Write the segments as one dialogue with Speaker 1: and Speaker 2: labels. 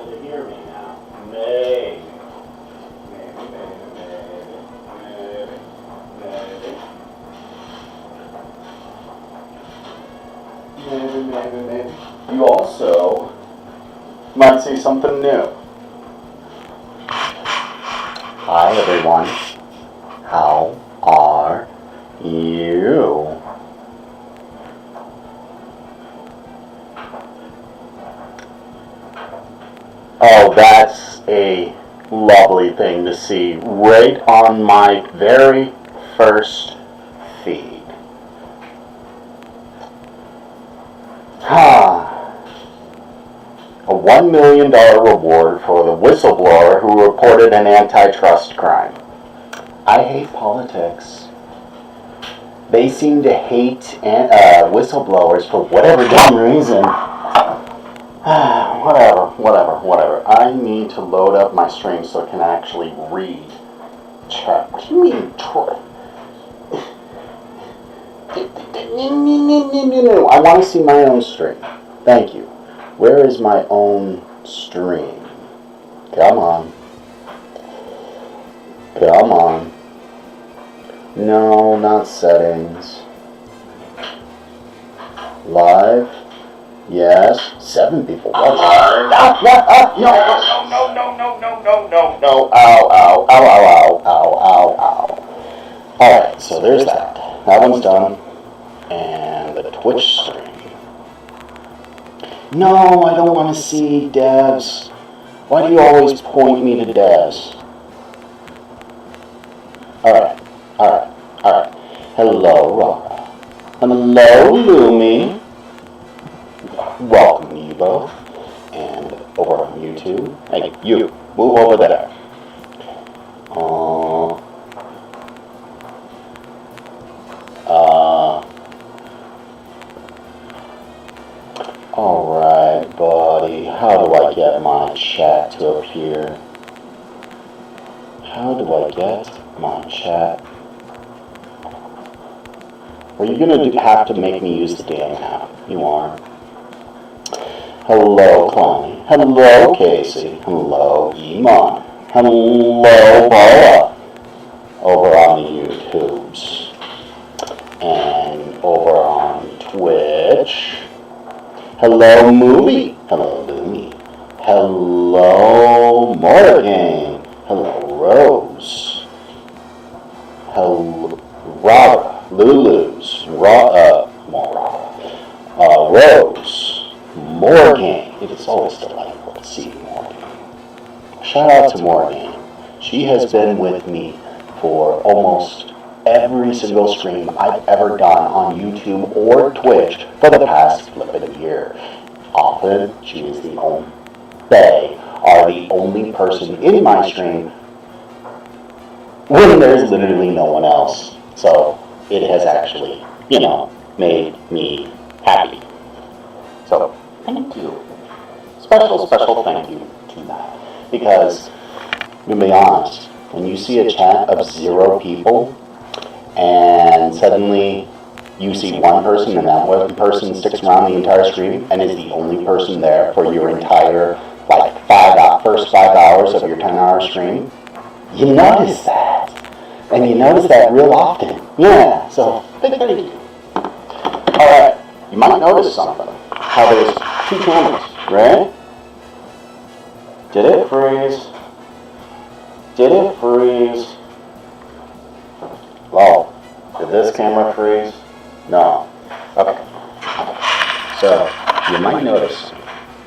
Speaker 1: able to hear me now. Maybe. Maybe. You also might see something new. Hi everyone. How are you? Oh, that's a lovely thing to see right on my very first feed. A $1 million reward for the whistleblower who reported an antitrust crime. I hate politics. They seem to hate whistleblowers for whatever dumb reason. Whatever. I need to load up my stream so I can actually read chat. What do you mean, No. I want to see my own stream. Thank you. Where is my own stream? Come on. No, not settings. Live. Yes. 7 people watching. No. Ow. Alright, so there's that. That one's done. And the Twitch stream. No, I don't want to see devs. Why do you always point me to devs? Alright. Hello, Rara. Hello, Lumi. Welcome, you both. And over on YouTube. Hey, you, move over there. Alright, buddy. How do I get my chat to appear? How do I get my chat? Are you going to have to make me use the damn app? You are. Hello, Connie. Hello, Casey. Hello, Iman. Hello, Paula. Over on the YouTubes. And over on Twitch. Hello, Movie. Hello, Lumi. Hello, Morgan. Hello, Rose. Hello, Rara. Lulu's. Rose. Morgan. It is always delightful to see Morgan. Shout out to Morgan. She has been with me for almost every single stream I've ever done on YouTube or Twitch for the past flippin' year. Often, she is the only, they are the only person in my stream when there's literally no one else. So, it has actually, made me happy. So, thank you. Special thank you to that. Because, to be honest, when you see a chat of 0 people, and suddenly you see one person and that one person sticks around the entire stream and is the only person there for your entire, first 5 hours of your 10-hour stream, you notice that. And you notice that real often. Yeah, so, big thank you. Alright, you might notice something. How there's 2 cameras, right? Did it freeze? Lol. Did this camera freeze? No. Okay. So, you might notice,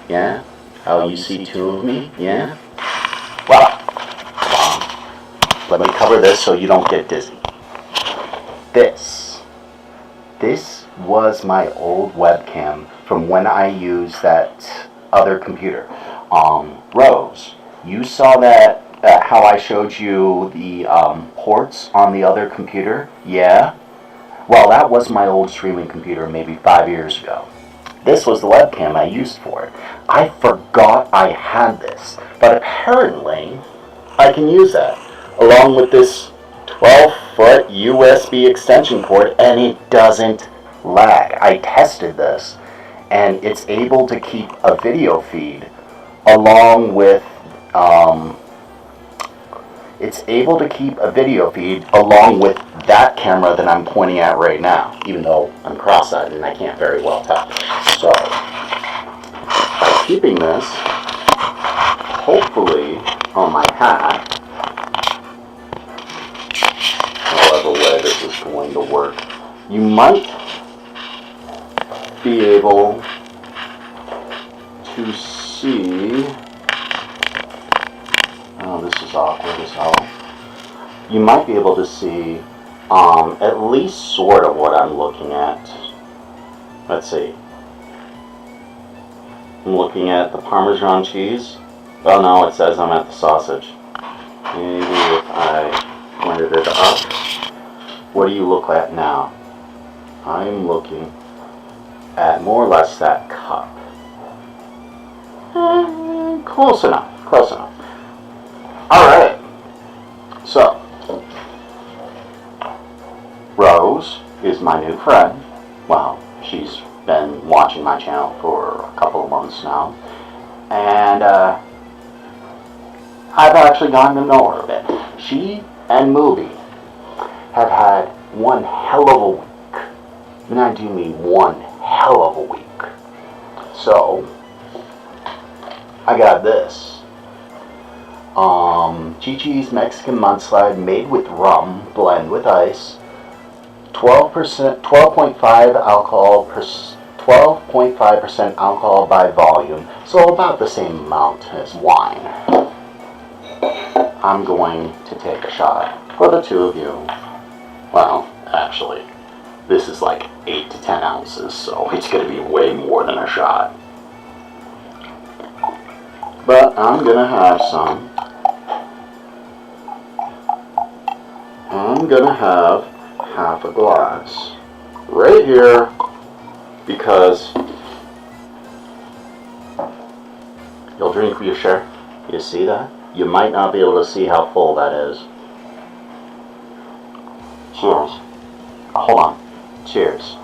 Speaker 1: yeah? How you see 2 of me, yeah? Well, let me cover this so you don't get dizzy. This was my old webcam from when I used that other computer. Rose, you saw that how I showed you the ports on the other computer? Yeah? Well, that was my old streaming computer maybe 5 years ago. This was the webcam I used for it. I forgot I had this, but apparently I can use that along with this 12-foot USB extension cord, and it doesn't lag. I tested this, and it's able to keep a video feed along with, it's able to keep a video feed along with that camera that I'm pointing at right now, even though I'm cross-eyed and I can't very well tell. So, by keeping this, hopefully, on my hat, however way this is going to work, you might be able to see, oh, this is awkward as hell. You might be able to see at least sort of what I'm looking at. Let's see. I'm looking at the Parmesan cheese. Oh no, it says I'm at the sausage. Maybe if I pointed it up. What do you look at now? I'm looking at more or less that cup. Close enough, close enough. Alright, so, Rose is my new friend. Well, she's been watching my channel for a couple of months now. And I've actually gotten to know her a bit. She and Mooby have had one hell of a week. And I do mean one hell of a week. So, I got this. Chi-Chi's Mexican mudslide made with rum, blend with ice. 12.5 alcohol, 12.5% alcohol by volume, so about the same amount as wine. I'm going to take a shot for the two of you. Well, actually, this is like 8 to 10 ounces, so it's going to be way more than a shot. But I'm going to have some. I'm going to have half a glass right here because you'll drink for your share. You see that? You might not be able to see how full that is. Cheers. Hold on. Cheers.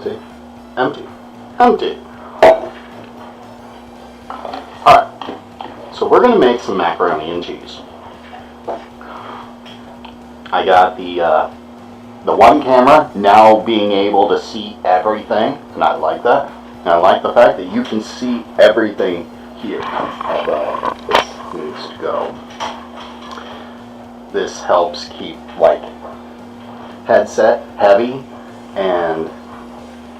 Speaker 1: See? Empty. Empty. Alright, so we're going to make some macaroni and cheese. I got the one camera now being able to see everything, and I like that. And I like the fact that you can see everything here. This needs to go. This helps keep, like, headset heavy, and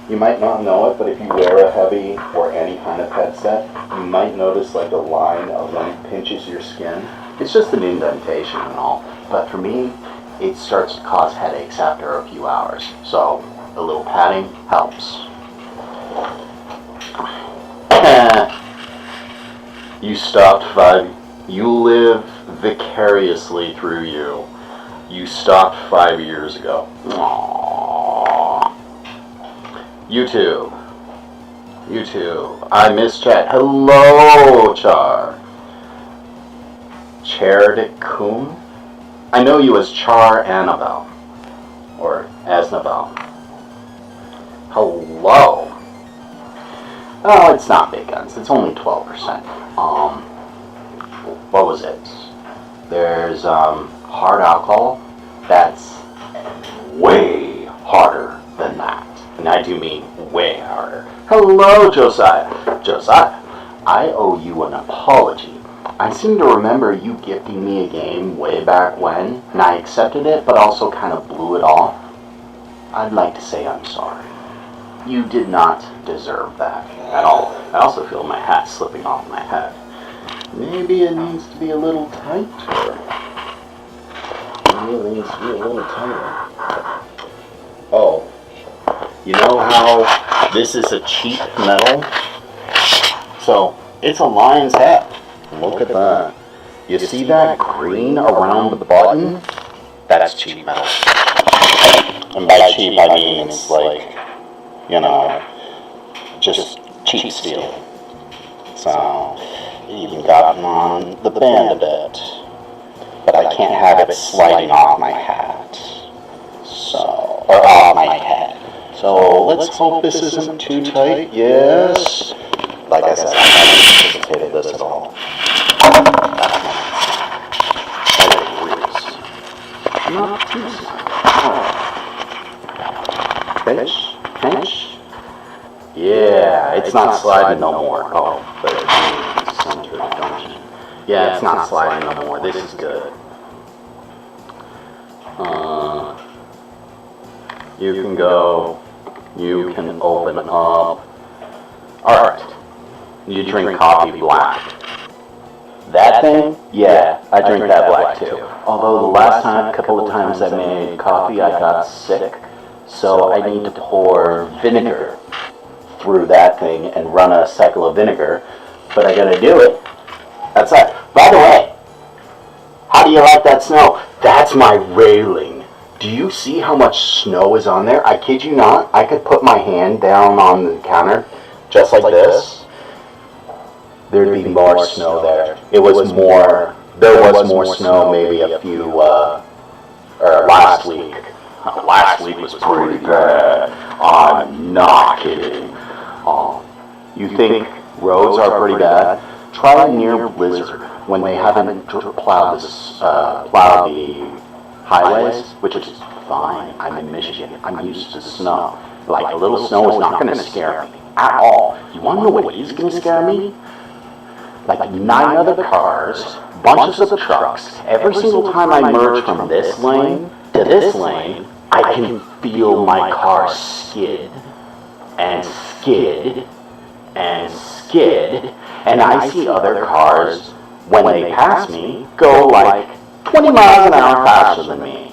Speaker 1: you might not know it, but if you wear a heavy or any kind of headset, you might notice like a line of when it pinches your skin. It's just an indentation and all, but for me, it starts to cause headaches after a few hours. So a little padding helps. You stopped 5. You live vicariously through you. You stopped 5 years ago. Aww. YouTube. I miss chat. Hello, Char. Chared Coon? I know you as Char Annabelle. Or Asnabelle. Hello. Oh, it's not big guns. It's only 12%. What was it? There's hard alcohol. That's way harder than that. And I do mean way harder. Hello, Josiah. Josiah, I owe you an apology. I seem to remember you gifting me a game way back when, and I accepted it, but also kind of blew it off. I'd like to say I'm sorry. You did not deserve that at all. I also feel my hat slipping off my head. Maybe it needs to be a little tighter. Maybe it needs to be a little tighter. Oh. You know how this is a cheap metal? So, it's a lion's head. Look at that. You see that green around the button? That's cheap metal. And by cheap, I mean it's like, you know, just cheap steel. So, even gotten on the band a bit. but I can't have it sliding off my hat. So, or off my head. So let's hope this isn't too tight. Yes. Like I said, I haven't anticipated this at all. That's not too Pinch, pinch. Yeah, it's not sliding no more. Oh, but it's centered, don't you? Yeah, it's not sliding no more. This is good. You can go. You can open up. Alright. You drink coffee black. That thing? Yeah, I drink that black too. Although the last couple of times I made coffee, I got sick. So I need to pour vinegar through that thing and run a cycle of vinegar. But I gotta do it. That's it. By the way, how do you like that snow? That's my railing. Do you see how much snow is on there? I kid you not. I could put my hand down on the counter just like this. There'd be more snow there. It was more. There was more snow maybe a few, or last week. Last week was pretty bad. I'm not kidding. You think roads are pretty bad? Try a near blizzard when they haven't plowed the highways, which is fine. I'm in Michigan. I'm used to snow. Like a little snow is not going to scare me at all. You want to know what is going to scare me? Like 9 other cars, bunches of trucks. Every single time I merge from this lane to this lane, I can feel my car skid and skid and skid, and I see other cars, when they pass me, go like 20 miles an hour faster than me.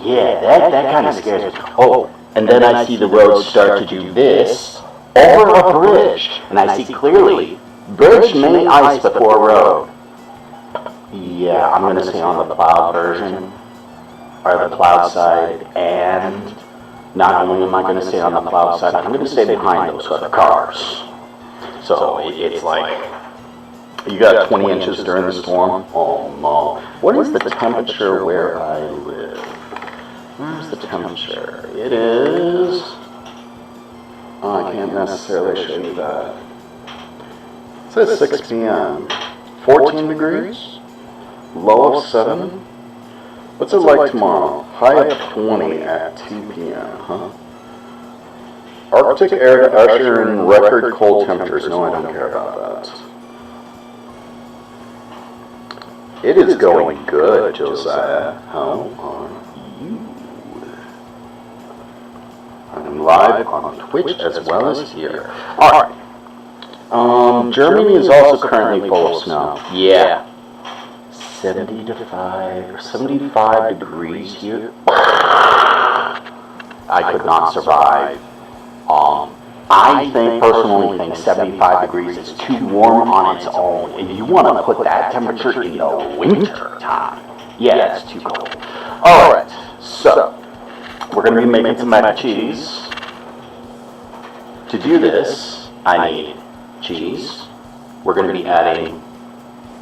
Speaker 1: Yeah, that kind of scares me. Oh, and then I see the road start to do this over a bridge, and I see clearly, bridge may ice before road. Yeah, I'm going to say on the plowed version, or the plowed side, and not only am I going to stay on the plowed side, I'm going to stay behind those other cars. So it's like, you got 20 inches during the storm? Oh no. What is the temperature where I live? Where's the temperature? It is, oh, I can't necessarily show you that. It says 6 p.m. 14 degrees, low of 7. What's it like tomorrow? High of 20 at 2 p.m., huh? Arctic air to usher in record cold temperatures. No, I don't care about that. It is going good, Josiah. How are you? I'm live on Twitch as well as here. Alright. Germany is also currently full of snow. Yeah. 75 degrees here. I could not survive. I personally think 75 degrees is too warm on its own. If you want to put that temperature in the winter time, yeah, it's too cold. Alright, so we're going to be making some mac and cheese. To do this, I need cheese. We're going to be adding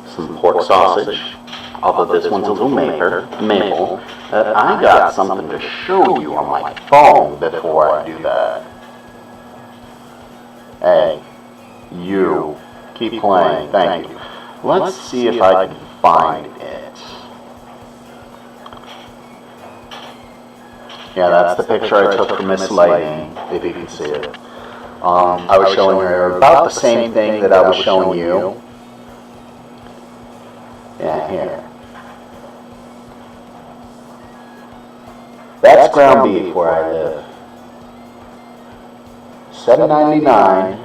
Speaker 1: some pork sausage, although this one's a little maple. I got something to show you on my phone before I do that. Hey, you, keep playing, thank you. Let's see if I can find it. Yeah, that's the picture I took from Miss Lightning, if you can see it. I was showing her about the same thing that I was showing you. Yeah, here. That's ground beef where I live. $7.99,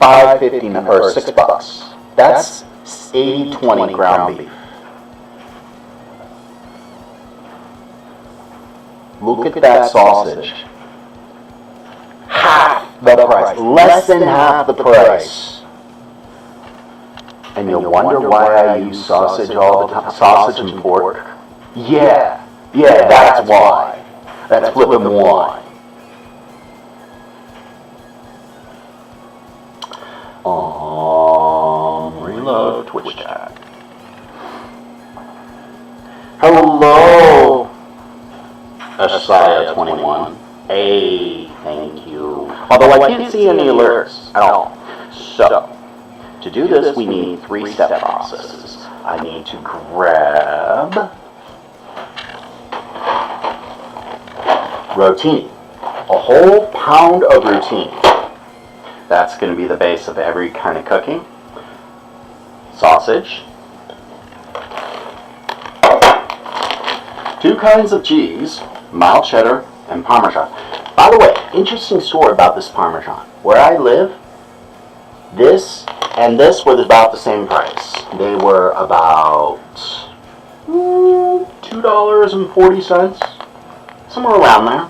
Speaker 1: $5.50, or $6. That's 80-20 ground beef. Look at that sausage. Half the price, less than half the price. And you'll wonder why I use sausage all the time, sausage and pork. Yeah, that's why. That's flippin' why. Reload Twitch chat. Ashaya 21. Hey, thank you. Although I can't see any alerts at all. So, to do this, we need 3-step processes. I need to grab rotini, a whole pound of rotini. That's going to be the base of every kind of cooking. Sausage. 2 kinds of cheese, mild cheddar and Parmesan. By the way, interesting story about this Parmesan. Where I live, this and this were about the same price. They were about $2.40, somewhere around there.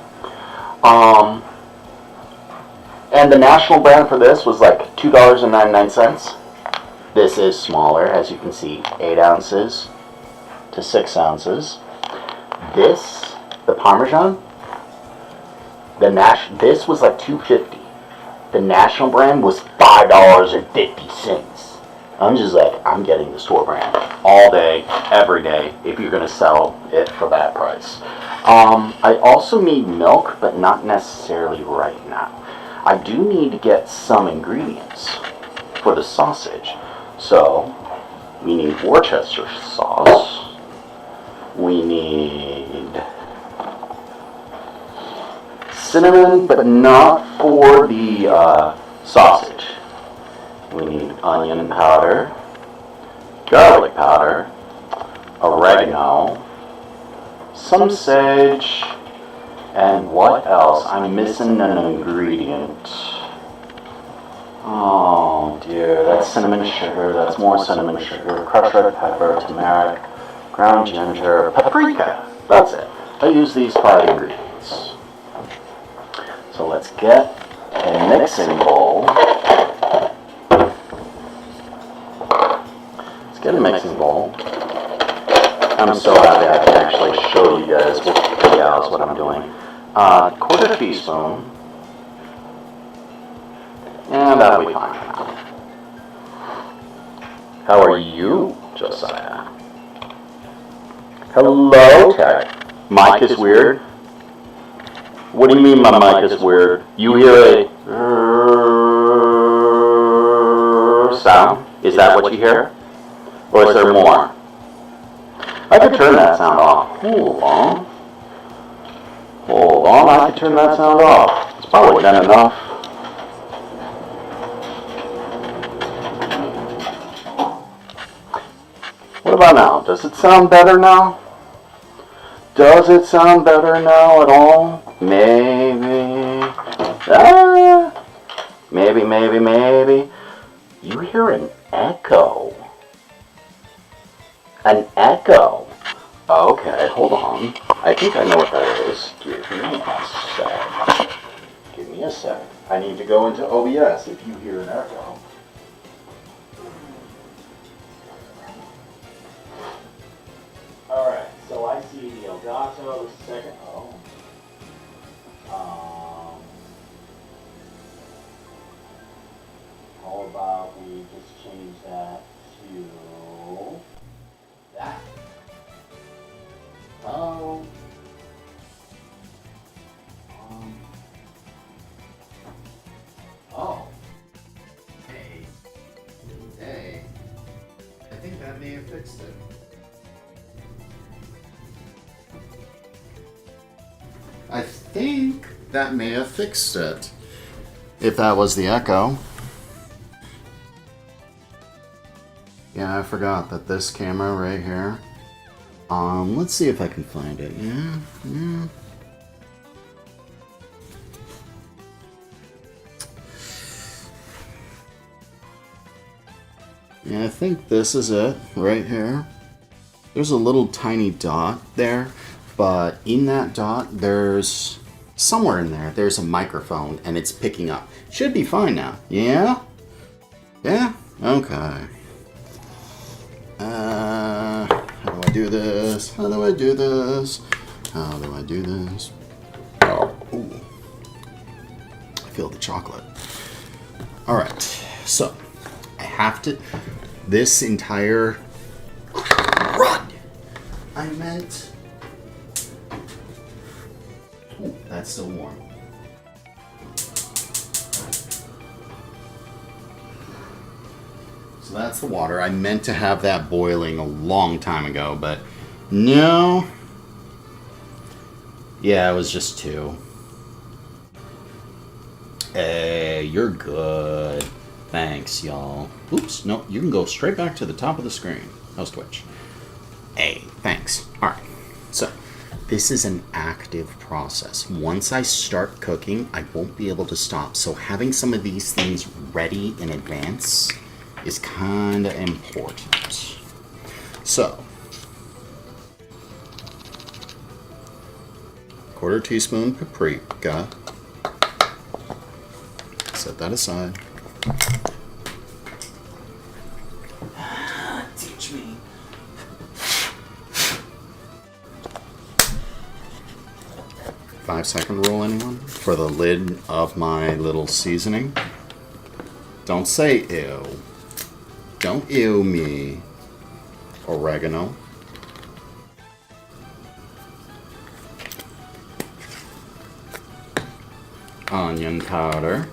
Speaker 1: And the national brand for this was like $2.99. This is smaller, as you can see, 8 ounces to 6 ounces. This, the Parmesan, this was like $2.50. The national brand was $5.50. I'm just like, I'm getting the store brand all day, every day, if you're going to sell it for that price. I also need milk, but not necessarily right now. I do need to get some ingredients for the sausage. So, we need Worcester sauce. We need cinnamon, but not for the sausage. We need onion powder, garlic powder, oregano, some sage, and what else? I'm missing an ingredient. Oh dear, that's cinnamon sugar, that's more cinnamon sugar, crushed red pepper, turmeric, ground ginger, paprika. That's it. I use these 5 ingredients. So let's get a mixing bowl. Let's get a mixing bowl. I'm so happy I can actually show you guys what I'm doing. 1/4 teaspoon. And that'll be fine. How are you, Josiah? Hello, Tech. Mic is weird. What do you mean my mic is weird? You hear a sound? Is that what you hear? Or is there more? I could turn that sound off. Hold on. Hold on, I could turn that sound off. It's probably done enough. What about now? Does it sound better now? Does it sound better now at all? Maybe. Maybe. You hear an echo. An echo. Okay, hold on. I think I know what that is. Give me a sec. I need to go into OBS if you hear an echo. Alright, so I see the Elgato second. How about we just change that to that? Hey. I think that may have fixed it. I think that may have fixed it. If that was the echo. Yeah, I forgot that this camera right here. Let's see if I can find it. Yeah. Yeah, I think this is it right here. There's a little tiny dot there, but in that dot, there's somewhere in there, there's a microphone and it's picking up. Should be fine now. Yeah? Yeah? Okay. How do I do this? How do I do this? How do I do this? Oh, ooh. I feel the chocolate. All right, so I have to, this entire run, I meant it's still warm. So that's the water. I meant to have that boiling a long time ago, but no. Yeah, it was just 2. Hey, you're good. Thanks, y'all. Oops, no, you can go straight back to the top of the screen. How's Twitch? Hey, thanks. Alright, so this is an active process. Once I start cooking, I won't be able to stop. So having some of these things ready in advance is kind of important. So, 1/4 teaspoon paprika. Set that aside. Teach me. Five-second rule, anyone? For the lid of my little seasoning. Don't say ew. Don't ew me. Oregano. Onion powder.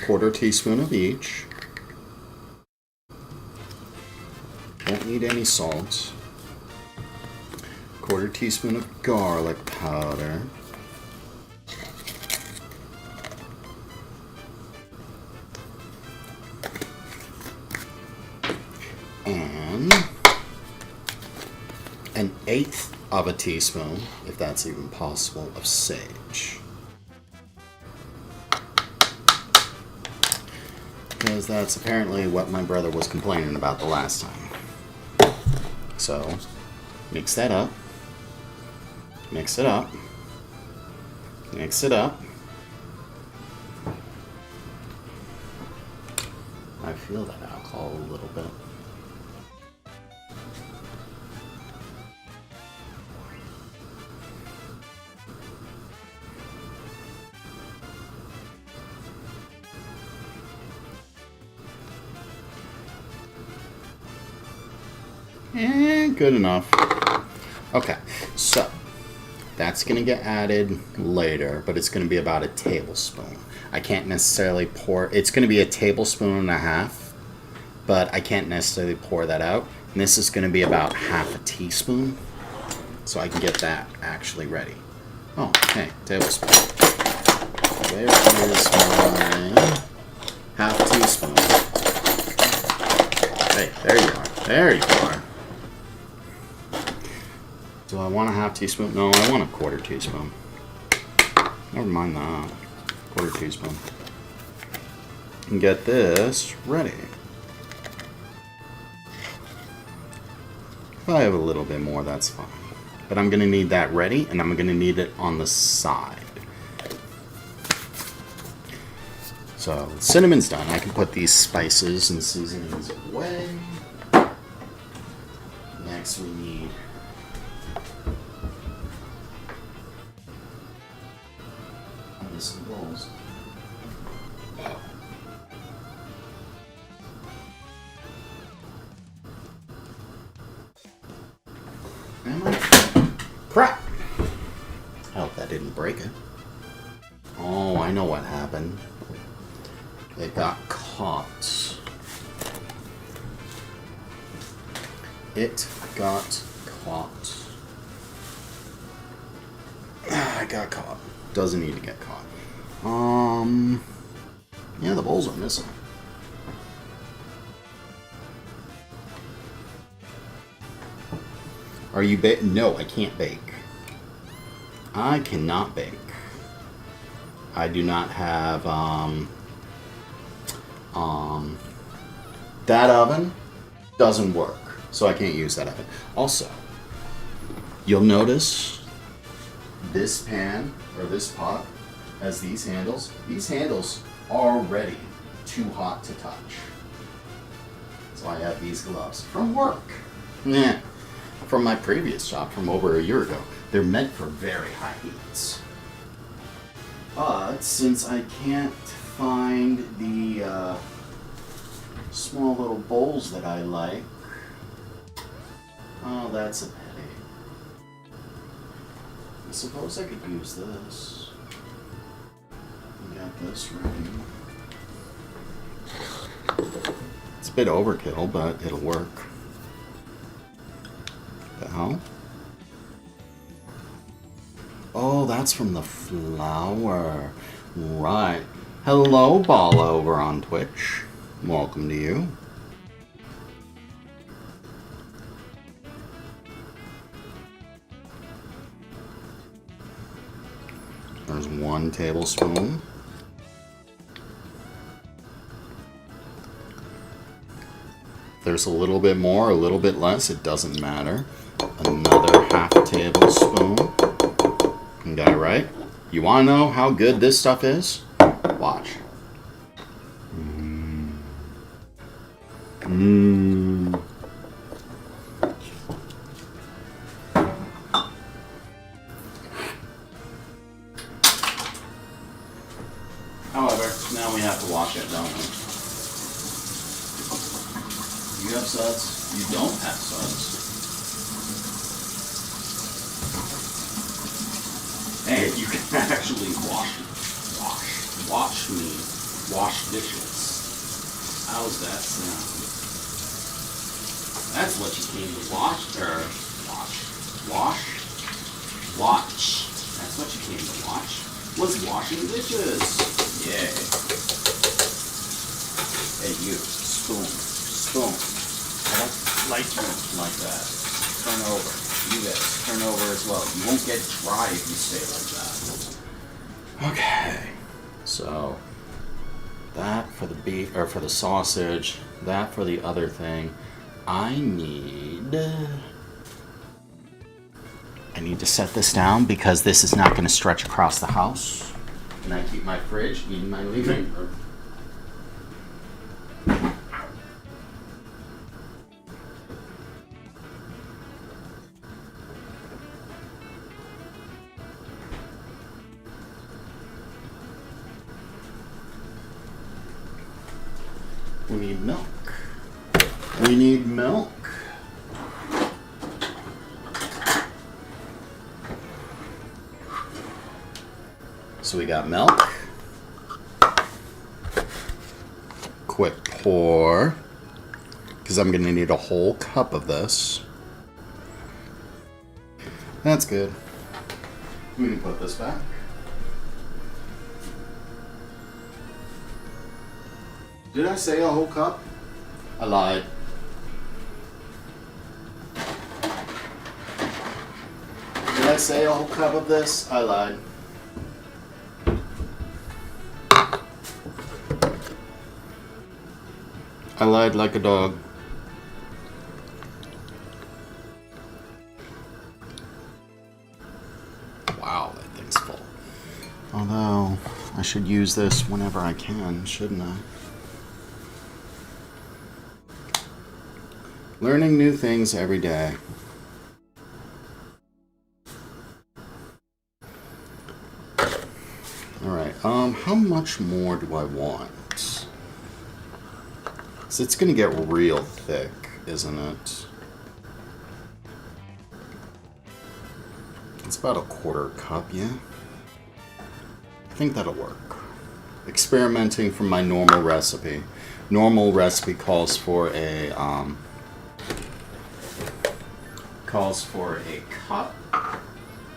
Speaker 1: 1/4 teaspoon of each. Don't need any salt. 1/4 teaspoon of garlic powder. And 1/8 of a teaspoon, if that's even possible, of sage. Because that's apparently what my brother was complaining about the last time. So, mix that up. Mix it up. Mix it up. I feel that alcohol a little bit. Good enough. Okay, so that's going to get added later, but it's going to be about a tablespoon. I can't necessarily pour, it's going to be a tablespoon and a half, but I can't necessarily pour that out. And this is going to be about half a teaspoon, so I can get that actually ready. Oh, okay, tablespoon. There is my half teaspoon. Hey, there you are. There you are. Do I want a half teaspoon? No, I want a 1/4 teaspoon. Never mind that. 1/4 teaspoon. And get this ready. If I have a little bit more, that's fine. But I'm going to need that ready, and I'm going to need it on the side. So, cinnamon's done. I can put these spices and seasonings away. Next we need some bowls. Am I? Crap! I hope that didn't break it. Oh, I know what happened. It got caught. It got caught. I got caught. Doesn't need to get caught. Yeah, the bowls are missing. Are you No, I can't bake. I cannot bake. I do not have, that oven doesn't work, so I can't use that oven. Also, you'll notice this pan, or this pot, has these handles. These handles are already too hot to touch. So I have these gloves from work. Yeah, from my previous job from over a year ago. They're meant for very high heats. But since I can't find the small little bowls that I like, oh, that's a pity.
Speaker 2: I suppose I could use this. Got this ready. It's a bit overkill, but it'll work. The hell? Oh, that's from the flour. Right. Hello, Bala over on Twitch. Welcome to you. There's 1 tablespoon. There's a little bit more, a little bit less, it doesn't matter. Another half tablespoon. Got it right? You want to know how good this stuff is? Watch. However, now we have to wash it, don't we? You have suds, you don't have suds. Hey, you can actually wash dishes. How's that sound? That's what you came to watch. That's what you came to watch. Was washing dishes. Yay. Hey, you, spoon. I don't like you like that. Turn over. You guys, turn over as well. You won't get dry if you stay like that. Okay. So, that for the beef, or for the sausage, that for the other thing. I need to set this down because this is not going to stretch across the house. And I keep my fridge in my living room. We need milk. We need milk. So we got milk. Quick pour. Because I'm going to need a whole cup of this. That's good. We can put this back. Did I say a whole cup? I lied. Did I say a whole cup of this? I lied. I lied like a dog. Wow, that thing's full. Although, I should use this whenever I can, shouldn't I? Learning new things every day. Alright, how much more do I want? So it's gonna get real thick, isn't it? It's about a 1/4 cup, yeah? I think that'll work. Experimenting from my normal recipe. Normal recipe calls for a cup,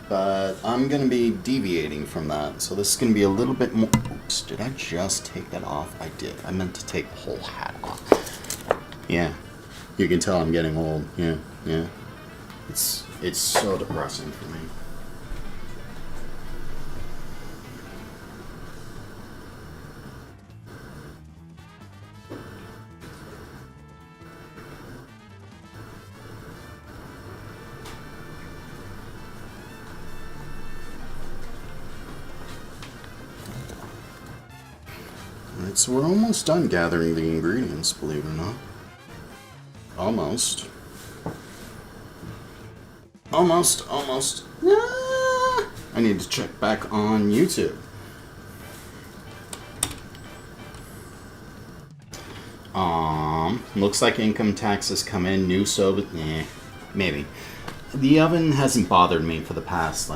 Speaker 2: but I'm gonna be deviating from that, so this is gonna be a little bit more. Oops, did I just take that off? I did. I meant to take the whole hat off. Yeah, you can tell I'm getting old. Yeah. It's so depressing for me. Alright, so we're almost done gathering the ingredients, believe it or not. Almost. Ah, I need to check back on YouTube. Looks like income taxes come in, new soap, maybe. The oven hasn't bothered me for the past,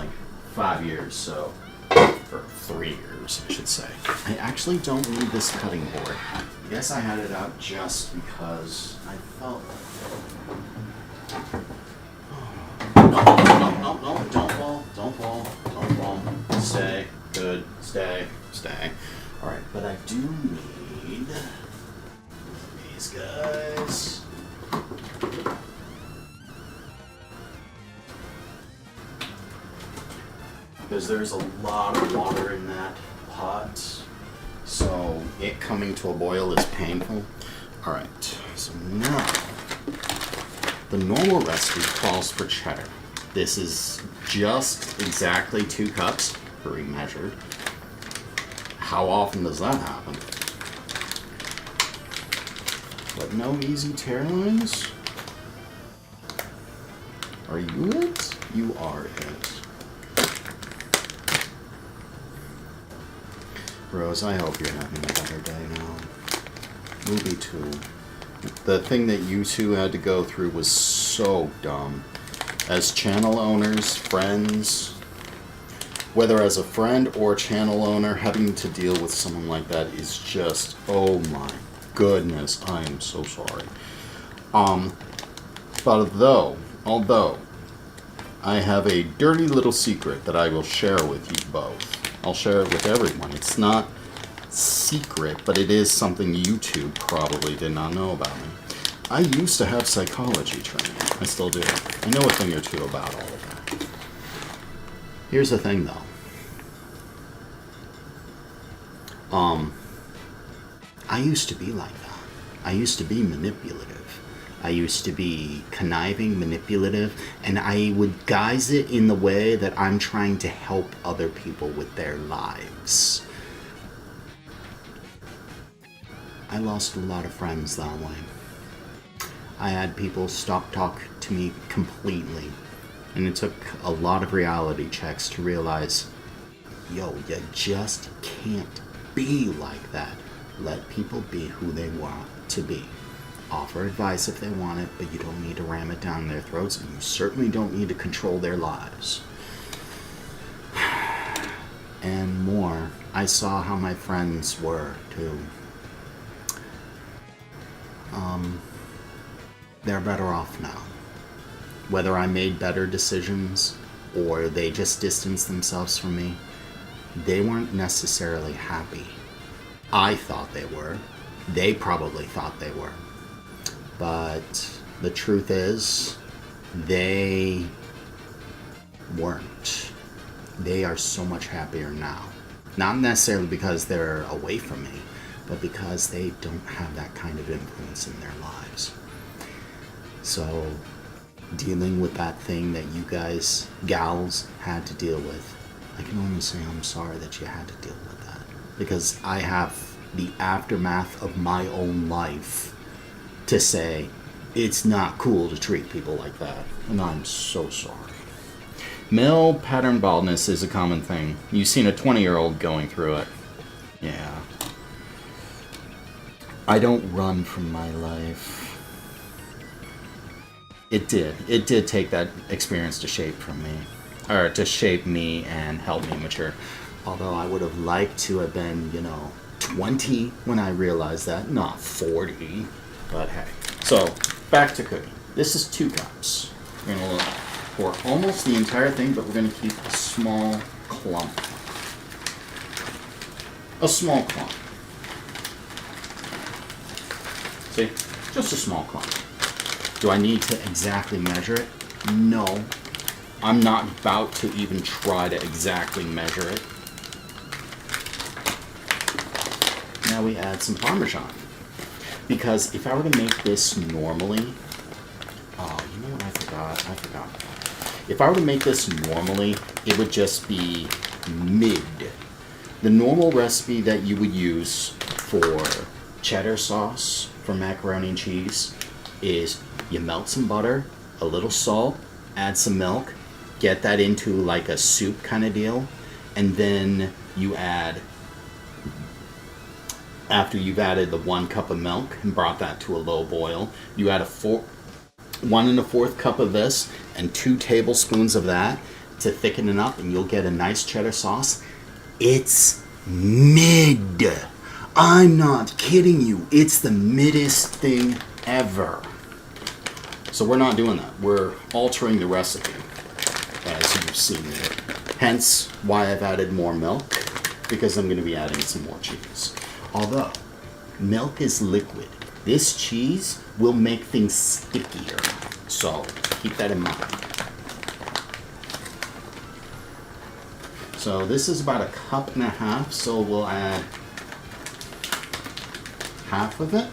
Speaker 2: 5 years, so, or 3 years, I should say. I actually don't need this cutting board. I guess I had it out just because I felt like no, don't fall. Stay, good, stay. Alright, but I do need these guys. Because there's a lot of water in that pot, so it coming to a boil is painful. Alright, so now, the normal recipe calls for cheddar. This is just exactly 2 cups, pre-measured. How often does that happen? But no easy tear lines? Are you it? You are it. Rose, I hope you're having a better day now. Movie 2. The thing that you two had to go through was so dumb. As channel owners, friends, whether as a friend or channel owner, having to deal with someone like that is just, oh my goodness, I am so sorry. But although I have a dirty little secret that I will share with you both. I'll share it with everyone. It's not secret, but it is something you two probably did not know about me. I used to have psychology training. I still do. I know a thing or two about all of that. Here's the thing, though. I used to be like that. I used to be manipulative. I used to be conniving, manipulative, and I would guise it in the way that I'm trying to help other people with their lives. I lost a lot of friends that way. I had people stop talk to me completely, and it took a lot of reality checks to realize, yo, you just can't be like that. Let people be who they want to be. Offer advice if they want it, but you don't need to ram it down their throats, and you certainly don't need to control their lives. And more, I saw how my friends were, too. They're better off now. Whether I made better decisions, or they just distanced themselves from me, they weren't necessarily happy. I thought they were. They probably thought they were. But the truth is, they weren't. They are so much happier now. Not necessarily because they're away from me, but because they don't have that kind of influence in their lives. So, dealing with that thing that you guys, gals, had to deal with, I can only say I'm sorry that you had to deal with that. Because I have the aftermath of my own life to say, it's not cool to treat people like that. And I'm so sorry. Male pattern baldness is a common thing. You've seen a 20-year-old going through it. Yeah. I don't run from my life. It did take that experience to shape me and help me mature. Although I would have liked to have been, 20 when I realized that, not 40. But hey. So, back to cooking. This is 2 cups. We're going to pour almost the entire thing, but we're going to keep a small clump. A small clump. See? Just a small clump. Do I need to exactly measure it? No. I'm not about to even try to exactly measure it. Now we add some Parmesan. Because if I were to make this normally... Oh, you know what I forgot. If I were to make this normally, it would just be mid. The normal recipe that you would use for cheddar sauce, for macaroni and cheese, is you melt some butter, a little salt, add some milk, get that into like a soup kind of deal, and then you add, after you've added the 1 cup of milk and brought that to a low boil, you add 1 1/4 cup of this and 2 tablespoons of that, to thicken it up and you'll get a nice cheddar sauce. It's mid. I'm not kidding you. It's the middest thing ever. So we're not doing that. We're altering the recipe, as you've seen it. Hence why I've added more milk, because I'm going to be adding some more cheese. Although, milk is liquid. This cheese will make things stickier. So keep that in mind. So this is about 1.5 cups, so we'll add half of it.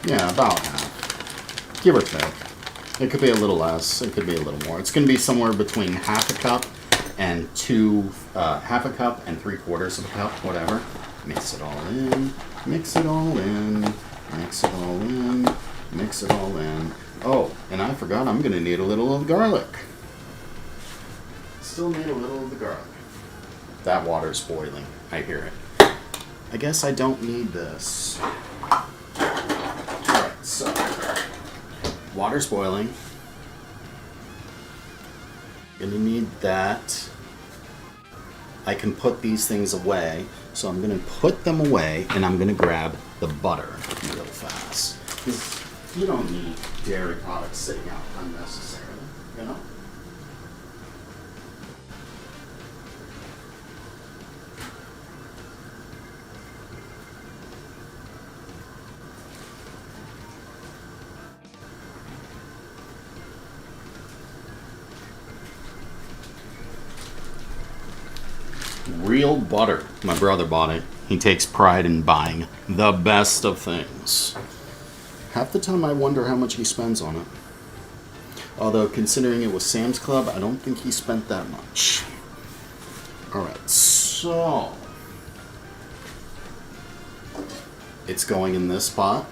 Speaker 2: Yeah, about half, give or take. It could be a little less, it could be a little more. It's going to be somewhere between half a cup and half a cup and 3/4 of a cup, whatever. Mix it all in, mix it all in, mix it all in, mix it all in. Oh, and I forgot I'm going to need a little of the garlic. Still need a little of the garlic. That water's boiling, I hear it. I guess I don't need this. Alright, so, water's boiling. Gonna need that. I can put these things away, so I'm gonna put them away and I'm gonna grab the butter real fast. Because you don't need dairy products sitting out unnecessarily, you know? Real butter. My brother bought it. He takes pride in buying the best of things. Half the time I wonder how much he spends on it. Although considering it was Sam's Club, I don't think he spent that much. Alright, so it's going in this pot.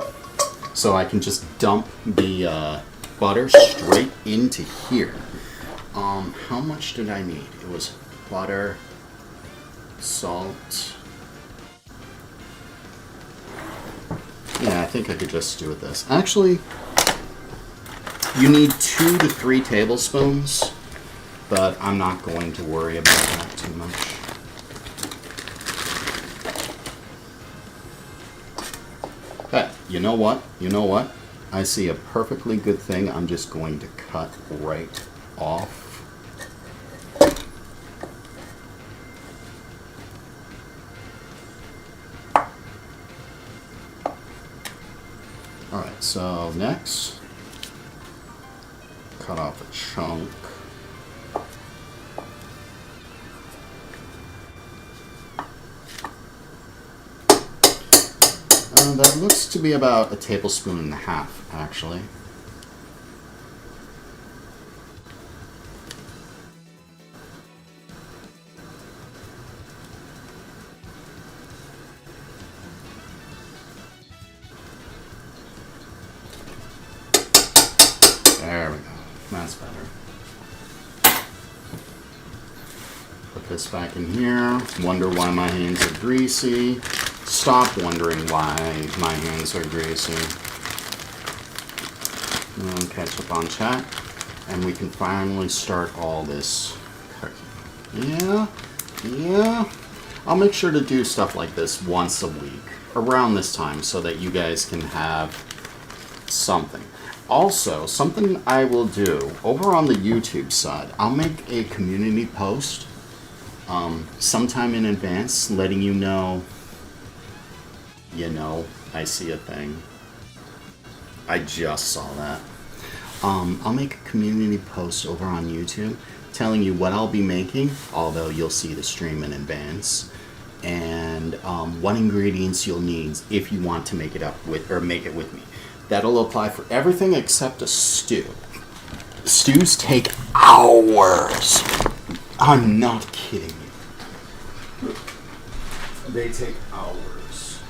Speaker 2: So I can just dump the butter straight into here. How much did I need? It was butter, salt. Yeah, I think I could just do with this. Actually, you need 2 to 3 tablespoons, but I'm not going to worry about that too much. Hey, you know what? You know what? I see a perfectly good thing. I'm just going to cut right off. Alright, so next, cut off a chunk. That looks to be about 1.5 tablespoons, actually. There we go. That's better. Put this back in here. Wonder why my hands are greasy. Stop wondering why my hands are greasy. And ketchup on check. And we can finally start all this cooking. Yeah. I'll make sure to do stuff like this once a week. Around this time so that you guys can have something. Also, something I will do over on the YouTube side, I'll make a community post sometime in advance letting you know, I see a thing. I just saw that. I'll make a community post over on YouTube telling you what I'll be making, although you'll see the stream in advance, and what ingredients you'll need if you want to make it up with, or make it with me. That'll apply for everything except a stew. Stews take hours. I'm not kidding you. They take hours.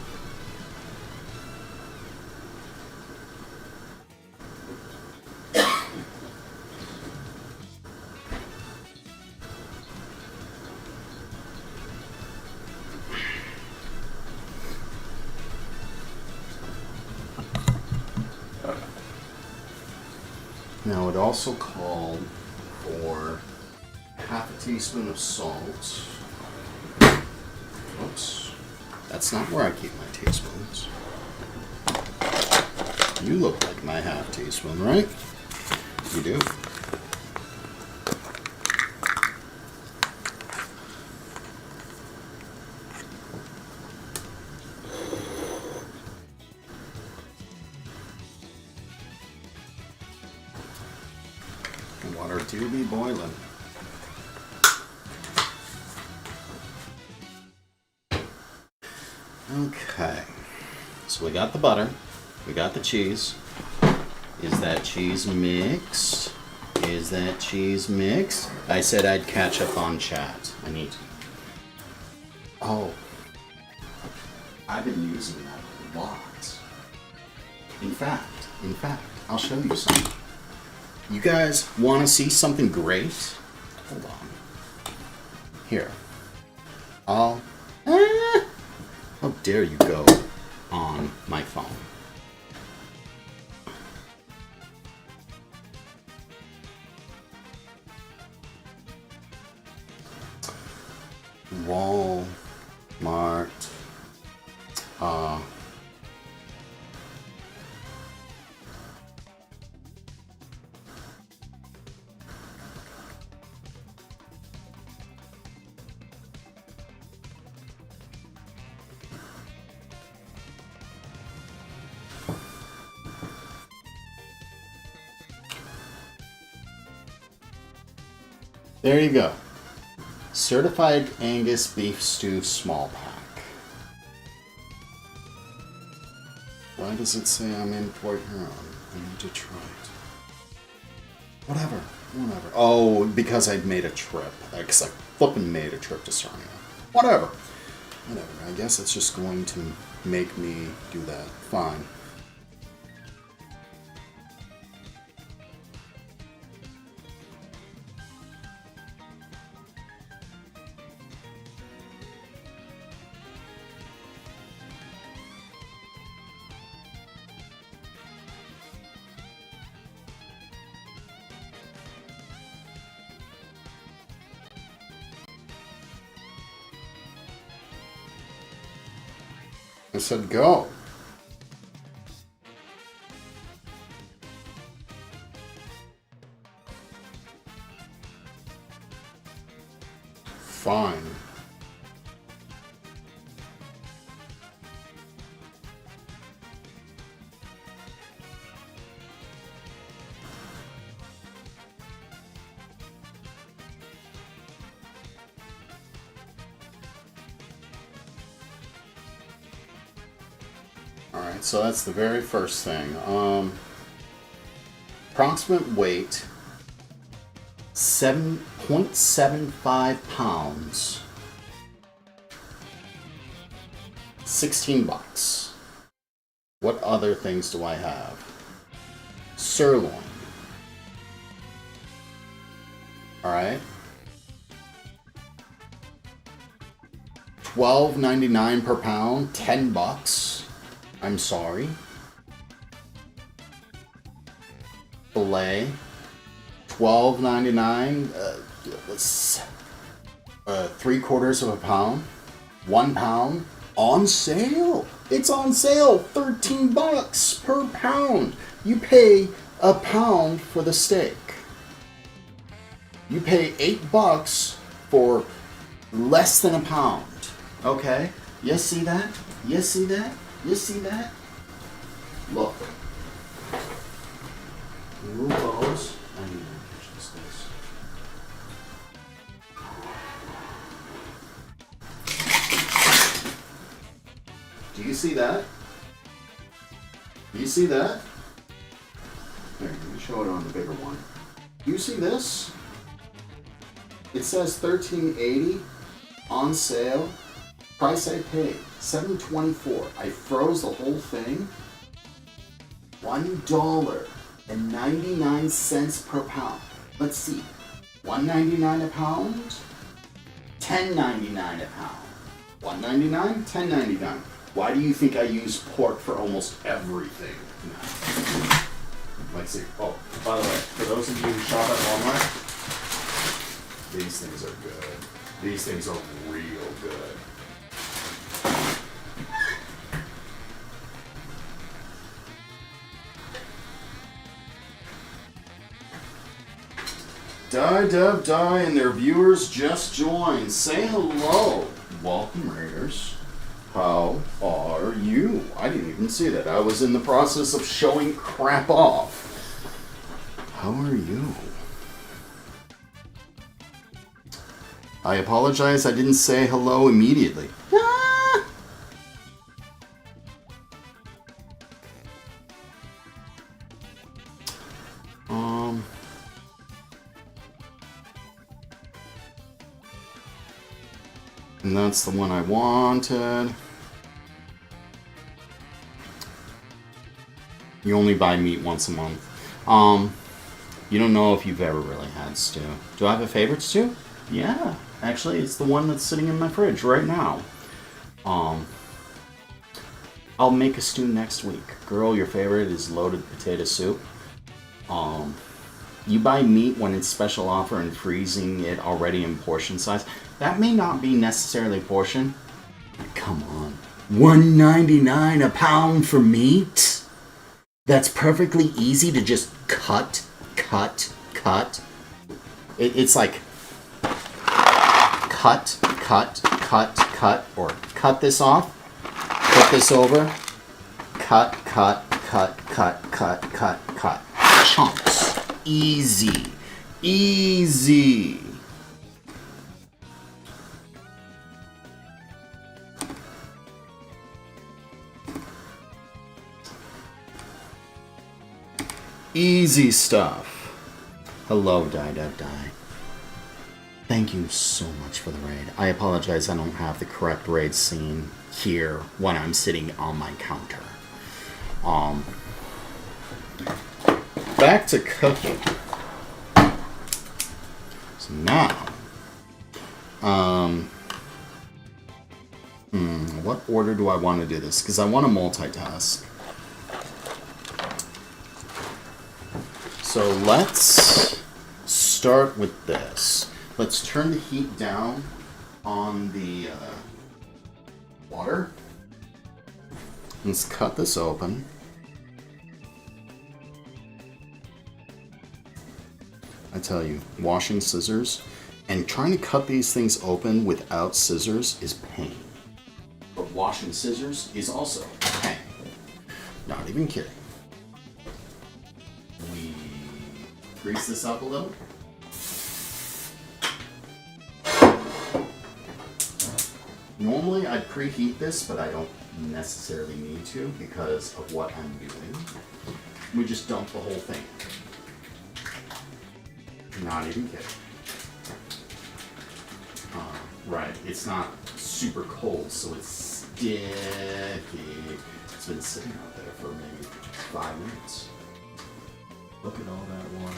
Speaker 2: Now it also called for half a teaspoon of salt. Oops. That's not where I keep my teaspoons. You look like my half teaspoon, right? You do. Water do be boiling. Okay, so we got the butter, we got the cheese. Is that cheese mixed? Is that cheese mixed? I said I'd catch up on chat. I need to. Oh, I've been using that a lot. In fact, I'll show you something. You guys want to see something great? Hold on. Here. How dare you go on my phone? Walmart. There you go. Certified Angus Beef Stew Small Pack. Why does it say I'm in Port Huron? I need to try it. Whatever. Oh, because I made a trip. Because I flippin' made a trip to Sarnia. Whatever. I guess it's just going to make me do that. Fine. I said go. Fine. Alright, so that's the very first thing. Approximate weight 7.75 pounds. $16. What other things do I have? Sirloin. Alright. $12.99 per pound, $10. I'm sorry. Filet, $12.99. 3/4 of a pound, 1 pound, on sale. It's on sale, $13 per pound. You pay a pound for the steak. You pay $8 for less than a pound. Okay? You see that? You see that? You see that? Look. Who goes? I need to purchase this. Do you see that? Do you see that? Here, let me show it on the bigger one. Do you see this? It says $13.80 on sale. Price I paid, $7.24. I froze the whole thing. $1.99 per pound. Let's see. $1.99 a pound. $10.99 a pound. $1.99, $10.99. Why do you think I use pork for almost everything? Let's see. Oh, by the way, for those of you who shop at Walmart, these things are good. These things are real good. Die and their viewers just joined. Say hello. Welcome, Raiders. How are you? I didn't even see that. I was in the process of showing crap off. How are you? I apologize, I didn't say hello immediately. And that's the one I wanted. You only buy meat once a month. You don't know if you've ever really had stew. Do I have a favorite stew? Yeah, actually, it's the one that's sitting in my fridge right now. I'll make a stew next week. Girl, your favorite is loaded potato soup. You buy meat when it's special offer and freezing it already in portion size. That may not be necessarily portion. Come on. $1.99 a pound for meat? That's perfectly easy to just cut. It's like cut, or cut this off, put this over, cut. Chunks. Easy. Easy stuff. Hello, Die. Thank you so much for the raid. I apologize I don't have the correct raid scene here when I'm sitting on my counter. Back to cooking. So now, what order do I want to do this? Because I want to multitask. So let's start with this. Let's turn the heat down on the water. Let's cut this open. I tell you, washing scissors and trying to cut these things open without scissors is pain. But washing scissors is also pain. Not even kidding. We grease this up a little. Normally I'd preheat this, but I don't necessarily need to because of what I'm doing. We just dump the whole thing. Not even kidding. Right, it's not super cold, so it's sticky. It's been sitting out there for maybe 5 minutes. Look at all that water.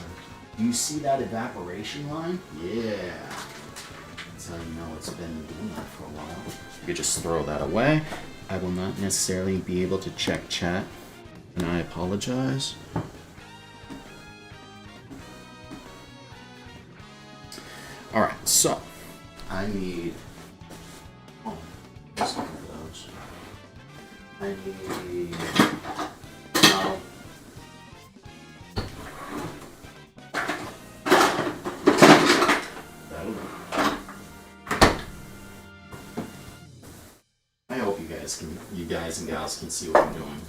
Speaker 2: You see that evaporation line? Yeah. That's how you know it's been doing that for a while. You could just throw that away. I will not necessarily be able to check chat, and I apologize. Alright, so I need just one of those. I need that'll do. I hope you guys and gals can see what I'm doing.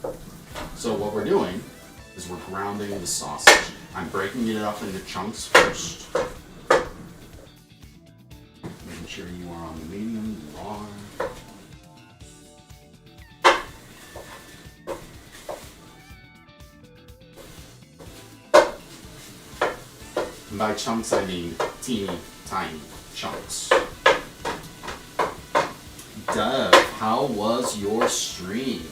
Speaker 2: So what we're doing is we're grounding the sausage. I'm breaking it up into chunks first. Making sure you are on the medium, you are. And by chunks I mean teeny tiny chunks. Dev, how was your stream?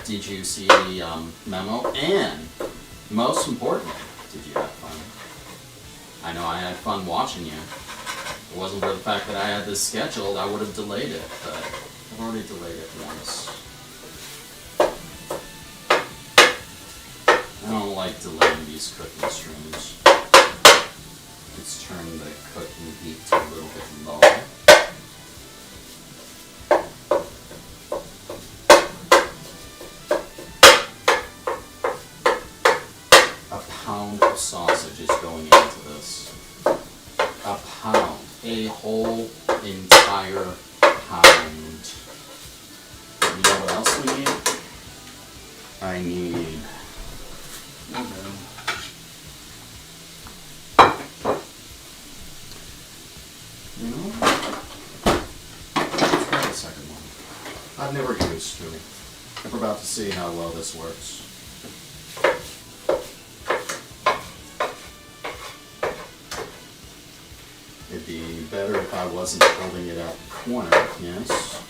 Speaker 2: Did you see the memo? And most importantly, did you have fun? I know I had fun watching you. If it wasn't for the fact that I had this scheduled, I would have delayed it, but I've already delayed it once. I don't like like delaying these cooking streams. Let's turn the cooking heat to a little bit lower. A pound of sausage is going into this. A pound. A whole entire pound. You know what else we need? I need... You know what? Let's try the second one. I've never used to. We're about to see how well this works. It'd be better if I wasn't holding it at the corner, yes.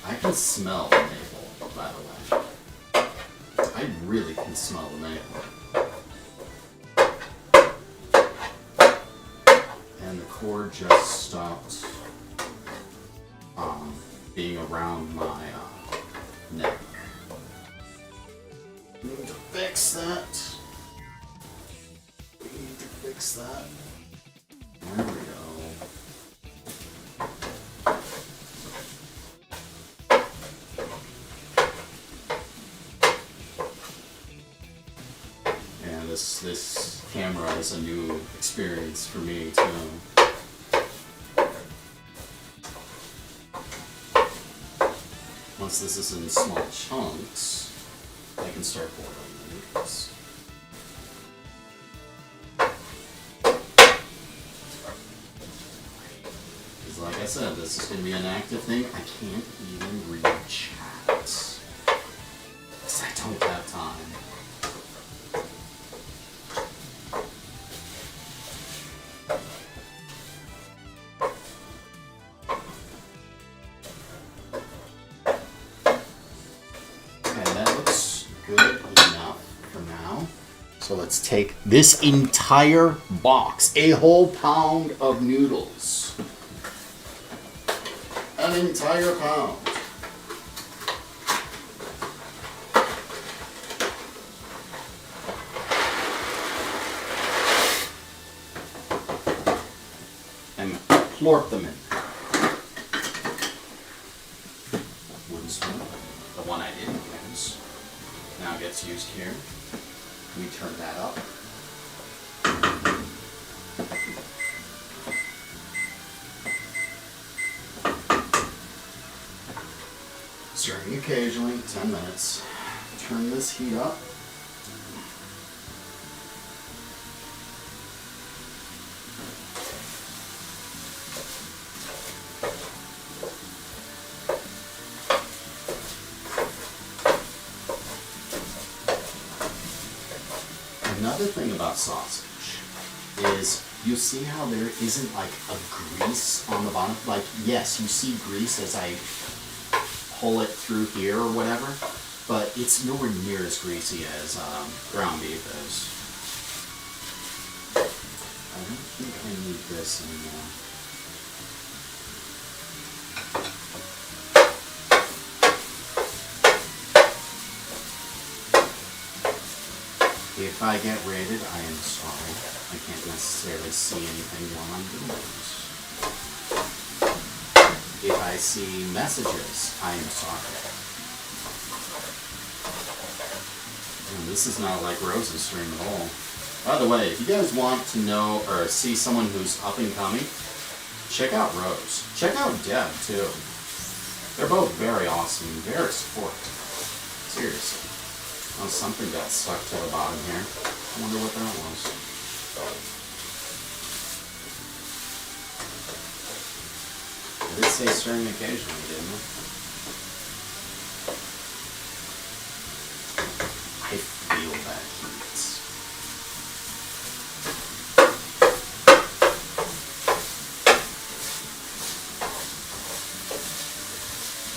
Speaker 2: I can smell the maple, by the way. I really can smell the maple. And the cord just stopped being around my neck. We need to fix that. We need to fix that. There we go. And this camera is a new experience for me too. Once this is in small chunks, I can start boiling the noodles. Because like I said, this is going to be an active thing. I can't even read chat. Because I don't have time. So let's take this entire box, a whole pound of noodles. An entire pound. And plork them in. Wooden spoon, the one I didn't use, now gets used here. We turn that up. Stirring occasionally, 10 minutes. Turn this heat up. Another thing about sausage is you see how there isn't like a grease on the bottom? Like, yes, you see grease as I pull it through here or whatever, but it's nowhere near as greasy as ground beef is. I don't think I need this anymore. If I get rated, I am sorry. I can't necessarily see anything while I'm doing this. If I see messages, I am sorry. And this is not like Rose's stream at all. By the way, if you guys want to know or see someone who's up and coming, check out Rose. Check out Deb too. They're both very awesome, very supportive. Seriously. Oh, something got stuck to the bottom here. I wonder what that was. It did say stirring occasionally, didn't it? I feel that heat.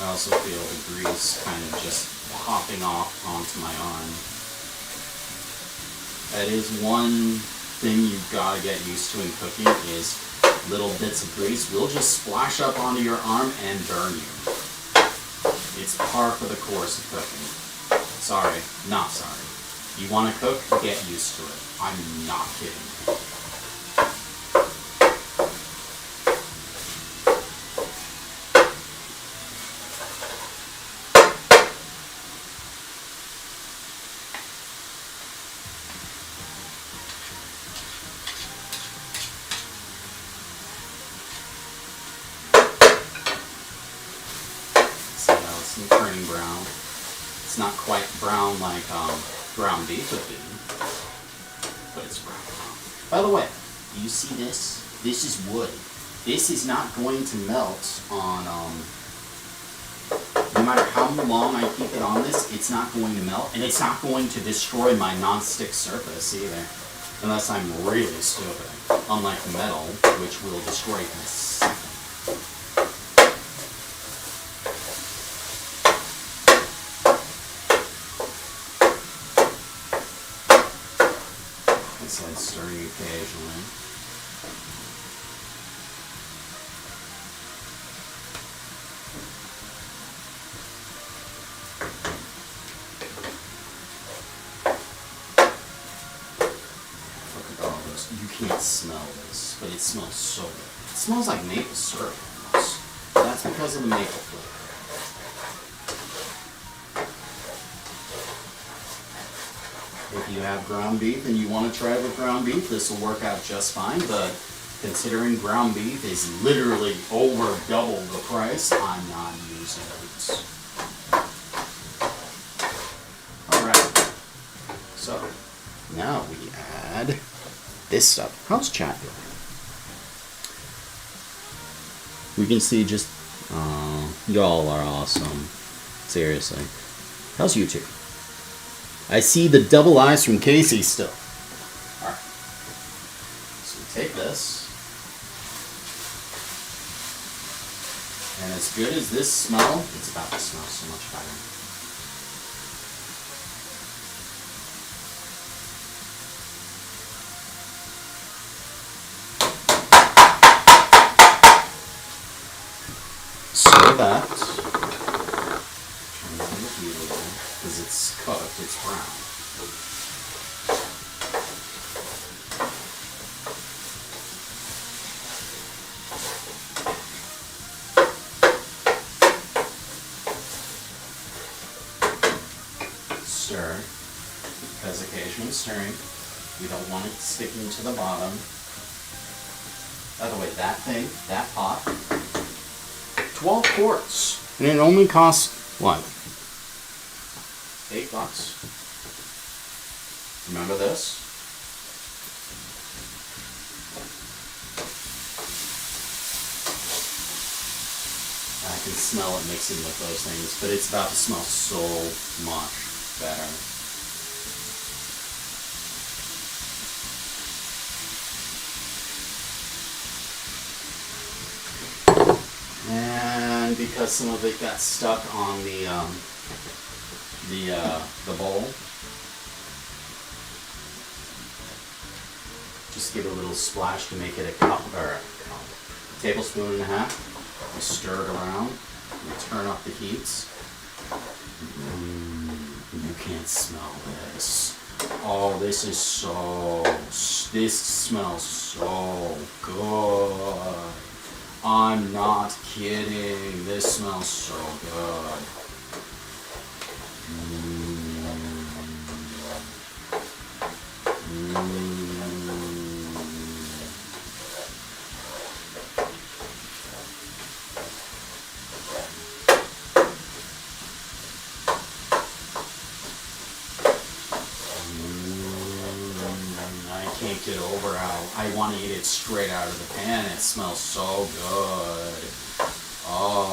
Speaker 2: I also feel the grease kind of just popping off onto my arm. That is one thing you've got to get used to in cooking is little bits of grease will just splash up onto your arm and burn you. It's par for the course of cooking. Sorry, not sorry. You want to cook? Get used to it. I'm not kidding. So now it's turning brown. It's not quite brown like ground beef would be, but it's brown. By the way, do you see this? This is wood. This is not going to melt on, no matter how long I keep it on this, it's not going to melt, and it's not going to destroy my non-stick surface either, unless I'm really stupid, unlike metal, which will destroy it in a second. And stirring occasionally. Look at all this. You can't smell this, but it smells so good. It smells like maple syrup almost. That's because of the maple flavor. If you have ground beef and you want to try it with ground beef, this will work out just fine, but considering ground beef is literally over double the price, I'm not using it. Alright, so now we add this stuff. How's chat doing? We can see just, y'all are awesome. Seriously. How's YouTube? I see the double eyes from Casey still. Alright. So we take this. And as good as this smell, it's about to smell so much better. So that, turn down the heat a little, because it's cooked, it's brown. Stir, because occasionally stirring, we don't want it sticking to the bottom. By the way, that thing, that pot, 12 quarts. And it only costs, what? $8. Remember this? I can smell it mixing with those things, but it's about to smell so much better. And because some of it got stuck on the bowl, just give it a little splash to make it a cup or a tablespoon and a half. You stir it around. You turn up the heat. You can't smell this. Oh, this is so. This smells so good. I'm not kidding. This smells so good. I can't get over how I want to eat it straight out of the pan. It smells so good. Oh.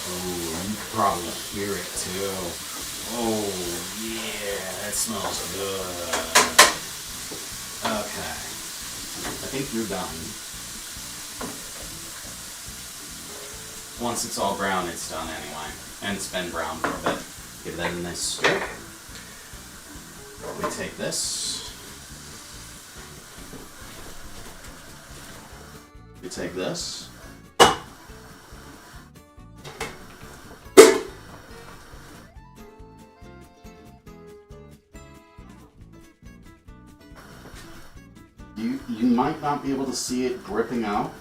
Speaker 2: Ooh, you can probably hear it too. Oh yeah, that smells good. Okay, I think you're done. Once it's all brown, it's done anyway. And it's been brown for a bit. Give that a nice stir. We take this. We take this. You might not be able to see it dripping out,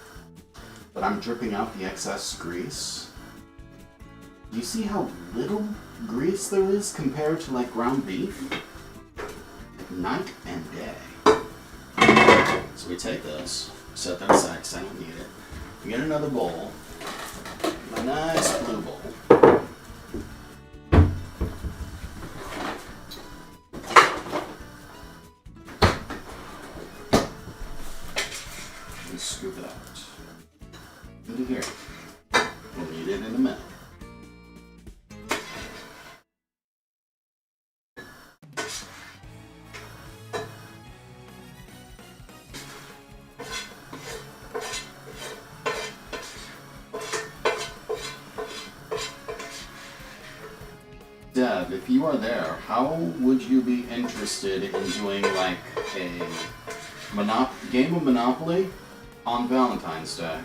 Speaker 2: but I'm dripping out the excess grease. You see how little grease there is compared to like ground beef? Night and day. So we take this, set that aside because I don't need it. We get another bowl, a nice blue bowl. And scoop it out into here. We'll need it in a minute. Deb, if you are there, how would you be interested in doing like a game of Monopoly on Valentine's Day?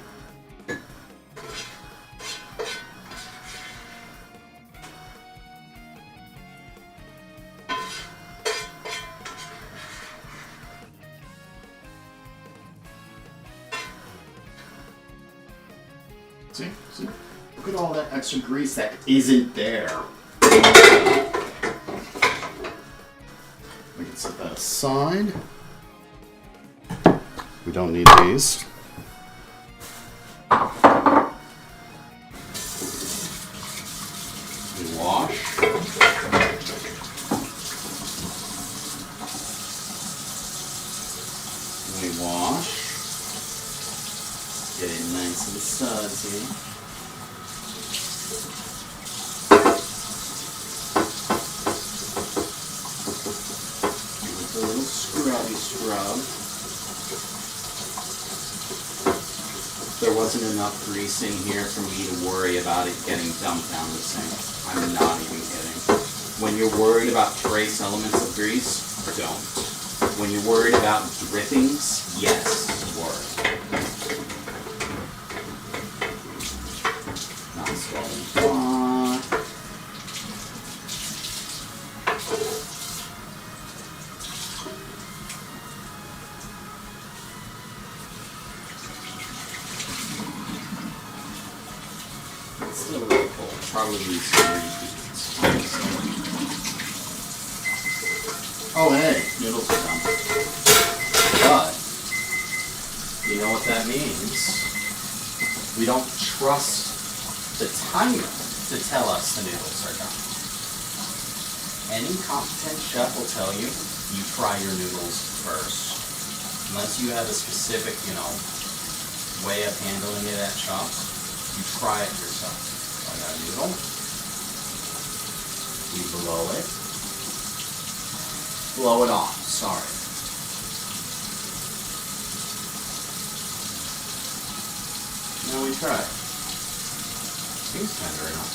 Speaker 2: See? Look at all that extra grease that isn't there. We can set that aside. We don't need these. We wash. We wash. Get it nice and sudsy. A little scrubby scrub. There wasn't enough grease in here for me to worry about it getting dumped down the sink. I'm not even kidding. When you're worried about trace elements of grease, don't. When you're worried about drippings, yes, worry. Not scalding hot. Still a little cold. Probably needs some reheats. Oh hey, noodles are done. But you know what that means? We don't trust the timer to tell us the noodles are done. Any competent chef will tell you, you fry your noodles first. Unless you have a specific, way of handling it at shops, you try it yourself. So I got a noodle. We blow it. Blow it off, sorry. Now we try it. Seems tender enough.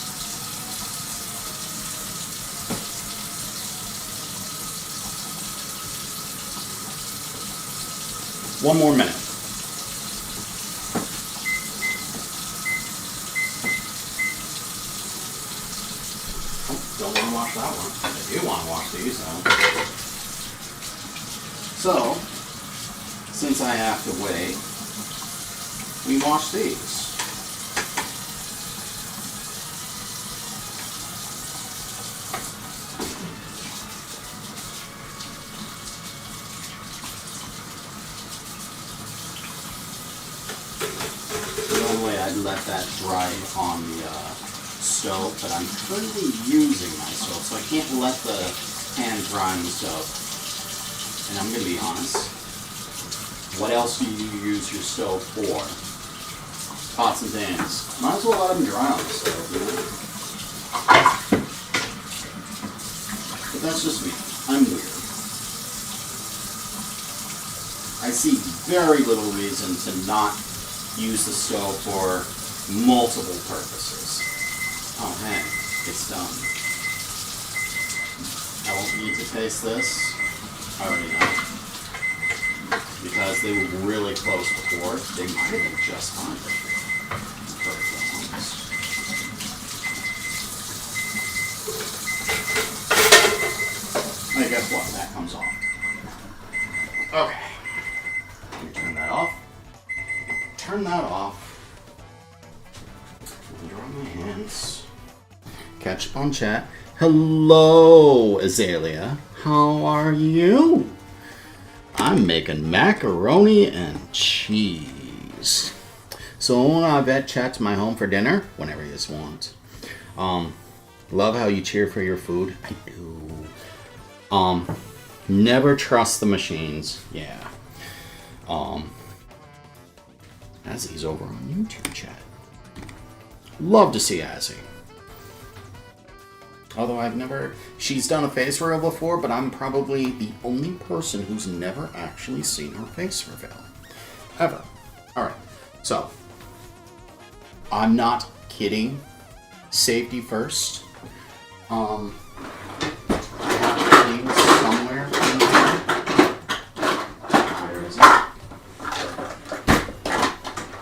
Speaker 2: One more minute. Don't want to wash that one. I do want to wash these though. So, since I have to wait, we wash these. Normally I'd let that dry on the stove, but I'm currently using my stove, so I can't let the pan dry on the stove. And I'm going to be honest, what else do you use your stove for? Pots and pans. Might as well let them dry on the stove, But that's just me. I'm weird. I see very little reason to not use the stove for multiple purposes. Oh hey, it's done. I won't need to taste this. I already know. Because because they were really close before. They might have been just fine. Hey, guess what? That comes off. Okay. Let me turn that off. Turn that off. Dry my hands. Catch up on chat. Hello, Azalea. How are you? I'm making macaroni and cheese. So I bet chat to my home for dinner whenever you want. Love how you cheer for your food. I do. Never trust the machines. Yeah. Azzy's over on YouTube chat. Love to see Azzy. Although she's done a face reveal before, but I'm probably the only person who's never actually seen her face reveal. Ever. Alright, so. I'm not kidding. Safety first. I have things somewhere in here. Where is it?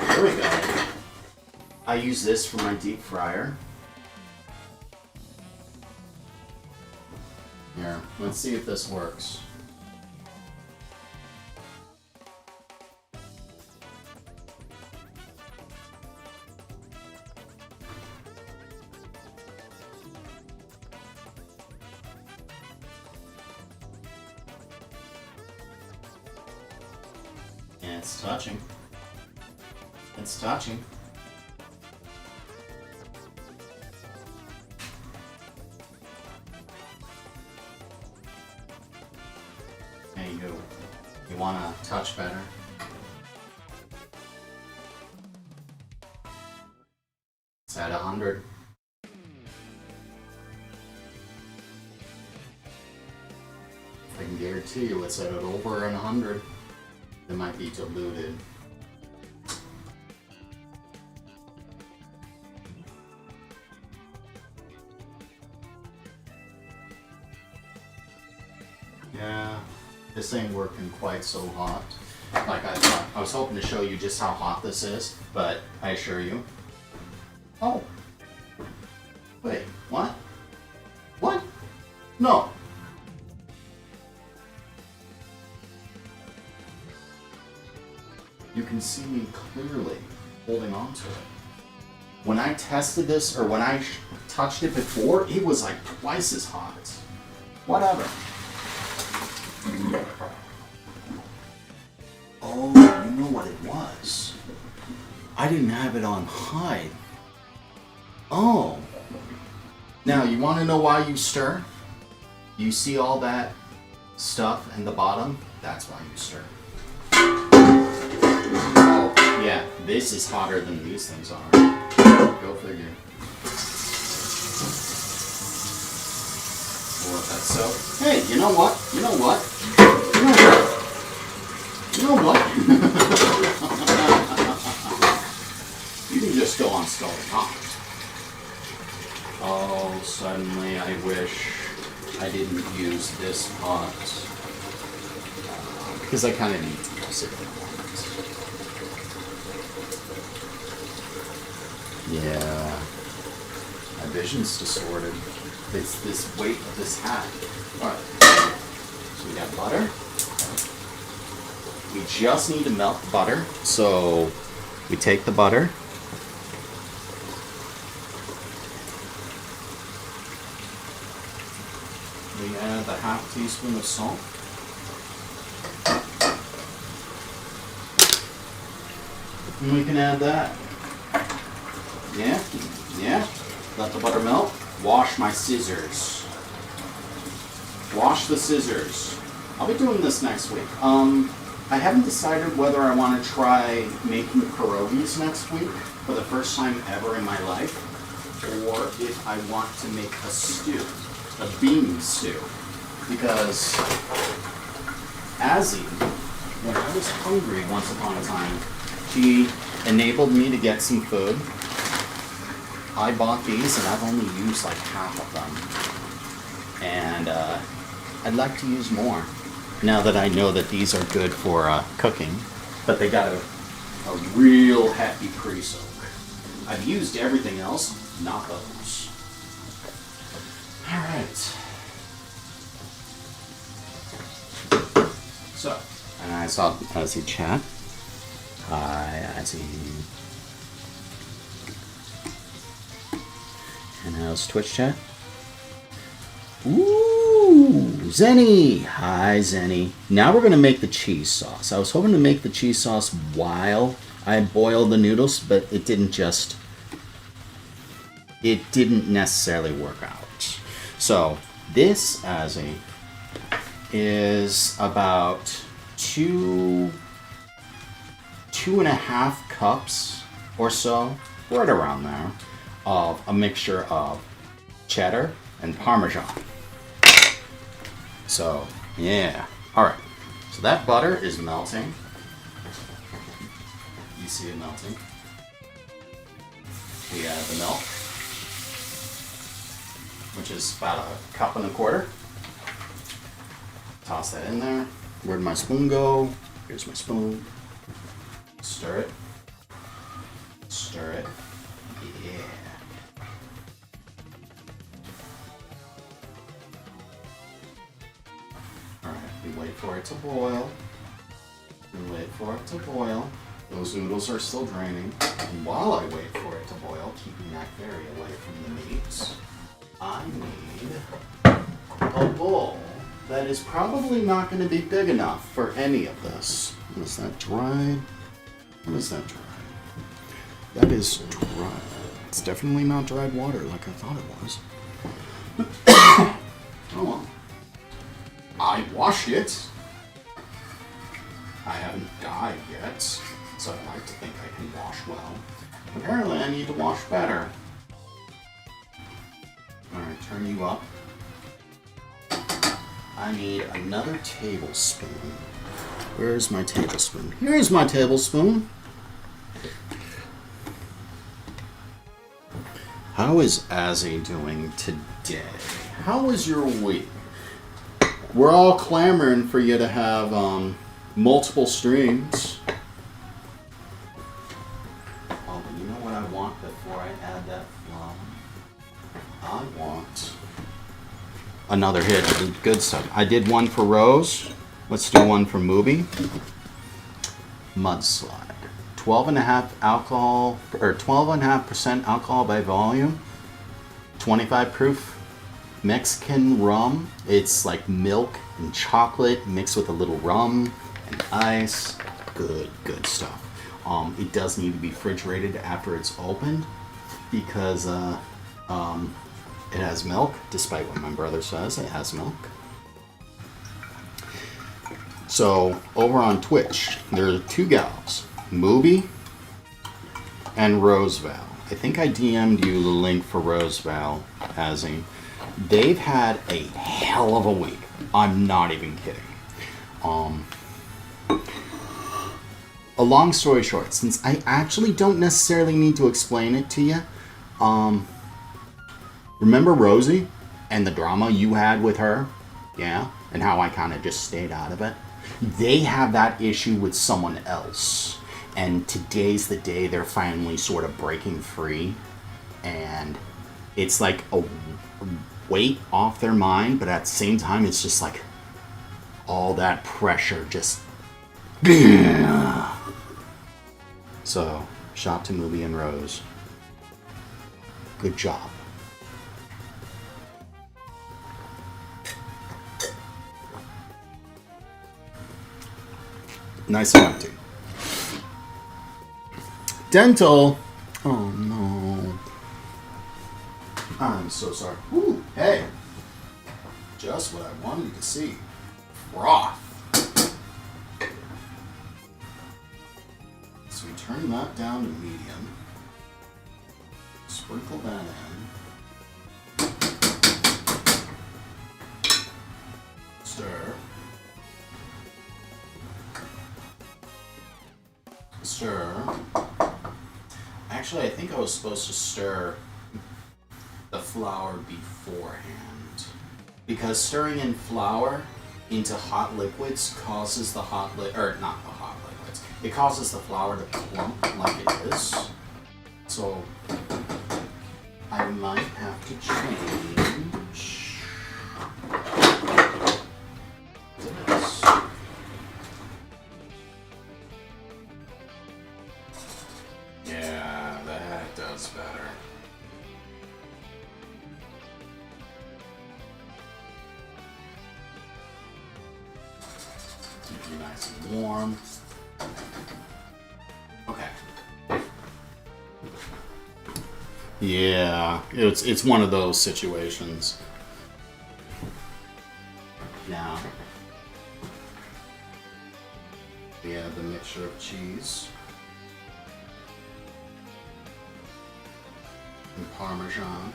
Speaker 2: There we go. I use this for my deep fryer. Here, let's see if this works. And it's touching. It's touching. Hey, you wanna touch better? It's at 100. I can guarantee you it's at over 100. It might be diluted. Yeah, this ain't working quite so hot. Like I thought. I was hoping to show you just how hot this is, but I assure you. Oh. Wait, what? What? No. You can see me clearly holding on to it. When I tested this, or when I touched it before, it was like twice as hot. Whatever. Oh, you know what it was? I didn't have it on high. Oh. Now, you want to know why you stir? You see all that stuff in the bottom? That's why you stir. Oh, yeah, this is hotter than these things are. Go figure. We'll let that soak. Hey, you know what? You know what? You know what? You know what? You can just go on scalding hot. Oh, suddenly I wish I didn't use this pot. Because I kind of need to use it. Yeah. My vision's distorted. It's this weight of this hat. Alright. So we got butter. We just need to melt the butter. So we take the butter. We add the half teaspoon of salt. And we can add that. Yeah, yeah. Let the butter melt. Wash my scissors. Wash the scissors. I'll be doing this next week. I haven't decided whether I want to try making pierogies next week for the first time ever in my life, or if I want to make a stew, a bean stew. Because Azzy, when I was hungry once upon a time, she enabled me to get some food. I bought these and I've only used like half of them. And I'd like to use more. now that I know that these are good for cooking, but they got a real hefty pre-soak. I've used everything else, not those. All right. So, and I saw Ozzy chat. Hi, Ozzy. And how's Twitch chat? Ooh, Zenny. Hi, Zenny. Now we're going to make the cheese sauce. I was hoping to make the cheese sauce while I boiled the noodles, but it didn't necessarily work out. So this, Ozzy, is about 2.5 cups or so, right around there, of a mixture of cheddar and Parmesan. So, yeah. Alright. So that butter is melting. You see it melting. We add the milk, which is about 1.25 cups. Toss that in there. Where'd my spoon go? Here's my spoon. Stir it. Stir it. Yeah. Alright, we wait for it to boil. We wait for it to boil. Those noodles are still draining. And while I wait for it to boil, keeping that very away from the meats, I need a bowl that is probably not going to be big enough for any of this. Is that dried? What is that dried? That is dried. It's definitely not dried water like I thought it was. Oh well. I washed it. I haven't dyed yet, so I'd like to think I can wash well. Apparently I need to wash better. Alright, turn you up. I need another tablespoon. Where's my tablespoon? Here's my tablespoon. How is Azzy doing today? How was your week? We're all clamoring for you to have multiple streams. Oh, but you know what I want before I add that flour? I want another hit of the good stuff. I did one for Rose. Let's do one for Movie. Mudslide. 12.5 alcohol, or 12.5% alcohol by volume. 25 proof Mexican rum. It's like milk and chocolate mixed with a little rum and ice. Good stuff. It does need to be refrigerated after it's opened because it has milk, despite what my brother says, it has milk. So, over on Twitch, there are two gals, Mooby and Roseval. I think I DM'd you the link for Roseval, Azzy. They've had a hell of a week. I'm not even kidding. A long story short, since I actually don't necessarily need to explain it to you, remember Rosie and the drama you had with her? Yeah? And how I kind of just stayed out of it? They have that issue with someone else. And today's the day they're finally sort of breaking free. And it's like a weight off their mind, but at the same time, it's just like all that pressure just... So, shout to Movie and Rose. Good job. Nice and empty. Dental. Oh no. I'm so sorry. Ooh, hey. Just what I wanted to see. Broth. So we turn that down to medium. Sprinkle that in. Stir. Stir. Actually, I think I was supposed to stir the flour beforehand. Because stirring in flour into hot liquids causes the not the hot liquids. It causes the flour to clump like it is. So I might have to change to this. Yeah, that does better. Keep you nice and warm. Okay. Yeah, it's one of those situations. Now, we have the mixture of cheese and Parmesan.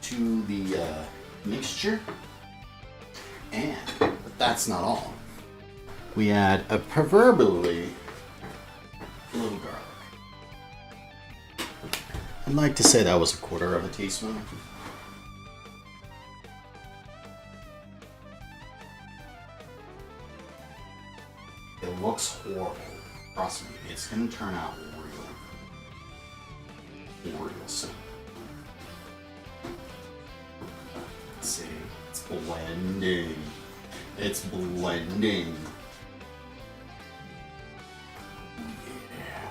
Speaker 2: To the mixture, and but that's not all. We add a proverbially little garlic. I'd like to say that was 1/4 of a teaspoon. It looks horrible. Trust me, it's gonna turn out real simple. Let's see, it's blending. It's blending. Yeah.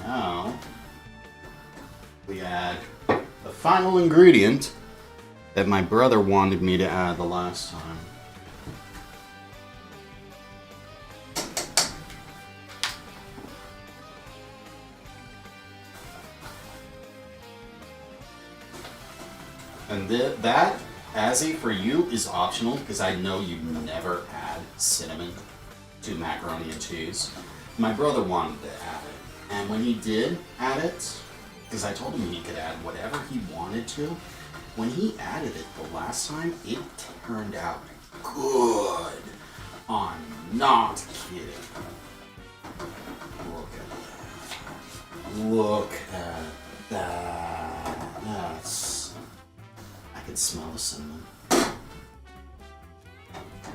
Speaker 2: Now, we add the final ingredient that my brother wanted me to add the last time. And that, Azzy, for you is optional because I know you never add cinnamon to macaroni and cheese. My brother wanted to add it. And when he did add it, because I told him he could add whatever he wanted to, when he added it the last time, it turned out good. I'm not kidding. Look at that. Look at that. I can smell the cinnamon.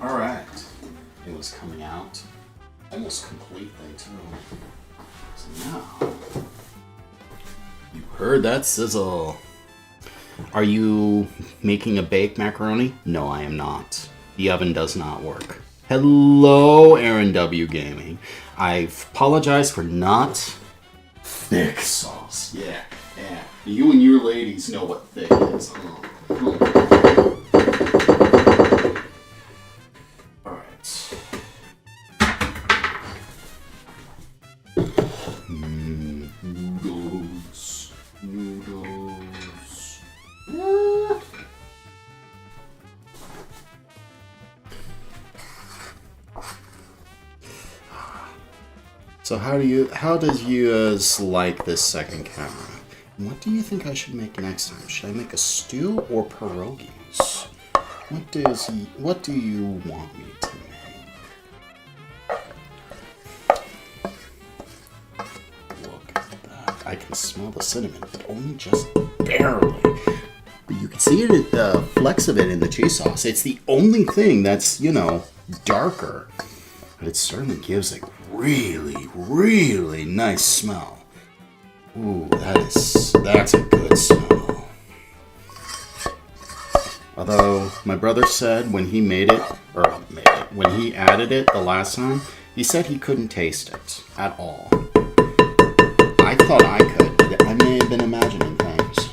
Speaker 2: Alright. It was coming out almost completely too. So now, you heard that sizzle. Are you making a baked macaroni? No, I am not. The oven does not work. Hello, Aaron W. Gaming. I apologize for not thick sauce. Yeah. You and your ladies know what thick is. Alright. Noodles. So how does you like this second camera? What do you think I should make next time? Should I make a stew or pierogies? What do you want me to make? Look at that. I can smell the cinnamon, but only just barely. But you can see it, the flecks of it in the cheese sauce. It's the only thing that's, darker. But it certainly gives a really, really nice smell. Ooh, that's a good smell. Although my brother said when he when he added it the last time, he said he couldn't taste it at all. I thought I could, but I may have been imagining things.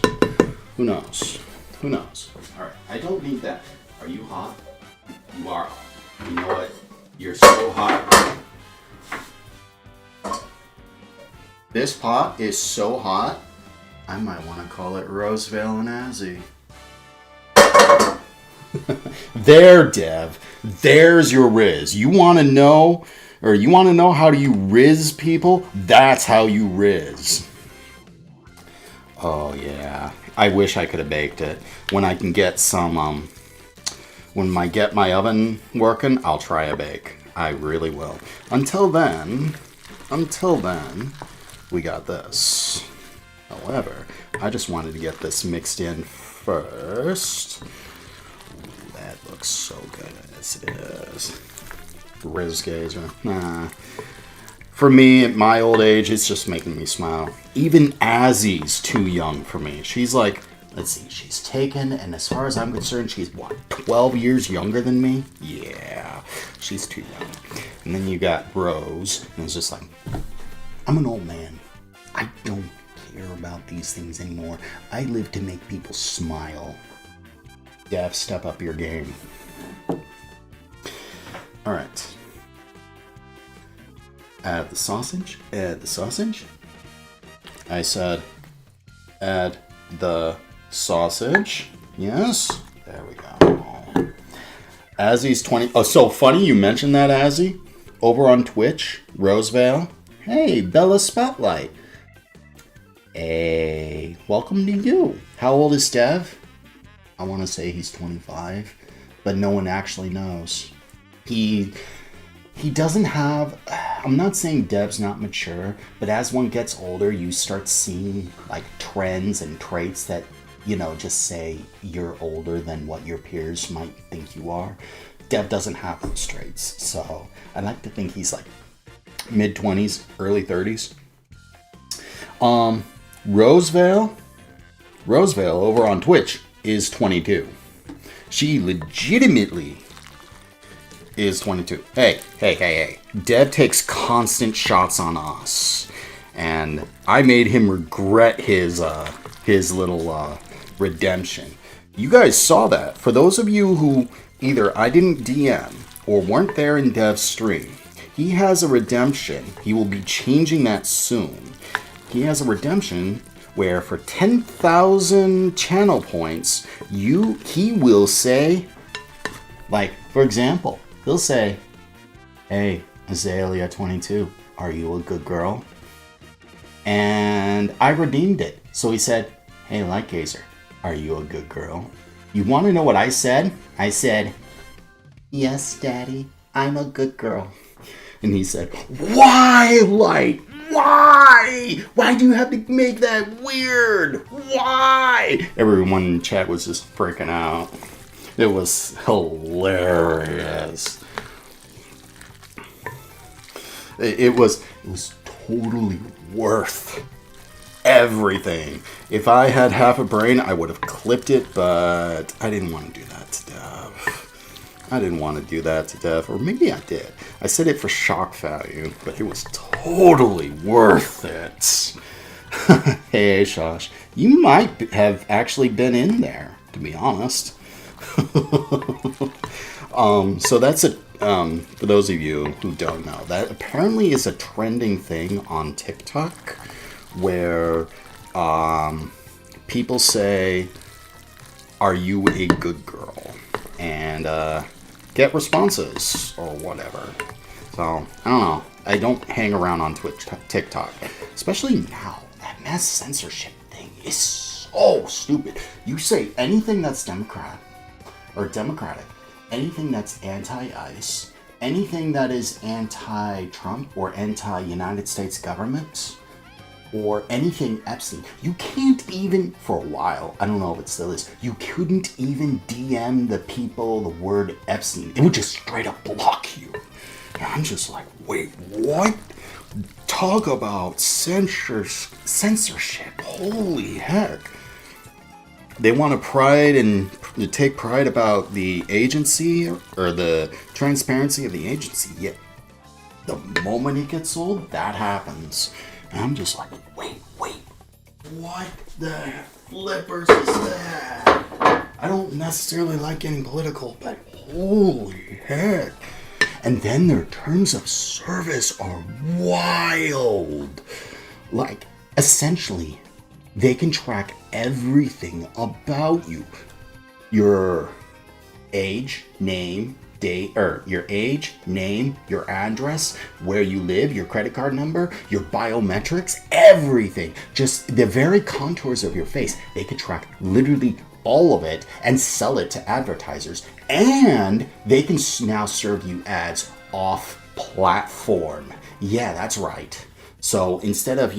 Speaker 2: Who knows? Alright, I don't need that. Are you hot? You are hot. You know what? You're so hot. This pot is so hot, I might want to call it Rosevale and Azzy. There, Dev. There's your riz. You want to know how do you riz people? That's how you riz. Oh, yeah. I wish I could have baked it. When I can get some, when I get my oven working, I'll try a bake. I really will. Until then, we got this. However, I just wanted to get this mixed in first. Ooh, that looks so good as it is. Rizgazer. Nah. For me, at my old age, it's just making me smile. Even Azzy's too young for me. She's like, let's see, she's taken, and as far as I'm concerned, she's what, 12 years younger than me? Yeah, she's too young. And then you got Rose, and it's just like, I'm an old man. I don't care about these things anymore. I live to make people smile. Dev, step up your game. Alright. Add the sausage. Add the sausage. I said, add the sausage. Yes. There we go. Azzy's 20. Oh, so funny you mentioned that, Azzy. Over on Twitch, Rosevale. Hey, Bella Spotlight. Hey, welcome to you. How old is Dev? I want to say he's 25, but no one actually knows. He doesn't have, I'm not saying Dev's not mature, but as one gets older, you start seeing like trends and traits that, you know, just say you're older than what your peers might think you are. Dev doesn't have those traits, so I like to think he's like mid-20s, early 30s. Rosevale over on Twitch is 22. She legitimately is 22. Hey. Dev takes constant shots on us. And I made him regret his little redemption. You guys saw that. For those of you who either I didn't DM or weren't there in Dev's stream, he has a redemption. He will be changing that soon. He has a redemption where for 10,000 channel points, he will say, like, for example, he'll say, hey, Azalea 22, are you a good girl? And I redeemed it. So he said, hey, Lightgazer, are you a good girl? You want to know what I said? I said, yes, Daddy, I'm a good girl. And he said, why, Light? Why? Why do you have to make that weird? Why? Everyone in chat was just freaking out. It was hilarious. It was totally worth everything. If I had half a brain, I would have clipped it, but I didn't want to do that to Dev. Or maybe I did. I said it for shock value, but it was totally worth it. Hey, Shosh. You might have actually been in there, to be honest. So that's a for those of you who don't know, that apparently is a trending thing on TikTok where people say, are you a good girl? And get responses or whatever. So I don't know. I don't hang around on TikTok, especially now. That mass censorship thing is so stupid. You say anything that's democratic, anything that's anti-ICE, anything that is anti-Trump or anti-United States government, or anything Epstein, you can't even, for a while, I don't know if it still is, you couldn't even DM the people the word Epstein. It would just straight up block you. And I'm just like, wait, what? Talk about censorship. Holy heck. They want to take pride about the agency or the transparency of the agency. Yet the moment it gets old, that happens. And I'm just like, wait, what the flippers is that? I don't necessarily like getting political, but holy heck. And then their terms of service are wild. Like, essentially, they can track everything about you. Your age, name, date, or your age, name, your address, where you live, your credit card number, your biometrics, everything. Just the very contours of your face. They can track literally all of it and sell it to advertisers. And they can now serve you ads off platform. Yeah, that's right. So instead of,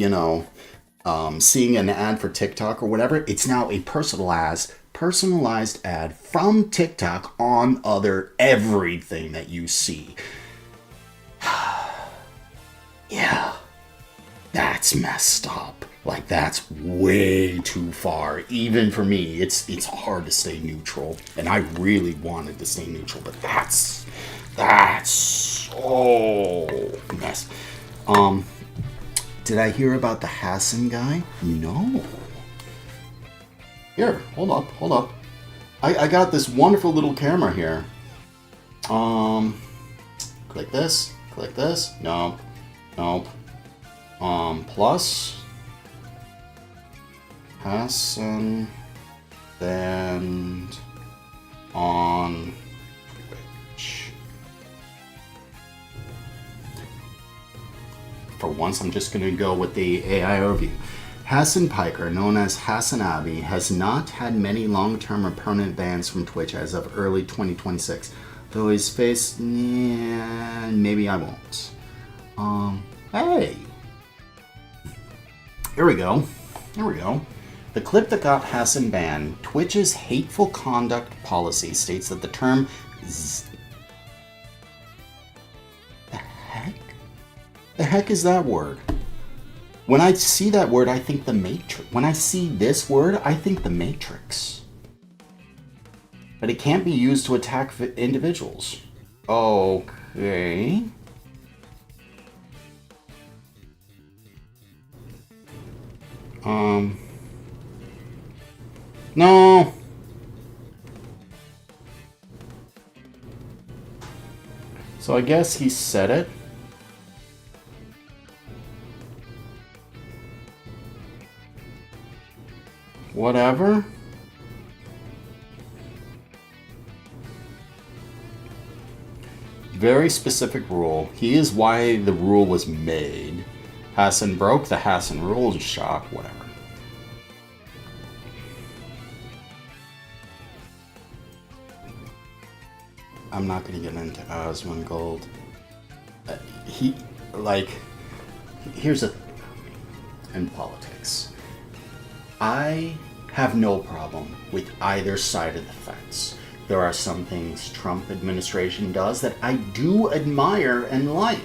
Speaker 3: seeing an ad for TikTok or whatever, it's now a personalized ad from TikTok on everything that you see. Yeah, that's messed up. Like, that's way too far. Even for me, it's hard to stay neutral, and I really wanted to stay neutral, but that's so mess. Did I hear about the Hassan guy? No. Here, hold up. I got this wonderful little camera here. Click this. No. Plus Hassan banned on Twitch. For once, I'm just going to go with the AI overview. Hassan Piker, known as Hassan Abi, has not had many long-term or permanent bans from Twitch as of early 2026. Though his face, yeah, maybe I won't. Hey. Here we go. The clip that got Hassan banned, Twitch's hateful conduct policy states that the term The heck is that word? When I see that word, I think the Matrix. When I see this word, I think the Matrix. But it can't be used to attack individuals. Okay. No. So I guess he said it. Whatever. Very specific rule. He is why the rule was made. Hassan broke the Hassan rules, shock, whatever. I'm not going to get into Asmongold. Here's a thing in politics. I have no problem with either side of the fence. There are some things Trump administration does that I do admire and like.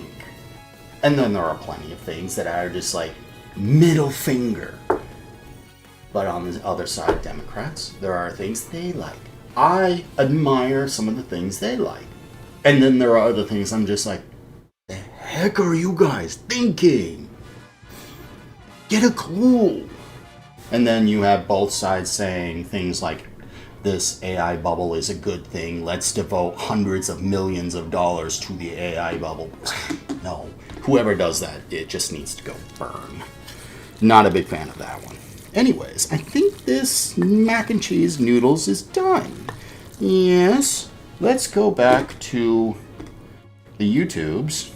Speaker 3: And then there are plenty of things that are just like middle finger. But on the other side, Democrats, there are things they like. I admire some of the things they like. And then there are other things I'm just like, the heck are you guys thinking? Get a clue. And then you have both sides saying things like, this AI bubble is a good thing. Let's devote hundreds of millions of dollars to the AI bubble. No. Whoever does that, it just needs to go burn. Not a big fan of that one. Anyways, I think this mac and cheese noodles is done. Yes. Let's go back to the YouTubes.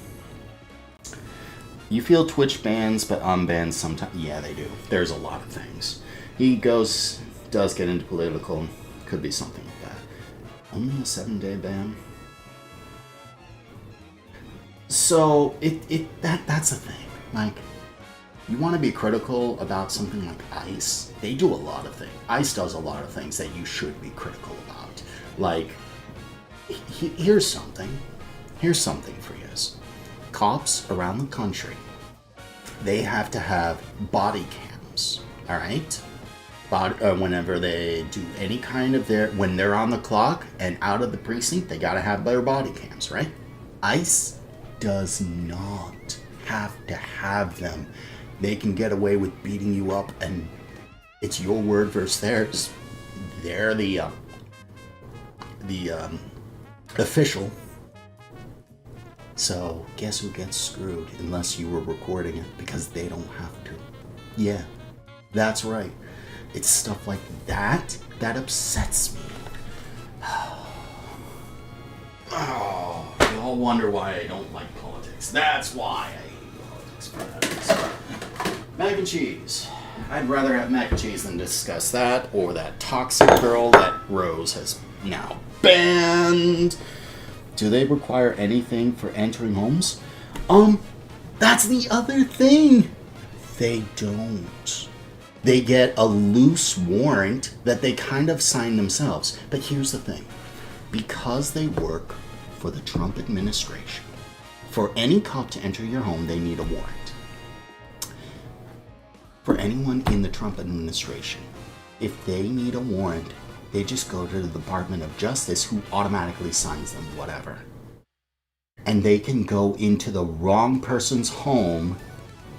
Speaker 3: You feel Twitch bans, but unbans sometimes. Yeah, they do. There's a lot of things. He does get into political. Could be something like that. Only a 7-day ban. So that's a thing. Like, you want to be critical about something like ICE. They do a lot of things. ICE does a lot of things that you should be critical about. Like, here's something. Here's something for you. Cops around the country, they have to have body cams, all right? Whenever they do any kind of when they're on the clock and out of the precinct, they gotta have their body cams, right? ICE does not have to have them. They can get away with beating you up, and it's your word versus theirs. They're the official. So, guess who gets screwed unless you were recording it, because they don't have to. Yeah, that's right. It's stuff like that that upsets me. Oh, you all wonder why I don't like politics. That's why I hate politics for that reason. Mac and cheese. I'd rather have mac and cheese than discuss that, or that toxic girl that Rose has now banned. Do they require anything for entering homes? That's the other thing. They don't. They get a loose warrant that they kind of sign themselves. But here's the thing. Because they work for the Trump administration, for any cop to enter your home, they need a warrant. For anyone in the Trump administration, if they need a warrant, they just go to the Department of Justice, who automatically signs them whatever. And they can go into the wrong person's home,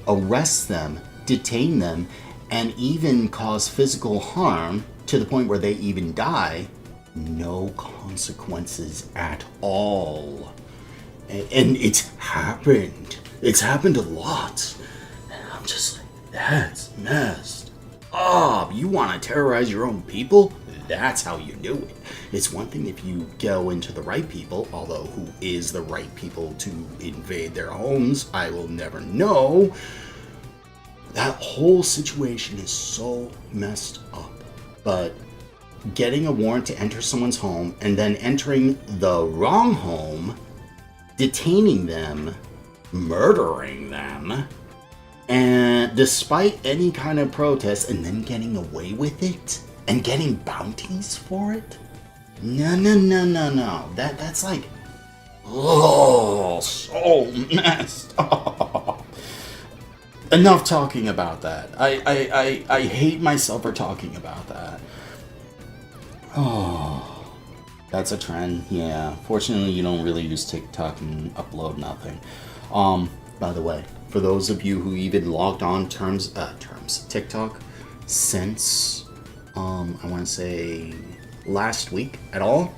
Speaker 3: arrest them, detain them, and even cause physical harm to the point where they even die. No consequences at all. And it's happened. It's happened a lot. And I'm just like, that's messed up. You want to terrorize your own people? That's how you do it. It's one thing if you go into the right people, although who is the right people to invade their homes, I will never know. That whole situation is so messed up. But getting a warrant to enter someone's home and then entering the wrong home, detaining them, murdering them, and despite any kind of protest, and then getting away with it and getting bounties for it? No. That's like, oh, so messed up. Enough talking about that. I hate myself for talking about that. Oh, that's a trend. Yeah. Fortunately, you don't really use TikTok and upload nothing. By the way, for those of you who even logged on TikTok since I want to say last week at all,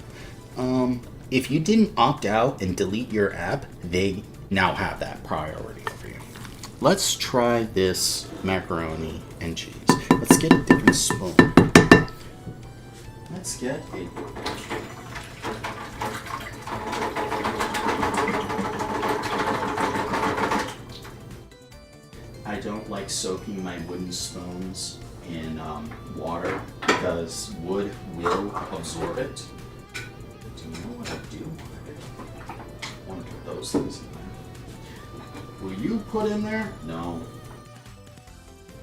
Speaker 3: if you didn't opt out and delete your app, they now have that priority for you. Let's try this macaroni and cheese. Let's get a different spoon. Let's get a... I don't like soaking my wooden spoons in water because wood will absorb it. Do you know what I do? I want to put those things in there. Will you put in there? No.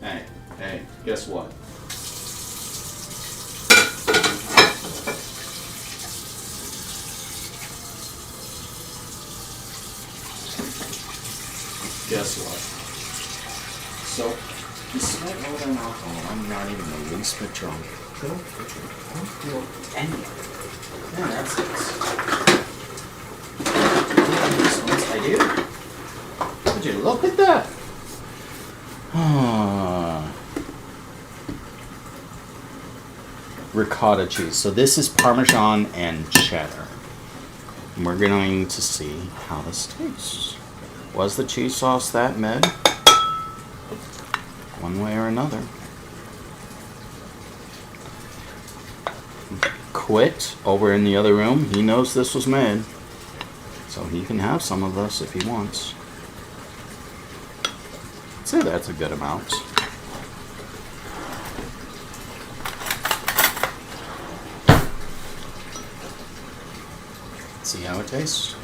Speaker 3: Hey, guess what? Guess what? So, despite all that alcohol, I'm not even the least bit drunk. Don't feel any of it. Yeah, that's it. I do. Would you look at that? Ricotta cheese. So this is Parmesan and cheddar. And we're going to see how this tastes. Was the cheese sauce that mid? One way or another. Quit over in the other room. He knows this was made. So he can have some of this if he wants. I'd say that's a good amount. See how it tastes.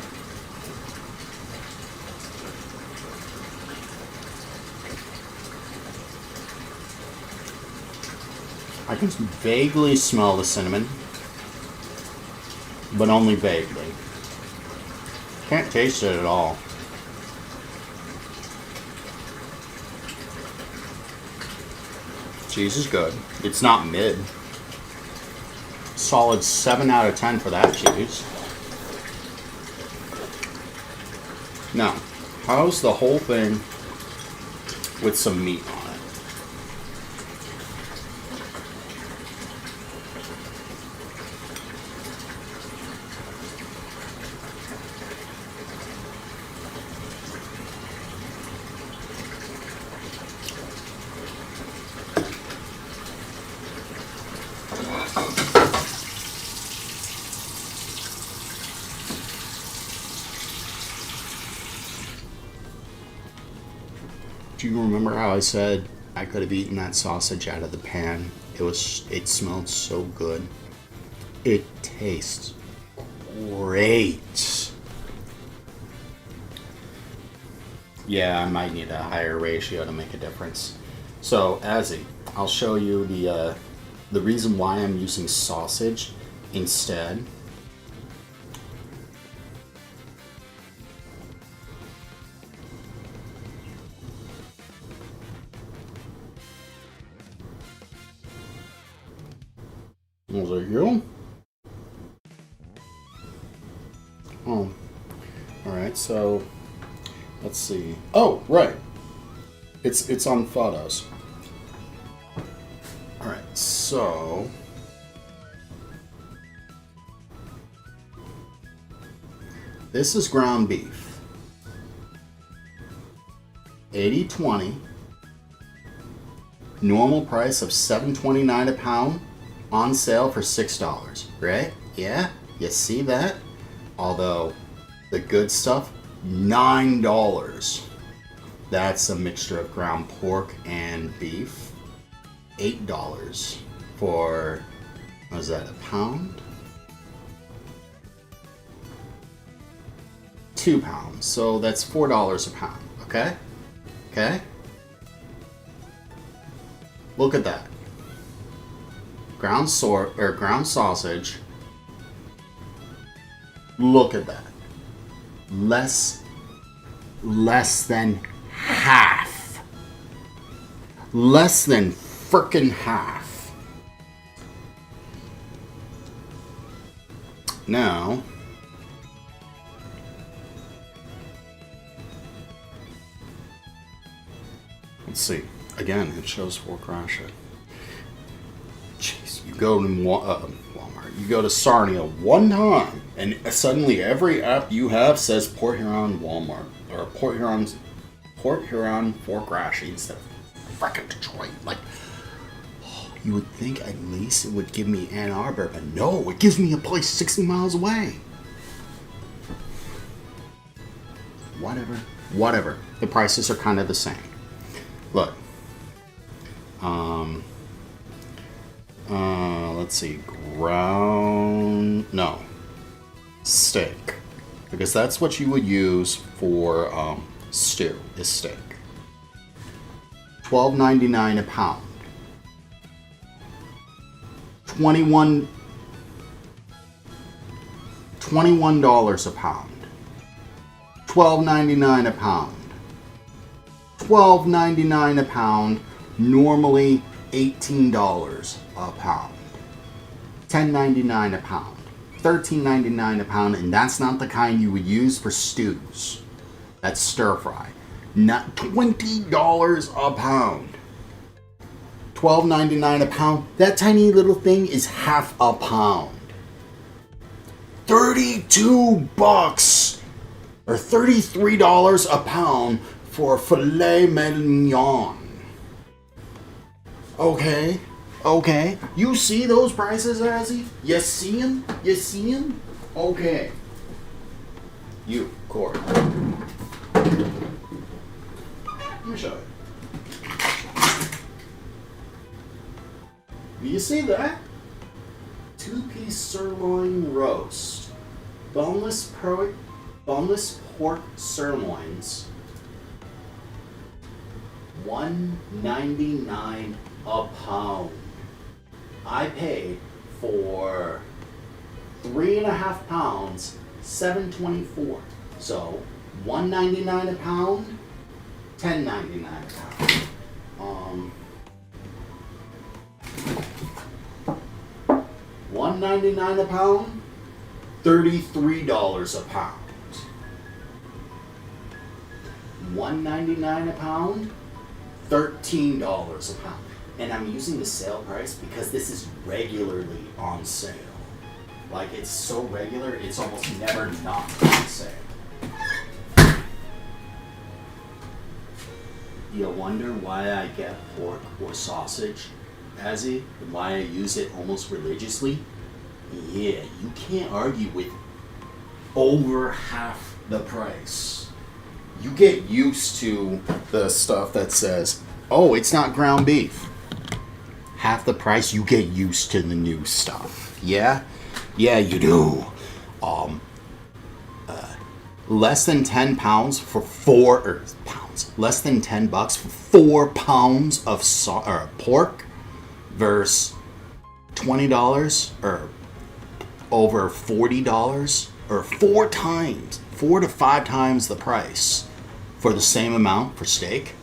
Speaker 3: I can vaguely smell the cinnamon, but only vaguely. Can't taste it at all. Cheese is good. It's not mid. Solid 7 out of 10 for that cheese. Now, how's the whole thing with some meat on it? Do you remember how I said I could have eaten that sausage out of the pan? It smelled so good. It tastes great. Yeah, I might need a higher ratio to make a difference. So, Azzy, I'll show you the reason why I'm using sausage instead. There you go. Oh, all right. So, let's see. Oh, right. It's on photos. All right. So, this is ground beef. 80/20. Normal price of $7.29 a pound. On sale for $6, right? Yeah, you see that? Although the good stuff, $9. That's a mixture of ground pork and beef. $8 for, what is that, a pound? 2 pounds. So that's $4 a pound, okay? Okay? Look at that. Ground sausage. Look at that. Less than half. Less than frickin' half. Now, let's see. Again, it shows pork ration. Jeez, you go to Walmart, you go to Sarnia one time, and suddenly every app you have says Port Huron Walmart or Port Huron pork ration instead of frickin' Detroit. Like, you would think at least it would give me Ann Arbor, but no, it gives me a place 60 miles away. Whatever. The prices are kind of the same. Look. Let's see, steak, because that's what you would use for stew, is steak. $12.99 a pound. $21 a pound. $12.99 a pound. $12.99 a pound. Normally $18 a pound. $10.99 a pound. $13.99 a pound, and that's not the kind you would use for stews. That's stir fry. Not $20 a pound. $12.99 a pound. That tiny little thing is half a pound. $32 or $33 a pound for filet mignon. Okay. You see those prices, Azzy? You see them? Okay. You, Corey. Let me show you. Do you see that? 2-piece sirloin roast. Boneless pork sirloins. $1.99 a pound. I paid for 3.5 pounds, $7.24. So $1.99 a pound, $10.99 a pound. $1.99 a pound, $33 a pound. $1.99 a pound, $13 a pound. And I'm using the sale price because this is regularly on sale. Like, it's so regular, it's almost never not on sale. You wonder why I get pork or sausage, Azzy? Why I use it almost religiously? Yeah, you can't argue with over half the price. You get used to the stuff that says, oh, it's not ground beef. Half the price, you get used to the new stuff. Yeah? Yeah, you do. less than 10 pounds for 4 or pounds. Less than $10 for 4 pounds of pork versus $20 or over $40 or 4 to 5 times the price for the same amount for steak.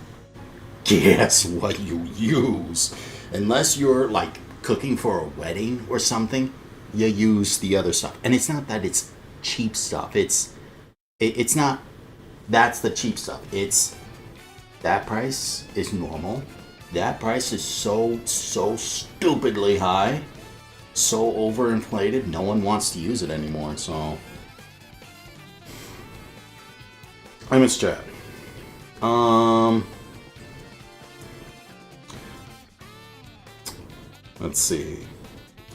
Speaker 3: Guess what you use? Unless you're like cooking for a wedding or something, you use the other stuff. And it's not that it's cheap stuff. It's not that's the cheap stuff. It's that price is normal. That price is so stupidly high, so overinflated, no one wants to use it anymore, so I miss Chad. Let's see.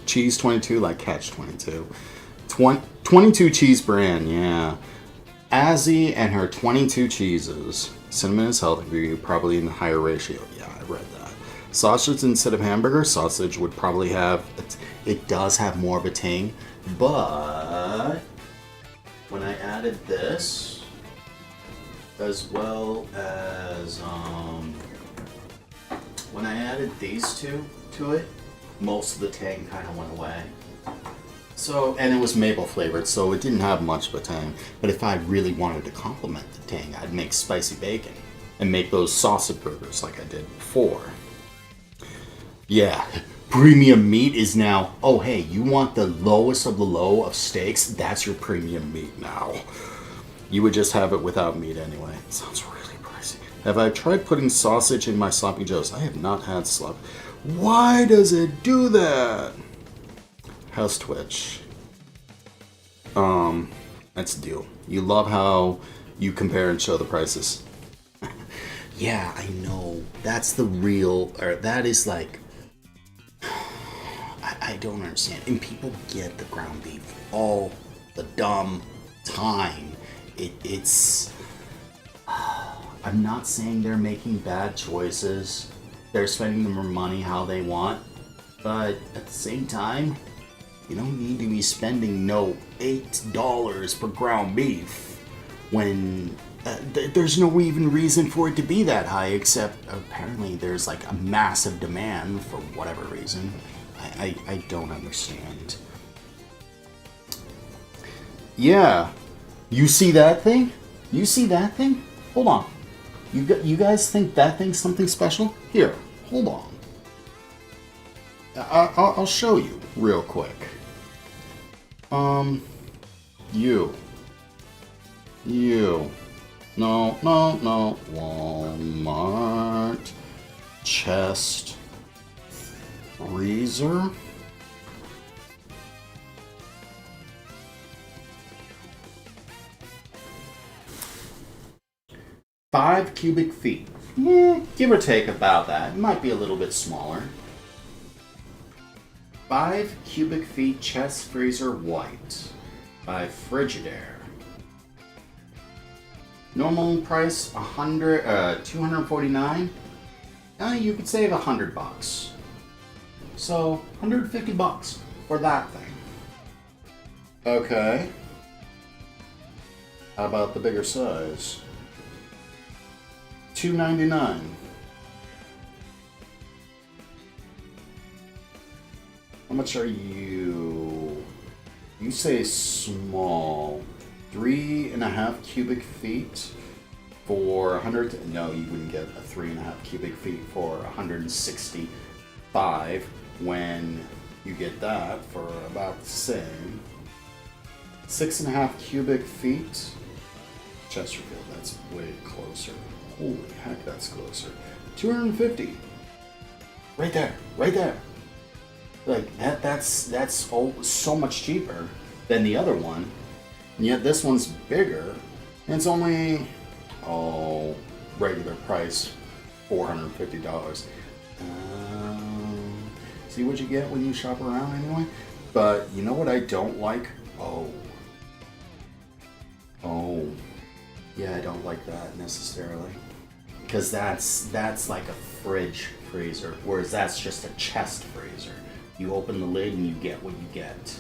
Speaker 3: Cheese 22, like Catch 22. 22 cheese brand, yeah. Azzy and her 22 cheeses. Cinnamon is healthy for you, probably in the higher ratio. Yeah, I read that. Sausage instead of hamburger, sausage would probably have, it does have more of a tang, but when I added this, as well as, when I added these two to it, most of the tang kind of went away. So, and it was maple flavored, so it didn't have much of a tang. But if I really wanted to complement the tang, I'd make spicy bacon and make those sausage burgers like I did before. Yeah, premium meat is now, oh hey, you want the lowest of the low of steaks? That's your premium meat now. You would just have it without meat anyway. It sounds really pricey. Have I tried putting sausage in my sloppy joes? I have not had sloppy. Why does it do that? How's Twitch? That's the deal. You love how you compare and show the prices. Yeah, I know. That's the real, or that is like, I don't understand. And people get the ground beef all the dumb time. It's, I'm not saying they're making bad choices. They're spending their money how they want. But at the same time, you don't need to be spending no $8 per ground beef when there's no even reason for it to be that high, except apparently there's like a massive demand for whatever reason. I don't understand. Yeah. You see that thing? You see that thing? Hold on. You guys think that thing's something special? Here, hold on. I'll show you real quick. No. Walmart chest freezer. Five cubic feet. Yeah, give or take about that. It might be a little bit smaller. 5 cubic feet chest freezer white by Frigidaire. Normal price $249. You could save $100. So $150 for that thing. Okay. How about the bigger size? $2.99. How much are you? You say small. 3.5 cubic feet for 100. No, you wouldn't get a 3.5 cubic feet for 165 when you get that for about the same. 6.5 cubic feet. Chesterfield, that's way closer. Holy heck, that's closer. 250. Right there. Like that's so much cheaper than the other one. And yet this one's bigger. And it's only regular price $450. See what you get when you shop around anyway? But you know what I don't like? Oh. Yeah, I don't like that necessarily. Because that's like a fridge freezer, whereas that's just a chest freezer. You open the lid and you get what you get.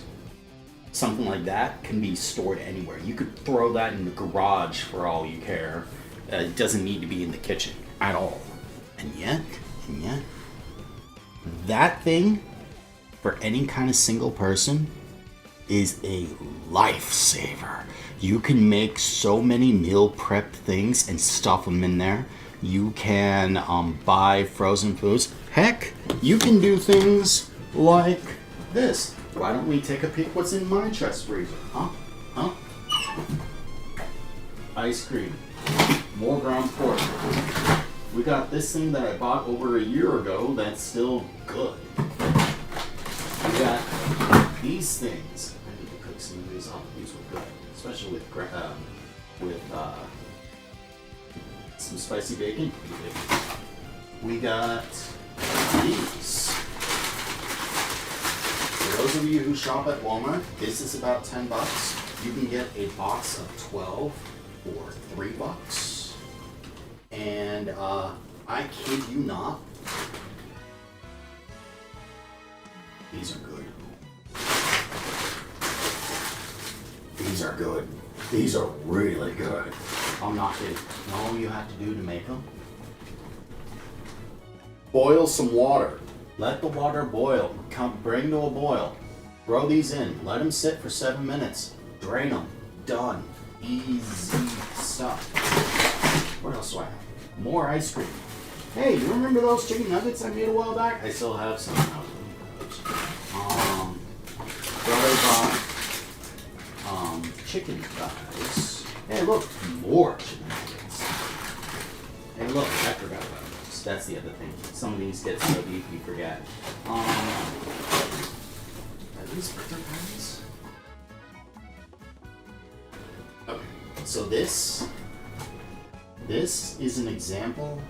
Speaker 3: something like that can be stored anywhere. You could throw that in the garage for all you care. It doesn't need to be in the kitchen at all. And yet, that thing, for any kind of single person, is a lifesaver. You can make so many meal prep things and stuff them in there. You can buy frozen foods. Heck, you can do things like this. Why don't we take a peek what's in my chest freezer? Huh? Ice cream. More ground pork. We got this thing that I bought over a year ago that's still good. We got these things. I need to cook some of these up. These were good, especially with some spicy bacon. We got these. For those of you who shop at Walmart, this is about $10. You can get a box of 12 for $3. And I kid you not, these are good. These are good. These are really good. I'm not kidding. You know all you have to do to make them? Boil some water. Let the water boil. Bring to a boil. Throw these in. Let them sit for 7 minutes. Drain them. Done. Easy stuff. What else do I have? More ice cream. Hey, you remember those chicken nuggets I made a while back? I still have some of those. Brother bought chicken thighs. Hey, look, more chicken nuggets. Hey, look, I forgot about those. That's the other thing. Some of these get so deep you forget. Are these burger patties? Okay, so this is an example,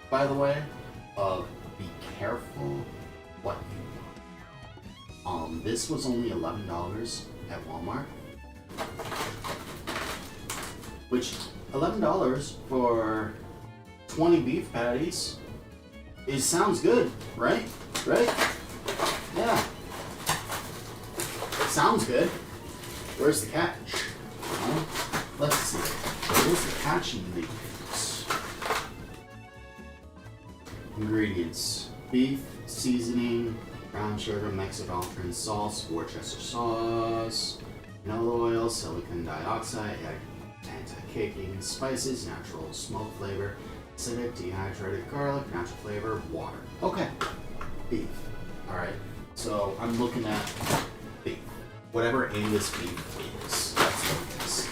Speaker 3: by the way, of be careful what you want. This was only $11 at Walmart, which $11 for 20 beef patties sounds good, right? Right? Yeah. Sounds good. Where's the catch? Well, let's see. Where's the catch in these? Ingredients: beef, seasoning, brown sugar, Mexican sauce, Worcester sauce, canola oil, silicon dioxide, anti-caking, spices, natural smoke flavor, acidic, dehydrated garlic, natural flavor, water. Okay, beef. Alright, so I'm looking at beef. Whatever Angus beef is, that's what it is.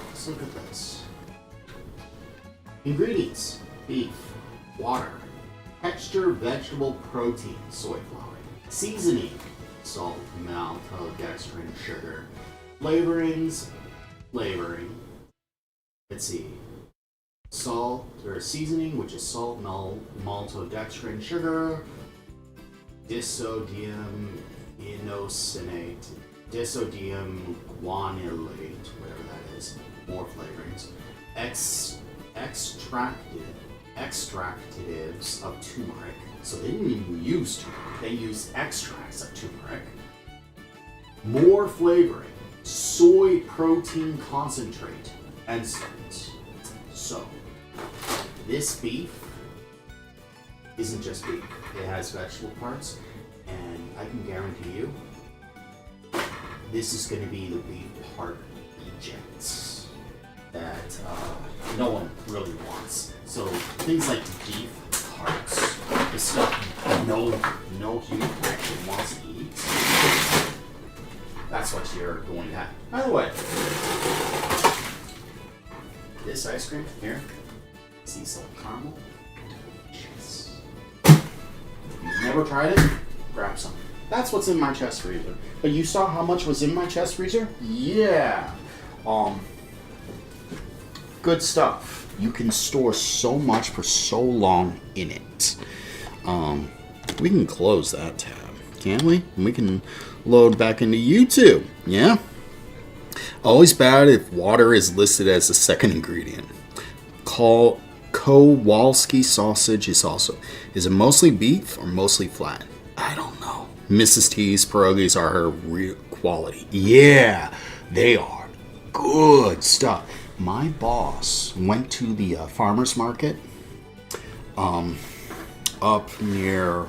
Speaker 3: Let's look at this. Ingredients: beef, water, texture, vegetable protein, soy flour, seasoning, salt, maltodextrin, sugar, flavoring. Let's see, salt or seasoning, which is salt, maltodextrin, sugar, disodium inosinate, disodium guanylate, whatever that is, more flavorings, extractives of turmeric. So they didn't even use turmeric, they used extracts of turmeric. More flavoring, soy protein concentrate, and salt. So, this beef isn't just beef. It has vegetable parts, and I can guarantee you, this is going to be the beef part ejects that no one really wants. So things like beef parts, the stuff no human actually wants to eat, that's what you're going to have. By the way, this ice cream here, sea salt caramel. Yes. If you've never tried it, grab some. That's what's in my chest freezer. But you saw how much was in my chest freezer? Yeah. Good stuff. You can store so much for so long in it. We can close that tab, can't we? And we can load back into YouTube. Yeah. Always bad if water is listed as the second ingredient. Kowalski sausage is it mostly beef or mostly flat? I don't know. Mrs. T's pierogies are her quality. Yeah, they are good stuff. My boss went to the farmer's market up near,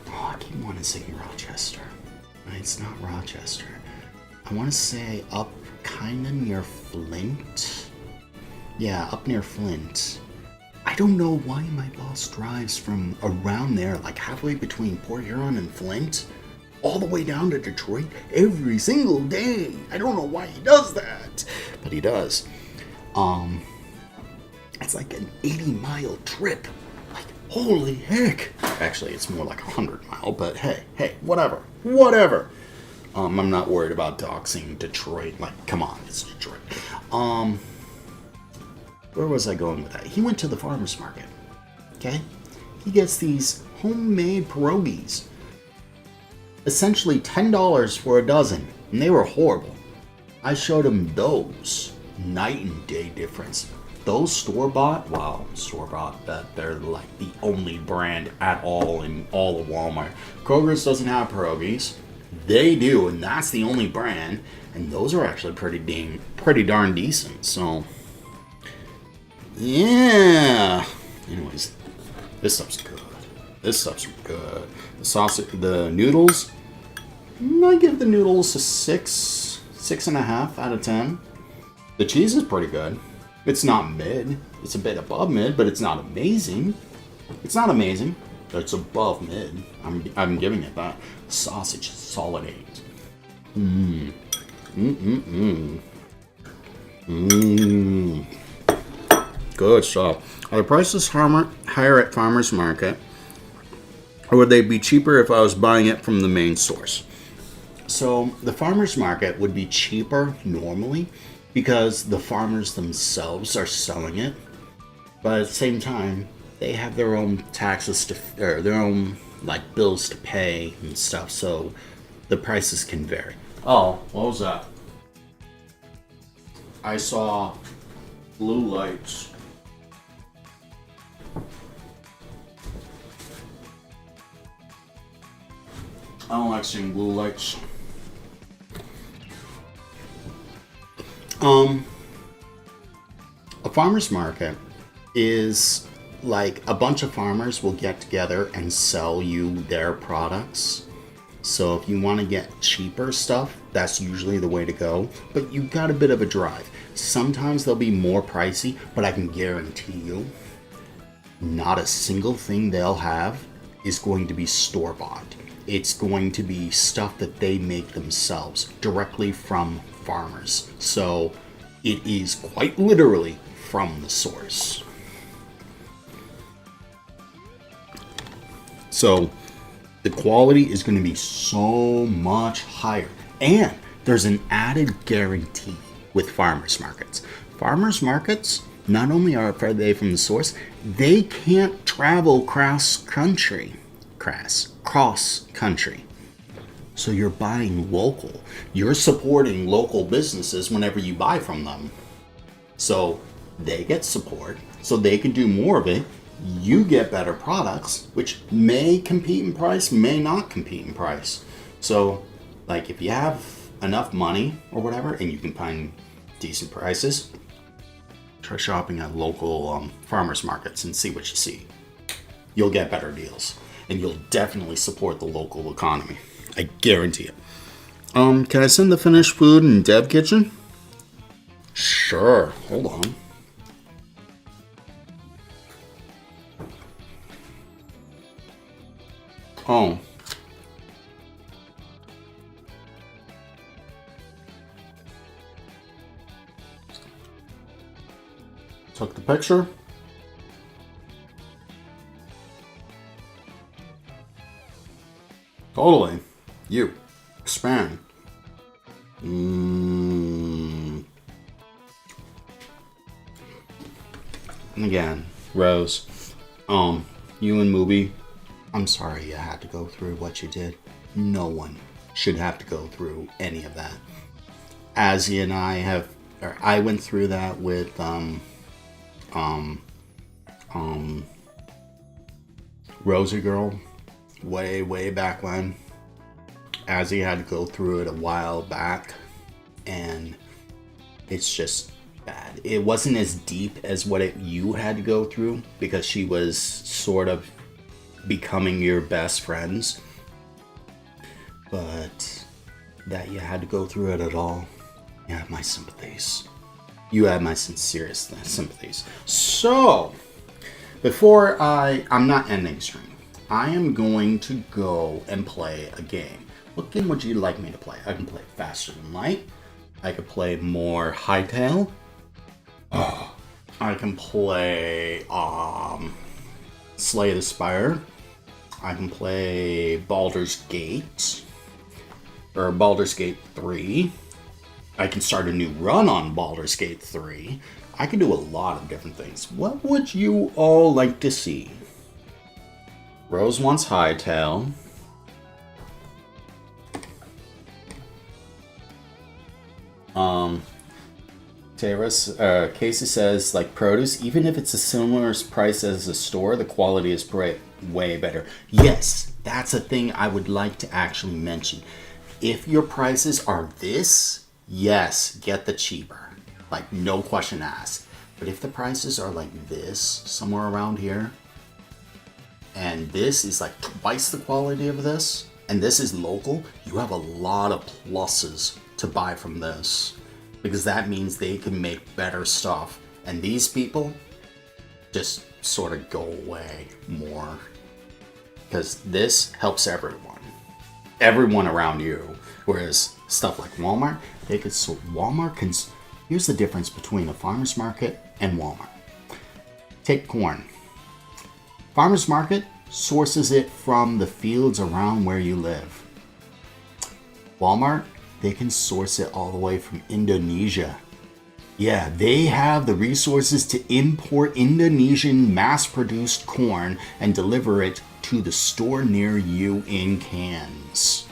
Speaker 3: I keep wanting to say Rochester. It's not Rochester. I want to say up kind of near Flint. Yeah, up near Flint. I don't know why my boss drives from around there, like halfway between Port Huron and Flint, all the way down to Detroit every single day. I don't know why he does that, but he does. It's like an 80-mile trip. Like, holy heck. Actually, it's more like 100-mile, but hey, whatever. I'm not worried about doxing Detroit. Like, come on, it's Detroit. Where was I going with that? He went to the farmer's market. Okay? He gets these homemade pierogies. Essentially $10 for a dozen. And they were horrible. I showed him those. Night and day difference. Those store-bought, that they're like the only brand at all in all of Walmart. Kroger's doesn't have pierogies. They do, and that's the only brand. And those are actually pretty darn decent. So, yeah. Anyways, this stuff's good. The sausage, the noodles. I give the noodles a 6.5 out of 10. The cheese is pretty good. It's not mid. It's a bit above mid, but it's not amazing. It's above mid. I'm giving it that. Sausage, solid 8. Good stuff. Are the prices higher at farmer's market, or would they be cheaper if I was buying it from the main source? So the farmer's market would be cheaper normally because the farmers themselves are selling it, but at the same time they have their own taxes or their own like bills to pay and stuff, so the prices can vary. Oh, what was that? I saw blue lights. I don't like seeing blue lights. A farmer's market is like a bunch of farmers will get together and sell you their products. So if you want to get cheaper stuff, that's usually the way to go. But you've got a bit of a drive. Sometimes they'll be more pricey, but I can guarantee you, not a single thing they'll have is going to be store-bought. It's going to be stuff that they make themselves directly from farmers. So it is quite literally from the source. So the quality is going to be so much higher. And there's an added guarantee with farmers markets. Farmers markets, not only are they from the source, they can't travel cross country. So you're buying local. You're supporting local businesses whenever you buy from them. So they get support, so they can do more of it. You get better products, which may compete in price, may not compete in price. So, like, if you have enough money or whatever, and you can find decent prices, try shopping at local farmers markets and see what you see. You'll get better deals, and you'll definitely support the local economy. I guarantee it. Can I send the finished food in Dev Kitchen? Sure. Hold on. Oh. Took the picture. Totally. You. Expand. And again, Rose. You and Mooby, I'm sorry you had to go through what you did. No one should have to go through any of that. Azzy and I went through that with Rosie Girl way back when. Azzy had to go through it a while back, and it's just bad. It wasn't as deep as what you had to go through, because she was sort of becoming your best friends. But that you had to go through it at all, you have my sympathies. You have my sincerest sympathies. So, before I'm not ending stream, I am going to go and play a game. What game would you like me to play? I can play Faster Than Light. I could play more Hightail. I can play Slay the Spire. I can play Baldur's Gate. Or Baldur's Gate 3. I can start a new run on Baldur's Gate 3. I can do a lot of different things. What would you all like to see? Rose wants Hightail. Casey says, like produce, even if it's a similar price as a store, the quality is way better. Yes, that's a thing I would like to actually mention. If your prices are this, yes, get the cheaper. Like, no question asked. But if the prices are like this, somewhere around here, and this is like twice the quality of this, and this is local, you have a lot of pluses to buy from this. Because that means they can make better stuff. And these people just sort of go away more. Because this helps everyone. Everyone around you. Whereas stuff like Walmart, here's the difference between a farmer's market and Walmart. Take corn. Farmer's market sources it from the fields around where you live. Walmart, they can source it all the way from Indonesia. Yeah, they have the resources to import Indonesian mass-produced corn and deliver it to the store near you in cans.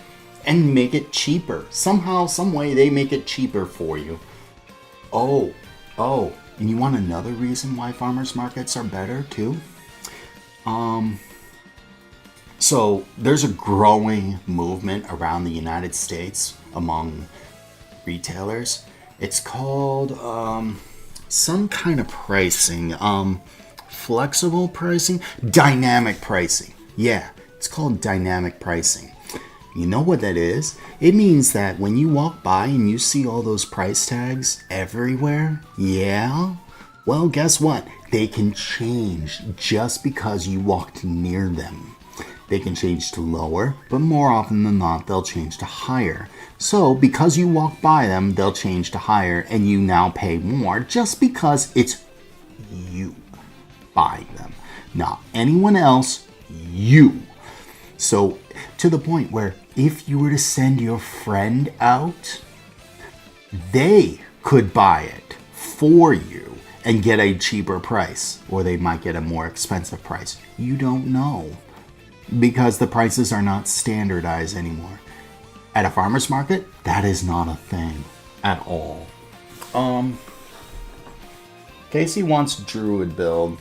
Speaker 3: And make it cheaper. Somehow, some way, they make it cheaper for you. Oh, and you want another reason why farmers markets are better too? So there's a growing movement around the United States among retailers. It's called some kind of pricing, flexible pricing, dynamic pricing. Yeah, it's called dynamic pricing. You know what that is? It means that when you walk by and you see all those price tags everywhere, yeah, well, guess what? They can change just because you walked near them. They can change to lower, but more often than not, they'll change to higher. So, because you walk by them, they'll change to higher, and you now pay more just because it's you buying them. Not anyone else, you. So, to the point where if you were to send your friend out, they could buy it for you and get a cheaper price, or they might get a more expensive price. You don't know, because the prices are not standardized anymore. At a farmer's market, that is not a thing at all. Casey wants Druid build.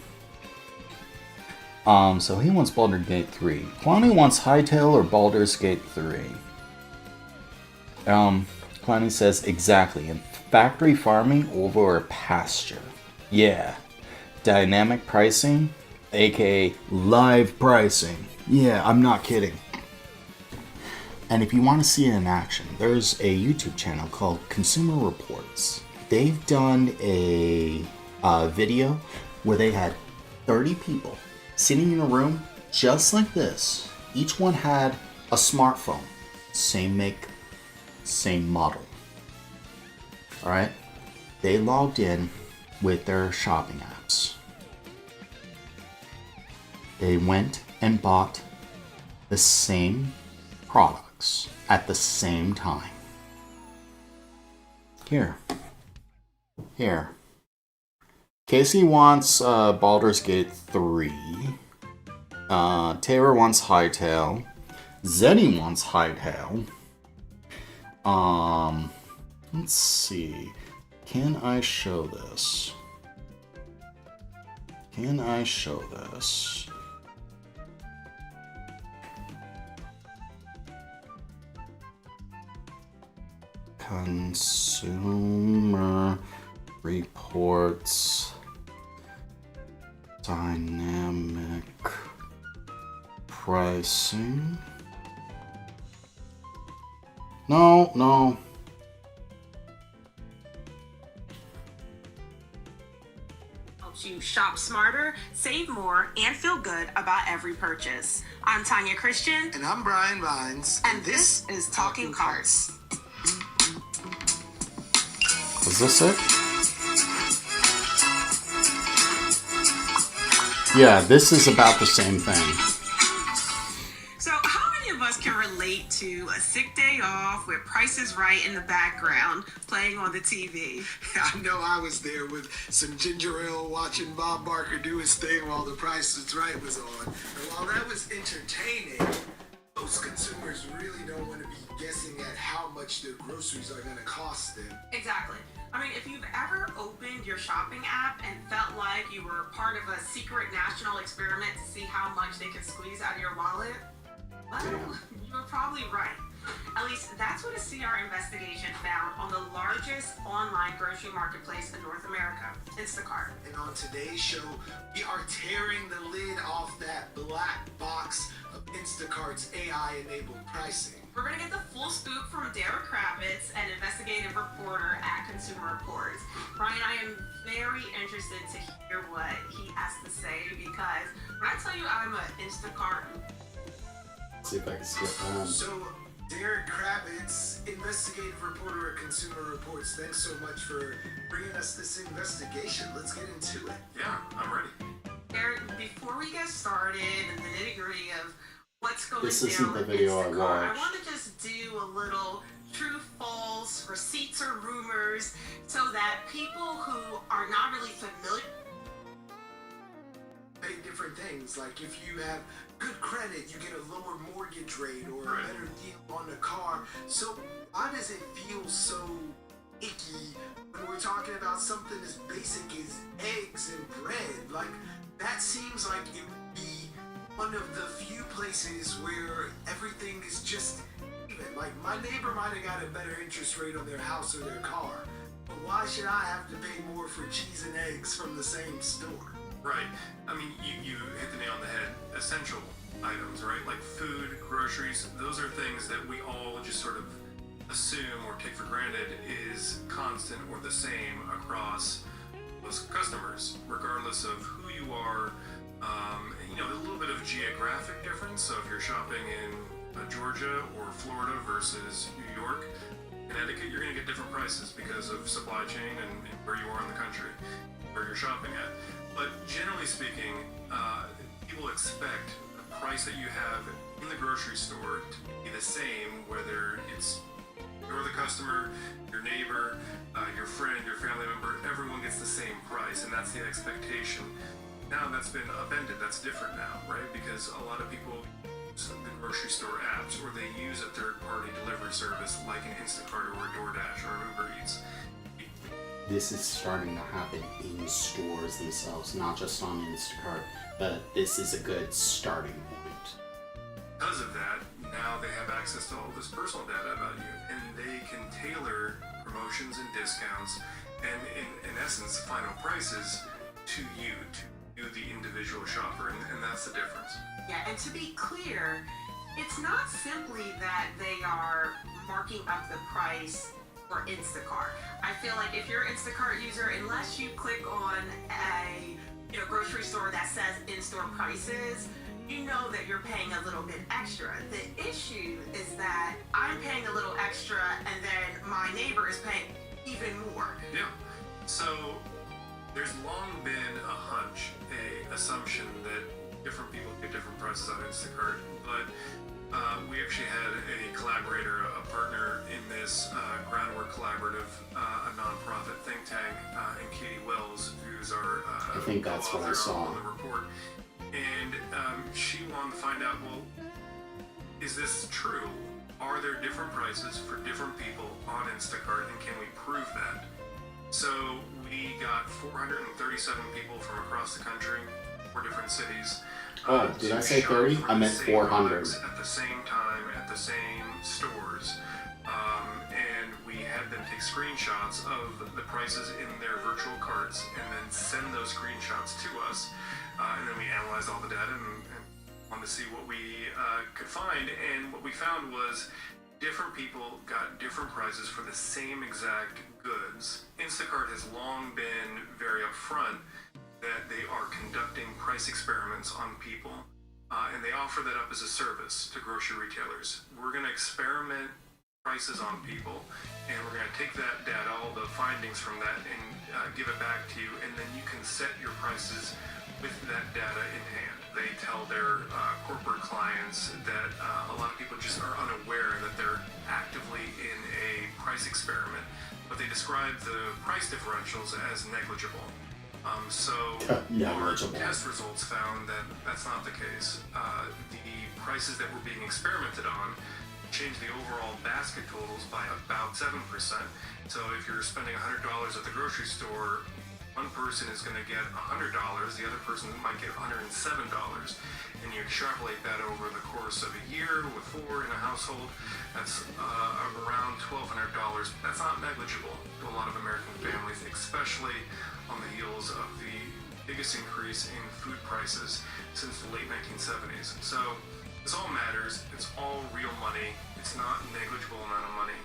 Speaker 3: So he wants Baldur's Gate 3. Kwani wants Hightail or Baldur's Gate 3. Kwani says, exactly. In factory farming over pasture. Yeah. Dynamic pricing, aka live pricing. Yeah, I'm not kidding. And if you want to see it in action, there's a YouTube channel called Consumer Reports. They've done a video where they had 30 people sitting in a room just like this. Each one had a smartphone. Same make, same model. Alright? They logged in with their shopping apps. They went and bought the same products at the same time. Here. Casey wants Baldur's Gate 3. Taylor wants Hightail. Zenny wants Hightail. Let's see. Can I show this? Consumer reports dynamic pricing. No.
Speaker 4: Helps you shop smarter, save more, and feel good about every purchase. I'm Tanya Christian.
Speaker 5: And I'm Brian Vines.
Speaker 4: And this is Talking Carts.
Speaker 3: Is this it? Yeah, this is about the same thing.
Speaker 4: So, how many of us can relate to a sick day off with Price is Right in the background playing on the TV?
Speaker 5: I know I was there with some ginger ale watching Bob Barker do his thing while The Price is Right was on. And while that was entertaining, most consumers really don't want to be guessing at how much their groceries are going to cost them.
Speaker 4: Exactly. I mean, if you've ever opened your shopping app and felt like you were part of a secret national experiment to see how much they could squeeze out of your wallet, well, you're probably right. At least that's what a CR investigation found on the largest online grocery marketplace in North America, Instacart.
Speaker 5: And on today's show, we are tearing the lid off that black box of Instacart's AI-enabled pricing.
Speaker 4: We're going to get the full scoop from Derek Kravitz, an investigative reporter at Consumer Reports. Brian, I am very interested to hear what he has to say because when I tell you I'm an Instacart...
Speaker 3: Let's see if I can skip on.
Speaker 5: So, Derek Kravitz, investigative reporter at Consumer Reports, thanks so much for bringing us this investigation. Let's get into it.
Speaker 2: Yeah, I'm ready.
Speaker 4: Derek, before we get started and the nitty-gritty of what's going
Speaker 3: This
Speaker 4: down
Speaker 3: isn't the
Speaker 4: with
Speaker 3: video I
Speaker 4: Instacart, I
Speaker 3: watched.
Speaker 4: want to just do a little true, false, receipts or rumors so that people who are not really familiar
Speaker 5: Pay different things, like if you have good credit, you get a lower mortgage rate or a better deal on the car. So why does it feel so icky when we're talking about something as basic as eggs and bread? Like, that seems like it would be one of the few places where everything is just even. Like, my neighbor might have got a better interest rate on their house or their car, but why should I have to pay more for cheese and eggs from the same store?
Speaker 6: Right. I mean, you hit the nail on the head. Essential items, right? Like food, groceries, those are things that we all just sort of assume or take for granted is constant or the same across most customers, regardless of who you are. A little bit of geographic difference. So if you're shopping in Georgia or Florida versus New York, Connecticut, you're going to get different prices because of supply chain and where you are in the country, where you're shopping at. But generally speaking, people expect the price that you have in the grocery store to be the same, whether it's you're the customer, your neighbor, your friend, your family member, everyone gets the same price, and that's the expectation. Now that's been upended, that's different now, right? Because a lot of people use the grocery store apps, or they use a third-party delivery service like an Instacart or a DoorDash or an Uber Eats.
Speaker 3: This is starting to happen in stores themselves, not just on Instacart, but this is a good starting point.
Speaker 6: Because of that, now they have access to all this personal data about you, and they can tailor promotions and discounts, and in essence, final prices to you, the individual shopper, and that's the difference.
Speaker 4: Yeah, and to be clear, it's not simply that they are marking up the price for Instacart. I feel like if you're an Instacart user, unless you click on a grocery store that says in-store prices, you know that you're paying a little bit extra. The issue is that I'm paying a little extra and then my neighbor is paying even more.
Speaker 6: Yeah. So there's long been a hunch, a assumption that different people get different prices on Instacart, but we actually had a collaborator, a partner in this Groundwork Collaborative, a nonprofit think tank, and Katie Wells, who's our
Speaker 3: I think that's what I saw
Speaker 6: on the report. And she wanted to find out, well, is this true? Are there different prices for different people on Instacart, and can we prove that? So we got 437 people from across the country, 4 different cities.
Speaker 3: Oh, did I say 30? I meant 400.
Speaker 6: At the same time, at the same stores. And we had screenshots of the prices in their virtual carts and then send those screenshots to us. And then we analyzed all the data and wanted to see what we could find. And what we found was different people got different prices for the same exact goods. Instacart has long been very upfront that they are conducting price experiments on people. And they offer that up as a service to grocery retailers. We're going to experiment prices on people, and we're going to take that data, all the findings from that, and give it back to you, and then you can set your prices with that data in hand. They tell their corporate clients that a lot of people just are unaware that they're actively in a price experiment, but they describe the price differentials as negligible. Our test results found that that's not the case. The prices that were being experimented on changed the overall basket totals by about 7%. So if you're spending $100 at the grocery store, one person is going to get $100, the other person might get $107. And you extrapolate that over the course of a year with 4 in a household, that's around $1,200. That's not negligible to a lot of American families, especially on the heels of the biggest increase in food prices since the late 1970s. So this all matters. It's all real money. It's not a negligible amount of money.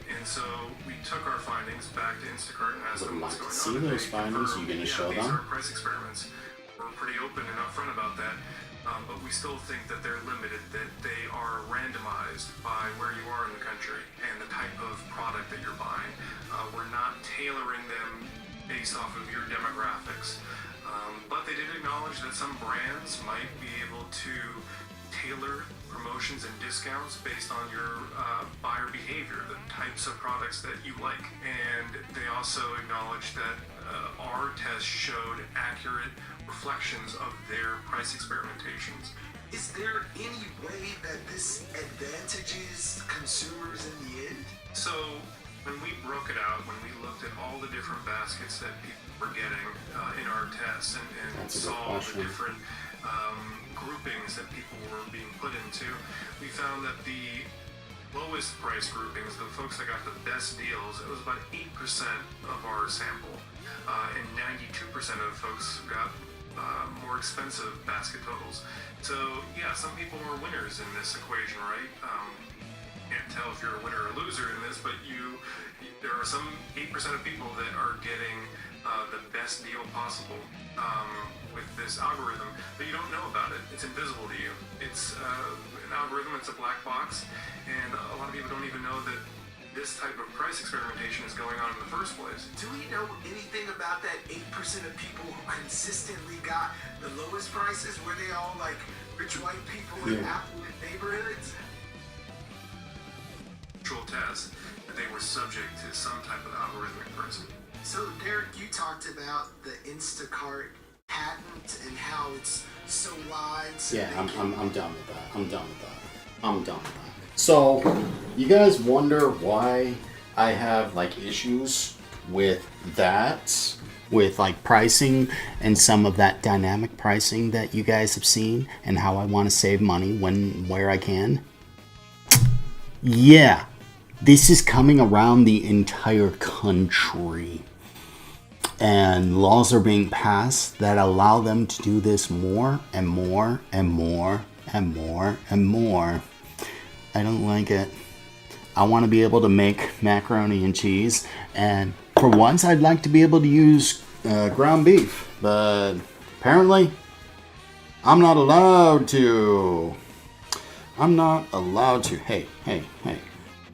Speaker 6: And so we took our findings back to Instacart and asked them what's going on.
Speaker 3: See those findings? Are you going to show
Speaker 6: these
Speaker 3: them?
Speaker 6: are price experiments. We're pretty open and upfront about that. But we still think that they're limited, that they are randomized by where you are in the country and the type of product that you're buying. We're not tailoring them based off of your demographics. But they did acknowledge that some brands might be able to tailor promotions and discounts based on your buyer behavior, the types of products that you like. And they also acknowledged that our test showed accurate reflections of their price experimentations.
Speaker 5: Is there any way that this advantages consumers in the end?
Speaker 6: So when we broke it out, when we looked at all the different baskets that people were getting in our tests and saw the different groupings that people were being put into, we found that the lowest price groupings, the folks that got the best deals, it was about 8% of our sample. And 92% of folks got more expensive basket totals. So yeah, some people are winners in this equation, right? Can't tell if you're a winner or a loser in this, but there are some 8% of people that are getting the best deal possible with this algorithm, but you don't know about it. It's invisible to you. It's an algorithm, it's a black box, and a lot of people don't even know that this type of price experimentation is going on in the first place.
Speaker 5: Do we know anything about that 8% of people who consistently got the lowest prices? Were they all like rich white people in affluent neighborhoods?
Speaker 6: Test that they were subject to some type of algorithmic pricing.
Speaker 5: So Derek, you talked about the Instacart patent and how it's so wide. So
Speaker 3: Yeah, I'm done with that. I'm done with that. So, you guys wonder why I have like issues with that, with like pricing and some of that dynamic pricing that you guys have seen, and how I want to save money where I can? Yeah, this is coming around the entire country. And laws are being passed that allow them to do this more and more and more and more and more. I don't like it. I want to be able to make macaroni and cheese, and for once I'd like to be able to use ground beef, but apparently I'm not allowed to. I'm not allowed to. Hey.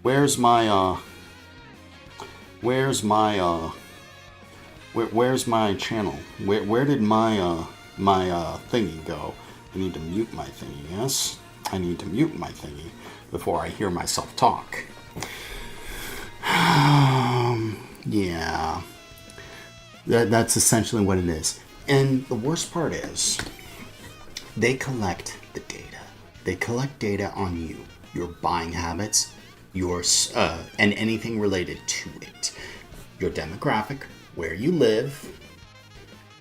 Speaker 3: Where's my channel? Where did my thingy go? I need to mute my thingy, yes? I need to mute my thingy before I hear myself talk. Yeah. That's essentially what it is. And the worst part is, they collect the data. They collect data on you, your buying habits, and anything related to it. Your demographic, where you live,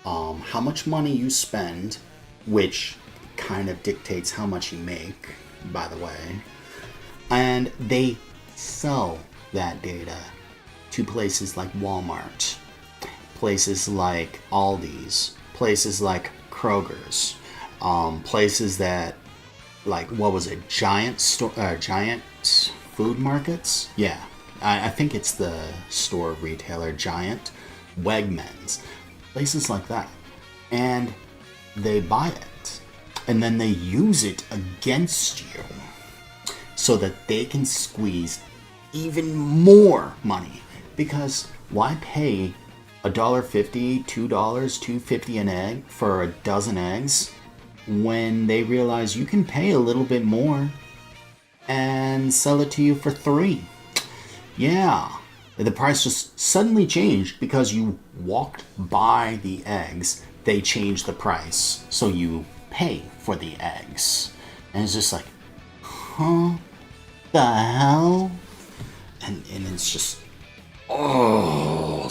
Speaker 3: how much money you spend, which kind of dictates how much you make, by the way. And they sell that data to to places like Walmart, places like Aldi's, places like Kroger's, places that, like, what was it, Giant food markets? Yeah, I think it's the store retailer Giant, Wegmans, places like that. And they buy it, and then they use it against you so that they can squeeze even more money. Because why pay $1.50, $2, $2.50 an egg for a dozen eggs when they realize you can pay a little bit more and sell it to you for $3? Yeah, the price just suddenly changed because you walked by the eggs. They changed the price, so you pay for the eggs. And it's just like, huh? The hell? And it's just, oh,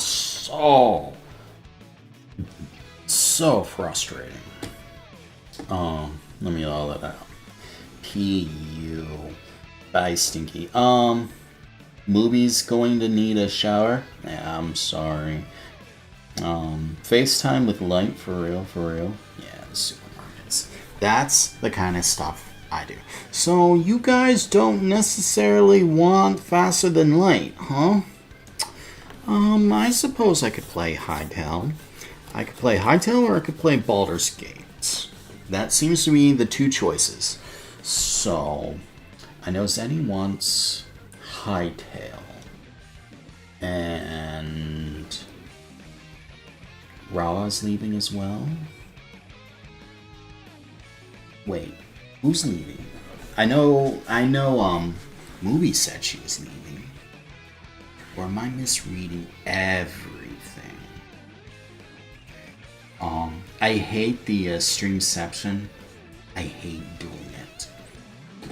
Speaker 3: so frustrating. Let me all that out. P.U. Bye, Stinky. Movie's going to need a shower? Yeah, I'm sorry. FaceTime with light, for real. Yeah, the supermarkets. That's the kind of stuff I do. So you guys don't necessarily want faster than light, huh? I suppose I could play Hightail. I could play Hightail or I could play Baldur's Gate. That seems to be the two choices. So, I know Zenny wants Hightail. And Rawa's leaving as well. Wait, who's leaving? I know, Movie said she was leaving. Or am I misreading everything? I hate the streamception. I hate doing it.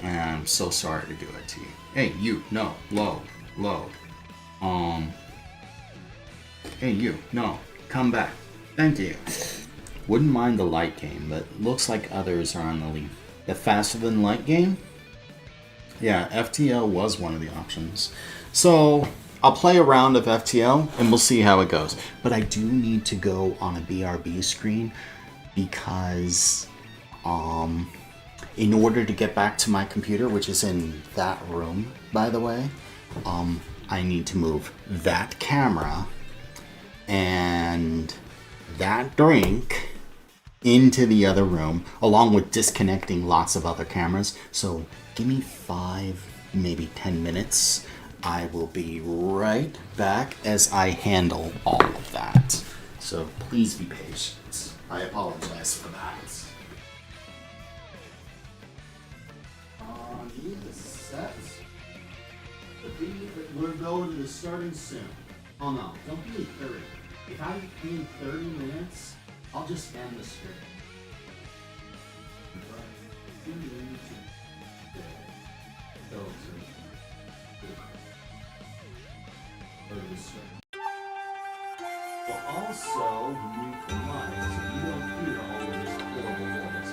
Speaker 3: And I'm so sorry to do it to you. Hey, you, no, load. Hey, you, no, come back. Thank you. Wouldn't mind the light game, but looks like others are on the lead. The faster than light game? Yeah, FTL was one of the options. So, I'll play a round of FTL and we'll see how it goes. But I do need to go on a BRB screen because in order to get back to my computer, which is in that room, by the way, I need to move that camera and that drink into the other room, along with disconnecting lots of other cameras. So give me 5, maybe 10 minutes. I will be right back as I handle all of that. So please be patient. I apologize for that. Need the set. We're going to the starting soon. Oh no, don't give me 30. If I need 30 minutes, I'll just end the stream. But also, you can mind, so you don't hear all of this horrible noise.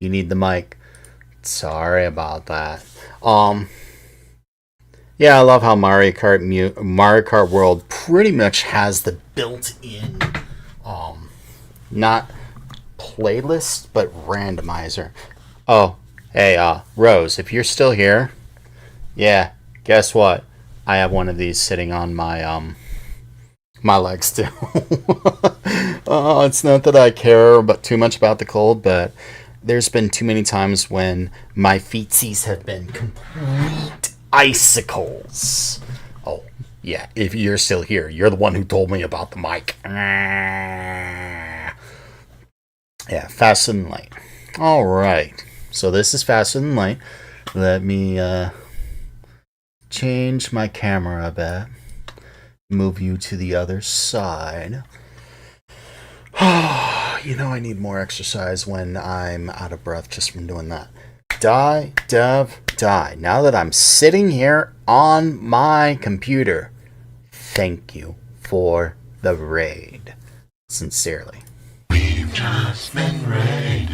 Speaker 3: You need the mic. Sorry about that. Yeah, I love how Mario Kart World pretty much has the built-in, not playlist, but randomizer. Oh, hey, Rose, if you're still here, yeah, guess what? I have one of these sitting on my legs too. It's not that I care too much about the cold, but there's been too many times when my feetsies have been complete icicles. Oh, yeah, if you're still here, you're the one who told me about the mic. Yeah, faster than light. All right, so this is faster than light. Let me change my camera a bit. Move you to the other side. I need more exercise when I'm out of breath just from doing that. Die, Dev, die. Now that I'm sitting here on my computer, thank you for the raid. Sincerely.
Speaker 7: We've just been raided.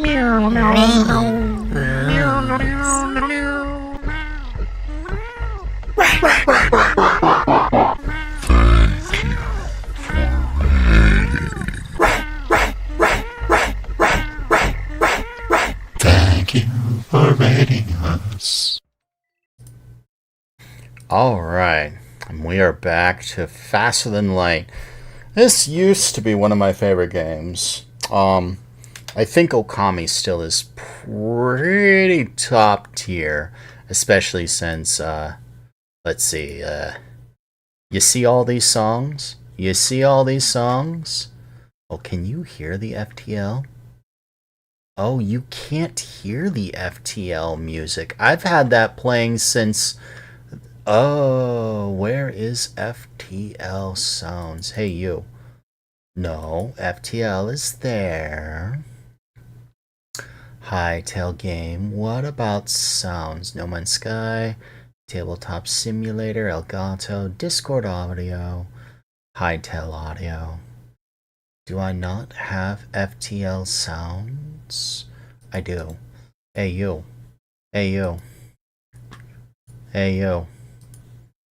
Speaker 7: Thank you for raiding. Thank you for raiding us.
Speaker 3: Alright, and we are back to Faster Than Light. This used to be one of my favorite games. I think Okami still is pretty top tier, especially since, let's see, you see all these songs? You see all these songs? Oh, can you hear the FTL? Oh, you can't hear the FTL music. I've had that playing since... Oh, where is FTL sounds? Hey, you. No, FTL is there. Hightail game. What about sounds? No Man's Sky, Tabletop Simulator, Elgato, Discord Audio, Hightail Audio. Do I not have FTL sounds? I do. Hey you. Hey you. Hey you.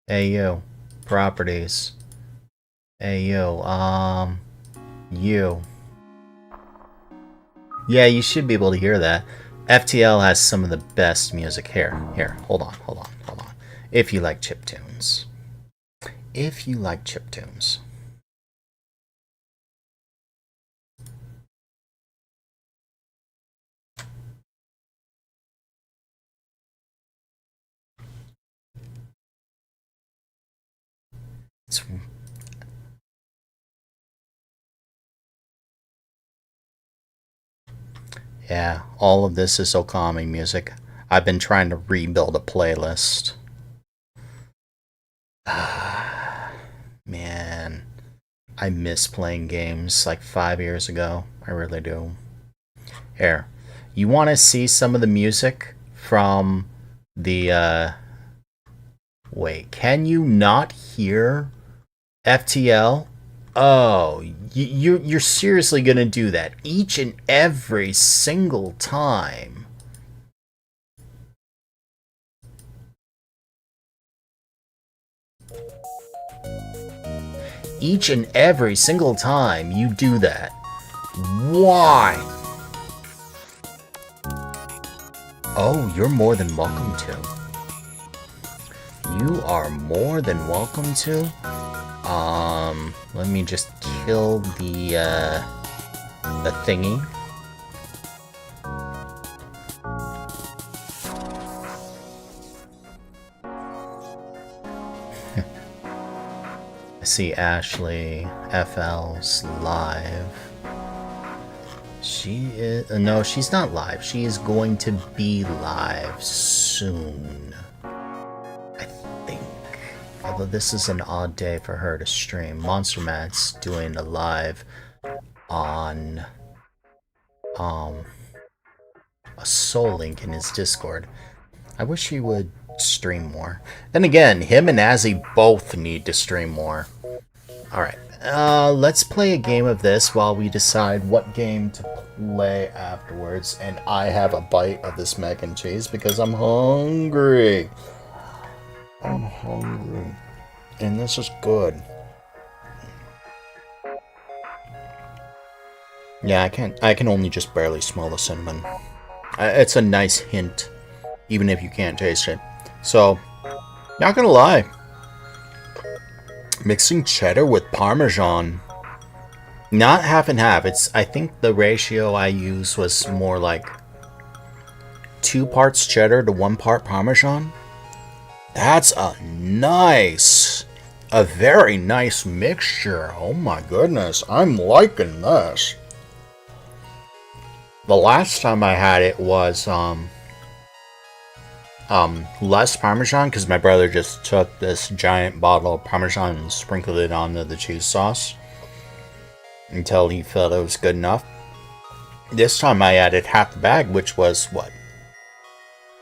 Speaker 3: Hey you. Properties. Hey you. You. Yeah, you should be able to hear that. FTL has some of the best music. Here, hold on. If you like chiptunes. If you like chiptunes. It's... Yeah, all of this is Okami music. I've been trying to rebuild a playlist. Man, I miss playing games like 5 years ago. I really do. Here, you want to see some of the music from the, Wait, can you not hear FTL? Oh, you're seriously gonna do that each and every single time? Each and every single time you do that. Why? Oh, you're more than welcome to. You are more than welcome to. Let me just kill the thingy. I see Ashley FL's live. She is... No, she's not live. She is going to be live soon. I think. Although this is an odd day for her to stream. Monster Matt's doing a live on... a Soul Link in his Discord. I wish he would stream more. Then again, him and Azzy both need to stream more. Alright, let's play a game of this while we decide what game to play afterwards. And I have a bite of this mac and cheese because I'm hungry. I'm hungry. And this is good. Yeah, I can only just barely smell the cinnamon. It's a nice hint, even if you can't taste it. So, not gonna lie. Mixing cheddar with Parmesan. Not half and half. I think the ratio I used was more like 2 parts cheddar to 1 part Parmesan. That's a very nice mixture. Oh my goodness, I'm liking this. The last time I had it was less Parmesan because my brother just took this giant bottle of Parmesan and sprinkled it onto the cheese sauce until he felt it was good enough. This time I added half the bag, which was what?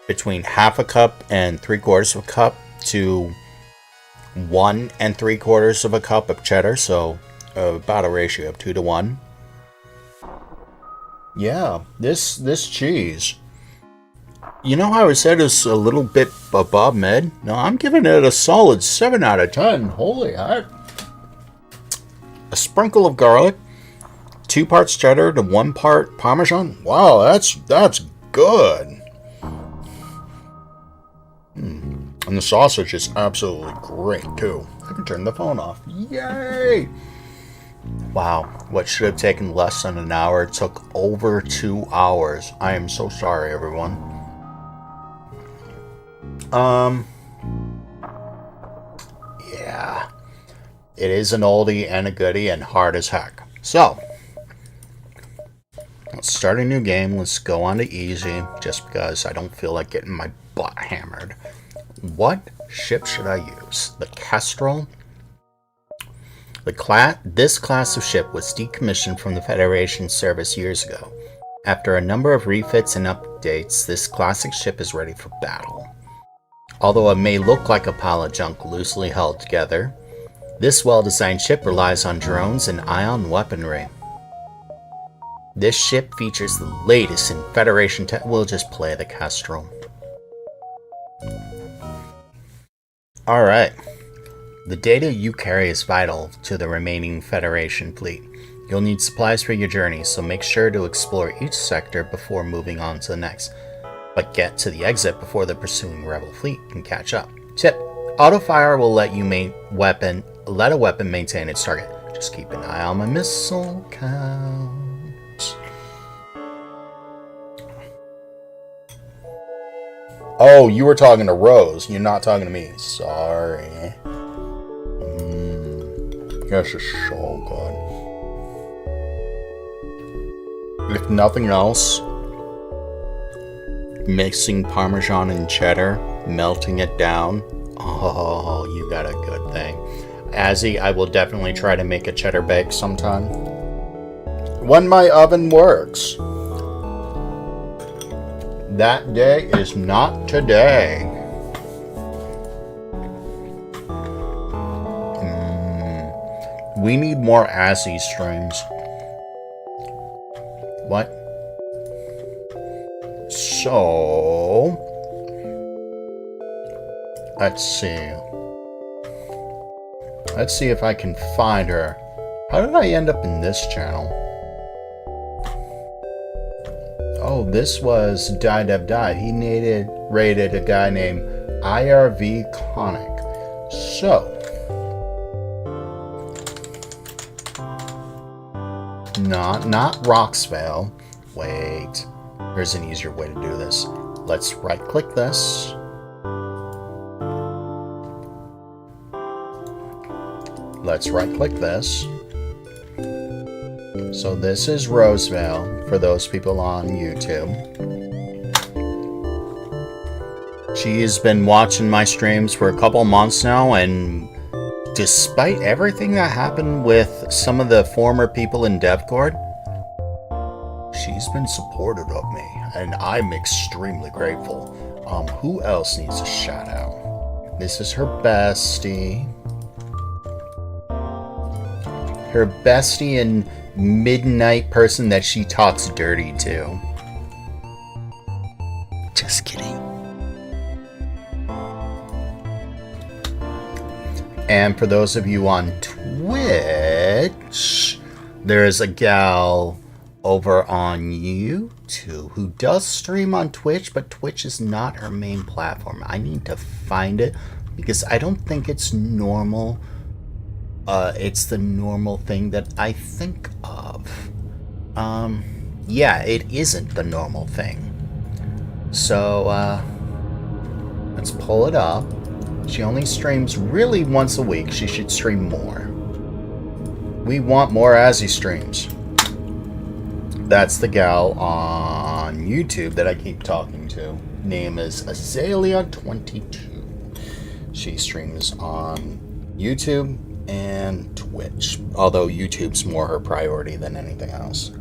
Speaker 3: Between half a cup and 3/4 of a cup to 1 3/4 of a cup of cheddar, so about a ratio of 2 to 1. Yeah, this cheese. You know how I said it's a little bit above mid? No, I'm giving it a solid 7 out of 10. Holy heck. A sprinkle of garlic, 2 parts cheddar to 1 part Parmesan. Wow, that's good. And the sausage is absolutely great too. I can turn the phone off. Yay! Wow, what should have taken less than an hour took over 2 hours. I am so sorry, everyone. Yeah. It is an oldie and a goodie and hard as heck. So, let's start a new game. Let's go on to easy, just because I don't feel like getting my butt hammered. What ship should I use? The Kestrel? This class of ship was decommissioned from the Federation service years ago. After a number of refits and updates, this classic ship is ready for battle. Although it may look like a pile of junk loosely held together, this well-designed ship relies on drones and ion weaponry. This ship features the latest in Federation tech. We'll just play the Kestrel. Alright. The data you carry is vital to the remaining Federation fleet. You'll need supplies for your journey, so make sure to explore each sector before moving on to the next. But get to the exit before the pursuing rebel fleet can catch up. Tip: autofire will let a weapon maintain its target. Just keep an eye on my missile count. Oh, you were talking to Rose. You're not talking to me. Sorry. This is so good. If nothing else, mixing Parmesan and cheddar, melting it down. Oh, you got a good thing. Azzy, I will definitely try to make a cheddar bake sometime. When my oven works. That day is not today. We need more Azzy streams. What? So, let's see. Let's see if I can find her. How did I end up in this channel? Oh, this was Die Dev Die. He rated a guy named IRV Conic. So, not Roxvale. Wait. There's an easier way to do this. Let's right-click this. Let's right-click this. So this is Rosevale, for those people on YouTube. She's been watching my streams for a couple months now, and despite everything that happened with some of the former people in DevCord, she's been supportive of me, and I'm extremely grateful. Who else needs a shout out? This is her bestie. Her bestie and midnight person that she talks dirty to. Just kidding. And for those of you on Twitch, there's a gal over on YouTube who does stream on Twitch, but Twitch is not her main platform. I need to find it because I don't think it's normal. It's the normal thing that I think of. Yeah, it isn't the normal thing. So, let's pull it up. She only streams really once a week. She should stream more. We want more Azzy streams. That's the gal on YouTube that I keep talking to. Name is Azalea22. She streams on YouTube and Twitch. Although YouTube's more her priority than anything else.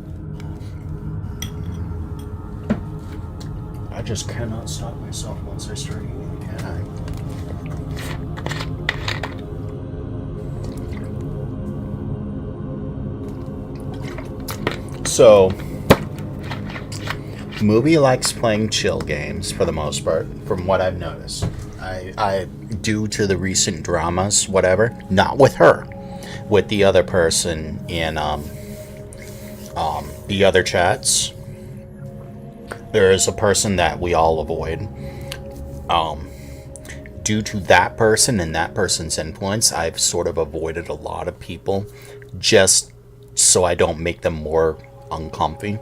Speaker 3: I just cannot stop myself once I start eating, can I? So, Movie likes playing chill games for the most part, from what I've noticed. I due to the recent dramas, whatever, not with her, with the other person in the other chats. There is a person that we all avoid. Due to that person and that person's influence, I've sort of avoided a lot of people just so I don't make them more uncomfy,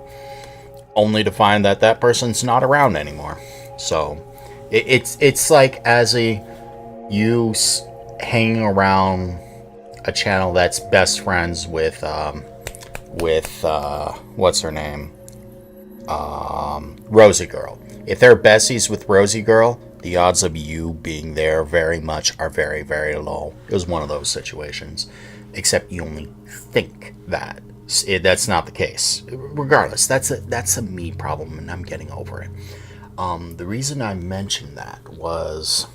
Speaker 3: only to find that that person's not around anymore. So it's like as you hanging around a channel that's best friends with what's her name, Rosie Girl. If they're besties with Rosie Girl, the odds of you being there are very, very low. It was one of those situations, except you only think that. That's not the case. Regardless, that's a me problem, and I'm getting over it. The reason I mentioned that was,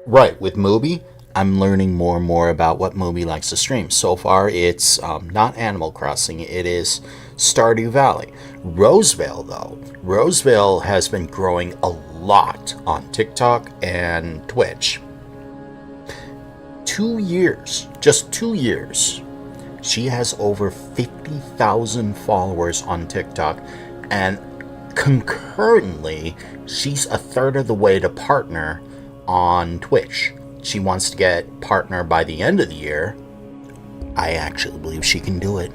Speaker 3: right, with Mubi, I'm learning more and more about what Mubi likes to stream. So far, it's not Animal Crossing, it is Stardew Valley. Rosevale, though. Rosevale has been growing a lot on TikTok and Twitch. 2 years, just 2 years, she has over 50,000 followers on TikTok, and concurrently, she's a third of the way to partner on Twitch. She wants to get partner by the end of the year. I actually believe she can do it.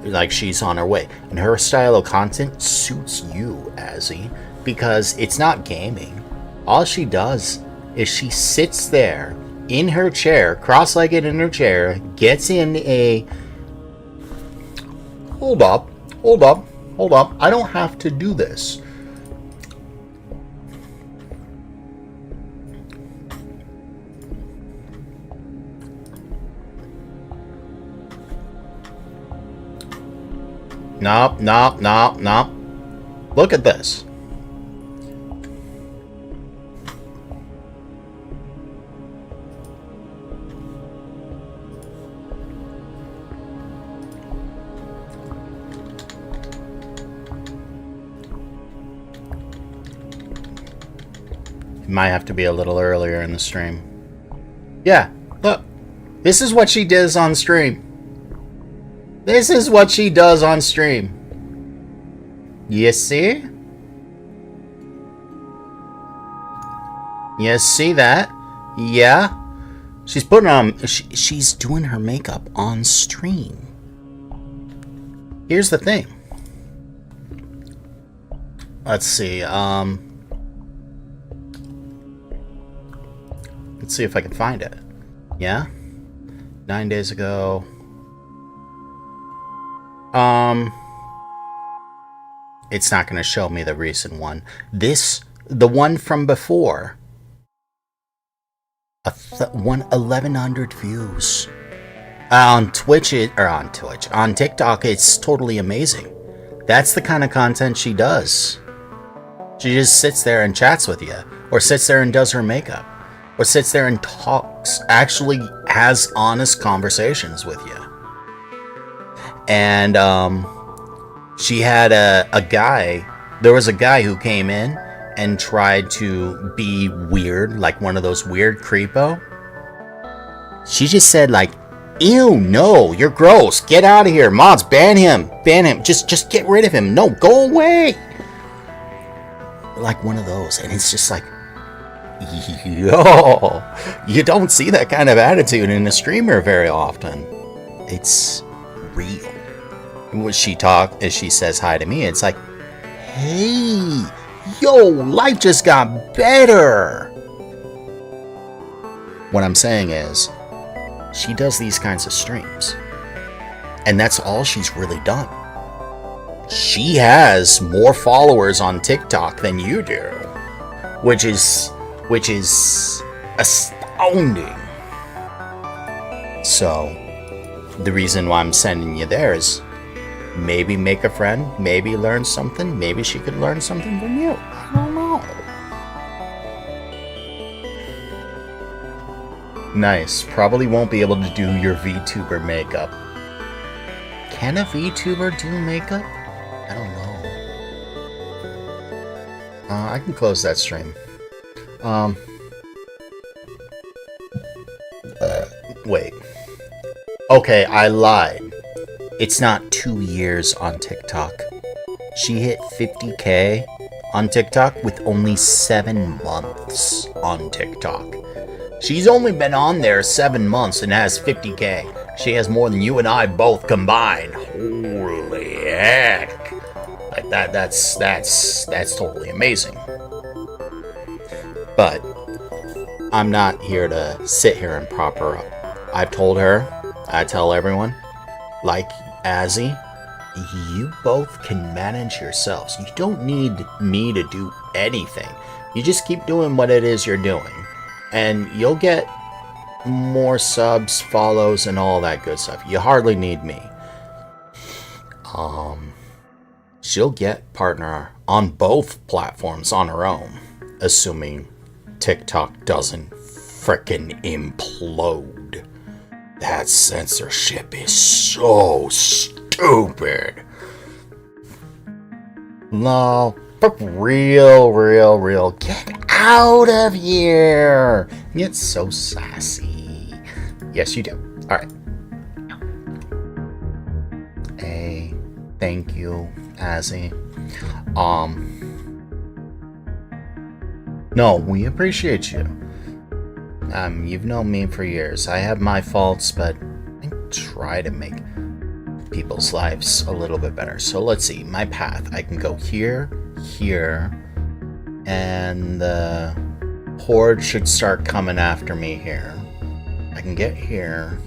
Speaker 3: Like, she's on her way. And her style of content suits you, Azzy, because it's not gaming. All she does is she sits there in her chair, cross-legged in her chair, gets in a... Hold up. I don't have to do this. Nope. Look at this. It might have to be a little earlier in the stream. Yeah, look. This is what she does on stream. This is what she does on stream. You see? You see that? Yeah. She's putting on... She's doing her makeup on stream. Here's the thing. Let's see. Let's see if I can find it. Yeah? 9 days ago. It's not going to show me the recent one. The one from before. 1,100 views. On TikTok, it's totally amazing. That's the kind of content she does. She just sits there and chats with you, or sits there and does her makeup, or sits there and talks, actually has honest conversations with you. And she had a guy, there was a guy who came in and tried to be weird, like one of those weird creepo. She just said like, ew, no, you're gross, get out of here, mods, ban him, just get rid of him, no, go away. Like one of those, and it's just like, yo, you don't see that kind of attitude in a streamer very often. It's real. When she says hi to me, it's like, hey, yo, life just got better. What I'm saying is, she does these kinds of streams, and that's all she's really done. She has more followers on TikTok than you do, which is astounding. So, the reason why I'm sending you there is maybe make a friend, maybe learn something, maybe she could learn something from you. I don't know. Nice. Probably won't be able to do your VTuber makeup. Can a VTuber do makeup? I don't know. I can close that stream. Wait. Okay, I lied. It's not 2 years on TikTok. She hit 50K on TikTok with only 7 months on TikTok. She's only been on there 7 months and has 50K. She has more than you and I both combined. Holy heck. Like that's totally amazing. But I'm not here to sit here and prop her up. I've told her, I tell everyone, like Azzy, you both can manage yourselves. You don't need me to do anything. You just keep doing what it is you're doing, and you'll get more subs, follows, and all that good stuff. You hardly need me. She'll get partner on both platforms on her own, assuming TikTok doesn't frickin' implode. That censorship is so stupid. No, for real. Get out of here. Get so sassy. Yes, you do. Alright. Hey, thank you, Azzy. No, we appreciate you. You've known me for years. I have my faults, but I try to make people's lives a little bit better. So let's see, my path. I can go here, and the horde should start coming after me here. I can get here.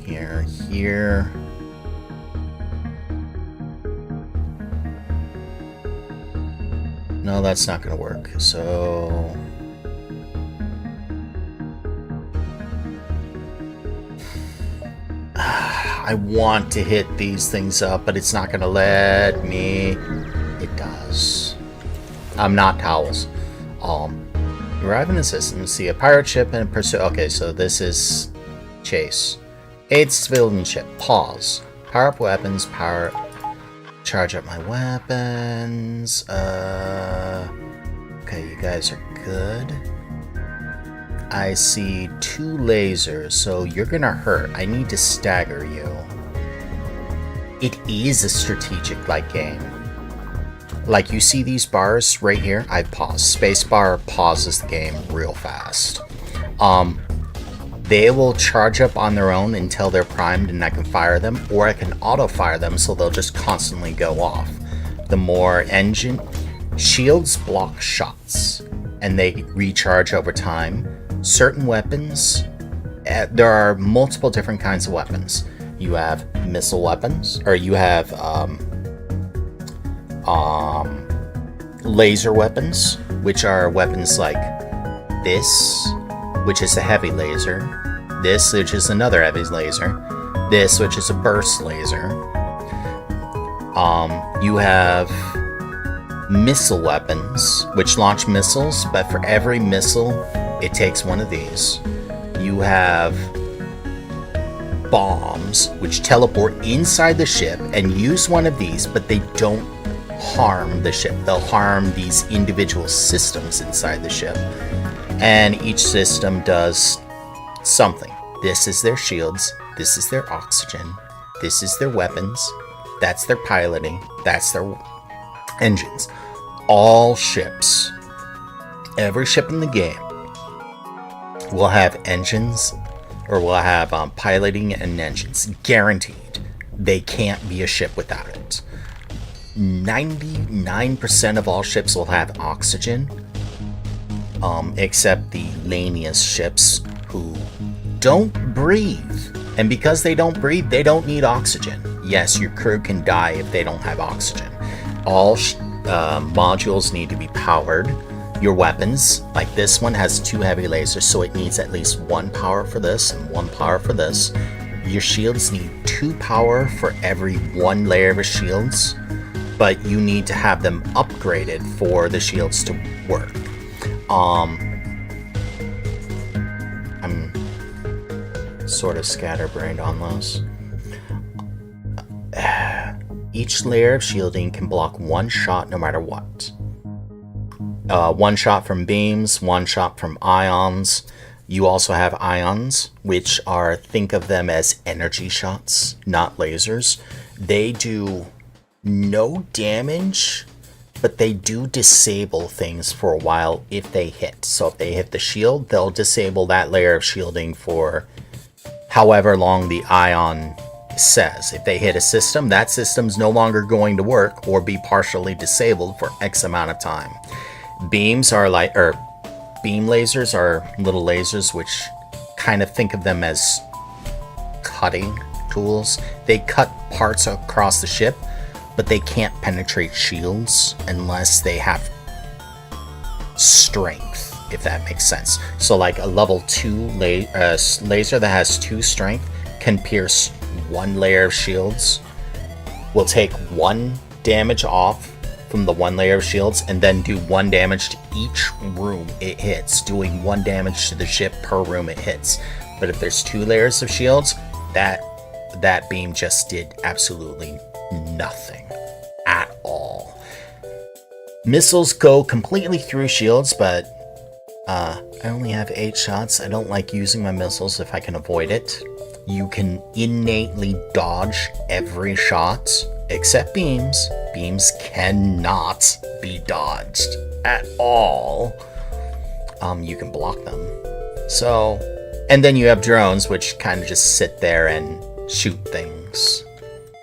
Speaker 3: No, that's not gonna work. So I want to hit these things up, but it's not gonna let me. It does. I'm not towels. Arrive in the system, see a pirate ship and pursue. Okay, so this is chase. Aid civilian ship. Pause. Power up weapons. Charge up my weapons. Okay, you guys are good. I see 2 lasers, so you're gonna hurt. I need to stagger you. It is a strategic-like game. Like, you see these bars right here? I pause. Spacebar pauses the game real fast. They will charge up on their own until they're primed and I can fire them, or I can auto-fire them so they'll just constantly go off. The more engine... Shields block shots, and they recharge over time. Certain weapons... there are multiple different kinds of weapons. You have missile weapons, or you have laser weapons, which are weapons like this, which is a heavy laser, this, which is another heavy laser, this, which is a burst laser. You have missile weapons, which launch missiles, but for every missile, it takes one of these. You have bombs, which teleport inside the ship and use one of these, but they don't harm the ship. They'll harm these individual systems inside the ship. And each system does something. This is their shields. This is their oxygen. This is their weapons. That's their piloting. That's their engines. All ships, every ship in the game will have engines, or will have piloting and engines. Guaranteed. They can't be a ship without it. 99% of all ships will have oxygen, except the laniest ships who don't breathe. And because they don't breathe, they don't need oxygen. Yes, your crew can die if they don't have oxygen. All modules need to be powered. Your weapons, like this one, has 2 heavy lasers, so it needs at least 1 power for this and 1 power for this. Your shields need 2 power for every 1 layer of shields, but you need to have them upgraded for the shields to work. I'm sort of scatterbrained on those. Each layer of shielding can block 1 shot no matter what. 1 shot from beams, 1 shot from ions. You also have ions, which are, think of them as energy shots, not lasers. They do no damage, but they do disable things for a while if they hit. So if they hit the shield, they'll disable that layer of shielding for however long the ion says. If they hit a system, that system's no longer going to work or be partially disabled for X amount of time. Beams are like, beam lasers are little lasers, which kind of think of them as cutting tools. They cut parts across the ship, but they can't penetrate shields unless they have strength, if that makes sense. So like a level 2 laser that has 2 strength can pierce 1 layer of shields, will take 1 damage off from the 1 layer of shields, and then do 1 damage to each room it hits, doing 1 damage to the ship per room it hits. But if there's 2 layers of shields, that beam just did absolutely nothing at all. Missiles go completely through shields, but I only have 8 shots. I don't like using my missiles if I can avoid it. You can innately dodge every shot, except beams. Beams cannot be dodged at all. You can block them. So, and then you have drones, which kind of just sit there and shoot things,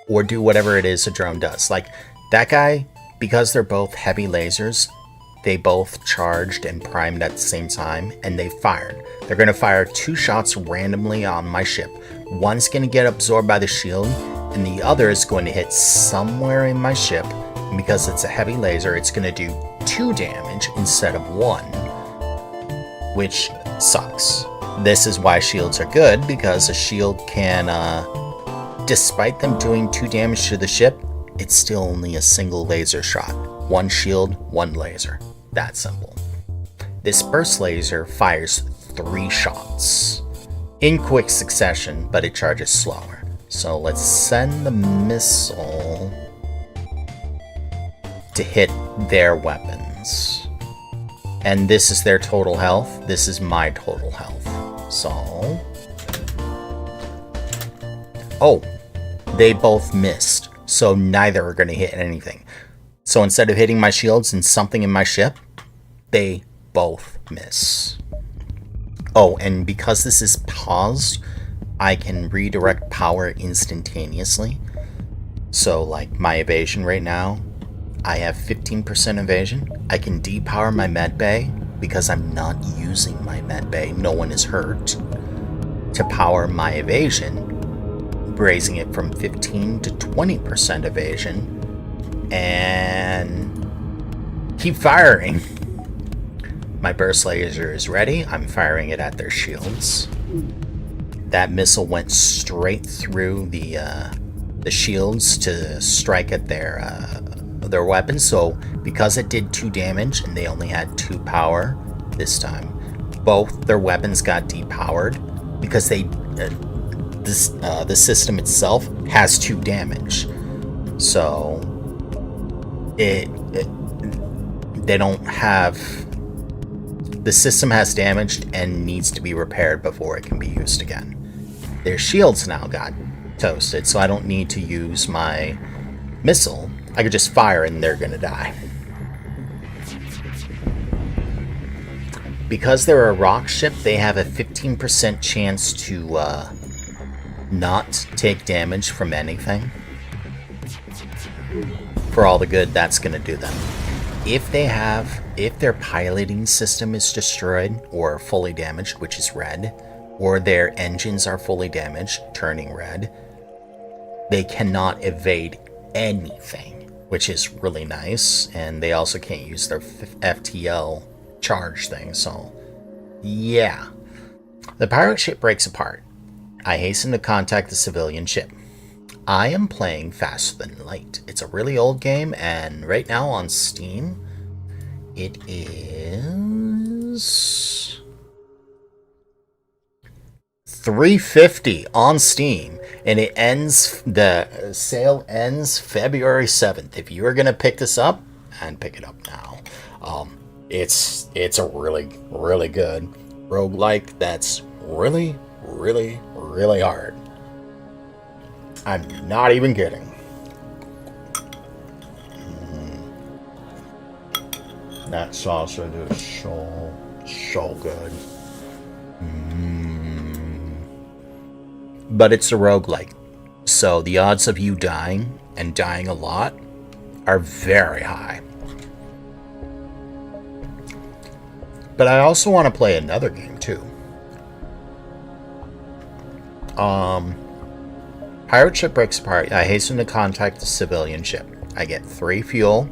Speaker 3: or do whatever it is a drone does. Like that guy, because they're both heavy lasers, they both charged and primed at the same time, and they fired. They're going to fire 2 shots randomly on my ship. One's going to get absorbed by the shield, and the other is going to hit somewhere in my ship. And because it's a heavy laser, it's going to do 2 damage instead of 1, which sucks. This is why shields are good, because a shield can, despite them doing 2 damage to the ship, it's still only a single laser shot. 1 shield, 1 laser. That simple. This burst laser fires 3 shots in quick succession, but it charges slower. So let's send the missile to hit their weapons. And this is their total health. This is my total health. So, oh, they both missed. So neither are going to hit anything. So instead of hitting my shields and something in my ship, they both miss. Oh, and because this is paused, I can redirect power instantaneously. So like my evasion right now, I have 15% evasion. I can depower my med bay because I'm not using my med bay. No one is hurt. To power my evasion, raising it from 15 to 20% evasion, and keep firing. My burst laser is ready. I'm firing it at their shields. That missile went straight through the the shields to strike at their weapons. So because it did 2 damage and they only had 2 power this time, both their weapons got depowered because the system itself has 2 damage. So they don't have, the system has damaged and needs to be repaired before it can be used again. Their shields now got toasted, so I don't need to use my missile. I could just fire and they're gonna die. Because they're a rock ship, they have a 15% chance to not take damage from anything. For all the good that's gonna do them. If their piloting system is destroyed or fully damaged, which is red, or their engines are fully damaged, turning red, they cannot evade anything, which is really nice. And they also can't use their FTL charge thing, so yeah. The pirate ship breaks apart. I hasten to contact the civilian ship. I am playing Faster Than Light. It's a really old game, and right now on Steam, it is $350 on Steam, and the sale ends February 7th. If you are gonna pick this up, and pick it up now. It's a really, really good roguelike that's really, really, really hard. I'm not even kidding. That sausage is so good. But it's a roguelike, so the odds of you dying, and dying a lot, are very high. But I also want to play another game too. Pirate ship breaks apart. I hasten to contact the civilian ship. I get 3 fuel,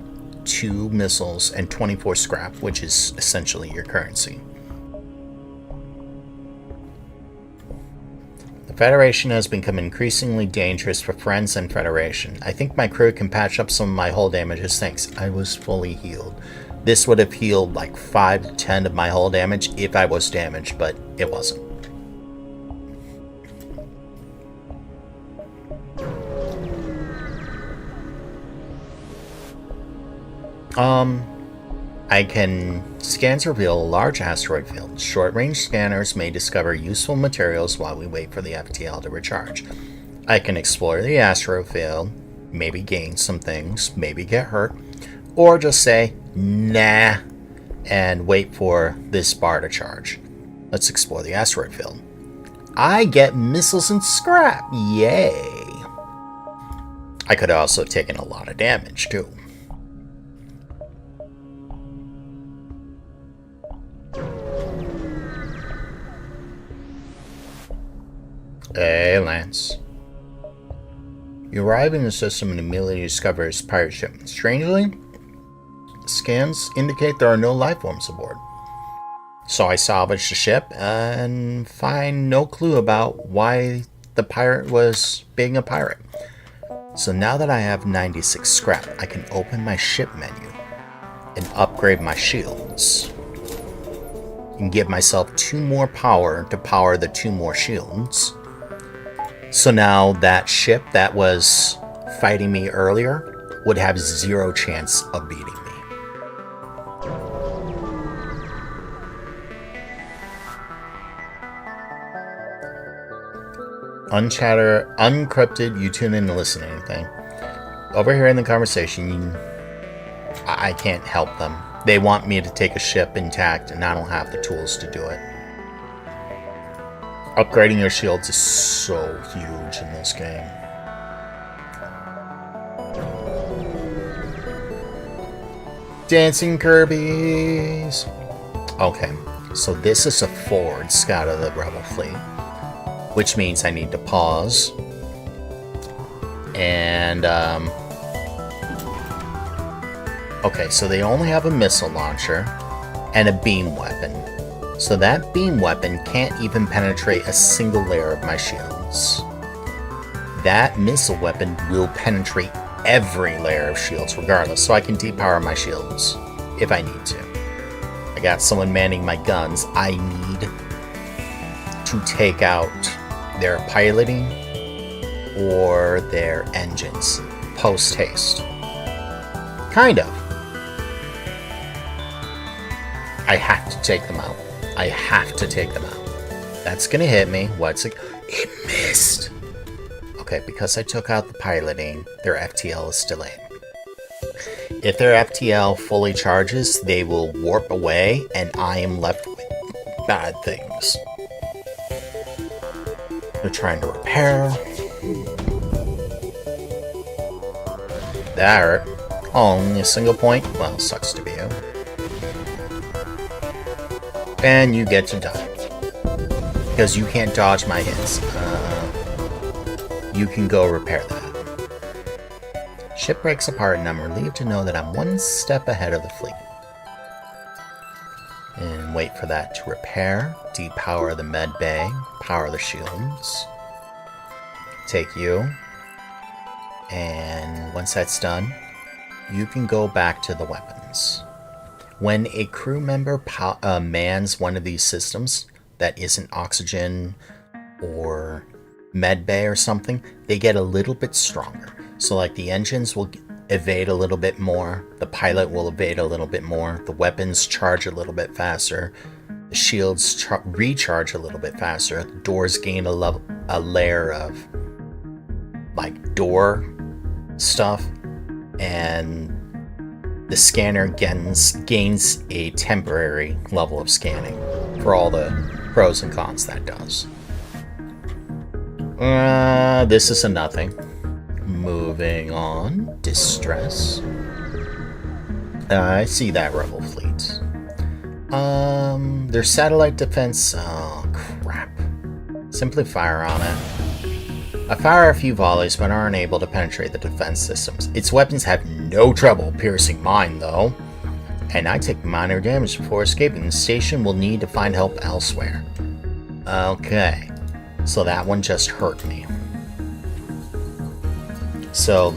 Speaker 3: 2 missiles, and 24 scrap, which is essentially your currency. The Federation has become increasingly dangerous for Friends and Federation. I think my crew can patch up some of my hull damages. Thanks. I was fully healed. This would have healed like 5 to 10 of my hull damage if I was damaged, but it wasn't. Scans reveal a large asteroid field. Short-range scanners may discover useful materials while we wait for the FTL to recharge. I can explore the asteroid field, maybe gain some things, maybe get hurt, or just say, nah, and wait for this bar to charge. Let's explore the asteroid field. I get missiles and scrap, yay! I could have also taken a lot of damage, too. Hey, Lance. You arrive in the system and immediately discover a pirate ship. Strangely, scans indicate there are no life forms aboard. So I salvage the ship and find no clue about why the pirate was being a pirate. So now that I have 96 scrap, I can open my ship menu and upgrade my shields. And give myself 2 more power to power the 2 more shields. So now that ship that was fighting me earlier would have 0 chance of beating me. Uncrypted, you tune in to listen to anything. Over here in the conversation, I can't help them. They want me to take a ship intact and I don't have the tools to do it. Upgrading your shields is so huge in this game. Dancing Kirby's! Okay, so this is a forward scout of the Rebel fleet, which means I need to pause and okay, so they only have a missile launcher and a beam weapon. So that beam weapon can't even penetrate a single layer of my shields.
Speaker 8: that missile weapon will penetrate every layer of shields regardless, so I can depower my shields if I need to. I got someone manning my guns. I need to take out their piloting or their engines post-haste. Kind of. I have to take them out. I have to take them out. That's gonna hit me. What's it? It missed! Okay, because I took out the piloting, their FTL is delayed. If their FTL fully charges, they will warp away, and I am left with bad things. They're trying to repair. That hurt. Oh, only a single point? Well, sucks to be you. And you get to die. Because you can't dodge my hits. You can go repair that. Ship breaks apart and I'm relieved to know that I'm one step ahead of the fleet. And wait for that to repair. Depower the med bay. Power the shields. Take you. And once that's done, you can go back to the weapons. When a crew member mans one of these systems that isn't oxygen or med bay or something, they get a little bit stronger. So like the engines will evade a little bit more, the pilot will evade a little bit more, the weapons charge a little bit faster, the shields recharge a little bit faster, the doors gain a layer of like door stuff, and the scanner gains a temporary level of scanning for all the pros and cons that does. This is a nothing. Moving on. Distress. I see that rebel fleet. Their satellite defense. Oh, crap. Simply fire on it. I fire a few volleys but aren't able to penetrate the defense systems. Its weapons have no trouble piercing mine, though. And I take minor damage before escaping. The station will need to find help elsewhere. Okay. So that one just hurt me. So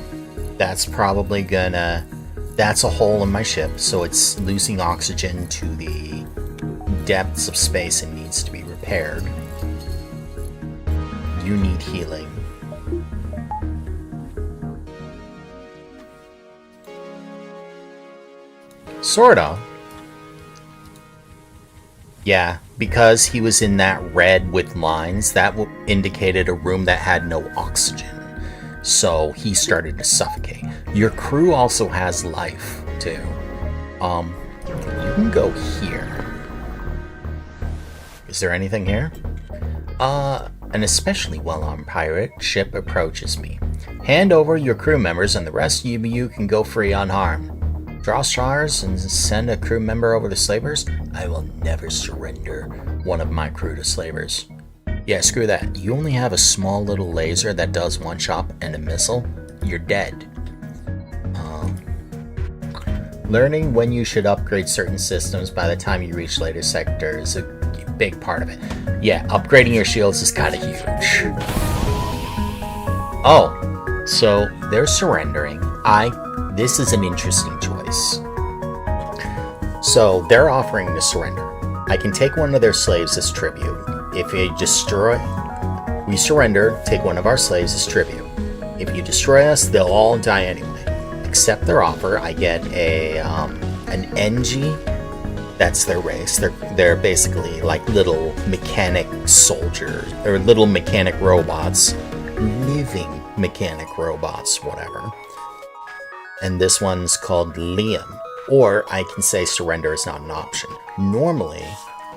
Speaker 8: that's probably gonna... That's a hole in my ship, so it's losing oxygen to the depths of space and needs to be repaired. You need healing. Sorta. Yeah, because he was in that red with lines, that indicated a room that had no oxygen. So he started to suffocate. Your crew also has life, too. You can go here. Is there anything here? An especially well-armed pirate ship approaches me. Hand over your crew members and the rest of you can go free unharmed. Draw straws and send a crew member over to slavers? I will never surrender one of my crew to slavers. Yeah, screw that. You only have a small little laser that does one shot and a missile? You're dead. Learning when you should upgrade certain systems by the time you reach later sectors is a big part of it. Yeah, upgrading your shields is kind of huge. Oh, so they're surrendering. This is an interesting choice. So they're offering to surrender. I can take one of their slaves as tribute. If you destroy, we surrender, take one of our slaves as tribute. If you destroy us, they'll all die anyway. Accept their offer. I get an NG. That's their race. They're basically like little mechanic soldiers or little mechanic robots, living mechanic robots, whatever. And this one's called Liam. Or I can say surrender is not an option. Normally,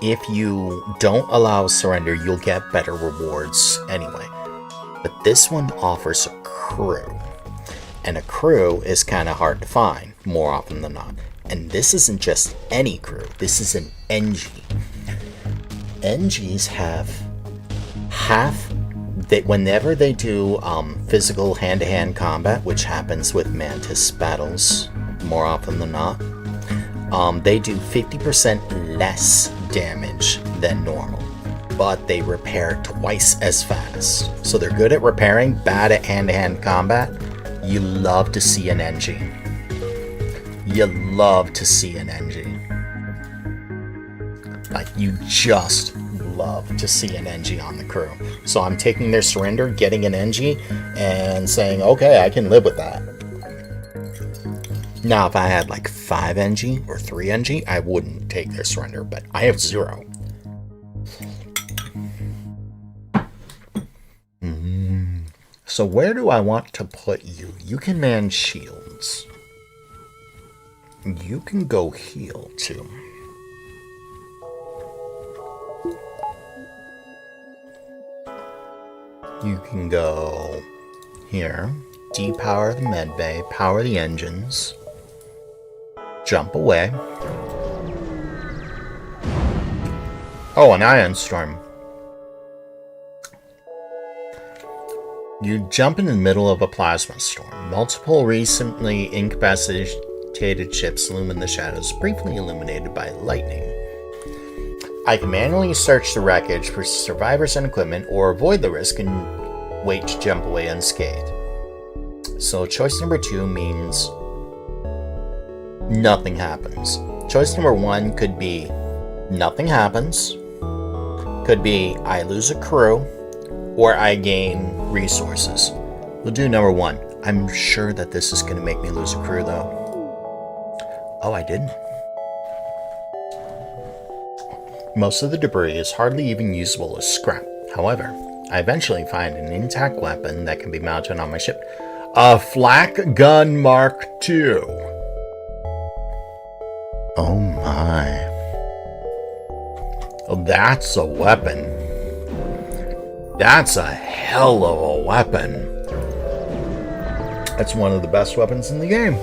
Speaker 8: if you don't allow surrender, you'll get better rewards anyway. But this one offers a crew. And a crew is kind of hard to find, more often than not. And this isn't just any crew. This is an NG. NGs have whenever they do physical hand-to-hand combat, which happens with Mantis battles more often than not, they do 50% less damage than normal. but they repair twice as fast. So they're good at repairing, bad at hand-to-hand combat. You love to see an NG. You love to see an NG. Like, you just love to see an NG on the crew. So I'm taking their surrender, getting an NG, and saying, okay, I can live with that. Now, if I had like 5 NG or 3 NG, I wouldn't take their surrender, but I have 0. So where do I want to put you? You can man shields. You can go heal too. You can go here, depower the medbay, power the engines, jump away. Oh, an ion storm. You jump in the middle of a plasma storm. Multiple recently incapacitated ships loom in the shadows, briefly illuminated by lightning. I can manually search the wreckage for survivors and equipment, or avoid the risk and wait to jump away unscathed. So choice number 2 means nothing happens. Choice number 1 could be nothing happens, could be I lose a crew, or I gain resources. We'll do number 1. I'm sure that this is going to make me lose a crew though. Oh, I didn't. Most of the debris is hardly even usable as scrap. However, I eventually find an intact weapon that can be mounted on my ship. A flak gun Mark II. Oh my. Oh, that's a weapon. That's a hell of a weapon. That's one of the best weapons in the game.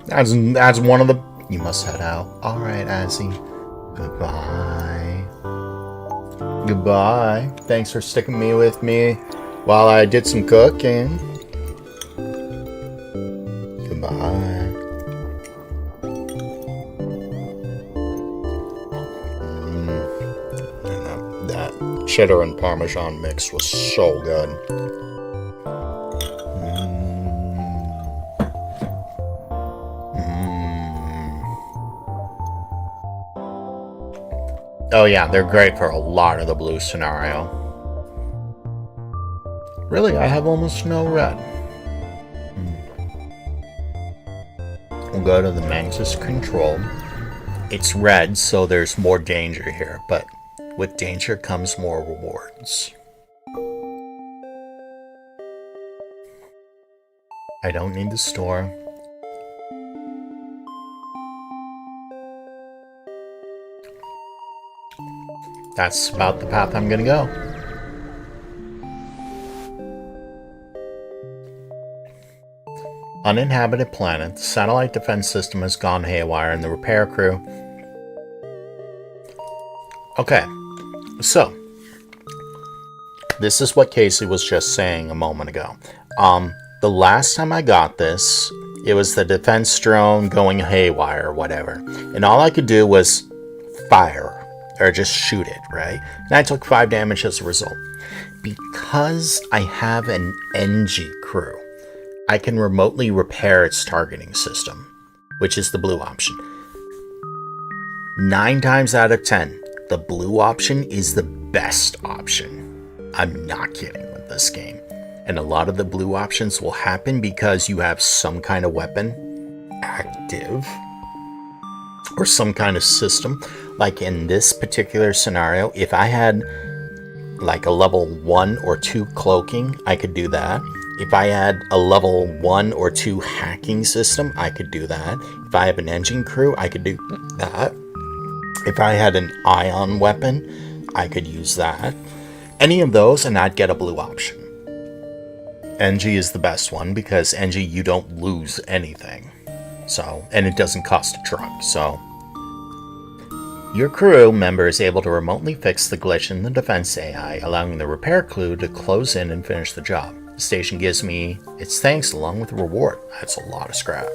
Speaker 8: That's one of the... You must head out. Alright, Azzy. Goodbye. Goodbye. Thanks for sticking with me while I did some cooking. Goodbye. That cheddar and Parmesan mix was so good. Oh yeah, they're great for a lot of the blue scenario. Really, I have almost no red. We'll go to the Mantis control. It's red, so there's more danger here, but with danger comes more rewards. I don't need the store. That's about the path I'm gonna go. Uninhabited planet. The satellite defense system has gone haywire and the repair crew. Okay, so this is what Casey was just saying a moment ago. The last time I got this, it was the defense drone going haywire or whatever. And all I could do was fire. Or just shoot it, right? And I took 5 damage as a result. Because I have an NG crew, I can remotely repair its targeting system, which is the blue option. 9 times out of 10, the blue option is the best option. I'm not kidding with this game. And a lot of the blue options will happen because you have some kind of weapon active or some kind of system. Like in this particular scenario, if I had like a level 1 or 2 cloaking, I could do that. If I had a level 1 or 2 hacking system, I could do that. If I have an engine crew, I could do that. If I had an ion weapon, I could use that. Any of those, and I'd get a blue option. NG is the best one because NG, you don't lose anything. So, and it doesn't cost a truck, so... Your crew member is able to remotely fix the glitch in the defense AI, allowing the repair crew to close in and finish the job. The station gives me its thanks along with a reward. That's a lot of scrap.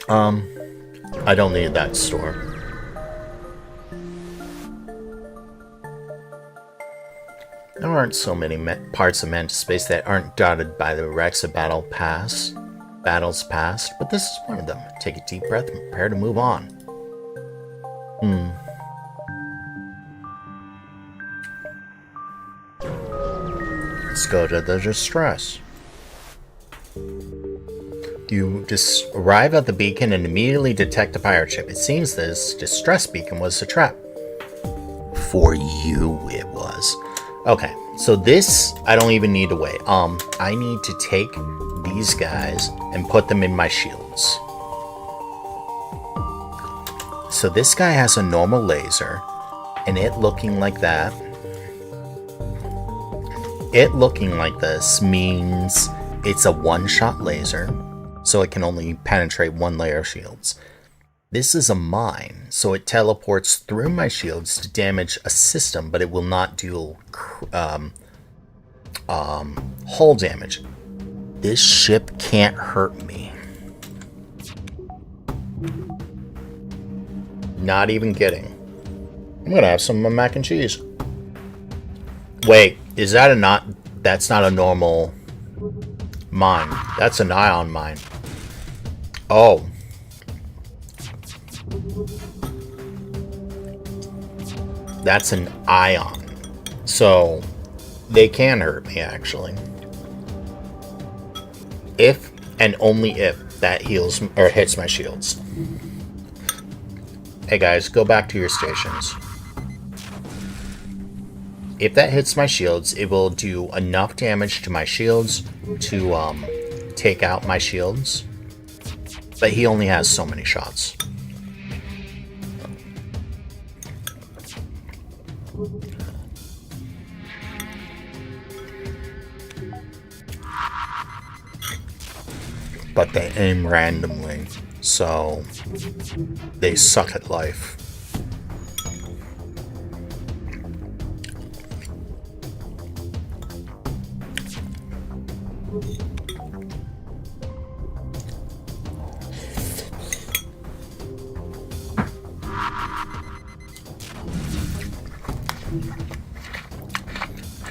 Speaker 8: I don't need that store. There aren't so many parts of Mantis Space that aren't dotted by the wrecks of battles past, but this is one of them. Take a deep breath and prepare to move on. Let's go to the distress. You just arrive at the beacon and immediately detect a pirate ship. It seems this distress beacon was a trap. For you, it was. Okay, so this, I don't even need to wait. I need to take these guys and put them in my shields. So this guy has a normal laser, and it looking like that. It looking like this means it's a one-shot laser, so it can only penetrate one layer of shields. This is a mine, so it teleports through my shields to damage a system, but it will not do hull damage. This ship can't hurt me. Not even kidding. I'm gonna have some of my mac and cheese. Wait, is that that's not a normal mine. That's an ion mine. Oh. That's an ion. So, they can hurt me, actually. If, and only if, that heals, or hits my shields. Hey guys, go back to your stations. If that hits my shields, it will do enough damage to my shields to, take out my shields. But he only has so many shots. But they aim randomly, so they suck at life.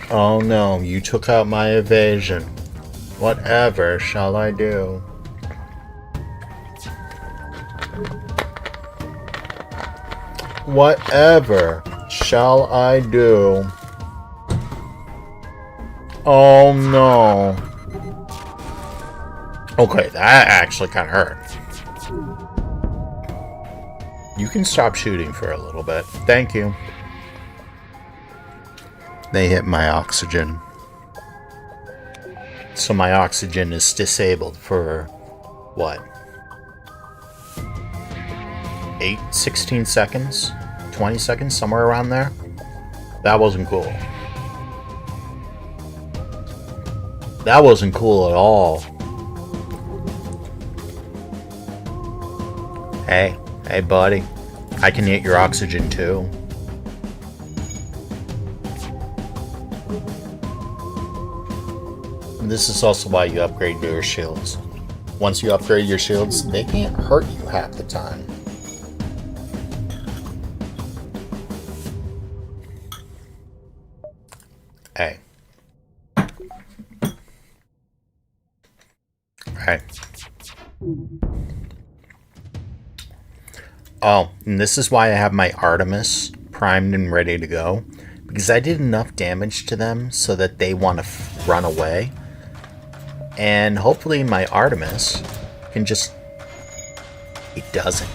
Speaker 8: Oh no, you took out my evasion. Whatever shall I do? Whatever shall I do? Oh no. Okay, that actually kind of hurt. You can stop shooting for a little bit. Thank you. They hit my oxygen. So my oxygen is disabled for, what? 16 seconds? 20 seconds? Somewhere around there? That wasn't cool. That wasn't cool at all. Hey buddy. I can hit your oxygen too. This is also why you upgrade your shields. Once you upgrade your shields, they can't hurt you half the time. Hey. Hey. Oh, and this is why I have my Artemis primed and ready to go. Because I did enough damage to them so that they want to run away. And hopefully my Artemis can just... It doesn't.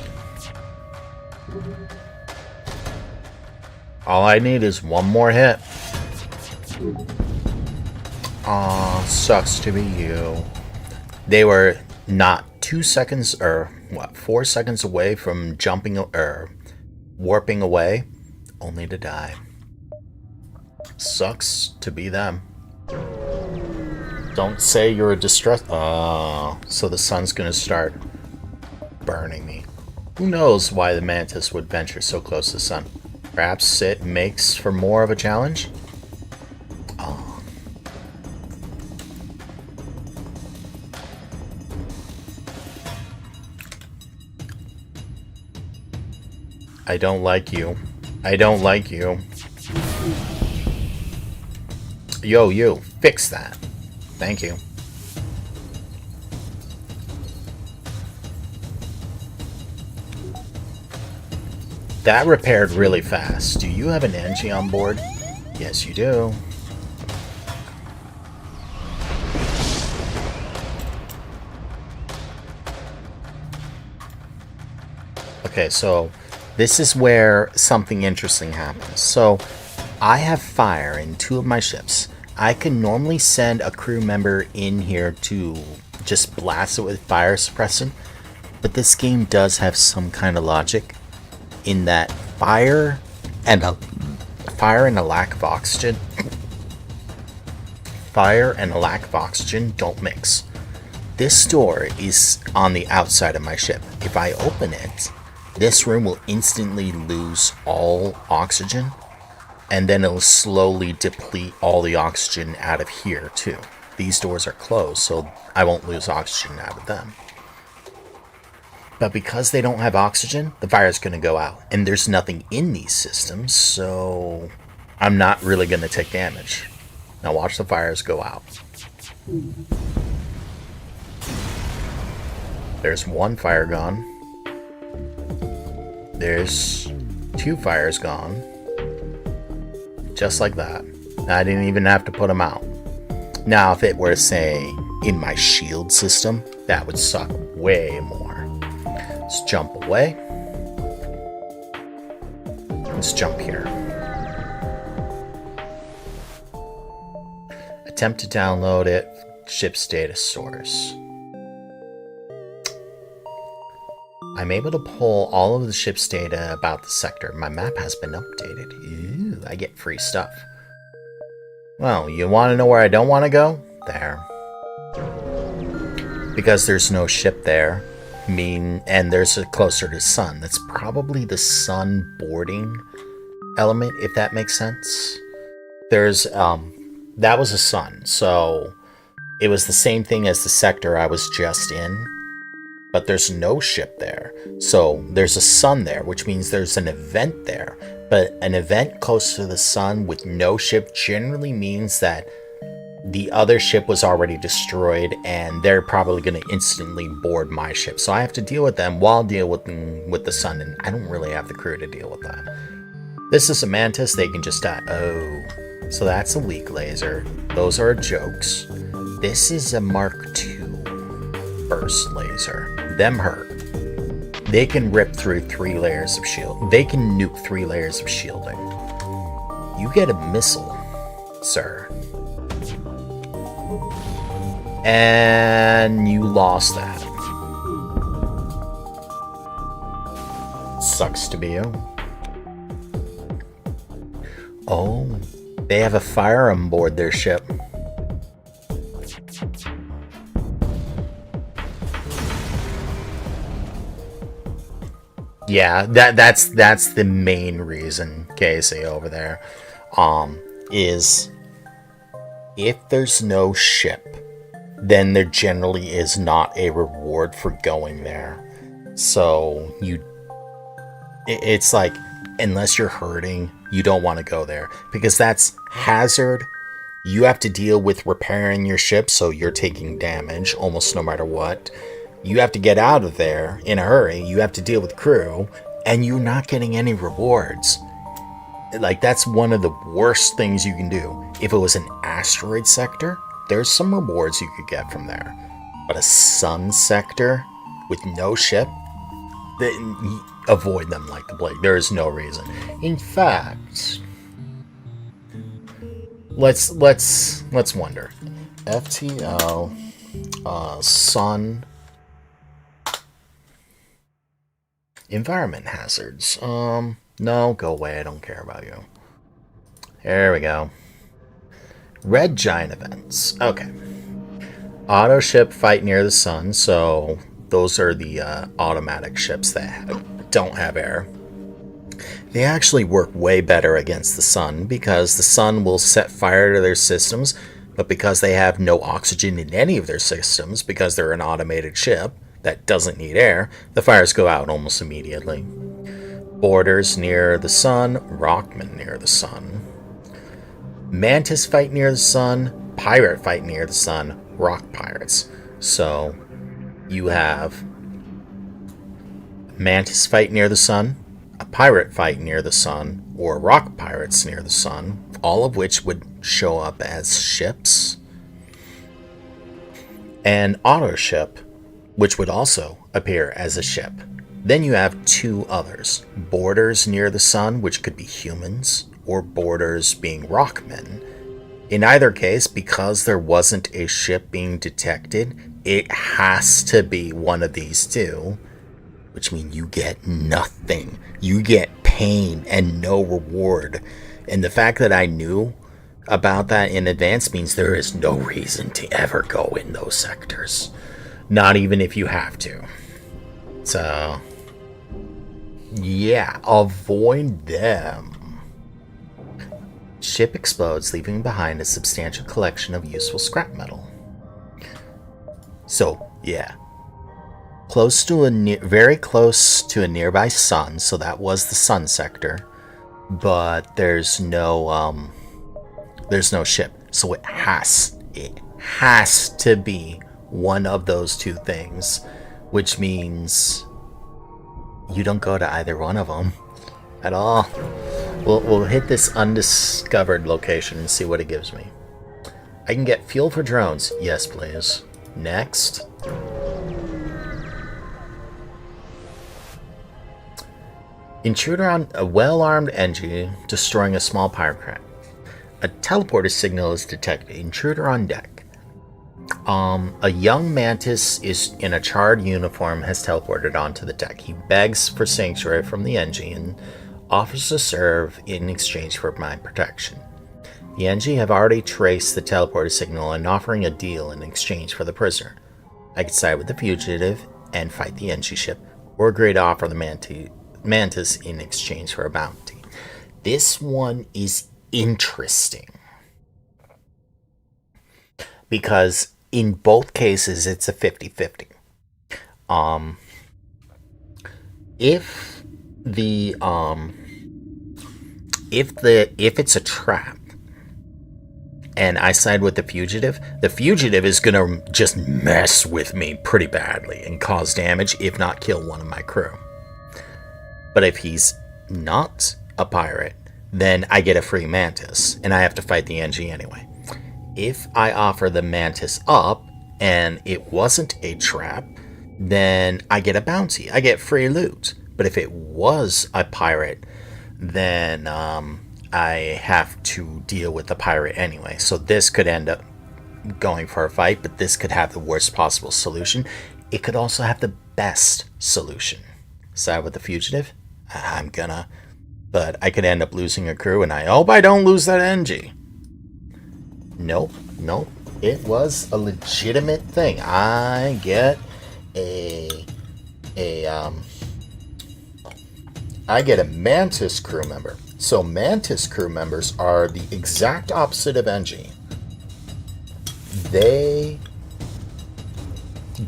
Speaker 8: All I need is one more hit. Aw, sucks to be you. They were not 2 seconds, or what, 4 seconds away from jumping, or warping away, only to die. Sucks to be them. Don't say you're a distress. Oh, so the sun's gonna start burning me. Who knows why the Mantis would venture so close to the sun? Perhaps it makes for more of a challenge? Oh. I don't like you. I don't like you. Yo, you. Fix that. Thank you. That repaired really fast. Do you have an engine on board? Yes, you do. Okay, so this is where something interesting happens. So I have fire in 2 of my ships. I can normally send a crew member in here to just blast it with fire suppressant, but this game does have some kind of logic in that fire and a lack of oxygen don't mix. This door is on the outside of my ship. If I open it, this room will instantly lose all oxygen, and then it'll slowly deplete all the oxygen out of here too. These doors are closed, so I won't lose oxygen out of them. But because they don't have oxygen, the fire's going to go out. And there's nothing in these systems, so I'm not really going to take damage. Now watch the fires go out. There's 1 fire gone. There's 2 fires gone. Just like that. I didn't even have to put them out. Now, if it were, say, in my shield system, that would suck way more. Let's jump away. Let's jump here. Attempt to download it. Ship's data source. I'm able to pull all of the ship's data about the sector. My map has been updated. Ooh, I get free stuff. Well, you want to know where I don't want to go? There. Because there's no ship there. And there's a closer to sun. That's probably the sun boarding element, if that makes sense. There's, that was a sun. So it was the same thing as the sector I was just in. But there's no ship there. So there's a sun there, which means there's an event there. But an event close to the sun with no ship generally means that the other ship was already destroyed and they're probably going to instantly board my ship. So I have to deal with them while deal with the sun, and I don't really have the crew to deal with that. This is a mantis, they can just die. Oh, so that's a weak laser. Those are jokes. This is a Mark II burst laser. Them hurt. They can rip through 3 layers of shield. They can nuke 3 layers of shielding. You get a missile, sir. And you lost that. Sucks to be you. Oh, they have a fire on board their ship. Yeah, that's the main reason, Casey, over there, is if there's no ship, then there generally is not a reward for going there. So it's like, unless you're hurting, you don't want to go there, because that's hazard. You have to deal with repairing your ship, so you're taking damage almost no matter what. You have to get out of there in a hurry. You have to deal with crew, and you're not getting any rewards. Like, that's one of the worst things you can do. If it was an asteroid sector, there's some rewards you could get from there. But a sun sector with no ship, then avoid them like the plague. There is no reason. In fact, let's wonder. FTL, sun. Environment hazards. No, go away. I don't care about you. There we go. Red giant events. Okay. Auto ship fight near the sun. So those are the automatic ships that don't have air. They actually work way better against the sun because the sun will set fire to their systems, but because they have no oxygen in any of their systems, because they're an automated ship that doesn't need air, the fires go out almost immediately. Borders near the sun, rockmen near the sun. Mantis fight near the sun, pirate fight near the sun, rock pirates. So you have mantis fight near the sun, a pirate fight near the sun, or rock pirates near the sun, all of which would show up as ships. An auto ship, which would also appear as a ship. Then you have two others, borders near the sun, which could be humans, or borders being rockmen. In either case, because there wasn't a ship being detected, it has to be one of these two, which means you get nothing. You get pain and no reward. And the fact that I knew about that in advance means there is no reason to ever go in those sectors. Not even if you have to. So, yeah, avoid them. Ship explodes, leaving behind a substantial collection of useful scrap metal. So, yeah. Very close to a nearby sun, so that was the sun sector. But there's no ship. So it has to be one of those two things, which means you don't go to either one of them at all. We'll hit this undiscovered location and see what it gives me. I can get fuel for drones. Yes, please. Next. Intruder on a well-armed NG destroying a small pirate craft. A teleporter signal is detected. Intruder on deck. A young mantis is in a charred uniform has teleported onto the deck. He begs for sanctuary from the NG and offers to serve in exchange for my protection. The NG have already traced the teleporter signal and offering a deal in exchange for the prisoner. I could side with the fugitive and fight the NG ship, or agree to offer the mantis in exchange for a bounty. This one is interesting because in both cases it's a 50-50. If it's a trap and I side with the fugitive is gonna just mess with me pretty badly and cause damage, if not kill one of my crew. But if he's not a pirate, then I get a free mantis, and I have to fight the NG anyway. If I offer the mantis up, and it wasn't a trap, then I get a bounty. I get free loot. But if it was a pirate, then I have to deal with the pirate anyway. So this could end up going for a fight, but this could have the worst possible solution. It could also have the best solution. Side with the fugitive? I'm gonna. But I could end up losing a crew, and I hope I don't lose that NG. Nope. It was a legitimate thing. I get I get a Mantis crew member. So Mantis crew members are the exact opposite of NG. They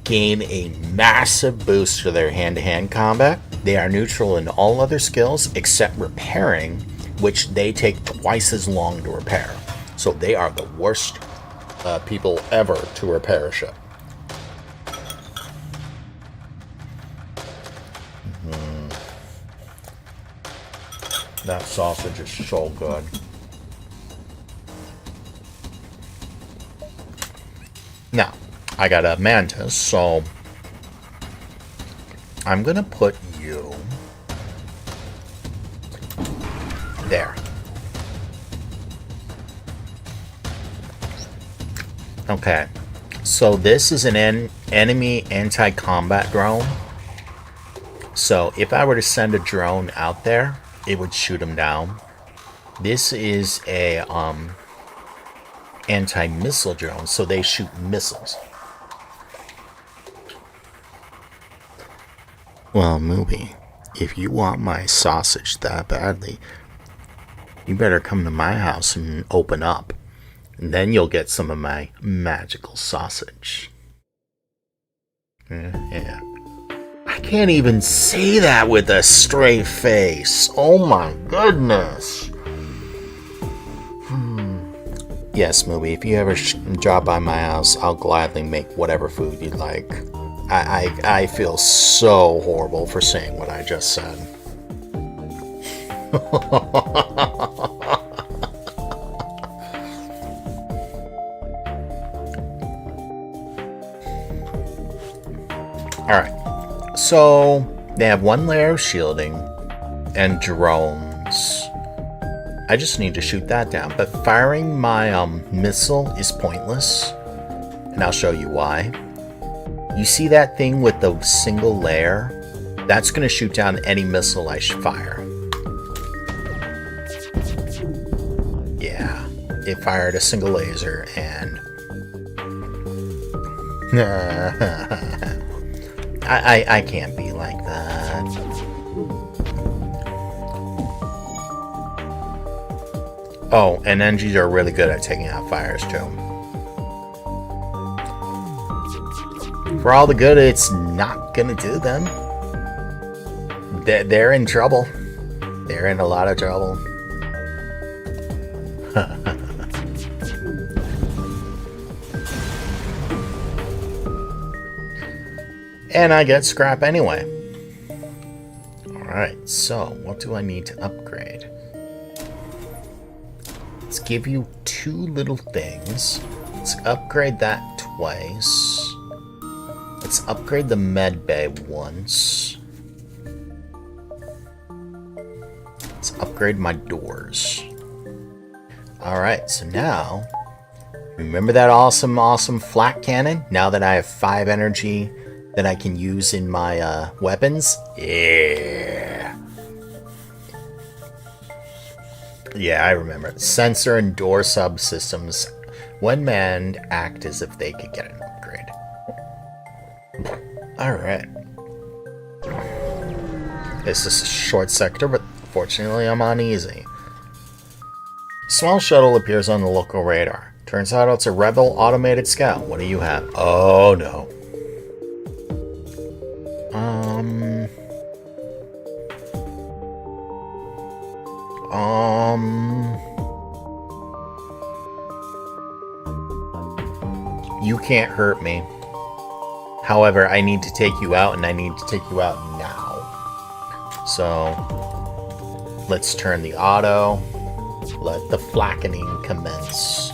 Speaker 8: gain a massive boost to their hand-to-hand combat. They are neutral in all other skills except repairing, which they take twice as long to repair. So they are the worst people ever to repair a ship. That sausage is so good. Now, I got a mantis, so I'm gonna put you there. Okay, so this is an enemy anti-combat drone. So if I were to send a drone out there, it would shoot him down. This is a anti-missile drone, so they shoot missiles. Well, Movie, if you want my sausage that badly, you better come to my house and open up. And then you'll get some of my magical sausage. Yeah. I can't even say that with a straight face. Oh my goodness. Yes, Movie, if you ever drop by my house, I'll gladly make whatever food you'd like. I feel so horrible for saying what I just said. Alright, so they have one layer of shielding and drones. I just need to shoot that down, but firing my missile is pointless, and I'll show you why. You see that thing with the single layer? That's going to shoot down any missile I fire. Yeah, it fired a single laser, and I can't be like that. Oh, and NGs are really good at taking out fires too. For all the good it's not gonna do them, they're in trouble. They're in a lot of trouble. And I get scrap anyway. Alright, so what do I need to upgrade? Let's give you 2 little things. Let's upgrade that twice. Let's upgrade the med bay once. Let's upgrade my doors. Alright, so now, remember that awesome flak cannon? Now that I have 5 energy that I can use in my weapons? Yeah. Yeah, I remember. Sensor and door subsystems, when manned, act as if they could get an upgrade. Alright. This is a short sector, but fortunately I'm on easy. Small shuttle appears on the local radar. Turns out it's a rebel automated scout. What do you have? Oh no. You can't hurt me. However, I need to take you out, and I need to take you out now. So, let's turn the auto. Let the flackening commence.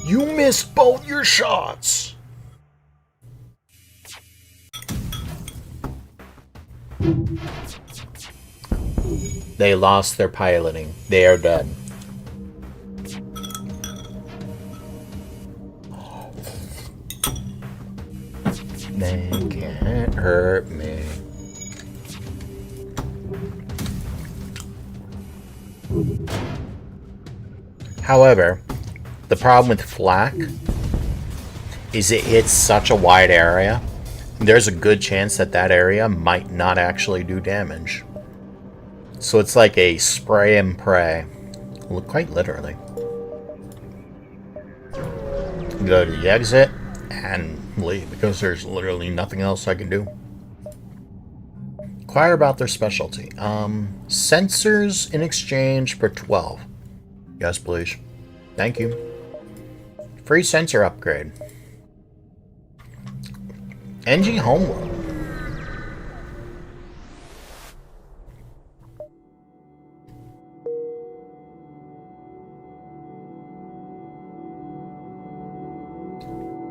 Speaker 8: You missed both your shots! They lost their piloting. They are dead. They can't hurt me. However, the problem with flak is it hits such a wide area. There's a good chance that that area might not actually do damage. So it's like a spray and pray. Well, quite literally. Go to the exit and leave because there's literally nothing else I can do. Inquire about their specialty. Sensors in exchange for 12. Yes, please. Thank you. Free sensor upgrade. NG Homeworld.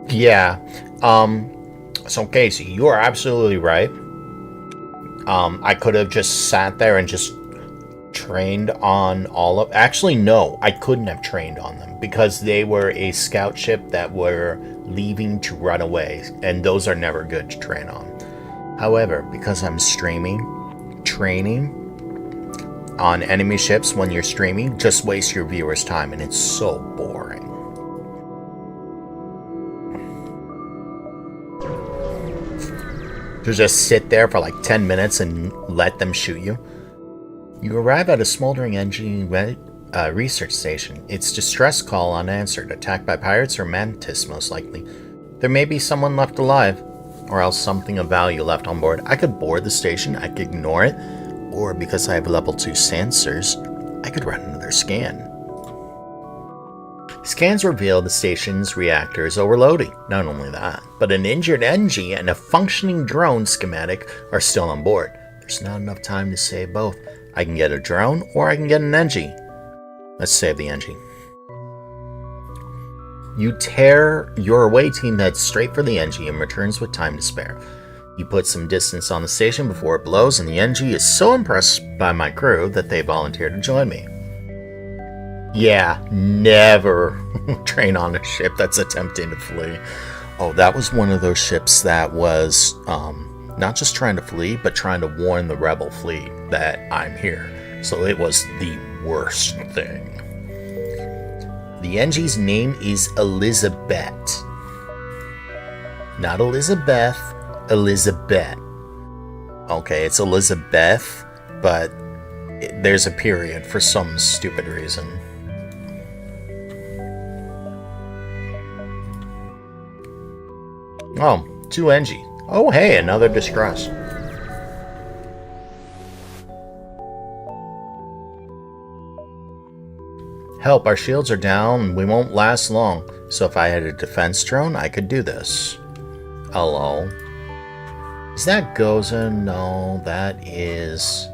Speaker 8: Yeah. So Casey, you are absolutely right. I could have just sat there and just trained on all of... Actually, no, I couldn't have trained on them because they were a scout ship that were leaving to run away, and those are never good to train on. However, because I'm streaming, training on enemy ships when you're streaming just wastes your viewers' time, and it's so boring. To just sit there for like 10 minutes and let them shoot you. You arrive at a smoldering engine research station. Its distress call unanswered. Attacked by pirates or mantis, most likely. There may be someone left alive. or else something of value left on board. I could board the station, I could ignore it, or because I have level 2 sensors, I could run another scan. Scans reveal the station's reactor is overloading. Not only that, but an injured NG and a functioning drone schematic are still on board. There's not enough time to save both. I can get a drone or I can get an NG. Let's save the NG. You tear your away team heads straight for the NG and returns with time to spare. You put some distance on the station before it blows, and the NG is so impressed by my crew that they volunteer to join me. Yeah, never train on a ship that's attempting to flee. Oh, that was one of those ships that was not just trying to flee, but trying to warn the rebel fleet that I'm here. So it was the worst thing. The NG's name is Elizabeth. Not Elizabeth, Elizabeth. Okay, it's Elizabeth, but there's a period for some stupid reason. Oh, 2 NG. Oh, hey, another distress. Help, our shields are down and we won't last long. So if I had a defense drone, I could do this. Hello. Is that Goza? No, that is...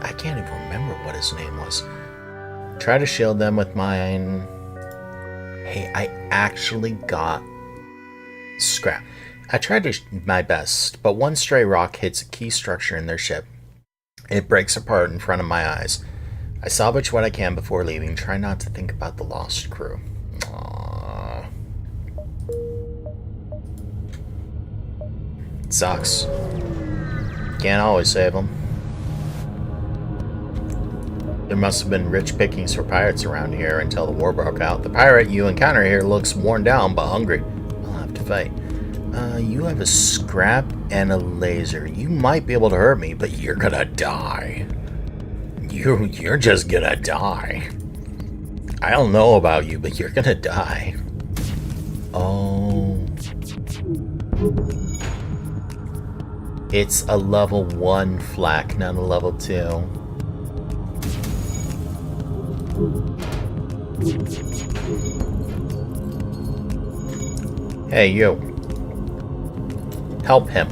Speaker 8: I can't even remember what his name was. Try to shield them with mine. Hey, I actually got scrap. I tried my best, but one stray rock hits a key structure in their ship. It breaks apart in front of my eyes. I salvage what I can before leaving, try not to think about the lost crew. Aww. It sucks. Can't always save them. There must have been rich pickings for pirates around here until the war broke out. The pirate you encounter here looks worn down but hungry. I'll have to fight. You have a scrap and a laser. You might be able to hurt me, but you're gonna die. You're just gonna die. I don't know about you, but you're gonna die. Oh. It's a level 1 flak, not a level 2. Hey, you. Help him.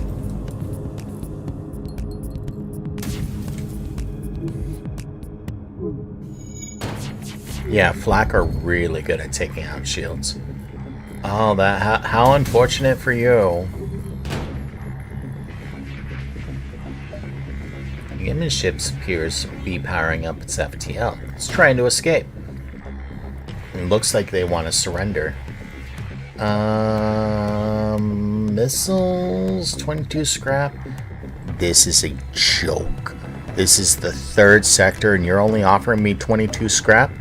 Speaker 8: Yeah, flak are really good at taking out shields. Oh, how unfortunate for you. The Yemen ship appears to be powering up its FTL. It's trying to escape. It looks like they want to surrender. Missiles, 22 scrap. This is a joke. This is the 3rd sector and you're only offering me 22 scrap?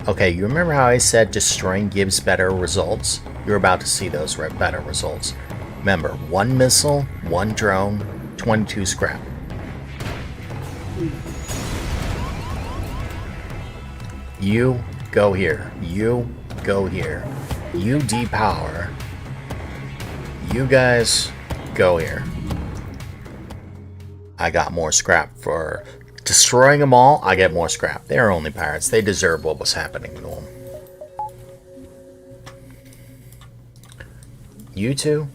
Speaker 8: Okay, you remember how I said destroying gives better results? You're about to see those better results. Remember, 1 missile, 1 drone, 22 scrap. You go here. You go here. You depower. You guys go here. I got more scrap for destroying them all. I get more scrap. They're only pirates. They deserve what was happening to them. You two.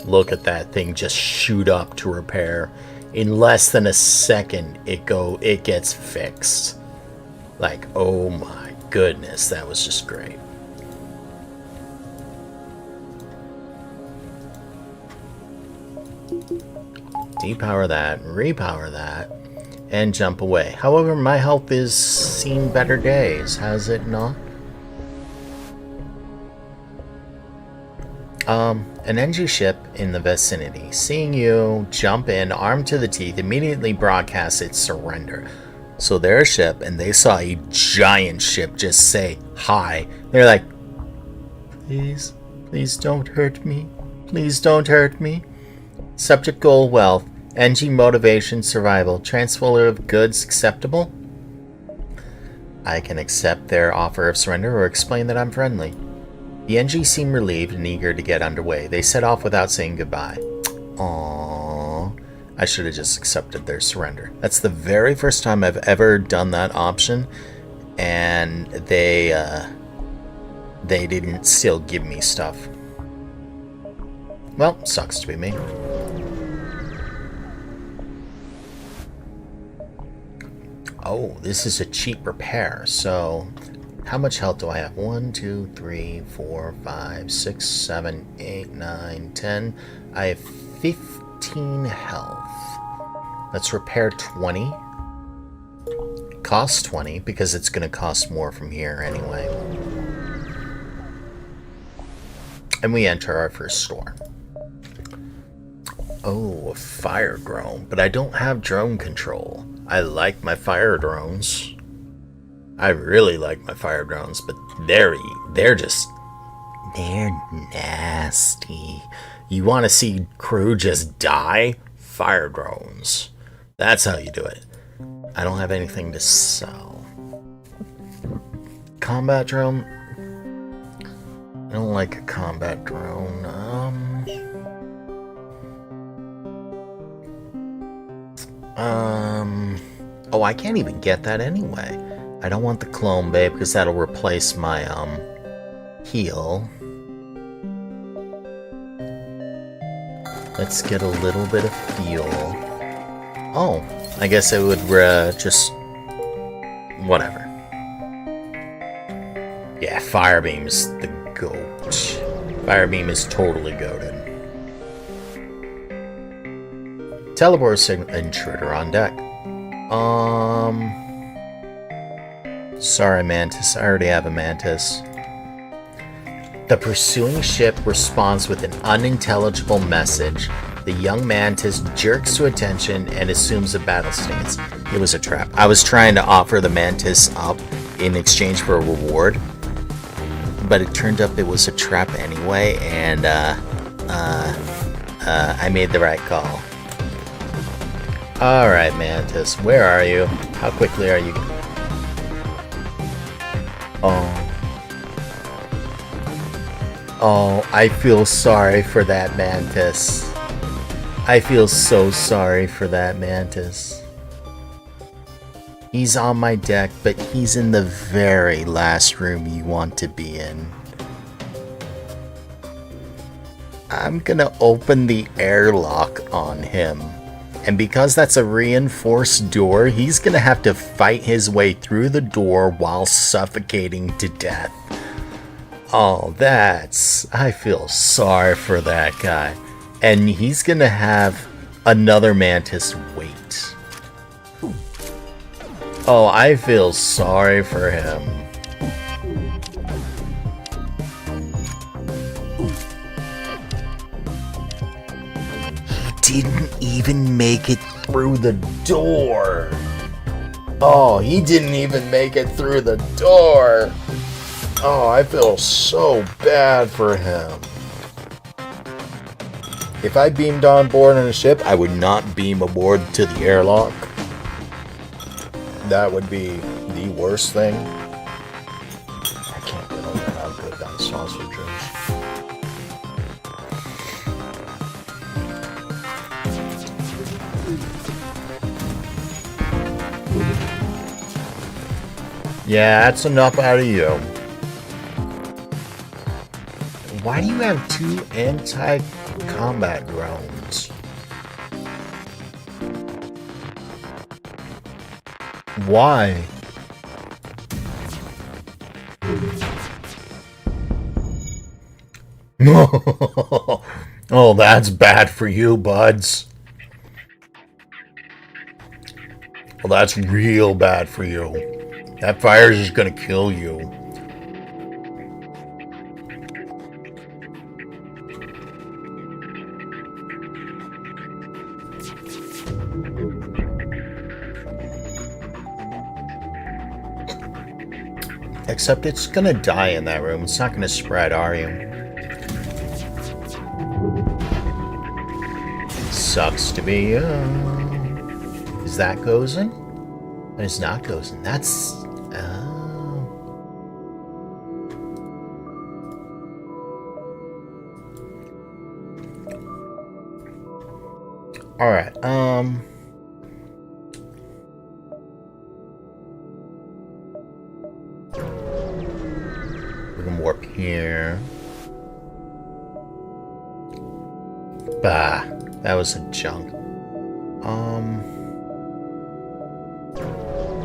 Speaker 8: Look at that thing just shoot up to repair. In less than a second, it gets fixed. Like, oh my goodness, that was just great. Depower that, repower that, and jump away. However, my health is seen better days, has it not? An NG ship in the vicinity, seeing you jump in, armed to the teeth, immediately broadcasts its surrender. So they're a ship, and they saw a giant ship just say hi. They're like, please, please don't hurt me. Please don't hurt me. Subject goal wealth. NG motivation survival. Transfer of goods acceptable? I can accept their offer of surrender or explain that I'm friendly. The NG seem relieved and eager to get underway. They set off without saying goodbye. Aww. I should have just accepted their surrender. That's the very first time I've ever done that option, and they didn't still give me stuff. Well, sucks to be me. Oh, this is a cheap repair, so how much health do I have? 1, 2, 3, 4, 5, 6, 7, 8, 9, 10. I have 15 health. Let's repair 20. Cost 20, because it's going to cost more from here anyway. And we enter our first store. Oh, a fire drone. But I don't have drone control. I like my fire drones. I really like my fire drones, but they're nasty. You want to see crew just die? Fire drones. That's how you do it. I don't have anything to sell. Combat drone? I don't like a combat drone. Oh, I can't even get that anyway. I don't want the clone bay because that'll replace my, heal. Let's get a little bit of fuel. Oh, I guess it would, just... whatever. Yeah, Firebeam's the goat. Firebeam is totally goated. Teleport signal intruder on deck. Sorry, Mantis. I already have a Mantis. The pursuing ship responds with an unintelligible message. The young Mantis jerks to attention and assumes a battle stance. It was a trap. I was trying to offer the Mantis up in exchange for a reward, but it turned up it was a trap anyway, and I made the right call. Alright, Mantis, where are you? How quickly are you? Oh, I feel sorry for that Mantis. I feel so sorry for that Mantis. He's on my deck, but he's in the very last room you want to be in. I'm gonna open the airlock on him. And because that's a reinforced door, he's gonna have to fight his way through the door while suffocating to death. Oh, I feel sorry for that guy. And he's gonna have another Mantis wait. Oh, I feel sorry for him. He didn't even make it through the door. Oh, he didn't even make it through the door. Oh, I feel so bad for him. If I beamed on board on a ship, I would not beam aboard to the airlock. That would be the worst thing. I can't get over how good that sausage is. Yeah, that's enough out of you. Why do you have 2 anti-combat drones? Why? Oh, that's bad for you, buds. Well, that's real bad for you. That fire is just gonna kill you. Except it's gonna die in that room. It's not gonna spread, are you? Sucks to be you. Is that Gozen? It's not Gozen. That's... Alright, we can warp here. Bah, that was a junk.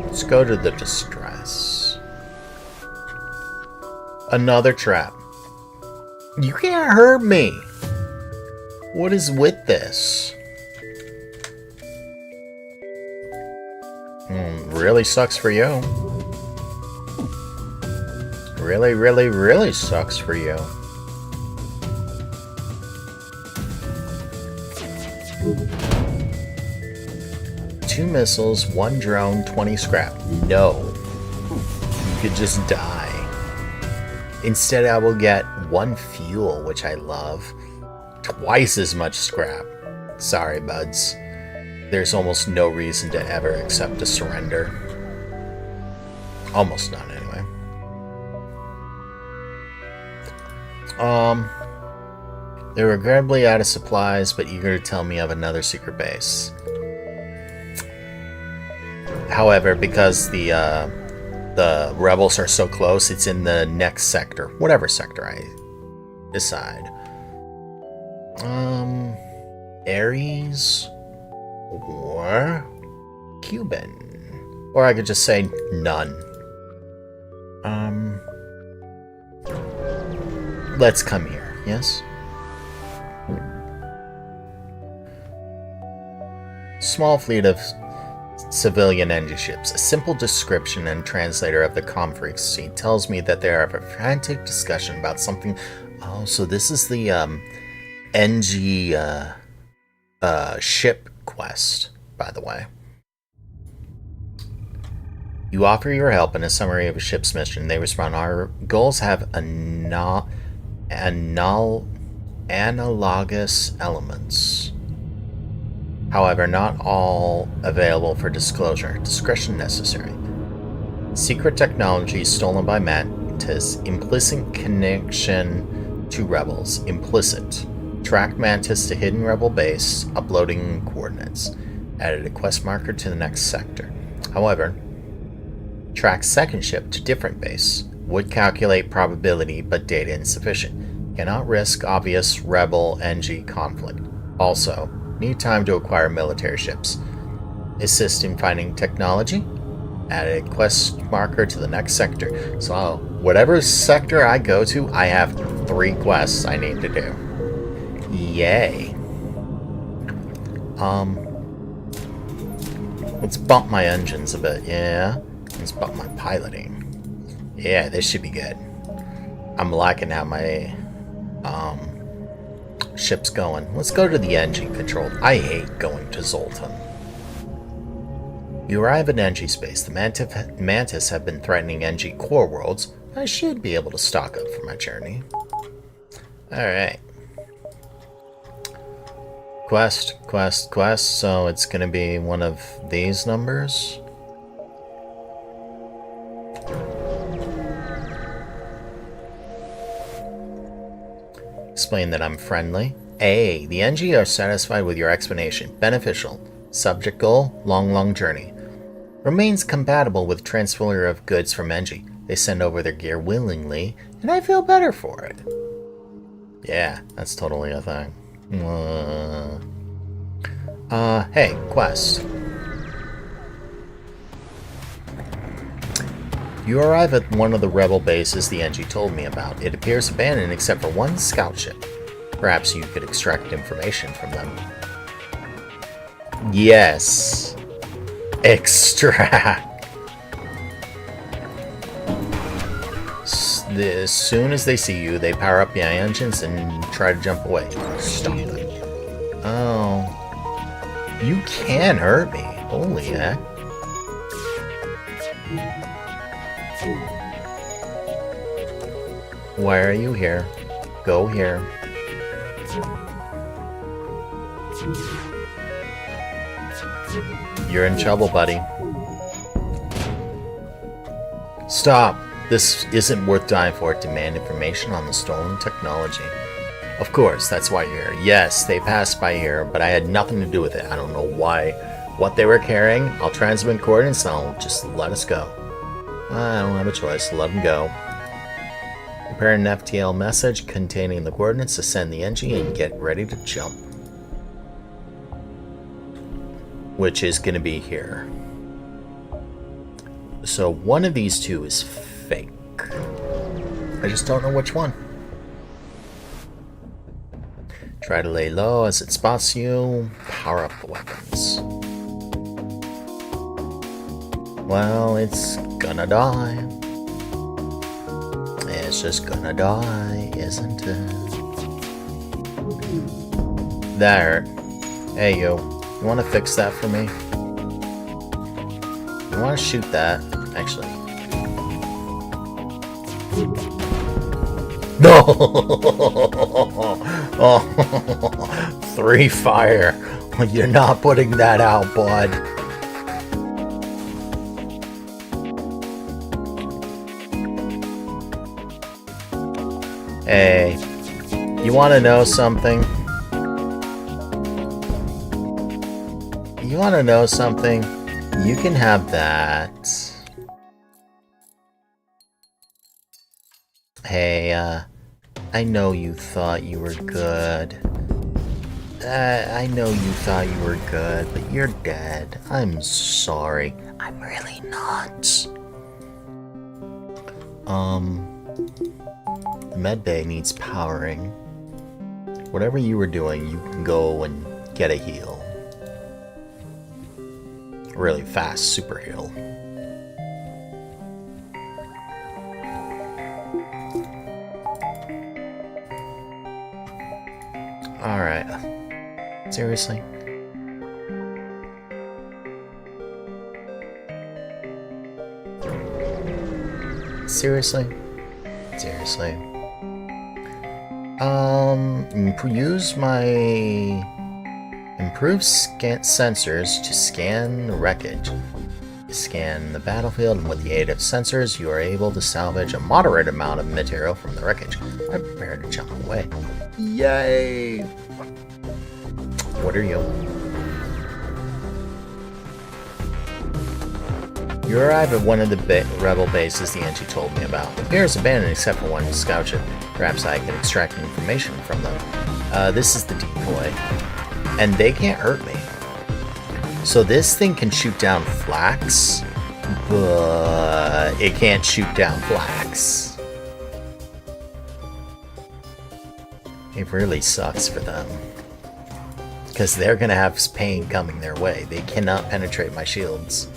Speaker 8: Let's go to the distress. Another trap. You can't hurt me. What is with this? Really sucks for you. Really, really, really sucks for you. Two missiles, 1 drone, 20 scrap. No. You could just die. Instead, I will get 1 fuel, which I love. Twice as much scrap. Sorry, buds. There's almost no reason to ever accept a surrender. Almost none, anyway. They're regrettably out of supplies, but eager to tell me of another secret base. However, because the rebels are so close, it's in the next sector. Whatever sector I decide. Aries or Cuban. Or I could just say none. Let's come here, yes? Small fleet of civilian energy ships. A simple description and translator of the comm frequency tells me that they are a frantic discussion about something. Oh, so this is the NG ship quest, by the way. You offer your help in a summary of a ship's mission. They respond, our goals have analogous elements. However, not all available for disclosure. Discretion necessary. Secret technology stolen by Mantis. Implicit connection to rebels. Implicit. Track Mantis to hidden rebel base. Uploading coordinates. Added a quest marker to the next sector. However, track second ship to different base. Would calculate probability, but data insufficient. Cannot risk obvious rebel-NG conflict. Also, need time to acquire military ships. Assist in finding technology. Added quest marker to the next sector. So, whatever sector I go to, I have 3 quests I need to do. Yay. Let's bump my engines a bit, yeah? Let's bump my piloting. Yeah, this should be good. I'm liking how my ship's going. Let's go to the engine control. I hate going to Zoltan. You arrive at NG space. The Mantis have been threatening NG core worlds. I should be able to stock up for my journey. Alright. Quest. So it's going to be one of these numbers. Explain that I'm friendly. A. The NG are satisfied with your explanation. Beneficial. Subject goal. Long journey. Remains compatible with transfer of goods from NG. They send over their gear willingly, and I feel better for it. Yeah, that's totally a thing. Hey, quest. You arrive at one of the rebel bases the NG told me about. It appears abandoned except for 1 scout ship. Perhaps you could extract information from them. Yes. Extract. As soon as they see you, they power up the engines and try to jump away. Stop them. Oh. You can hurt me. Holy heck. Why are you here? Go here. You're in trouble, buddy. Stop. This isn't worth dying for. Demand information on the stolen technology. Of course, that's why you're here. Yes, they passed by here, but I had nothing to do with it. I don't know why, what they were carrying. I'll transmit coordinates and I'll just let us go. I don't have a choice. Let them go. Prepare an FTL message containing the coordinates to send the NG and get ready to jump. Which is going to be here. So one of these two is fake. I just don't know which one. Try to lay low as it spots you. Power up the weapons. Well, it's gonna die. It's just gonna die, isn't it? That hurt. Hey, yo. You wanna fix that for me? You wanna shoot that? Actually. No! Oh, 3 fire. You're not putting that out, bud. Hey, you want to know something? You want to know something? You can have that. Hey, I know you thought you were good. I know you thought you were good, but you're dead. I'm sorry. I'm really not. The medbay needs powering. Whatever you were doing, you can go and get a heal. Really fast super heal. Alright. Seriously? Seriously? Seriously? Use my improved sensors to scan the wreckage. Scan the battlefield, and with the aid of sensors, you are able to salvage a moderate amount of material from the wreckage. I'm prepared to jump away. Yay! What are you? You arrive at one of the rebel bases the NG told me about. It appears abandoned except for one scouter. Perhaps I can extract information from them. This is the decoy. And they can't hurt me. So this thing can shoot down flax, but it can't shoot down flax. It really sucks for them. Because they're going to have pain coming their way. They cannot penetrate my shields.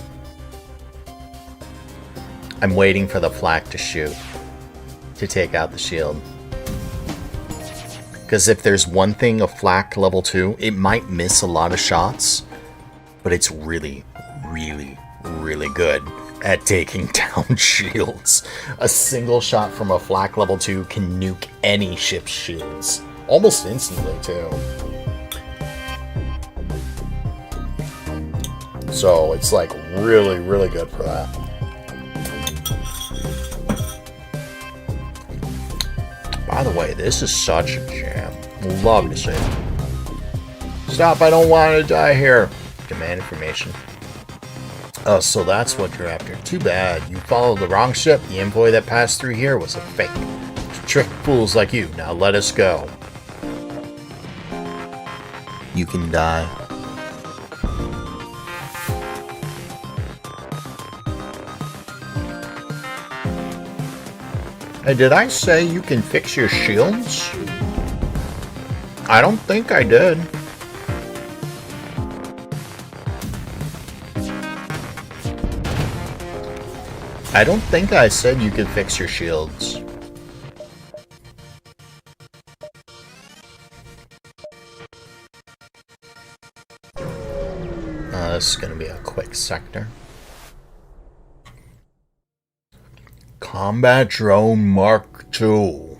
Speaker 8: I'm waiting for the flak to shoot. To take out the shield. Because if there's one thing of flak level 2, it might miss a lot of shots. But it's really, really, really good at taking down shields. A single shot from a flak level 2 can nuke any ship's shields. Almost instantly, too. So it's like really, really good for that. By the way, this is such a jam. Love to see it. Stop, I don't want to die here. Demand information. Oh, so that's what you're after. Too bad. You followed the wrong ship. The envoy that passed through here was a fake. Trick fools like you. Now let us go. You can die. Hey, did I say you can fix your shields? I don't think I did. I don't think I said you could fix your shields. This is going to be a quick sector. Combat Drone Mark II.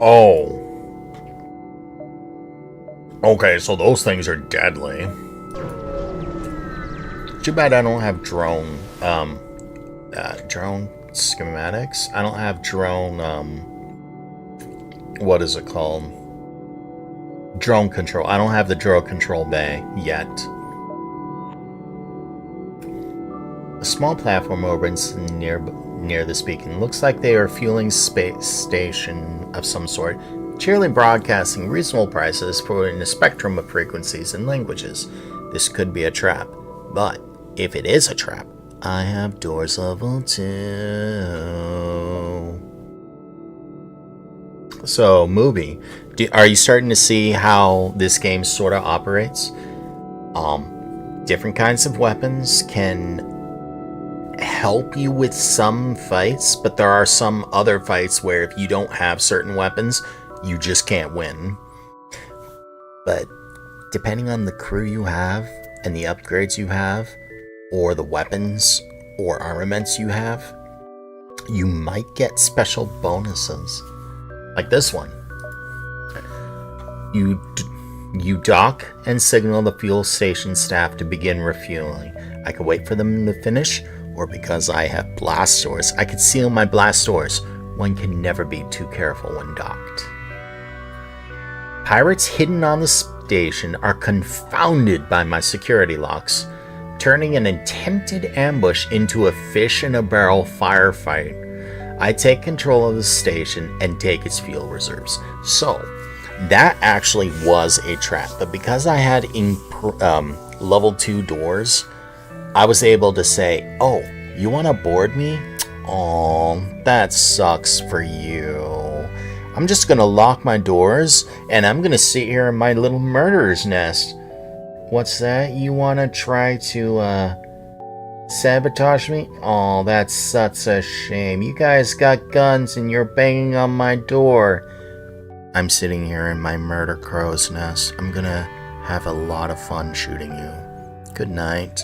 Speaker 8: Oh. Okay, so those things are deadly. Too bad I don't have drone schematics. I don't have drone, what is it called? Drone control. I don't have the drone control bay yet. A small platform opens near this beacon. Looks like they are a fueling space station of some sort, cheerily broadcasting reasonable prices for a spectrum of frequencies and languages. This could be a trap, but if it is a trap, I have doors level 2. So, movie. Are you starting to see how this game sort of operates? Different kinds of weapons can help you with some fights, but there are some other fights where if you don't have certain weapons, you just can't win. But depending on the crew you have and the upgrades you have, or the weapons or armaments you have, you might get special bonuses. Like this one. You dock and signal the fuel station staff to begin refueling. I could wait for them to finish, or because I have blast doors, I could seal my blast doors. One can never be too careful when docked. Pirates hidden on the station are confounded by my security locks, turning an attempted ambush into a fish in a barrel firefight. I take control of the station and take its fuel reserves. So, that actually was a trap, but because I had level 2 doors, I was able to say, oh, you want to board me? Oh, that sucks for you. I'm just going to lock my doors, and I'm going to sit here in my little murderer's nest. What's that? You want to try to, sabotage me? Oh, that's such a shame. You guys got guns, and you're banging on my door. I'm sitting here in my murder crow's nest. I'm going to have a lot of fun shooting you. Good night.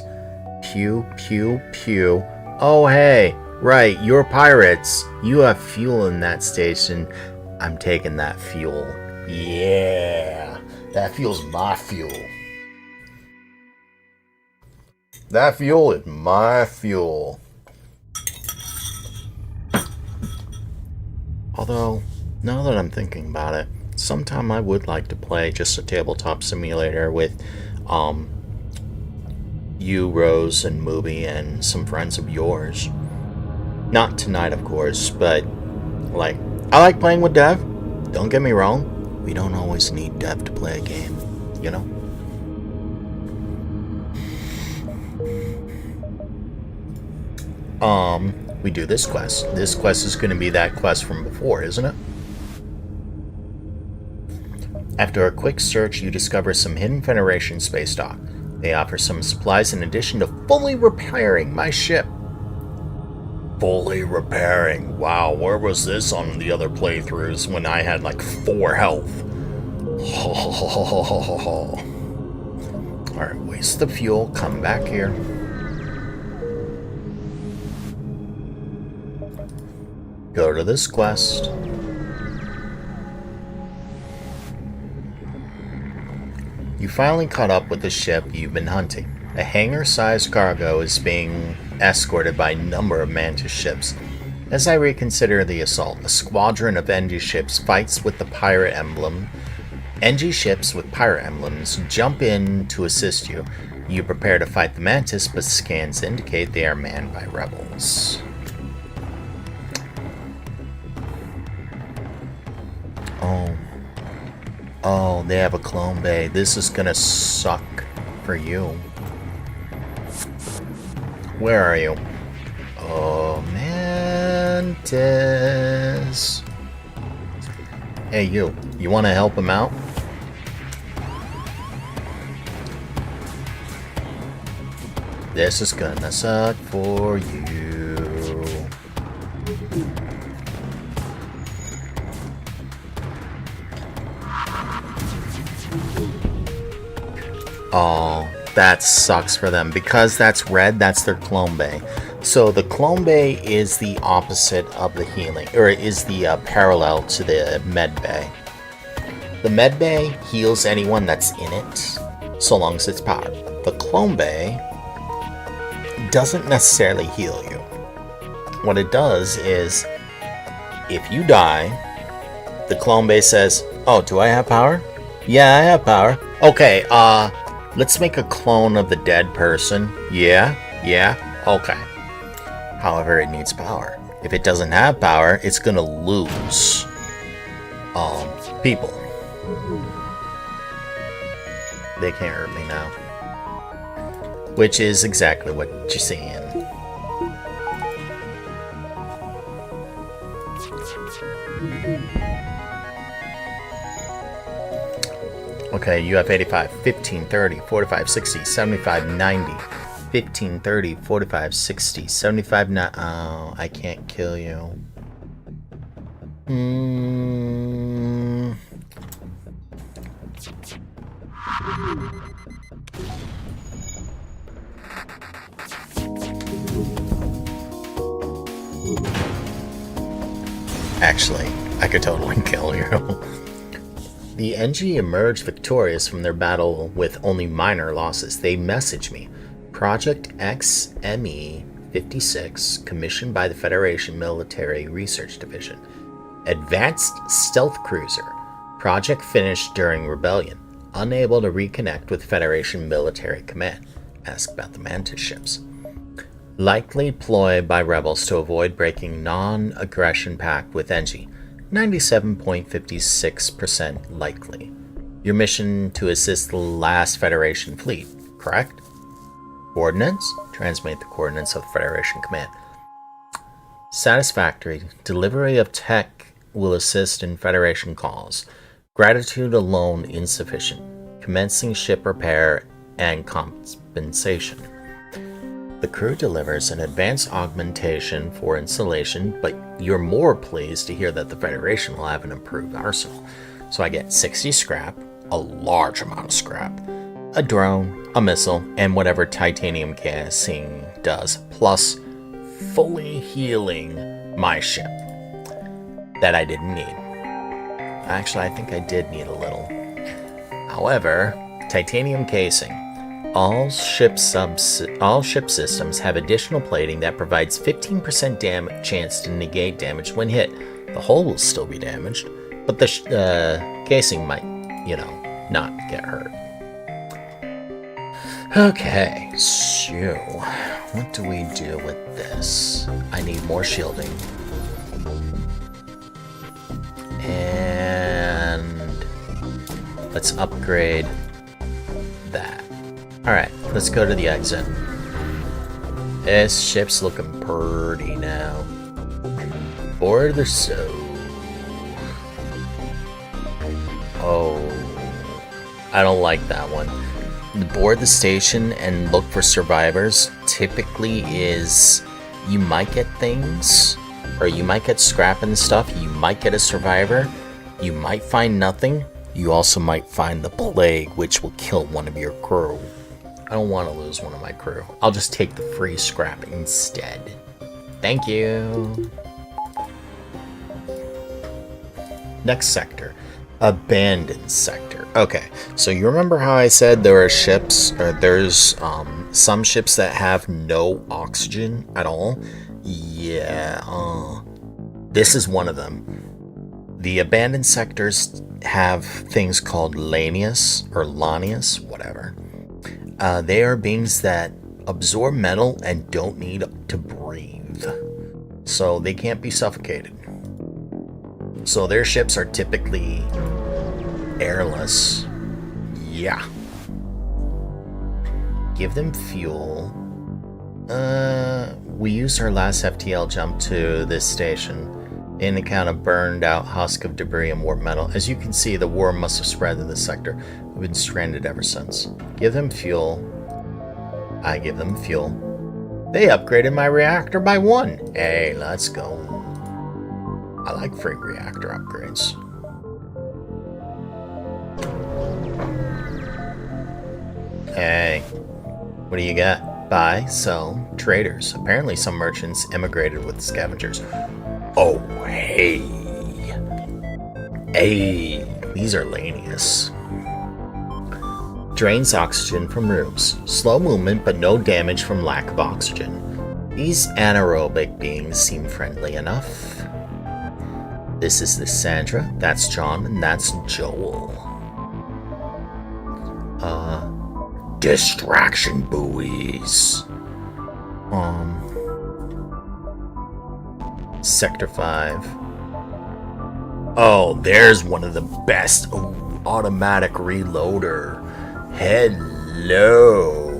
Speaker 8: Pew, pew, pew. Oh, hey, right, you're pirates. You have fuel in that station. I'm taking that fuel. Yeah, that fuel's my fuel. That fuel is my fuel. Although, now that I'm thinking about it, sometime I would like to play just a tabletop simulator with, you, Rose, and Mooby, and some friends of yours. Not tonight, of course, but, like, I like playing with Dev. Don't get me wrong. We don't always need Dev to play a game, you know? We do this quest. This quest is going to be that quest from before, isn't it? After a quick search, you discover some hidden Federation space dock. They offer some supplies in addition to fully repairing my ship. Fully repairing. Wow, where was this on the other playthroughs when I had like 4 health? Alright, waste the fuel, come back here. Go to this quest. You finally caught up with the ship you've been hunting. A hangar-sized cargo is being escorted by a number of Mantis ships. As I reconsider the assault, a squadron of NG ships fights with the pirate emblem. NG ships with pirate emblems jump in to assist you. You prepare to fight the Mantis, but scans indicate they are manned by rebels. Oh, they have a clone bay. This is gonna suck for you. Where are you? Oh, Mantis. Hey, you. You want to help him out? This is gonna suck for you. Oh, that sucks for them. Because that's red, that's their clone bay. So the clone bay is the opposite of the healing, or is the parallel to the med bay. The med bay heals anyone that's in it, so long as it's powered. The clone bay doesn't necessarily heal you. what it does is, if you die, the clone base says, "Oh, do I have power? Yeah, I have power. Okay, let's make a clone of the dead person. Yeah, okay." However, it needs power. If it doesn't have power, it's gonna lose people. They can't hurt me now. Which is exactly what you're seeing. Okay, you have 85, 15, 30, 45, 60, 75, 90. 15, 30, 45, 60, 75, oh, I can't kill you. Actually, I could totally kill you. The NG emerged victorious from their battle with only minor losses. They messaged me. Project XME-56, commissioned by the Federation Military Research Division. Advanced Stealth Cruiser. Project finished during Rebellion. Unable to reconnect with Federation Military Command. Ask about the Mantis ships. Likely ploy by rebels to avoid breaking non-aggression pact with NG. 97.56% likely. Your mission to assist the last Federation fleet, correct? Coordinates? Transmit the coordinates of the Federation Command. Satisfactory. Delivery of tech will assist in Federation calls. Gratitude alone insufficient. Commencing ship repair and compensation. The crew delivers an advanced augmentation for installation, but you're more pleased to hear that the Federation will have an improved arsenal. So I get 60 scrap, a large amount of scrap, a drone, a missile, and whatever titanium casing does, plus fully healing my ship that I didn't need. Actually, I think I did need a little. However, titanium casing. All ship systems have additional plating that provides 15% chance to negate damage when hit. The hull will still be damaged, but the casing might, not get hurt. Okay, so what do we do with this? I need more shielding. And let's upgrade that. Alright, let's go to the exit. This ship's looking pretty now. For the so. Oh, I don't like that one. Board the station and look for survivors typically is you might get things, or you might get scrap and stuff, you might get a survivor, you might find nothing, you also might find the plague, which will kill one of your crew. I don't want to lose one of my crew. I'll just take the free scrap instead. Thank you. Next sector. Abandoned sector. Okay, so you remember how I said there are ships, or there's some ships that have no oxygen at all? Yeah, this is one of them. The abandoned sectors have things called Lanius, or Lanius, whatever. They are beings that absorb metal and don't need to breathe. So they can't be suffocated. So their ships are typically airless. Yeah. Give them fuel. We used our last FTL jump to this station in account of burned out husk of debris and warped metal. As you can see, the war must have spread to this sector. We've been stranded ever since. Give them fuel. I give them fuel. They upgraded my reactor by 1. Hey, let's go. I like free reactor upgrades. Hey, what do you got? Buy, sell, traders. Apparently some merchants emigrated with scavengers. Oh, hey. Hey, these are Lanius. Drains oxygen from rooms. Slow movement, but no damage from lack of oxygen. These anaerobic beings seem friendly enough. This is Lysandra, that's John, and that's Joel. Distraction buoys. Sector 5. Oh, there's one of the best. Ooh, automatic reloader. Hello.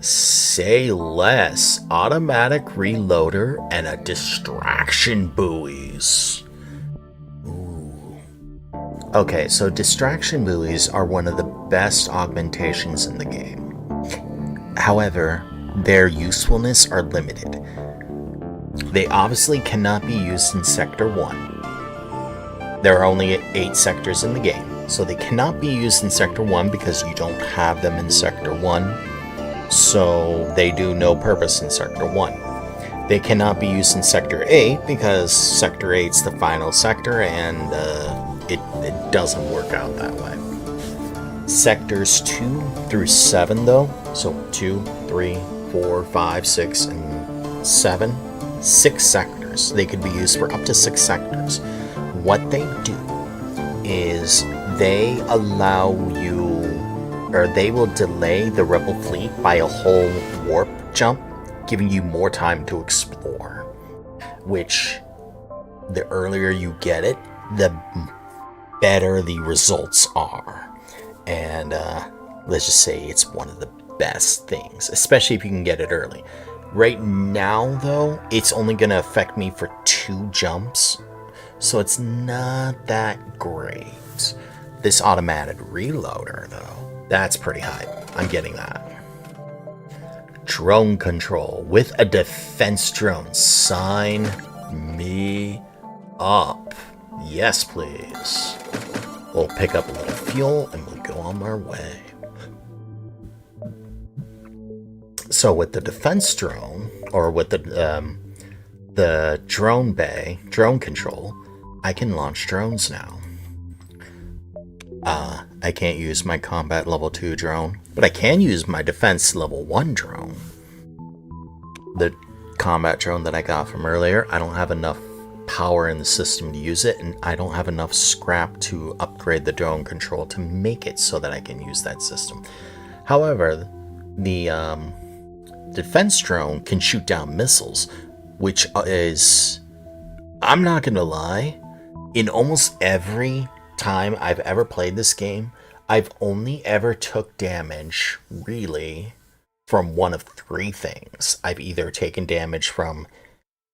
Speaker 8: Say less. Automatic reloader and a distraction buoys. Ooh. Okay, so distraction buoys are one of the best augmentations in the game. However, their usefulness are limited. They obviously cannot be used in Sector 1. There are only 8 sectors in the game, so they cannot be used in Sector 1 because you don't have them in Sector 1, so they do no purpose in Sector 1. They cannot be used in Sector 8 because Sector 8's the final sector and it doesn't work out that way. Sectors 2 through 7 though, so 2, 3, 4, 5, 6, and 7, 6 sectors. They could be used for up to 6 sectors. What they do is they allow you, or they will delay the rebel fleet by a whole warp jump, giving you more time to explore. Which, the earlier you get it, the better the results are. And let's just say it's one of the best things, especially if you can get it early. Right now, though, it's only going to affect me for 2 jumps, so it's not that great. This automatic reloader, though, that's pretty hype. I'm getting that. Drone control with a defense drone. Sign me up. Yes, please. We'll pick up a little fuel and we'll go on our way. So with the defense drone, or with the drone bay, drone control, I can launch drones now. I can't use my combat level 2 drone, but I can use my defense level 1 drone. The combat drone that I got from earlier, I don't have enough power in the system to use it, and I don't have enough scrap to upgrade the drone control to make it so that I can use that system. However, the defense drone can shoot down missiles, which is, I'm not gonna lie, in almost every time I've ever played this game, I've only ever took damage, really, from one of 3 things. I've either taken damage from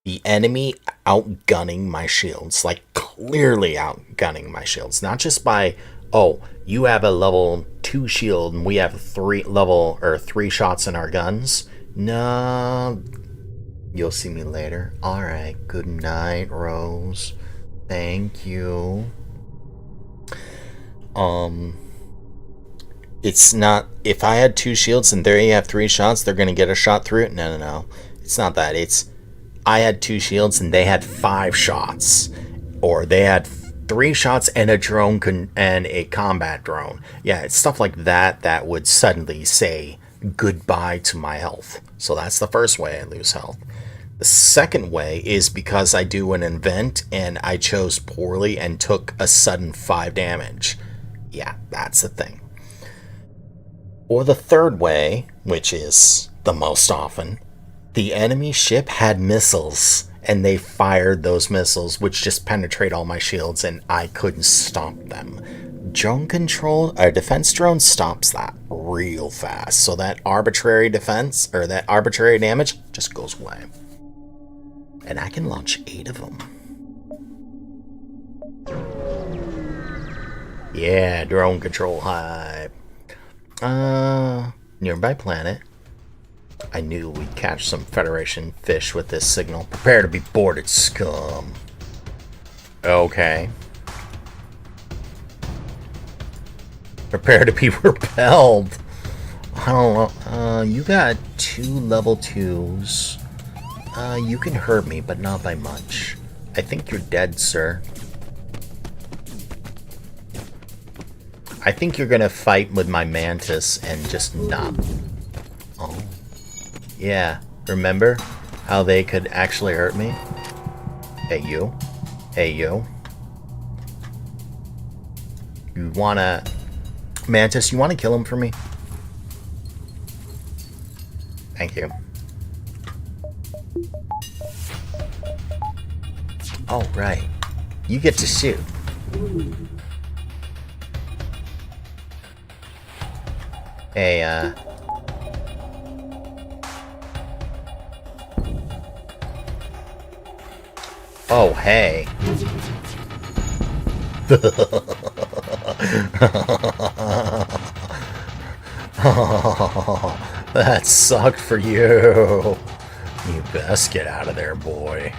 Speaker 8: the enemy outgunning my shields, like clearly outgunning my shields, not just by, oh, you have a level 2 shield and we have 3 shots in our guns. No, you'll see me later. Alright, good night, Rose. Thank you. It's not, if I had 2 shields and there you have 3 shots, they're gonna get a shot through it. No. It's not that. It's, I had 2 shields and they had 5 shots. Or they had 3 shots and a drone and a combat drone. Yeah, it's stuff like that that would suddenly say goodbye to my health. So that's the first way I lose health. The second way is because I do an event and I chose poorly and took a sudden 5 damage. Yeah, that's the thing. Or the third way, which is the most often, the enemy ship had missiles and they fired those missiles, which just penetrate all my shields and I couldn't stop them. Drone control, or defense drone, stops that real fast. So that arbitrary defense, or that arbitrary damage, just goes away. And I can launch 8 of them. Yeah, drone control hype. Nearby planet. I knew we'd catch some Federation fish with this signal. Prepare to be boarded, scum. Okay. Prepare to be repelled. I don't know. You got 2 level 2s. You can hurt me, but not by much. I think you're dead, sir. I think you're gonna fight with my mantis and just not. Oh. Yeah, remember how they could actually hurt me? Hey, you. Hey, you. You wanna... Mantis, you wanna kill him for me? Thank you. Oh, right. You get to shoot. Hey, Oh, hey. That sucked for you. You best get out of there, boy.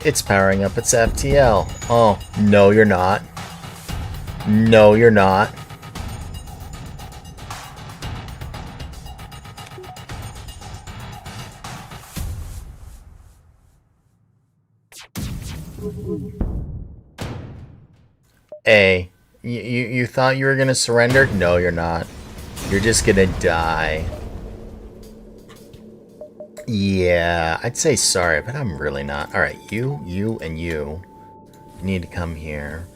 Speaker 8: It's powering up its FTL. Oh, no you're not. No you're not. Hey, you thought you were gonna surrender? No, you're not. You're just gonna die. Yeah, I'd say sorry, but I'm really not. Alright, you, and you need to come here.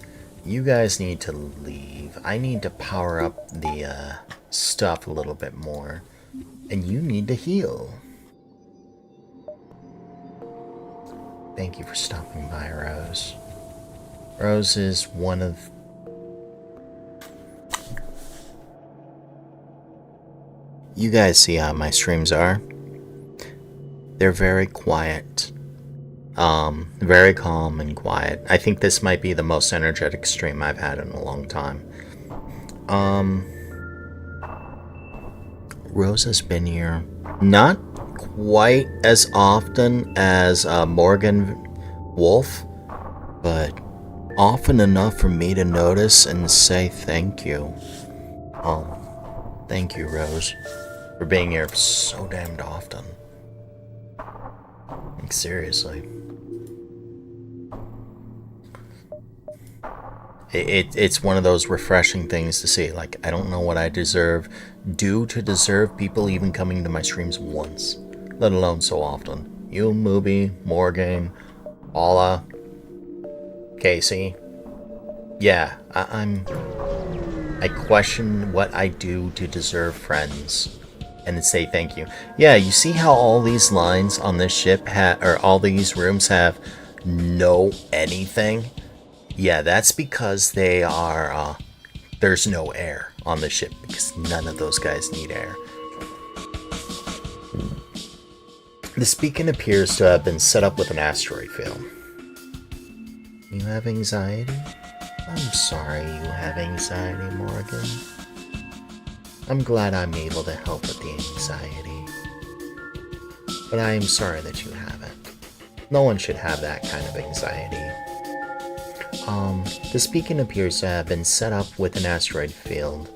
Speaker 8: You guys need to leave. I need to power up the stuff a little bit more. And you need to heal. Thank you for stopping by, Rose. Rose is one of... You guys see how my streams are? They're very quiet. Very calm and quiet. I think this might be the most energetic stream I've had in a long time. Rose has been here not quite as often as Morgan Wolf, but often enough for me to notice and say thank you. Thank you, Rose, for being here so damned often. Like, seriously. It's one of those refreshing things to see. Like, I don't know what I do to deserve people even coming to my streams once, let alone so often. You, Mubi, Morgan, Paula, Casey. Yeah, I question what I do to deserve friends and say thank you. Yeah, you see how all these lines on this ship or all these rooms have no anything? Yeah, that's because they are, there's no air on the ship, because none of those guys need air. This beacon appears to have been set up with an asteroid field. You have anxiety? I'm sorry you have anxiety, Morgan. I'm glad I'm able to help with the anxiety. But I am sorry that you have it. No one should have that kind of anxiety. This beacon appears to have been set up with an asteroid field.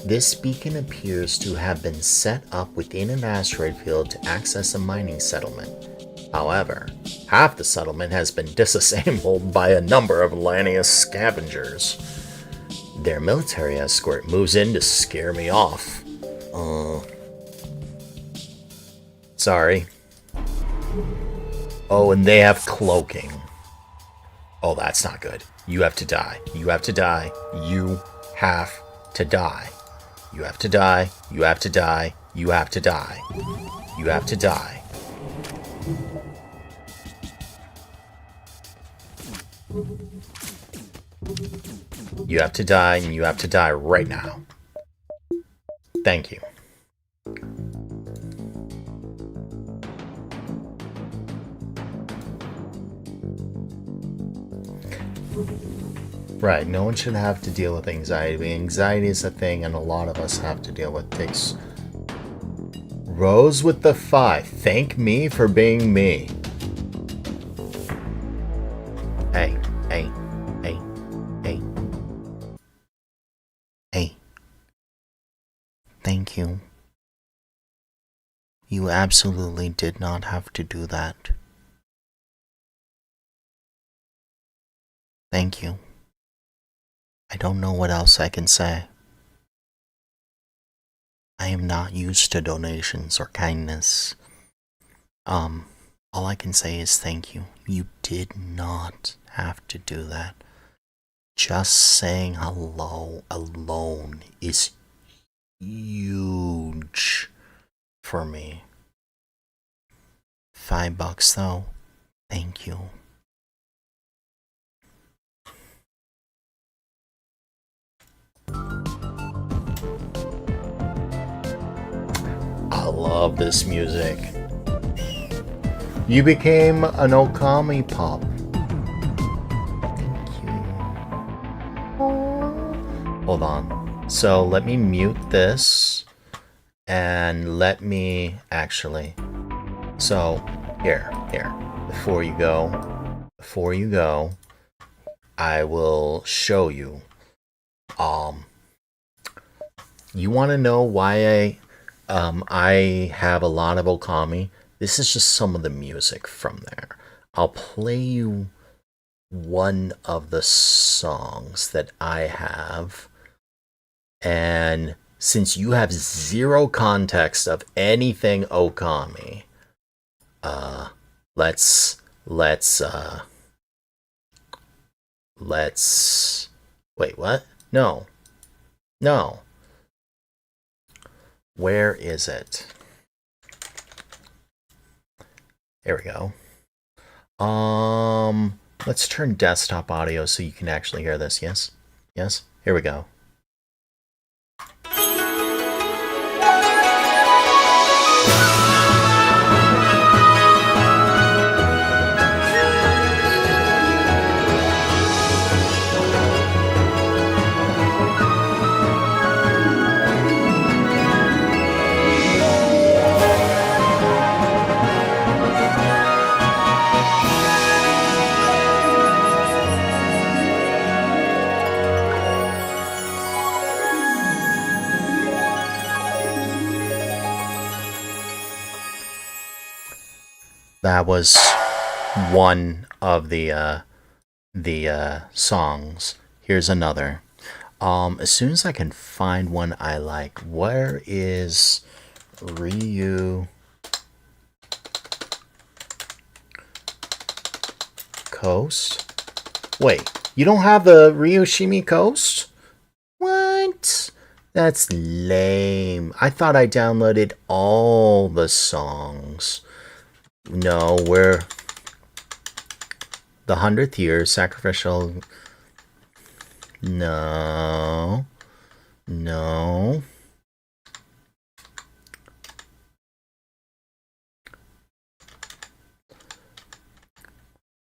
Speaker 8: This beacon appears to have been set up within an asteroid field to access a mining settlement. However, half the settlement has been disassembled by a number of Lanius scavengers. Their military escort moves in to scare me off. Sorry. Oh, and they have cloaking. Oh, that's not good. You have to die. You have to die. You have to die. You have to die. You have to die. You have to die. You have to die. You have to die, and you have to die right now. Thank you. Right, no one should have to deal with anxiety. Anxiety is a thing, and a lot of us have to deal with things. Rose with the 5. Thank me for being me. Hey, hey, hey, hey. Hey. Thank you. You absolutely did not have to do that. Thank you. I don't know what else I can say. I am not used to donations or kindness. All I can say is thank you. You did not have to do that. Just saying hello alone is huge for me. $5 though. Thank you. I love this music. You became an Okami pup. Thank you. Hold on. So let me mute this and let me actually. So here. Before you go, I will show you. You want to know why I have a lot of Okami? This is just some of the music from there. I'll play you one of the songs that I have. And since you have zero context of anything Okami, let's wait, what? No. Where is it? There we go. Let's turn desktop audio so you can actually hear this. Yes? Here we go. That was one of the songs. Here's another. As soon as I can find one I like, where is Ryu Coast? Wait, you don't have the Ryoshimi Coast? What? That's lame. I thought I downloaded all the songs. No, we're the 100th year sacrificial. No.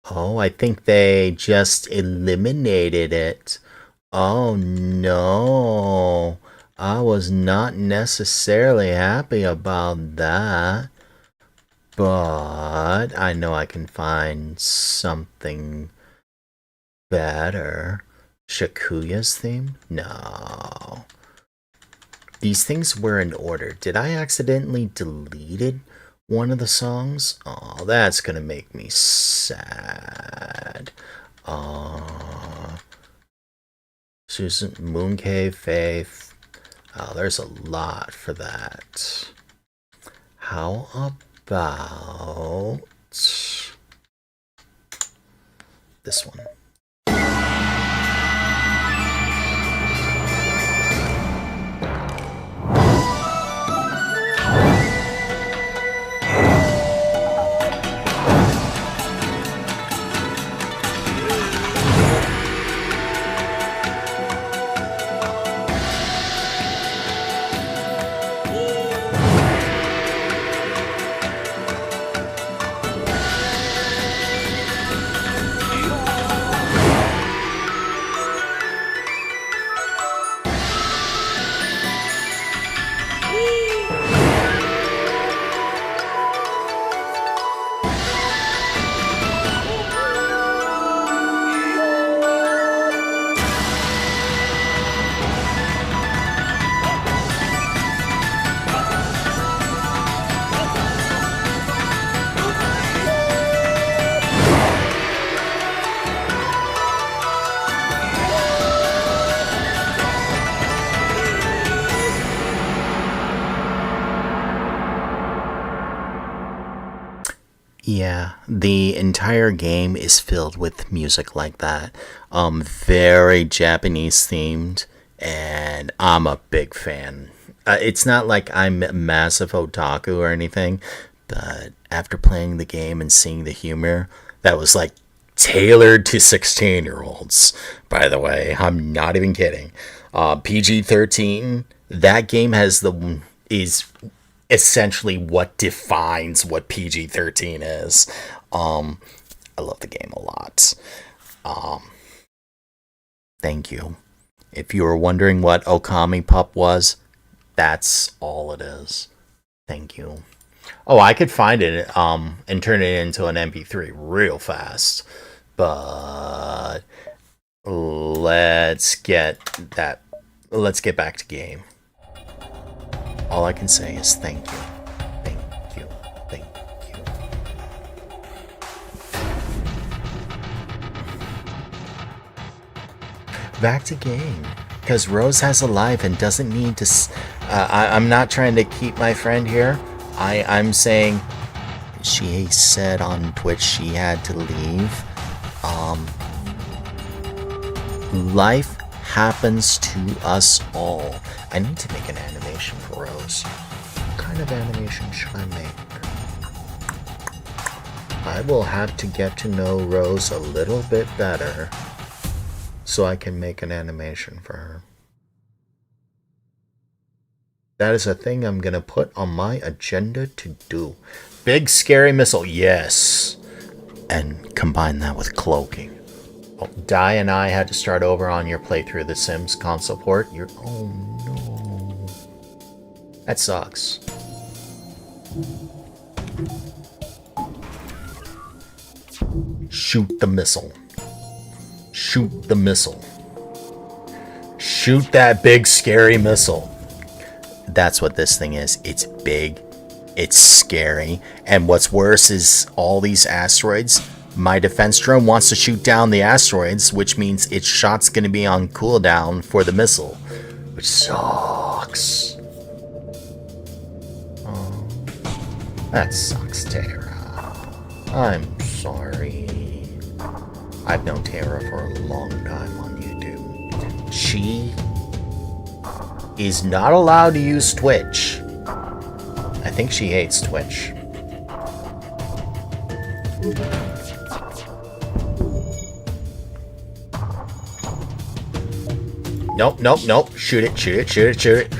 Speaker 8: Oh, I think they just eliminated it. Oh no. I was not necessarily happy about that. But I know I can find something better. Shakuya's theme? No. These things were in order. Did I accidentally deleted one of the songs? Oh, that's gonna make me sad. Susan, Mooncave, Faith. Oh, there's a lot for that. How about this one? Yeah, the entire game is filled with music like that. Very Japanese themed, and I'm a big fan. It's not like I'm a massive otaku or anything, but after playing the game and seeing the humor, that was like tailored to 16-year-olds, by the way. I'm not even kidding. PG-13, that game is essentially what defines what PG-13 is. I love the game a lot. Thank you. If you were wondering what Okami Pup was, that's all it is. Thank you. Oh, I could find it and turn it into an MP3 real fast. But let's get back to game. All I can say is thank you. Thank you. Thank you. Back to game. Because Rose has a life and doesn't need to... I'm not trying to keep my friend here. I'm saying she said on Twitch she had to leave. Life happens to us all. I need to make an animation for Rose. What kind of animation should I make? I will have to get to know Rose a little bit better so I can make an animation for her. That is a thing I'm gonna put on my agenda to do. Big scary missile, yes. And combine that with cloaking. Oh, Di and I had to start over on your playthrough of The Sims console port. Oh no. That sucks. Shoot the missile. Shoot the missile. Shoot that big scary missile. That's what this thing is. It's big. It's scary. And what's worse is all these asteroids. My defense drone wants to shoot down the asteroids, which means its shot's going to be on cooldown for the missile. Which sucks. Oh, that sucks, Tara. I'm sorry. I've known Tara for a long time on YouTube. She is not allowed to use Twitch. I think she hates Twitch. Nope. Shoot it.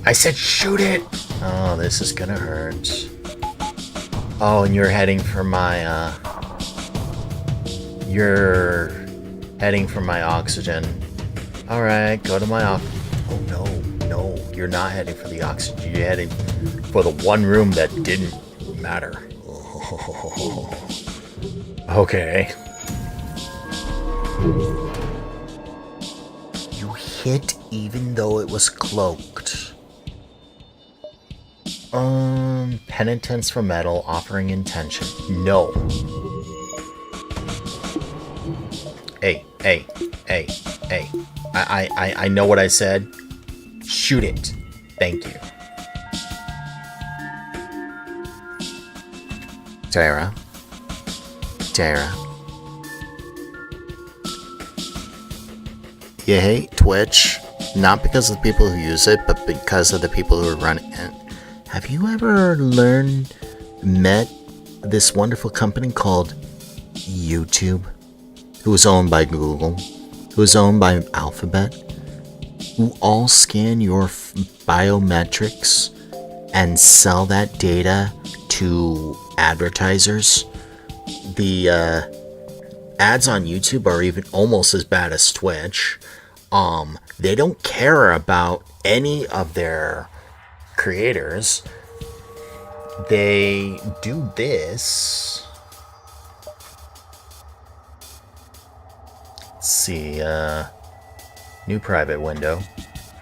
Speaker 8: I said shoot it. Oh, this is gonna hurt. Oh, and you're heading for my, You're heading for my oxygen. Alright, go to my Oh, no. You're not heading for the oxygen. You're heading for the one room that didn't matter. Okay. You hit even though it was cloaked. Penitence for metal, offering intention. No. Hey. I know what I said. Shoot it. Thank you. Tara. You hate Twitch, not because of the people who use it, but because of the people who are running it. Have you ever met this wonderful company called YouTube, who is owned by Google, who is owned by Alphabet, who all scan your biometrics and sell that data to advertisers? The ads on YouTube are even almost as bad as Twitch. They don't care about any of their creators. They do this. Let's see, new private window.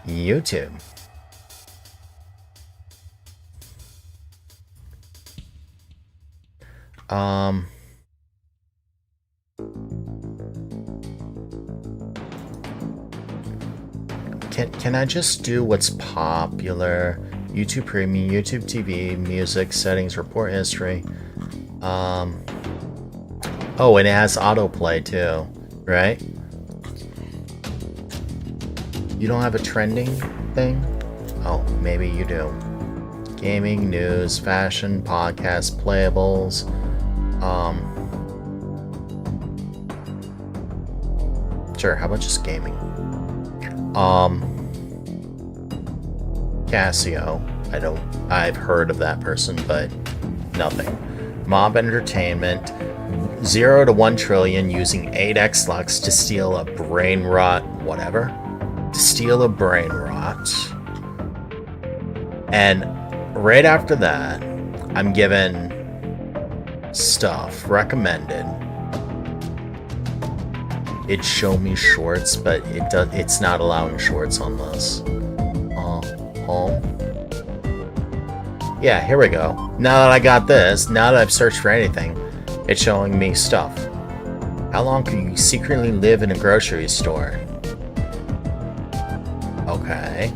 Speaker 8: YouTube. Can I just do what's popular? YouTube Premium, YouTube TV, music, settings, report history. Oh, and it has autoplay too, right? You don't have a trending thing? Oh, maybe you do. Gaming, news, fashion, podcast, playables. Sure, how about just gaming? Casio. I've heard of that person, but nothing. Mob Entertainment. 0 to 1 trillion using 8x Lux to steal a brain rot, whatever. To steal a brain rot. And right after that, I'm given stuff recommended. It show me shorts, but it's not allowing shorts on this. Home. Yeah, here we go. Now that I got this, now that I've searched for anything, it's showing me stuff. How long can you secretly live in a grocery store? Okay.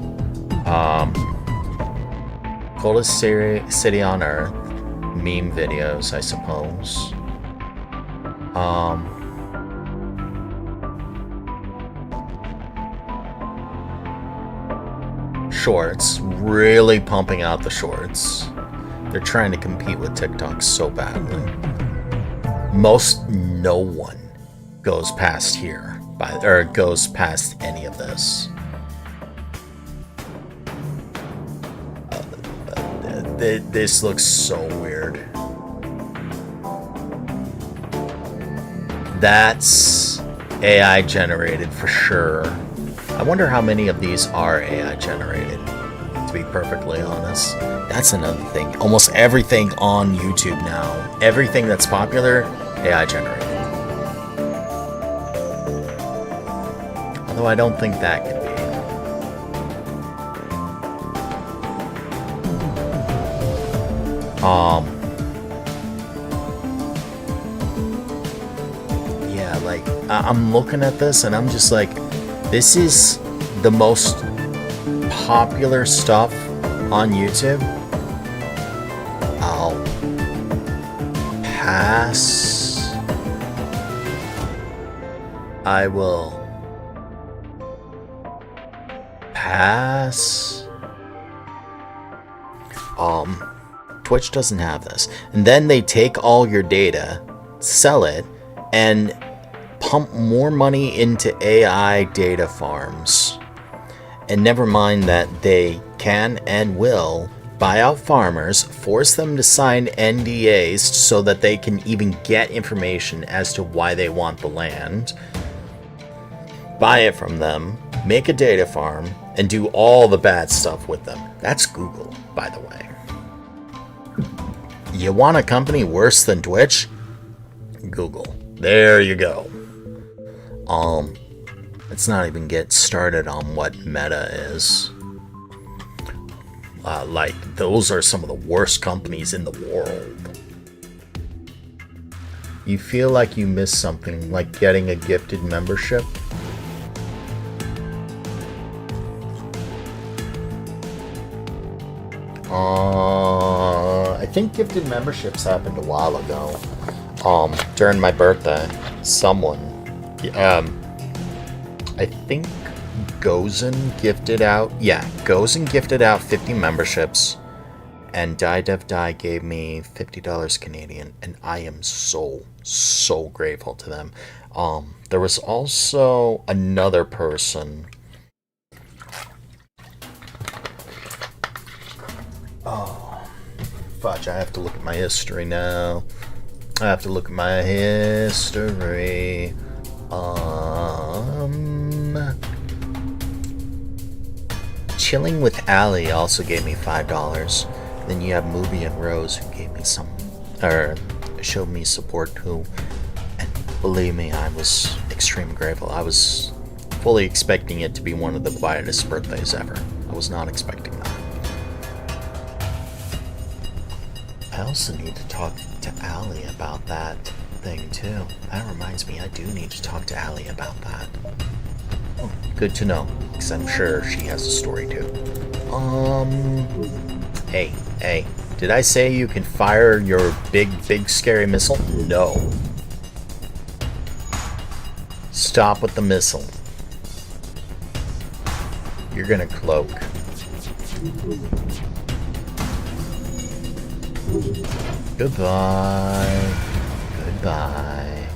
Speaker 8: Coldest city on Earth. Meme videos, I suppose. Shorts. Really pumping out the shorts. They're trying to compete with TikTok so badly. No one goes past here, or goes past any of this. This looks so weird. That's AI generated for sure. I wonder how many of these are AI generated, to be perfectly honest. That's another thing. Almost everything on YouTube now, everything that's popular, AI generated. Although I don't think that could be. Yeah, like, I'm looking at this and I'm just like, this is the most popular stuff on YouTube. I'll pass. I will pass. Twitch doesn't have this. And then they take all your data, sell it, and pump more money into AI data farms. And never mind that they can and will buy out farmers, force them to sign NDAs so that they can even get information as to why they want the land, buy it from them, make a data farm, and do all the bad stuff with them. That's Google, by the way. You want a company worse than Twitch? Google. There you go. Let's not even get started on what Meta is. Like, those are some of the worst companies in the world. You feel like you missed something, like getting a gifted membership? I think gifted memberships happened a while ago. During my birthday, someone, I think Gozen gifted out 50 memberships, and Die gave me $50 Canadian, and I am so grateful to them. There was also another person. Oh, fudge, I have to look at my history now. Chilling with Ali also gave me $5. Then you have Movie and Rose who gave me showed me support too. And believe me, I was extremely grateful. I was fully expecting it to be one of the quietest birthdays ever. I was not expecting that. I also need to talk to Ali about that thing too. That reminds me, I do need to talk to Ali about that. Oh, good to know, because I'm sure she has a story too. Hey, Did I say you can fire your big, scary missile? No. Stop with the missile. You're gonna cloak. Goodbye. Goodbye.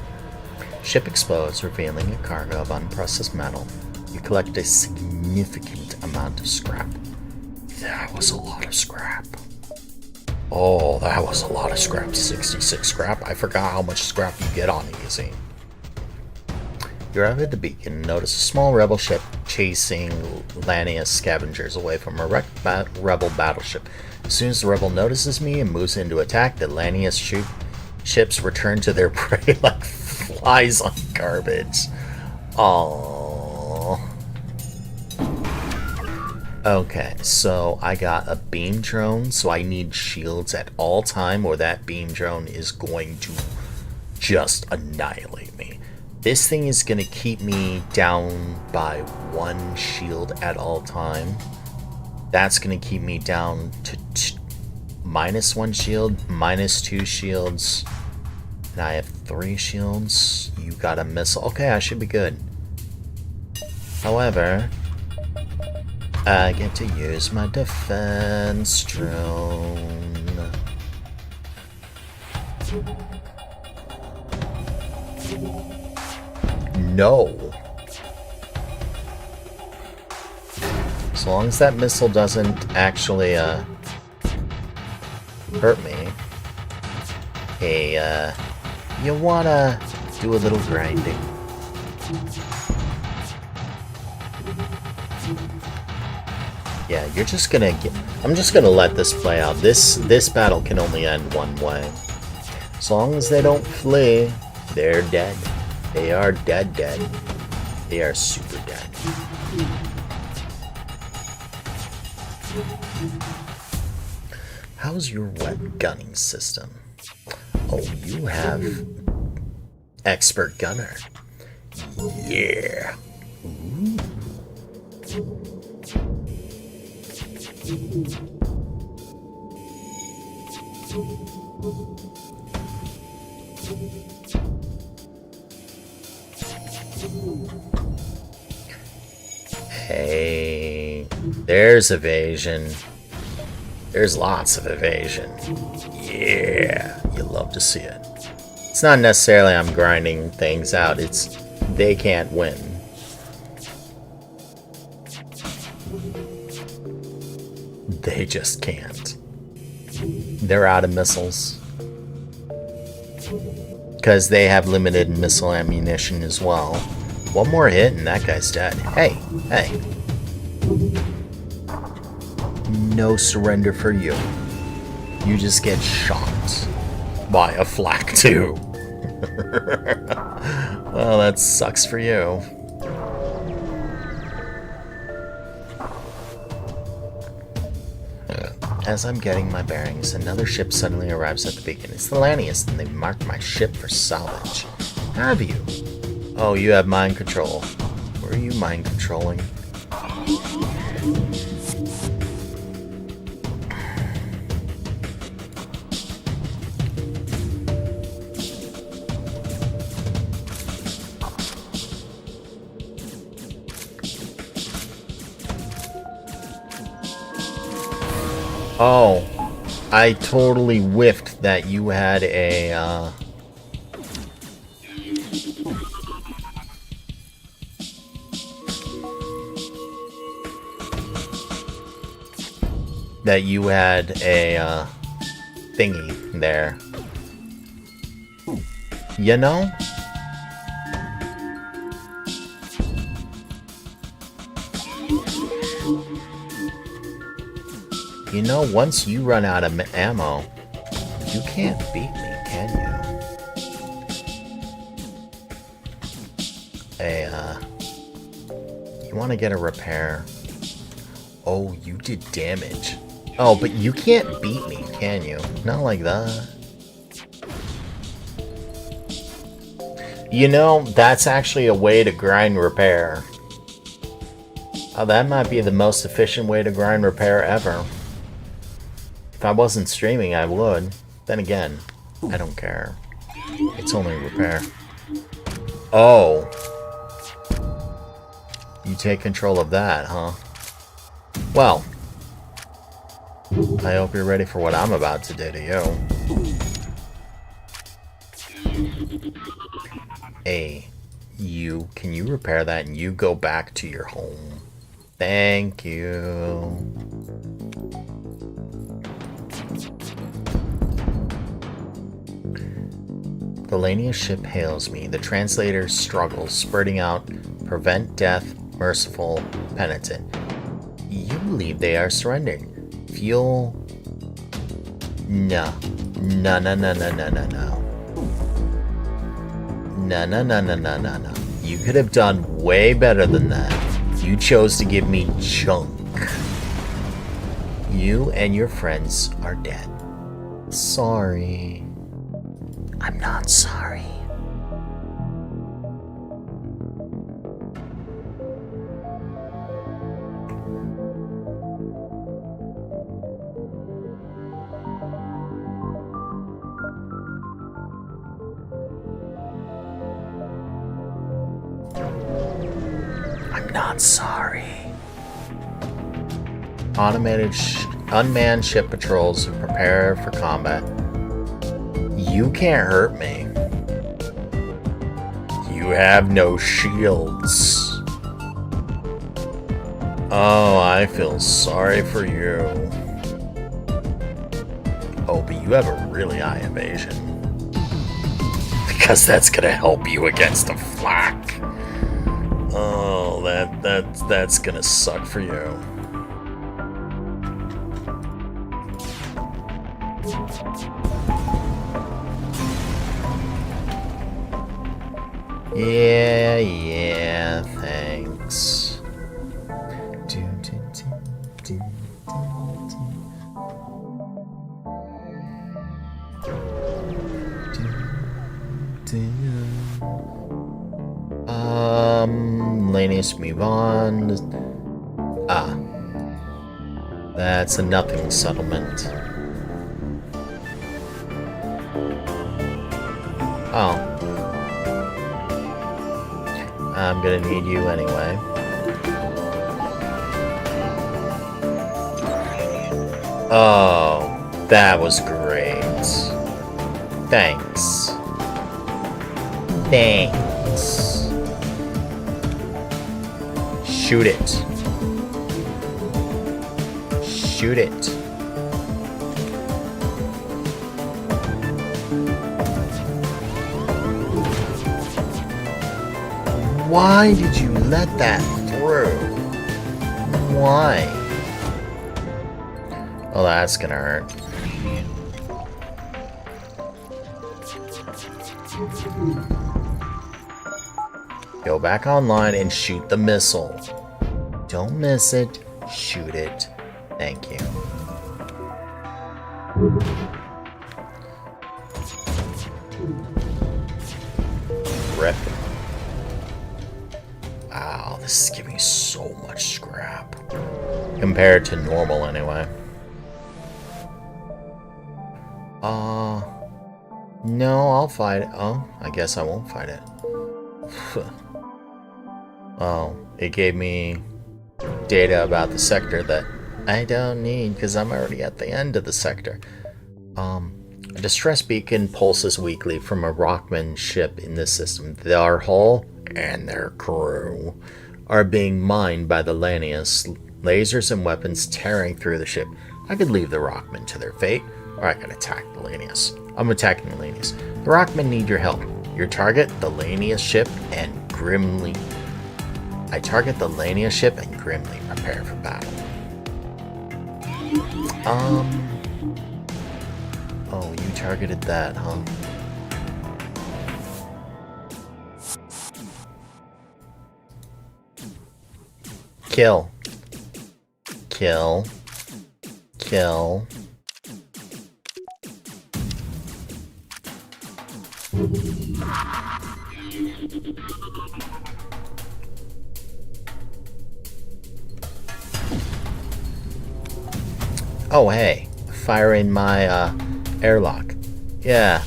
Speaker 8: Ship explodes, revealing a cargo of unprocessed metal. You collect a significant amount of scrap. That was a lot of scrap. Oh, that was a lot of scrap. 66 scrap. I forgot how much scrap you get on easy. You arrive at the beacon and notice a small rebel ship chasing Lanius scavengers away from a wrecked rebel battleship. As soon as the rebel notices me and moves in to attack, the Lanius ships return to their prey like flies on garbage. Aww. Okay, so I got a beam drone, so I need shields at all time or that beam drone is going to just annihilate me. This thing is going to keep me down by 1 shield at all time. That's going to keep me down to -1 shield, -2 shields. And I have 3 shields. You got a missile. Okay, I should be good. However, I get to use my defense drone. No. As long as that missile doesn't actually hurt me. Hey, you wanna do a little grinding? Yeah, you're just gonna get... I'm just gonna let this play out. This battle can only end one way. As long as they don't flee, they're dead. They are dead. They are super dead. How's your wet gunning system? Oh, you have expert gunner. Yeah. Ooh. Hey, there's evasion. There's lots of evasion. Yeah, you love to see it. It's not necessarily I'm grinding things out, it's they can't win. They just can't. They're out of missiles. Because they have limited missile ammunition as well. One more hit and that guy's dead. Hey. No surrender for you. You just get shot by a flak too. Well, that sucks for you. As I'm getting my bearings, another ship suddenly arrives at the beacon. It's the Lanius, and they've marked my ship for salvage. Have you? Oh, you have mind control. Where are you mind controlling? Oh, I totally whiffed that you had a, thingy there. You know? You know, once you run out of ammo, you can't beat me, can you? Hey, you want to get a repair? Oh, you did damage. Oh, but you can't beat me, can you? Not like that. You know, that's actually a way to grind repair. Oh, that might be the most efficient way to grind repair ever. If I wasn't streaming, I would. Then again, I don't care. It's only repair. Oh. You take control of that, huh? Well. I hope you're ready for what I'm about to do to you. Hey, you, can you repair that and you go back to your home? Thank you. The Lania ship hails me. The translator struggles, spurting out, prevent death, merciful, penitent. You believe they are surrendering. Fuel... No. No, no, no, no, no, no, no. No, no, no, no, no, no, no. You could have done way better than that. You chose to give me junk. You and your friends are dead. Sorry. I'm not sorry. I'm not sorry. Automated unmanned ship patrols prepare for combat. You can't hurt me. You have no shields. Oh, I feel sorry for you. Oh, but you have a really high evasion. Because that's gonna help you against the flak. Oh, that's gonna suck for you. Yeah, thanks. Lanius, move on. Ah. That's a nothing settlement. Oh. I'm gonna need you anyway. Oh, that was great. Thanks. Thanks. Shoot it. Shoot it. Why did you let that through? Why? Oh, that's gonna hurt. Go back online and shoot the missile. Don't miss it. Shoot it. Thank you. Rip. Wow, this is giving so much scrap. Compared to normal, anyway. No, I'll fight it. Oh, I guess I won't fight it. Oh, it gave me data about the sector that I don't need because I'm already at the end of the sector. A distress beacon pulses weekly from a Rockman ship in this system. Their hull and their crew are being mined by the Lanius, lasers and weapons tearing through the ship. I could leave the Rockmen to their fate, or I could attack the Lanius. I'm attacking the Lanius. The Rockmen need your help. Your target, the Lanius ship, and grimly... I target the Lania ship and grimly prepare for battle. Oh, you targeted that, huh? Kill. Kill. Kill. Oh, hey. firing my airlock. Yeah.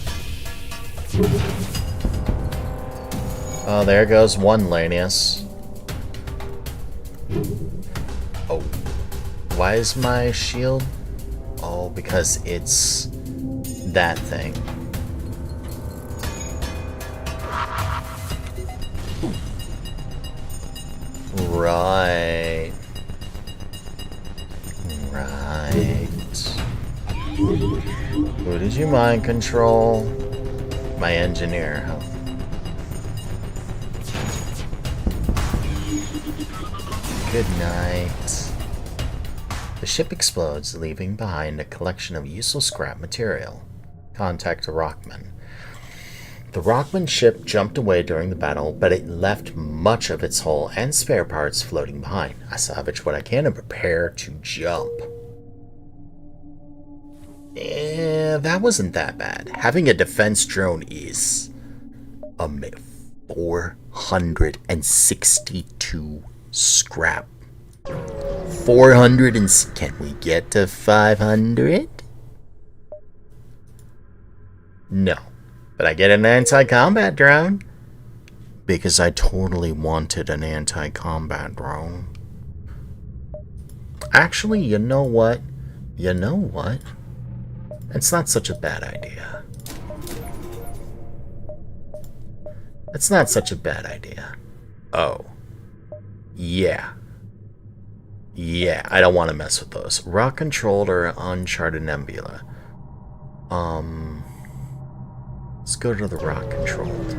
Speaker 8: Oh, there goes one Lanius. Oh. Why is my shield? Oh, because it's that thing. Right. Right. Who did you mind control? My engineer, huh? Good night. The ship explodes, leaving behind a collection of useless scrap material. Contact the Rockman. The Rockman ship jumped away during the battle, but it left much of its hull and spare parts floating behind. I salvage what I can and prepare to jump. That wasn't that bad. Having a defense drone is 462 scrap. 400 and can we get to 500? No. But I get an anti-combat drone. Because I totally wanted an anti-combat drone. Actually, you know what? It's not such a bad idea. It's not such a bad idea. Oh. Yeah. Yeah, I don't want to mess with those. Rock controlled or uncharted nebula. Let's go to the rock controlled.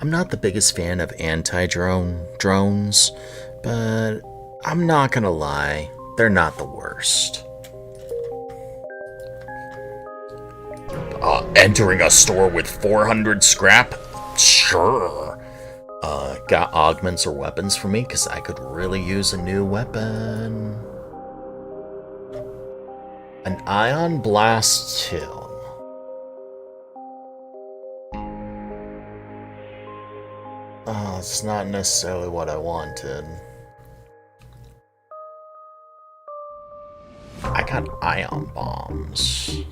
Speaker 8: I'm not the biggest fan of drones, but I'm not gonna lie, they're not the worst. Entering a store with 400 scrap? Sure. Got augments or weapons for me? Because I could really use a new weapon. An Ion Blast 2. Oh, it's not necessarily what I wanted. I got ion bombs.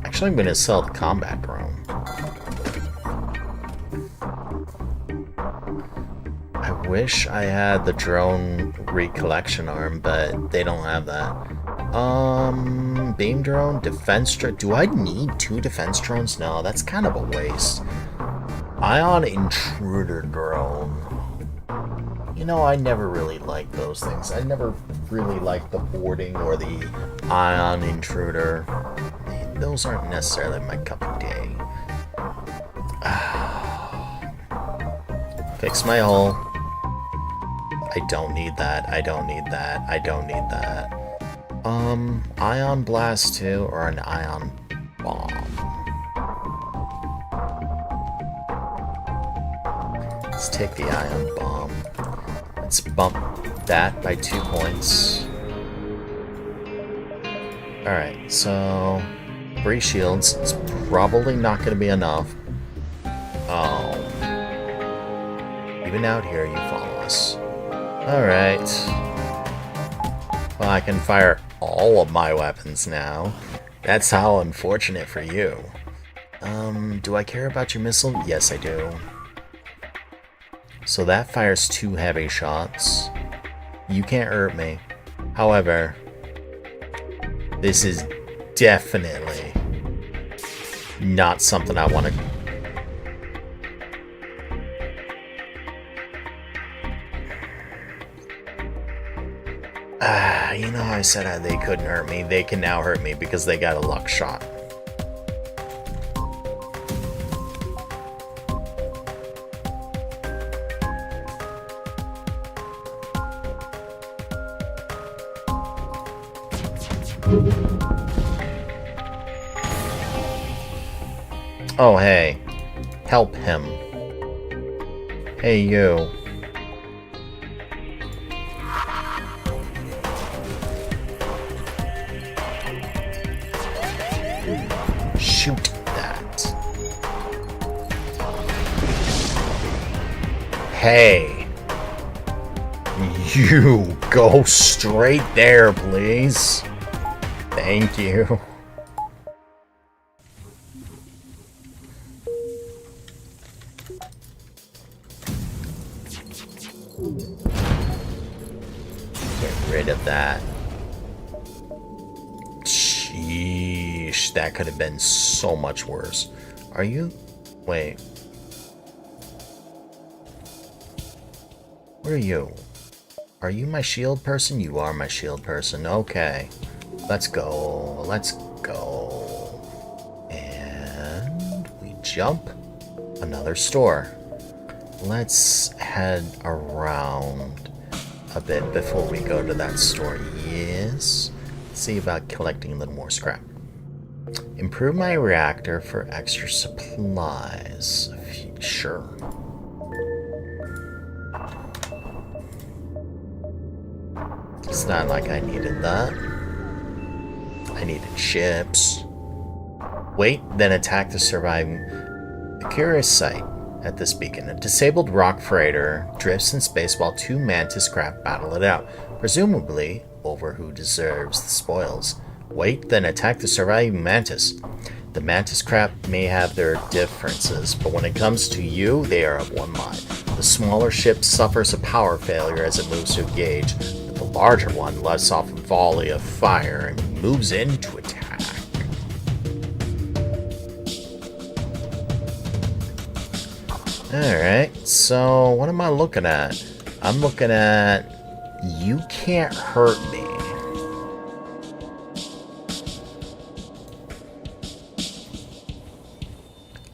Speaker 8: Actually, I'm gonna sell the combat drone. I wish I had the drone recollection arm, but they don't have that. Beam drone, defense drone. Do I need 2 defense drones? No, that's kind of a waste. Ion intruder drone. You know, I never really liked those things. I never really liked the boarding or the ion intruder. Those aren't necessarily my cup of tea. Fix my hull. I don't need that. I don't need that. I don't need that. Ion Blast 2 or an Ion Bomb? Let's take the Ion Bomb. Let's bump that by 2 points. Alright, so 3 shields. It's probably not going to be enough. Oh. Even out here, you follow us. Alright. Well, I can fire all of my weapons now. That's how unfortunate for you. Do I care about your missile? Yes, I do. So that fires 2 heavy shots. You can't hurt me. However, this is definitely not something I want to... you know how I said they couldn't hurt me? They can now hurt me because they got a luck shot. Oh, hey. Help him. Hey, you. Hey. You go straight there, please. Thank you. Get rid of that. Sheesh, that could have been so much worse. Are you? Wait. Where are you? Are you my shield person? You are my shield person. Okay. Let's go. Let's go. And we jump. Another store. Let's head around a bit before we go to that store. Yes. See about collecting a little more scrap. Improve my reactor for extra supplies. Sure. It's not like I needed that. I needed chips. Wait, then attack the surviving. A curious sight at this beacon. A disabled rock freighter drifts in space while two mantis craft battle it out, presumably over who deserves the spoils. Wait, then attack the surviving mantis. The mantis craft may have their differences, but when it comes to you, they are of one mind. The smaller ship suffers a power failure as it moves to engage, but the larger one lets off a volley of fire and moves in to attack. Alright, so what am I looking at? I'm looking at you can't hurt me.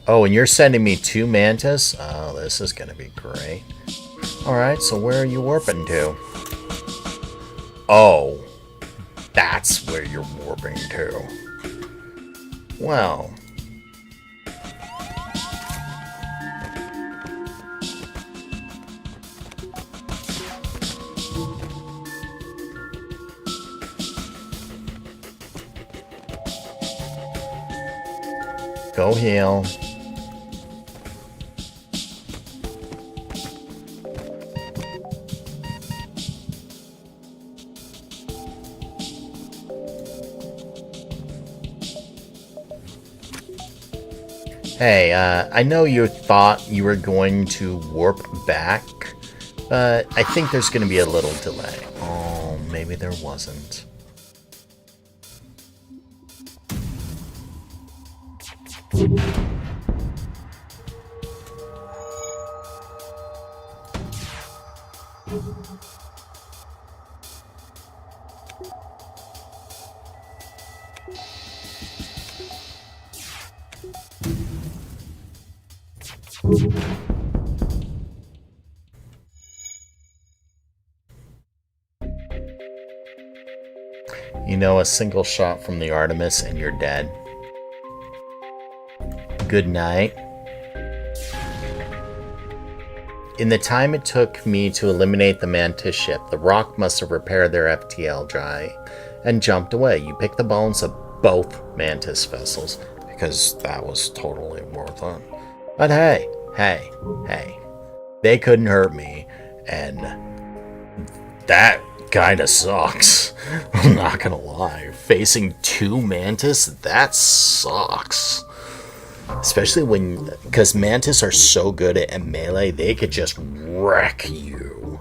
Speaker 8: Oh, and you're sending me two mantis? Oh, this is gonna be great. Alright, so where are you warping to? Oh, that's where you're warping to. Well. Go heal. Hey, I know you thought you were going to warp back, but I think there's going to be a little delay. Oh, maybe there wasn't. You know, a single shot from the Artemis and you're dead. Good night. In the time it took me to eliminate the Mantis ship, the Rock must have repaired their FTL dry and jumped away. You picked the bones of both Mantis vessels because that was totally worth it. But hey, they couldn't hurt me, and that kinda sucks. I'm not gonna lie. Facing two Mantis, that sucks. Especially when, because Mantis are so good at melee, they could just wreck you.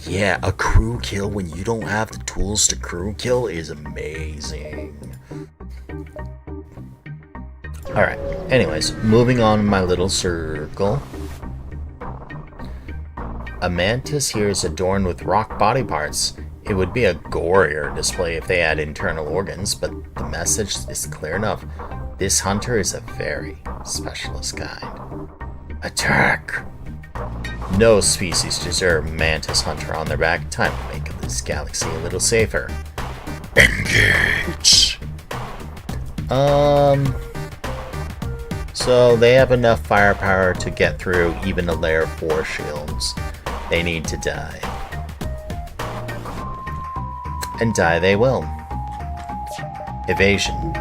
Speaker 8: Yeah, a crew kill when you don't have the tools to crew kill is amazing. Alright, anyways, moving on in my little circle. A mantis here is adorned with rock body parts. It would be a gorier display if they had internal organs, but the message is clear enough. This hunter is a very specialist kind. Attack! No species deserve mantis hunter on their back. Time to make this galaxy a little safer. Engage! So they have enough firepower to get through even the layer 4 shields. They need to die. And die they will. Evasion.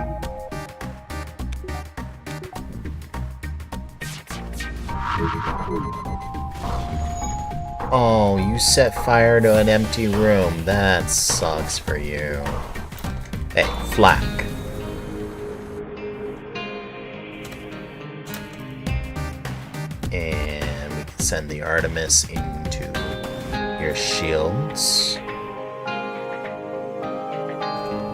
Speaker 8: Oh, you set fire to an empty room. That sucks for you. Hey, flak. And we can send the Artemis into your shields.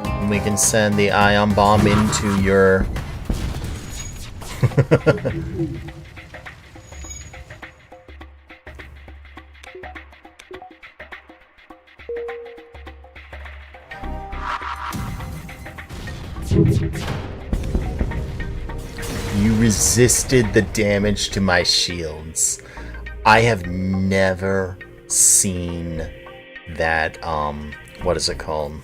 Speaker 8: And we can send the ion bomb into your... You resisted the damage to my shields. I have never seen that, what is it called?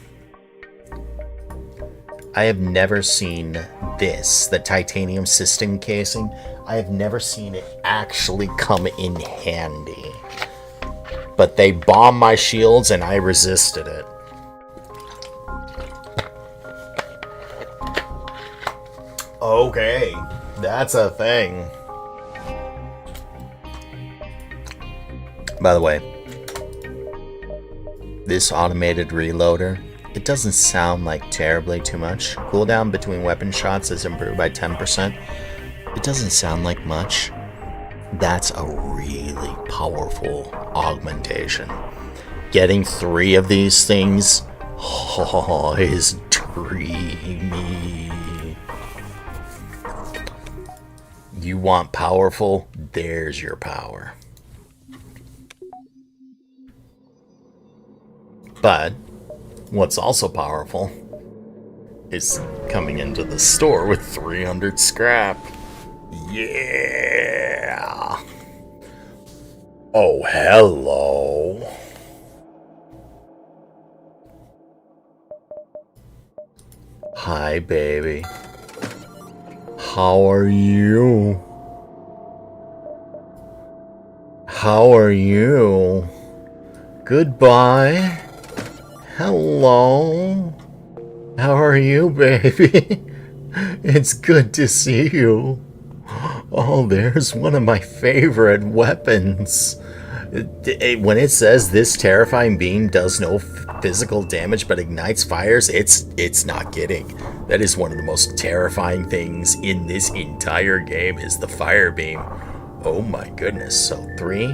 Speaker 8: I have never seen this, the titanium system casing. I have never seen it actually come in handy. But they bombed my shields and I resisted it. Okay, that's a thing. By the way, this automated reloader, it doesn't sound like terribly too much. Cooldown between weapon shots is improved by 10%. It doesn't sound like much. That's a really powerful augmentation. Getting 3 of these things, is dreamy. You want powerful? There's your power. But what's also powerful is coming into the store with 300 scrap. Yeah. Oh, hello. Hi, baby. How are you? How are you? Goodbye. Hello. How are you, baby? It's good to see you. Oh, there's one of my favorite weapons. When it says this terrifying beam does no physical damage but ignites fires, it's not kidding. That is one of the most terrifying things in this entire game is the fire beam. Oh my goodness. So 3,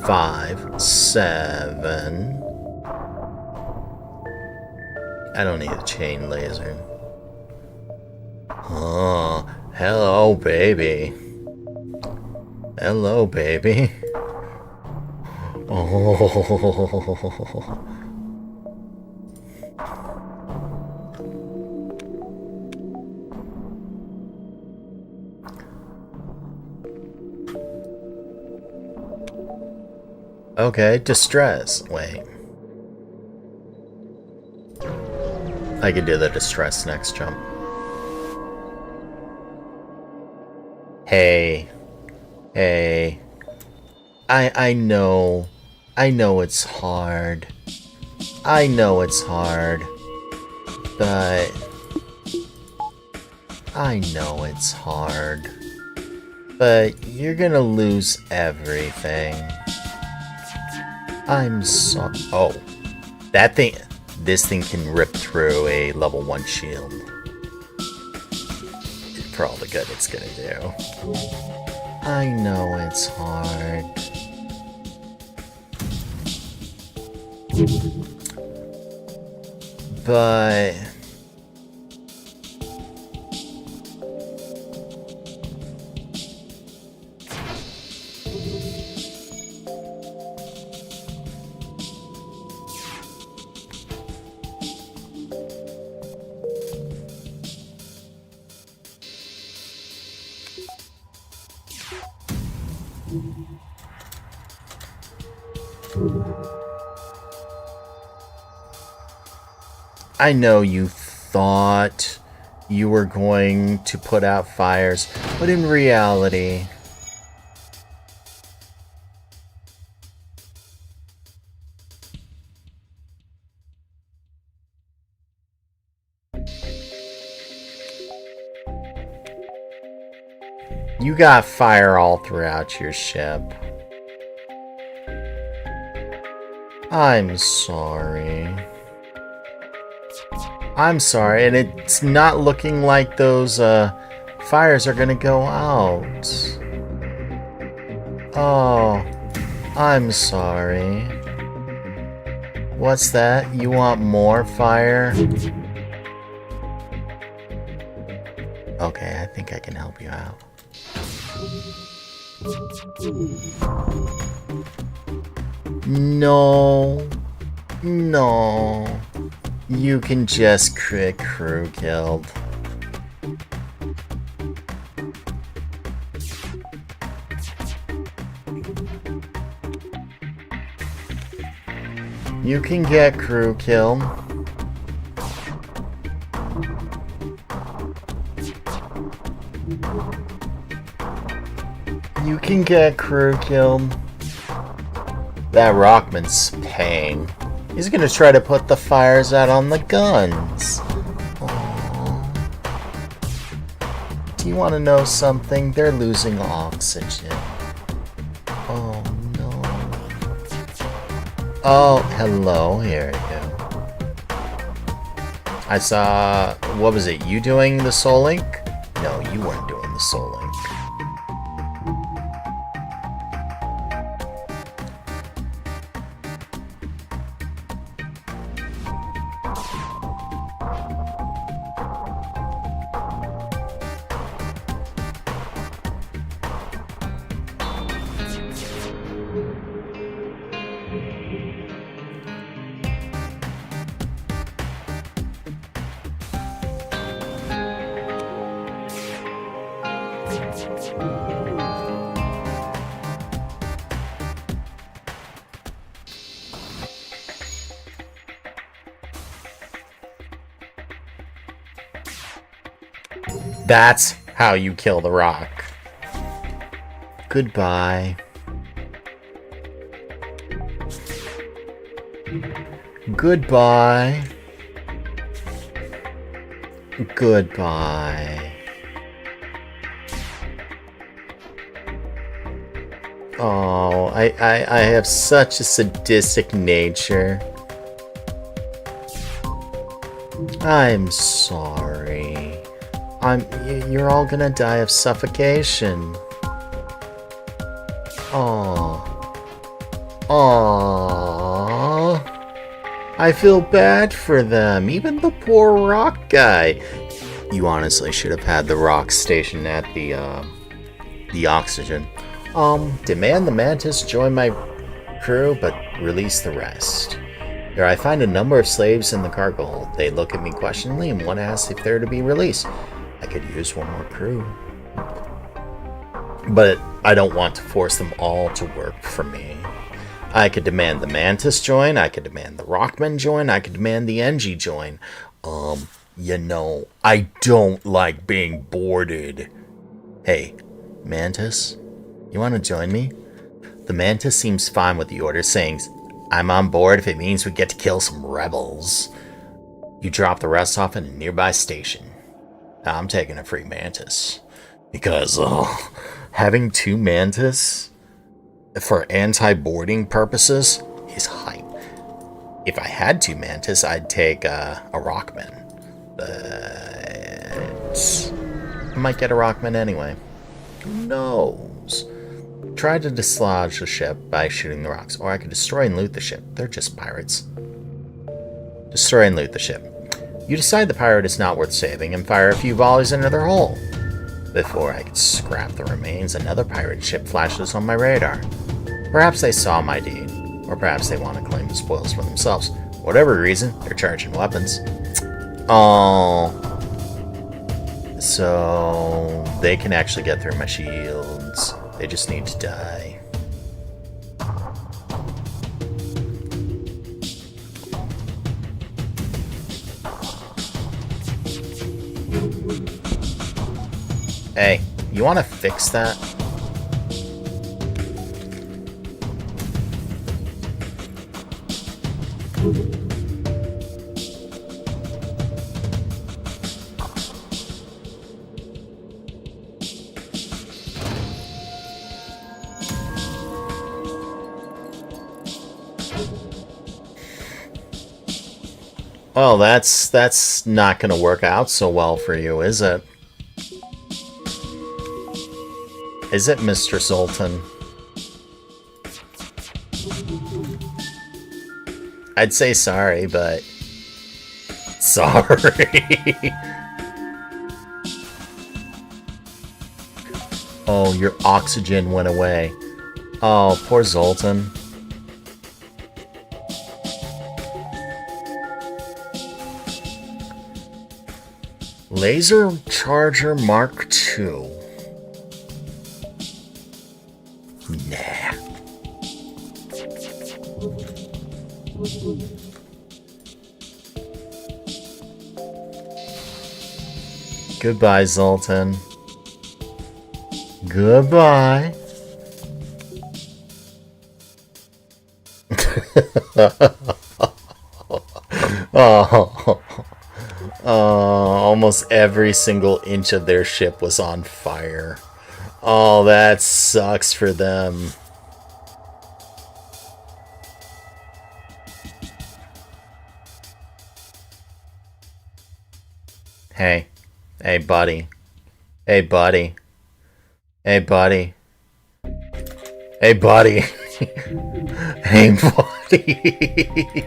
Speaker 8: 5, 7. I don't need a chain laser. Oh, hello, baby. Hello, baby. Oh. Okay, distress. Wait. I could do the distress next jump. Hey. Hey. I know it's hard. I know it's hard. But I know it's hard. But you're gonna lose everything. I'm so... Oh. That thing... This thing can rip through a level 1 shield. For all the good it's gonna do. I know it's hard. But... I know you thought you were going to put out fires, but in reality... You got fire all throughout your ship. I'm sorry. I'm sorry, and it's not looking like those fires are gonna go out. Oh, I'm sorry. What's that? You want more fire? Okay, I think I can help you out. No. No. You can just get crew killed. You can get crew killed. You can get crew killed. That Rockman's paying. He's gonna try to put the fires out on the guns. Aww. Do you want to know something? They're losing oxygen. Oh no. Oh, hello. Here you go. I saw... What was it? You doing the soul link? No, you weren't doing the soul link. That's how you kill the rock. Goodbye. Goodbye. Goodbye. Oh, I have such a sadistic nature. I'm sorry. You're all gonna die of suffocation. Aww. Aww. I feel bad for them, even the poor rock guy. You honestly should have had the rock station at the oxygen. Demand the Mantis join my crew, but release the rest. There I find a number of slaves in the cargo hold. They look at me questioningly and one asks if they're to be released. I could use one more crew. But I don't want to force them all to work for me. I could demand the Mantis join, I could demand the Rockman join, I could demand the NG join. You know, I don't like being boarded. Hey, Mantis, you want to join me? The Mantis seems fine with the order, saying, I'm on board if it means we get to kill some rebels. You drop the rest off in a nearby station. I'm taking a free Mantis. Because, having two Mantis for anti-boarding purposes is hype. If I had two Mantis, I'd take a Rockman. But I might get a Rockman anyway. Who knows? Try to dislodge the ship by shooting the rocks, or I could destroy and loot the ship. They're just pirates. Destroy and loot the ship. You decide the pirate is not worth saving and fire a few volleys into their hull. Before I could scrap the remains, another pirate ship flashes on my radar. Perhaps they saw my deed, or perhaps they want to claim the spoils for themselves. Whatever reason, they're charging weapons. Oh. So they can actually get through my shields. They just need to die. Hey, you want to fix that? Oh, that's not gonna work out so well for you, is it? Is it, Mr. Sultan? I'd say sorry, but... Sorry. Oh, your oxygen went away. Oh, poor Zoltan. Laser Charger Mark II. Nah. Goodbye, Zoltan. Goodbye. Oh. Almost every single inch of their ship was on fire. Oh, that sucks for them. Hey. Hey, buddy. Hey, buddy. Hey, buddy. Hey, buddy. Hey, buddy.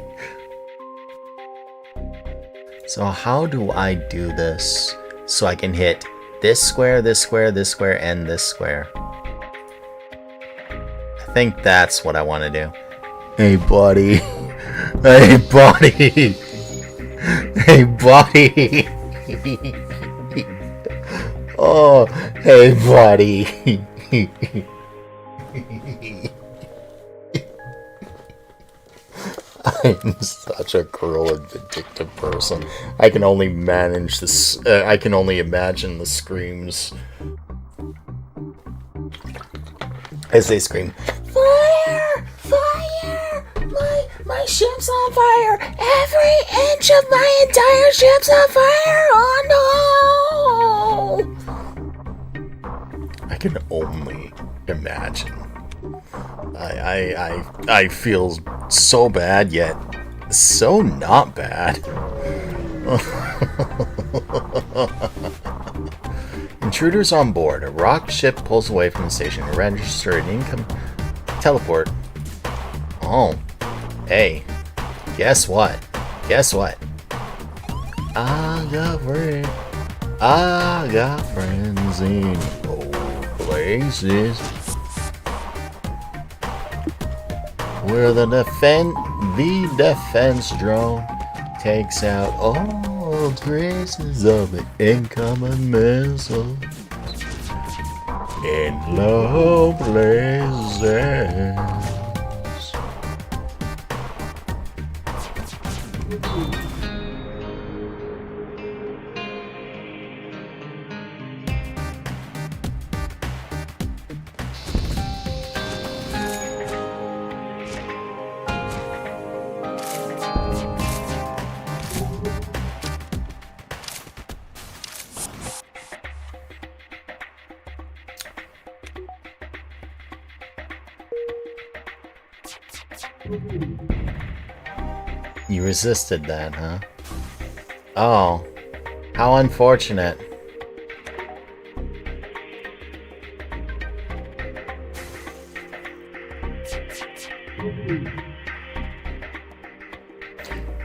Speaker 8: So how do I do this so I can hit this square, this square, this square, and this square? I think that's what I want to do. Hey, buddy. Hey, buddy. Hey, buddy. Oh, hey, buddy. I'm such a cruel and vindictive person. I can only manage this. I can only imagine the screams as they scream, "Fire! Fire! My ship's on fire! Every inch of my entire ship's on fire! Oh no!" I can only imagine. I feel so bad, yet so not bad. Intruders on board. A rock ship pulls away from the station. Register an income teleport. Oh, hey, guess what? Guess what? I got friends in old places. Where the defense drone takes out all traces of the incoming missiles in low places. You resisted that, huh? Oh, how unfortunate.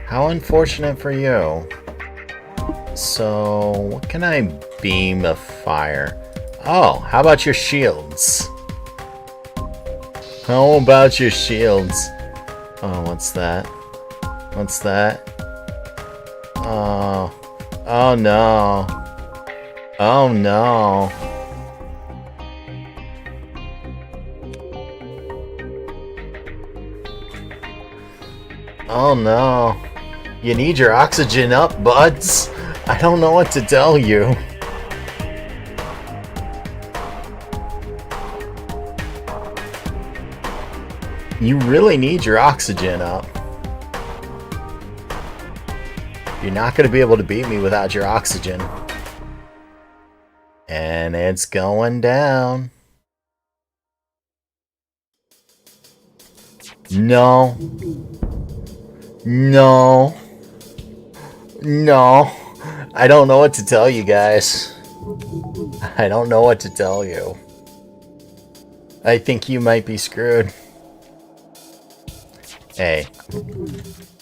Speaker 8: How unfortunate for you. So, what can I beam of fire? Oh, how about your shields? How about your shields? Oh, what's that? What's that? Oh. Oh no. Oh no. Oh no. You need your oxygen up, buds. I don't know what to tell you. You really need your oxygen up. You're not going to be able to beat me without your oxygen. And it's going down. No. No. No. I don't know what to tell you guys. I don't know what to tell you. I think you might be screwed. Hey.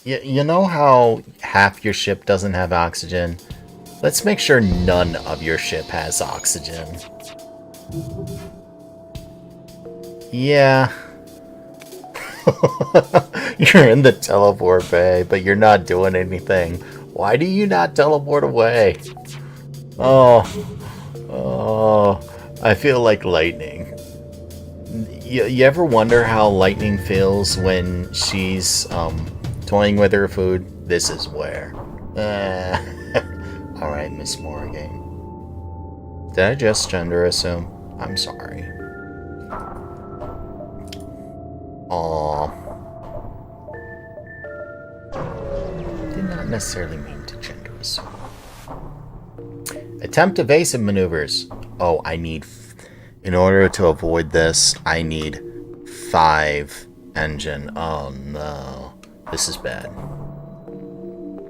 Speaker 8: You know how half your ship doesn't have oxygen? Let's make sure none of your ship has oxygen. Yeah. You're in the teleport bay, but you're not doing anything. Why do you not teleport away? Oh. Oh. I feel like lightning. You ever wonder how lightning feels when she's toying with her food? This is where. Alright, Miss Morgan. Did I just gender assume? I'm sorry. Aww. Did not necessarily mean to gender assume. Attempt evasive maneuvers. Oh, I need... In order to avoid this, I need 5 engine. Oh no. This is bad.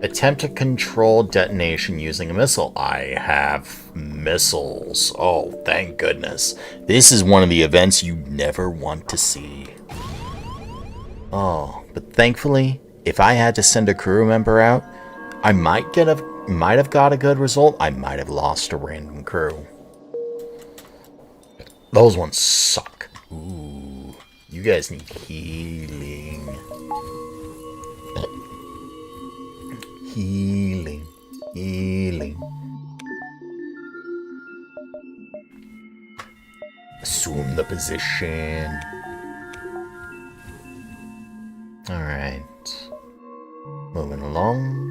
Speaker 8: Attempt to control detonation using a missile. I have missiles. Oh, thank goodness. This is one of the events you never want to see. Oh, but thankfully, if I had to send a crew member out, I might have got a good result. I might have lost a random crew. Those ones suck. Ooh, you guys need healing. Healing. Healing. Assume the position. Alright. Moving along.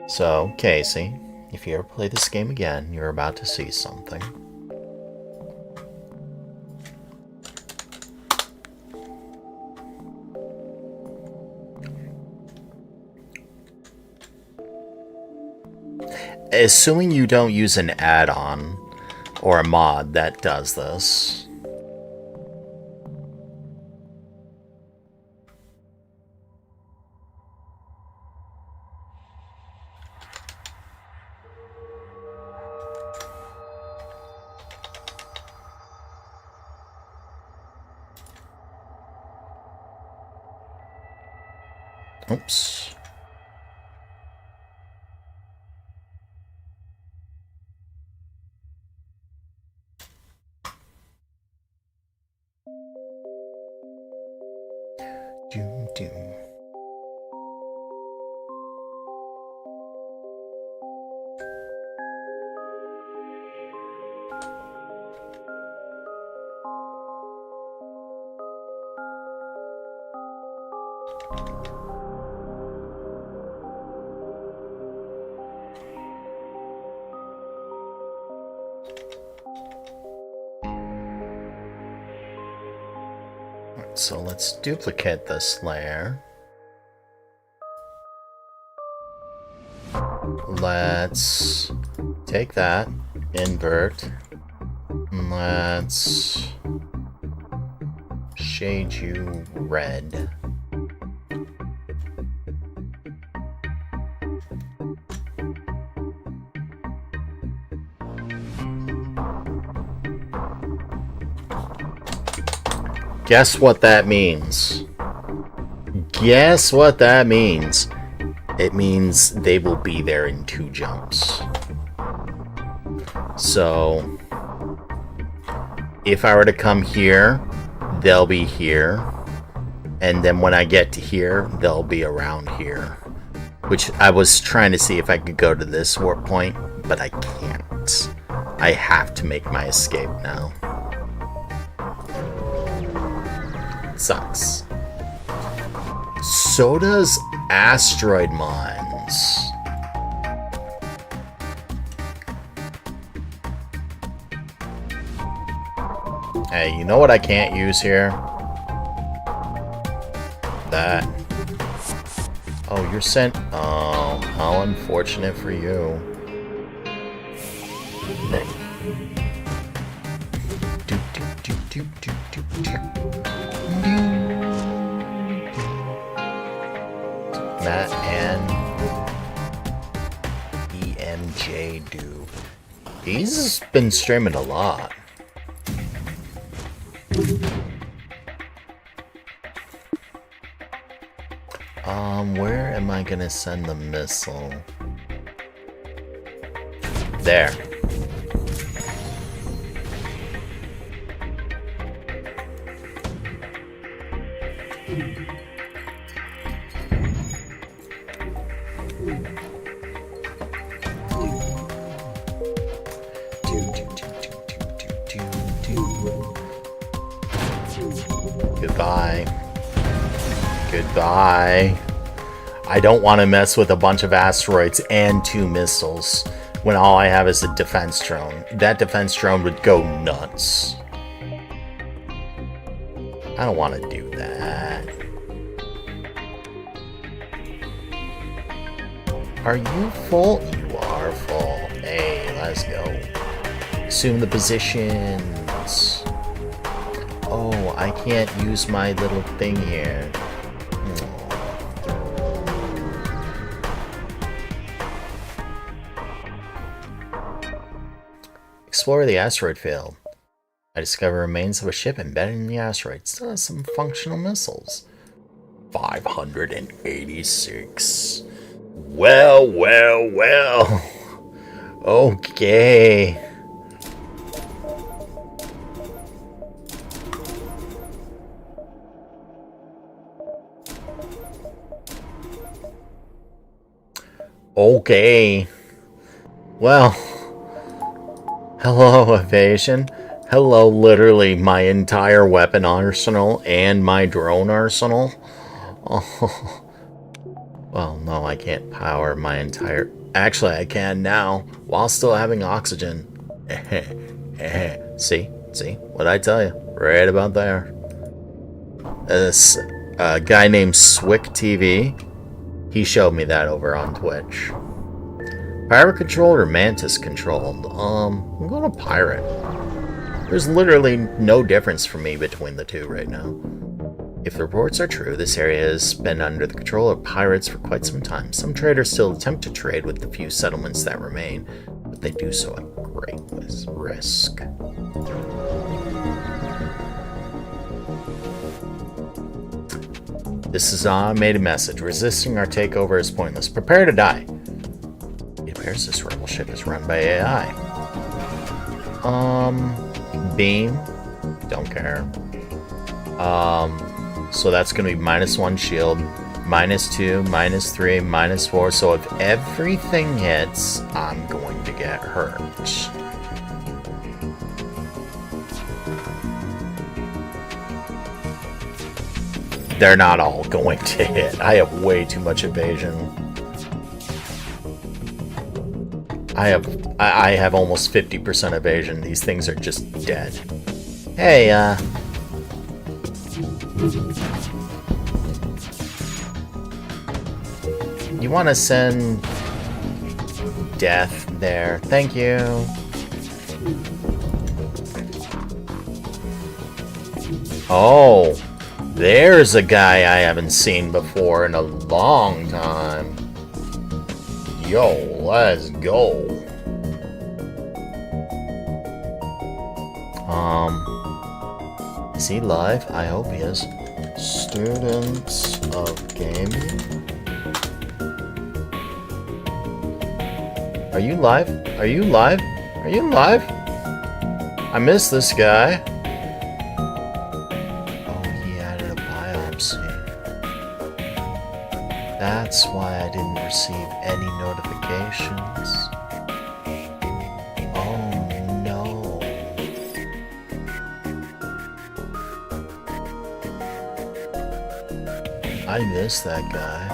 Speaker 8: So, Casey, if you ever play this game again, you're about to see something. Assuming you don't use an add-on or a mod that does this. Oops. Doom, doom. So let's duplicate this layer. Let's take that, invert, and let's shade you red. Guess what that means? Guess what that means? It means they will be there in 2 jumps. So, if I were to come here, they'll be here. And then when I get to here, they'll be around here. Which I was trying to see if I could go to this warp point, but I can't. I have to make my escape now. Sucks. So does asteroid mines. Hey, you know what I can't use here? That. Oh, you're sent. Oh, how unfortunate for you. Do, do, do, do. Matt and EMJ do. He's been streaming a lot. Where am I gonna send the missile? There. Goodbye. Goodbye. I don't want to mess with a bunch of asteroids and 2 missiles when all I have is a defense drone. That defense drone would go nuts. I don't want to do that. Are you full? You are full. Hey, let's go. Assume the positions. Oh, I can't use my little thing here. Explore the asteroid field. I discover remains of a ship embedded in the asteroid. Still has some functional missiles. 586. Well. Okay. Okay. Well. Hello, evasion. Hello, literally my entire weapon arsenal and my drone arsenal. Oh. Well, no, I can't power my entire... Actually, I can now, while still having oxygen. See? What'd I tell you? Right about there. This guy named Swick TV, he showed me that over on Twitch. Pirate controlled or Mantis controlled? I'm going to pirate. There's literally no difference for me between the two right now. If the reports are true, this area has been under the control of pirates for quite some time. Some traders still attempt to trade with the few settlements that remain, but they do so at great risk. This is an automated message. Resisting our takeover is pointless. Prepare to die. It appears this rebel ship is run by AI. Beam. Don't care. So that's going to be -1 shield, -2, -3, -4. So if everything hits, I'm going to get hurt. They're not all going to hit. I have way too much evasion. I have almost 50% evasion. These things are just dead. Hey, you want to send death there? Thank you. Oh, there's a guy I haven't seen before in a long time. Yo, let's go. Is he live? I hope he is. Students of gaming. Are you live? Are you live? Are you live? I missed this guy. Oh, he added a biopsy. That's why I didn't receive any notifications. Oh no. I missed that guy.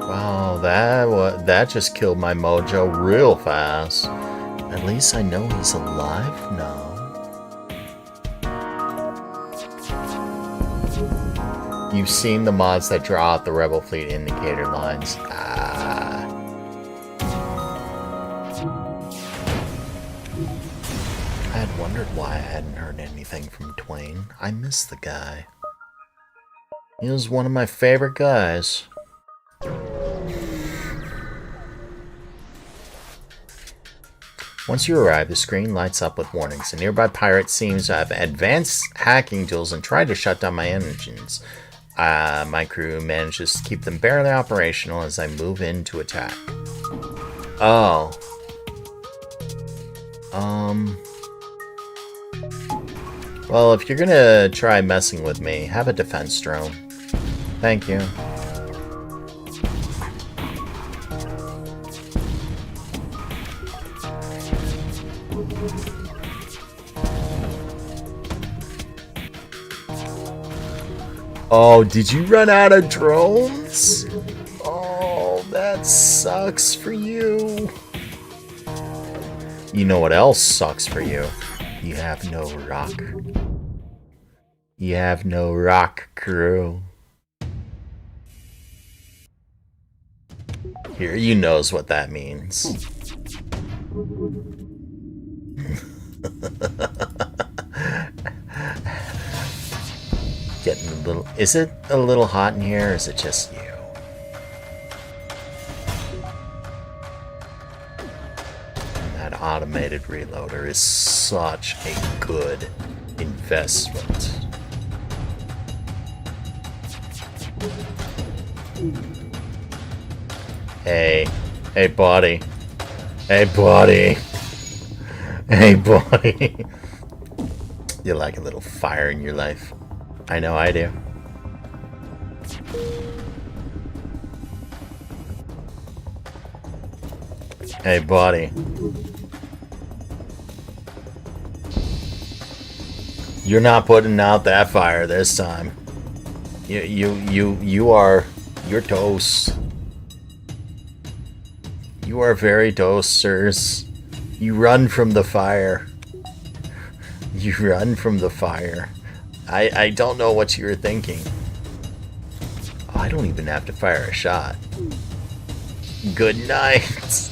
Speaker 8: Wow, that just killed my mojo real fast. At least I know he's alive now. You've seen the mods that draw out the Rebel Fleet indicator lines. I had wondered why I hadn't heard anything from Twain. I miss the guy. He was one of my favorite guys. Once you arrive, the screen lights up with warnings. A nearby pirate seems to have advanced hacking tools and tried to shut down my engines. My crew manages to keep them barely operational as I move in to attack. Oh. Well, if you're gonna try messing with me, have a defense drone. Thank you. Oh, did you run out of drones? Oh, that sucks for you. You know what else sucks for you? You have no rock. You have no rock crew. Here, you knows what that means. Getting a little... Is it a little hot in here, or is it just you? And that automated reloader is such a good investment. Hey. Hey, buddy. Hey, buddy. Hey, buddy. You like a little fire in your life? I know I do. Hey, buddy. You're not putting out that fire this time. You're toast. You are very toast, sirs. You run from the fire. You run from the fire. I don't know what you were thinking. Oh, I don't even have to fire a shot. Good night.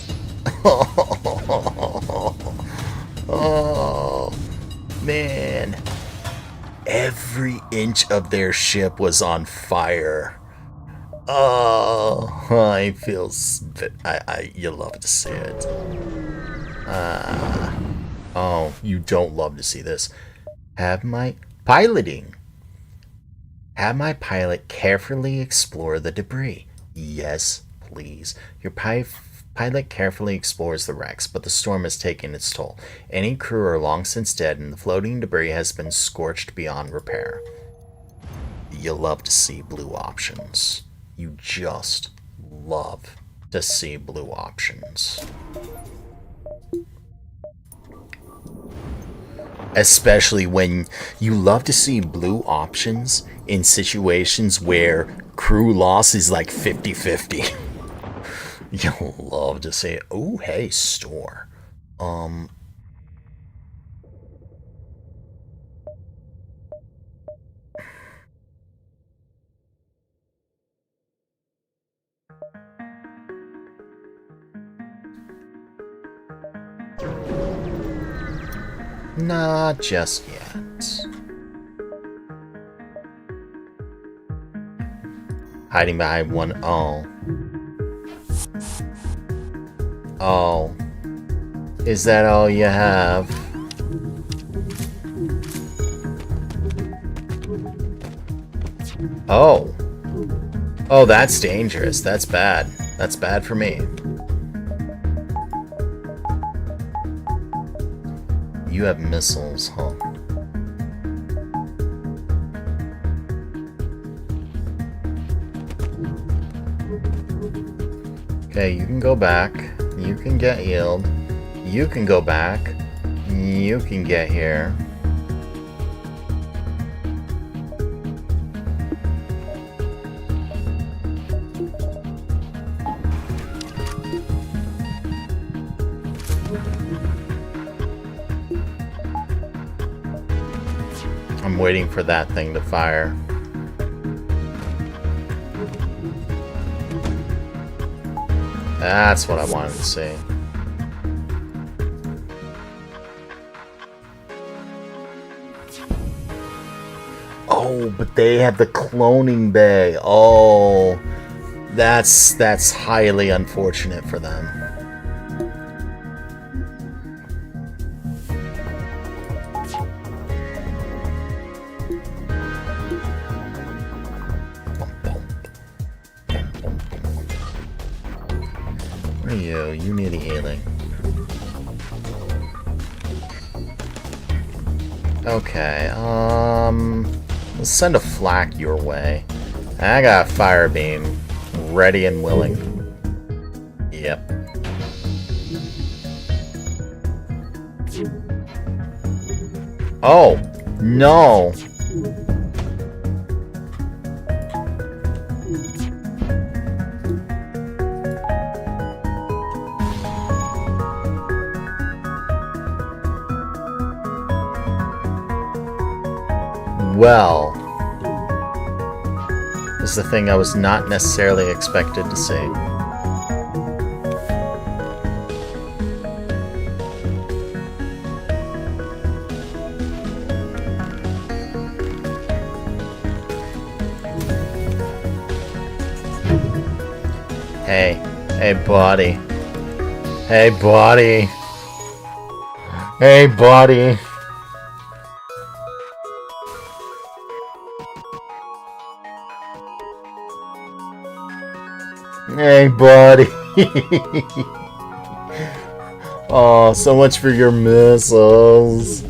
Speaker 8: Oh, man. Every inch of their ship was on fire. Oh, I feel... you love to see it. Oh, you don't love to see this. Have my piloting. Have my pilot carefully explore the debris. Yes, please. Your pilot carefully explores the wrecks, but the storm has taken its toll. Any crew are long since dead, and the floating debris has been scorched beyond repair. You love to see blue options. You just love to see blue options. Especially when you love to see blue options in situations where crew loss is like 50-50. You'll love to see it. Oh, hey, store. Not just yet. Hiding behind one. Oh. Oh. Is that all you have? Oh. Oh, that's dangerous. That's bad. That's bad for me. You have missiles, huh? Okay, you can go back. You can get healed. You can go back. You can get here. I'm waiting for that thing to fire. That's what I wanted to see. Oh, but they have the cloning bay. Oh, that's highly unfortunate for them. Where are you? You need healing. Okay, let's send a flak your way. I got a fire beam, ready and willing. Yep. Oh, no. Well, this is the thing I was not necessarily expected to see. Hey buddy. Hey buddy. Hey buddy. Hey, buddy. Oh, so much for your missiles.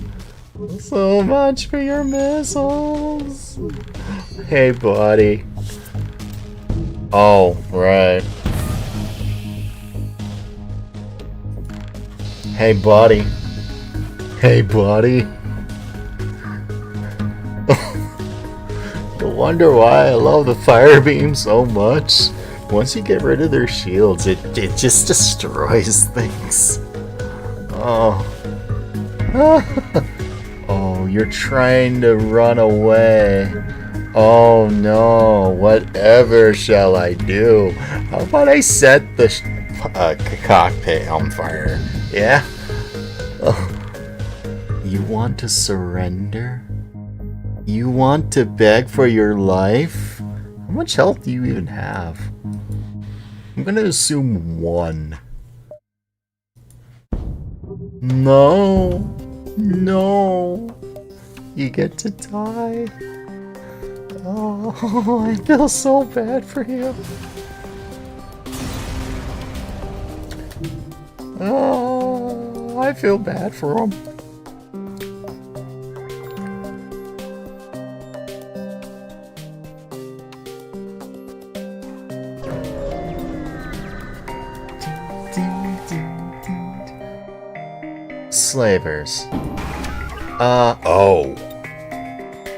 Speaker 8: So much for your missiles. Hey, buddy. Oh, right. Hey, buddy. Hey, buddy. No wonder why I love the fire beam so much. Once you get rid of their shields, it just destroys things. Oh. Oh, you're trying to run away. Oh no, whatever shall I do? How about I set the cockpit on fire? Yeah? Oh. You want to surrender? You want to beg for your life? How much health do you even have? I'm gonna assume 1. No. No. You get to die. Oh, I feel so bad for you. Oh, I feel bad for him. Slavers. Oh.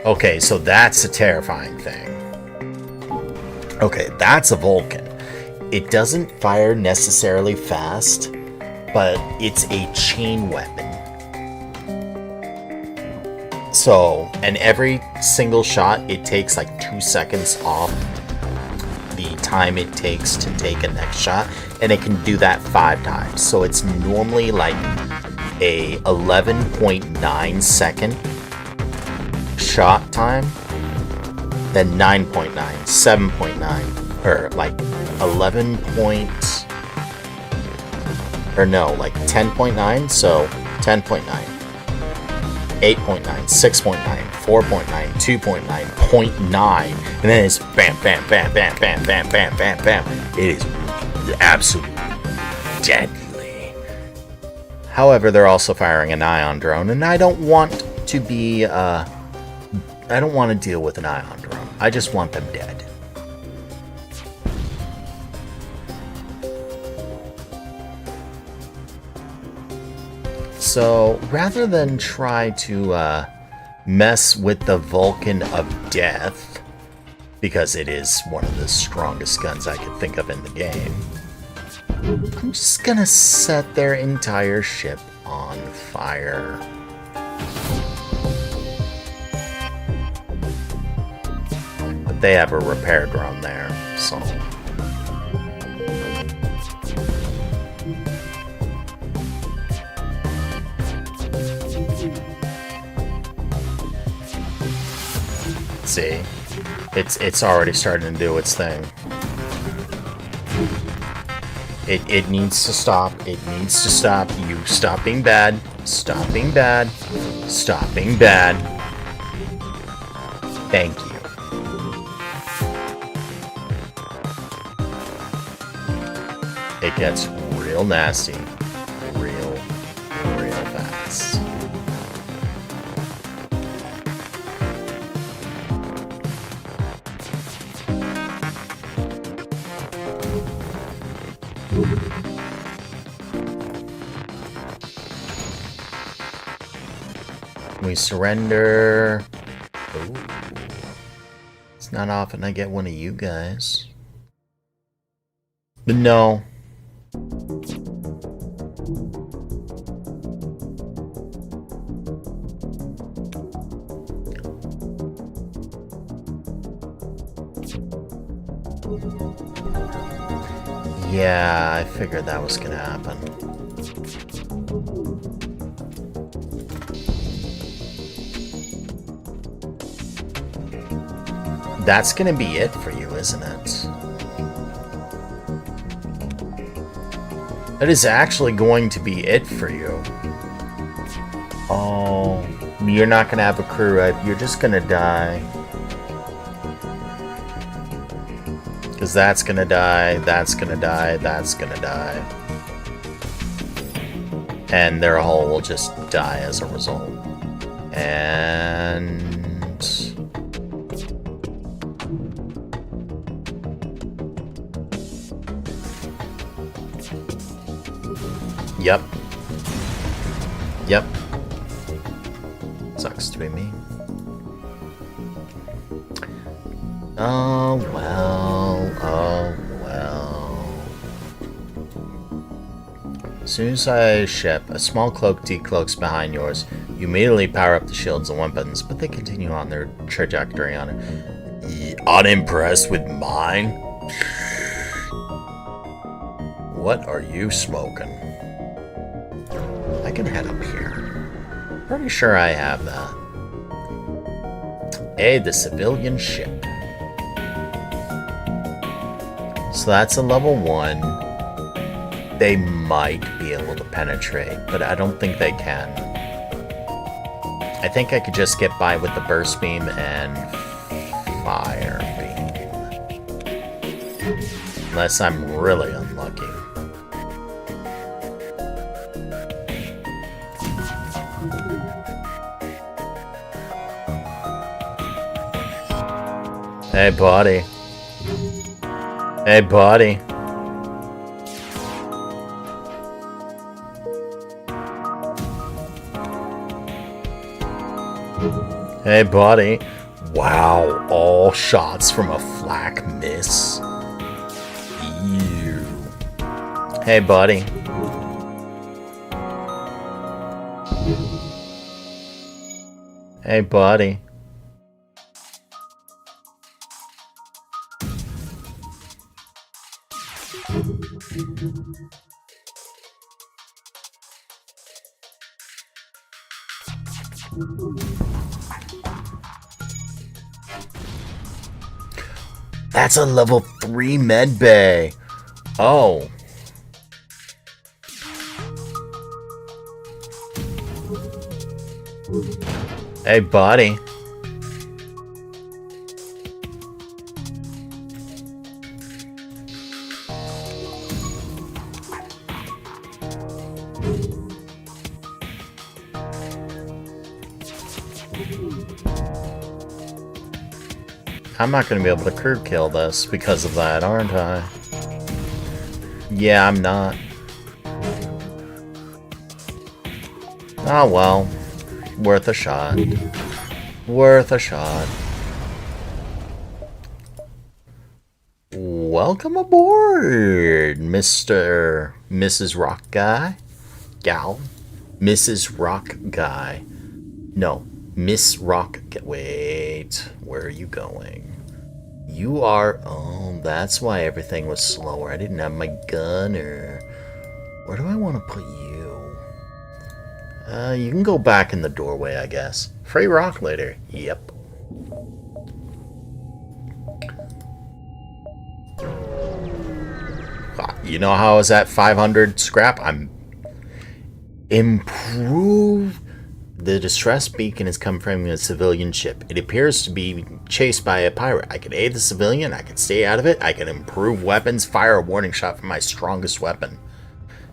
Speaker 8: Okay, so that's a terrifying thing. Okay, that's a Vulcan. It doesn't fire necessarily fast, but it's a chain weapon. So, and every single shot, it takes like 2 seconds off the time it takes to take a next shot, and it can do that 5 times. So it's normally like a 11.9 second shot time, then 9.9, 7.9, or like 11 point, or no, like 10.9, so 10.9, 8.9, 6.9, 4.9, 2.9, 0.9, and then it's bam, bam, bam, bam, bam, bam, bam, bam, bam. It is absolutely deadly. However, they're also firing an ion drone, and I don't want to be, I don't want to deal with an ion drone. I just want them dead. So, rather than try to mess with the Vulcan of Death, because it is one of the strongest guns I could think of in the game, I'm just gonna set their entire ship on fire. But they have a repair drone there, so... See? It's already starting to do its thing. It needs to stop. It needs to stop. You stop being bad. Stop being bad. Stop being bad. Thank you. It gets real nasty. Real fast. We surrender. Ooh. It's not often I get one of you guys. But no. Yeah, I figured that was gonna happen. That's gonna be it for you, isn't it? That is actually going to be it for you. Oh, you're not gonna have a crew, right? You're just gonna die. Because that's gonna die, that's gonna die, that's gonna die. And their hull will just die as a result. And... Yep. Yep. Sucks to be me. Oh well, oh well. As soon as I ship, a small cloak decloaks behind yours. You immediately power up the shields and weapons, but they continue on their trajectory on it. Unimpressed with mine? What are you smoking? I can head up here. Pretty sure I have that. Hey, the civilian ship. So that's a level 1. They might be able to penetrate, but I don't think they can. I think I could just get by with the burst beam and fire beam. Unless I'm really unlucky. Hey, buddy. Hey, buddy. Hey, buddy. Wow, all shots from a flak miss. Ew. Hey, buddy. Hey, buddy. That's a level 3 med bay. Oh. Hey, buddy. I'm not going to be able to crew kill this because of that, aren't I? Yeah, I'm not. Oh well. Worth a shot. Worth a shot. Welcome aboard, Mrs. Rock Guy. Gal. Mrs. Rock Guy. No. Miss Rock... Wait, where are you going? You are... Oh, that's why everything was slower. I didn't have my gunner. Where do I want to put you? You can go back in the doorway, I guess. Free rock later. Yep. You know how I was at 500 scrap? I'm improve. The distress beacon is coming from a civilian ship. It appears to be chased by a pirate. I can aid the civilian. I can stay out of it. I can improve weapons. Fire a warning shot from my strongest weapon.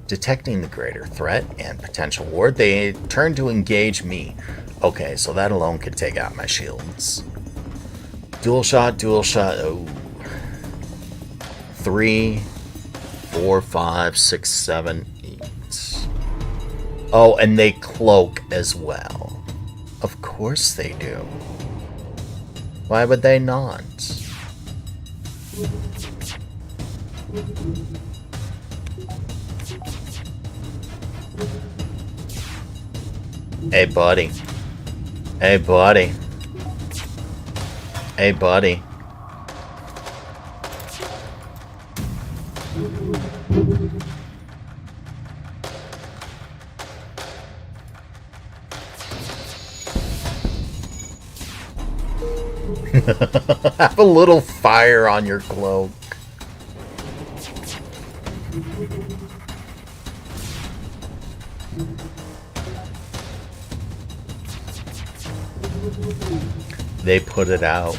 Speaker 8: Detecting the greater threat and potential ward, they turn to engage me. Okay, so that alone could take out my shields. Dual shot, dual shot. Oh. 3, 4, 5, 6, 7, 8. Oh, and they cloak as well. Of course they do. Why would they not? Hey, buddy. Hey, buddy. Hey, buddy. Have a little fire on your cloak. They put it out.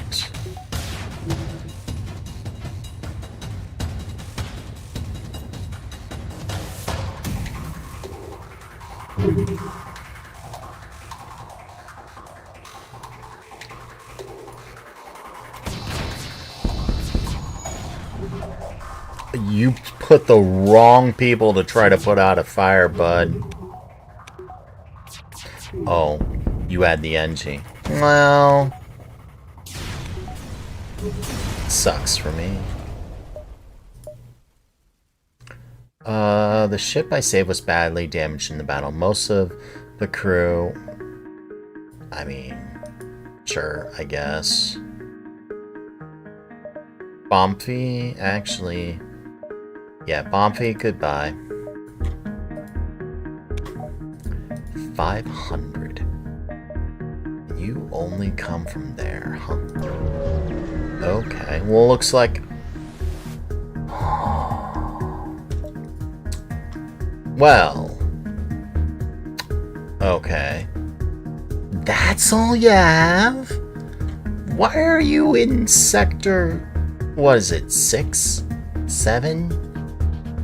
Speaker 8: You put the wrong people to try to put out a fire, bud. Oh, you had the NG. Well, sucks for me. The ship I saved was badly damaged in the battle. Most of the crew... I mean, sure, I guess. Bomphy, actually... Yeah, Bomphy, goodbye. 500. You only come from there, huh? Okay, well, looks like... Well... Okay. That's all you have? Why are you in sector... What is it, 6? 7?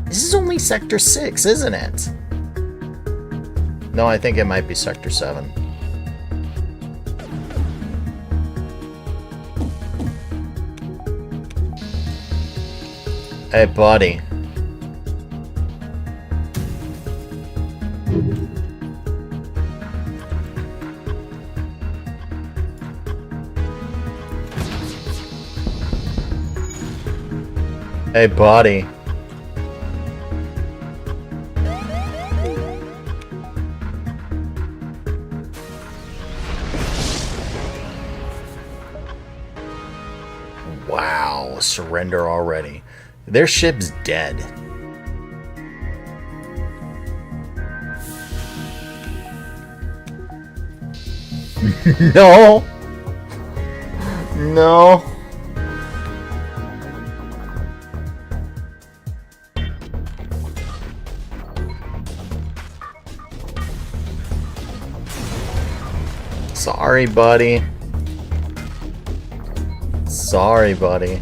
Speaker 8: This is only sector 6, isn't it? No, I think it might be sector 7. Hey, buddy. Hey, buddy. Wow, surrender already. Their ship's dead. No. No. Sorry, buddy. Sorry, buddy.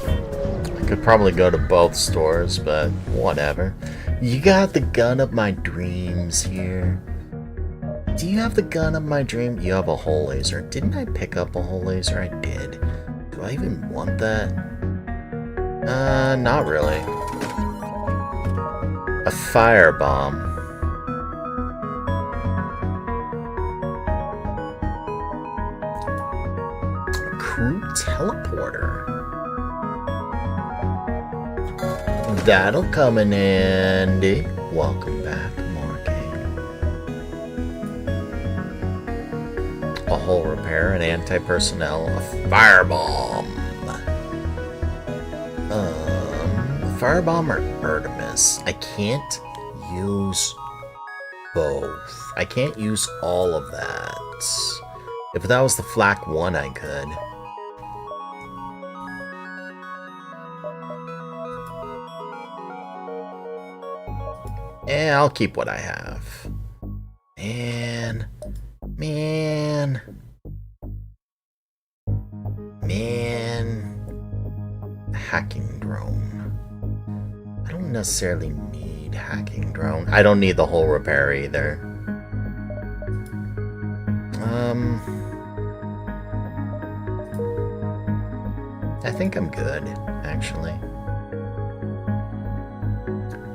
Speaker 8: I could probably go to both stores, but whatever. You got the gun of my dreams here. Do you have the gun of my dream? You have a hull laser. Didn't I pick up a hull laser? I did. Do I even want that? Not really. A firebomb. Crew teleporter. That'll come in handy. Welcome back, Marking. A hull repair, an anti-personnel, a firebomb. Firebomb or Artemis? I can't use both. I can't use all of that. If that was the flak one, I could. I'll keep what I have. Man. Hacking drone. I don't necessarily need hacking drone. I don't need the whole repair either. I think I'm good, actually.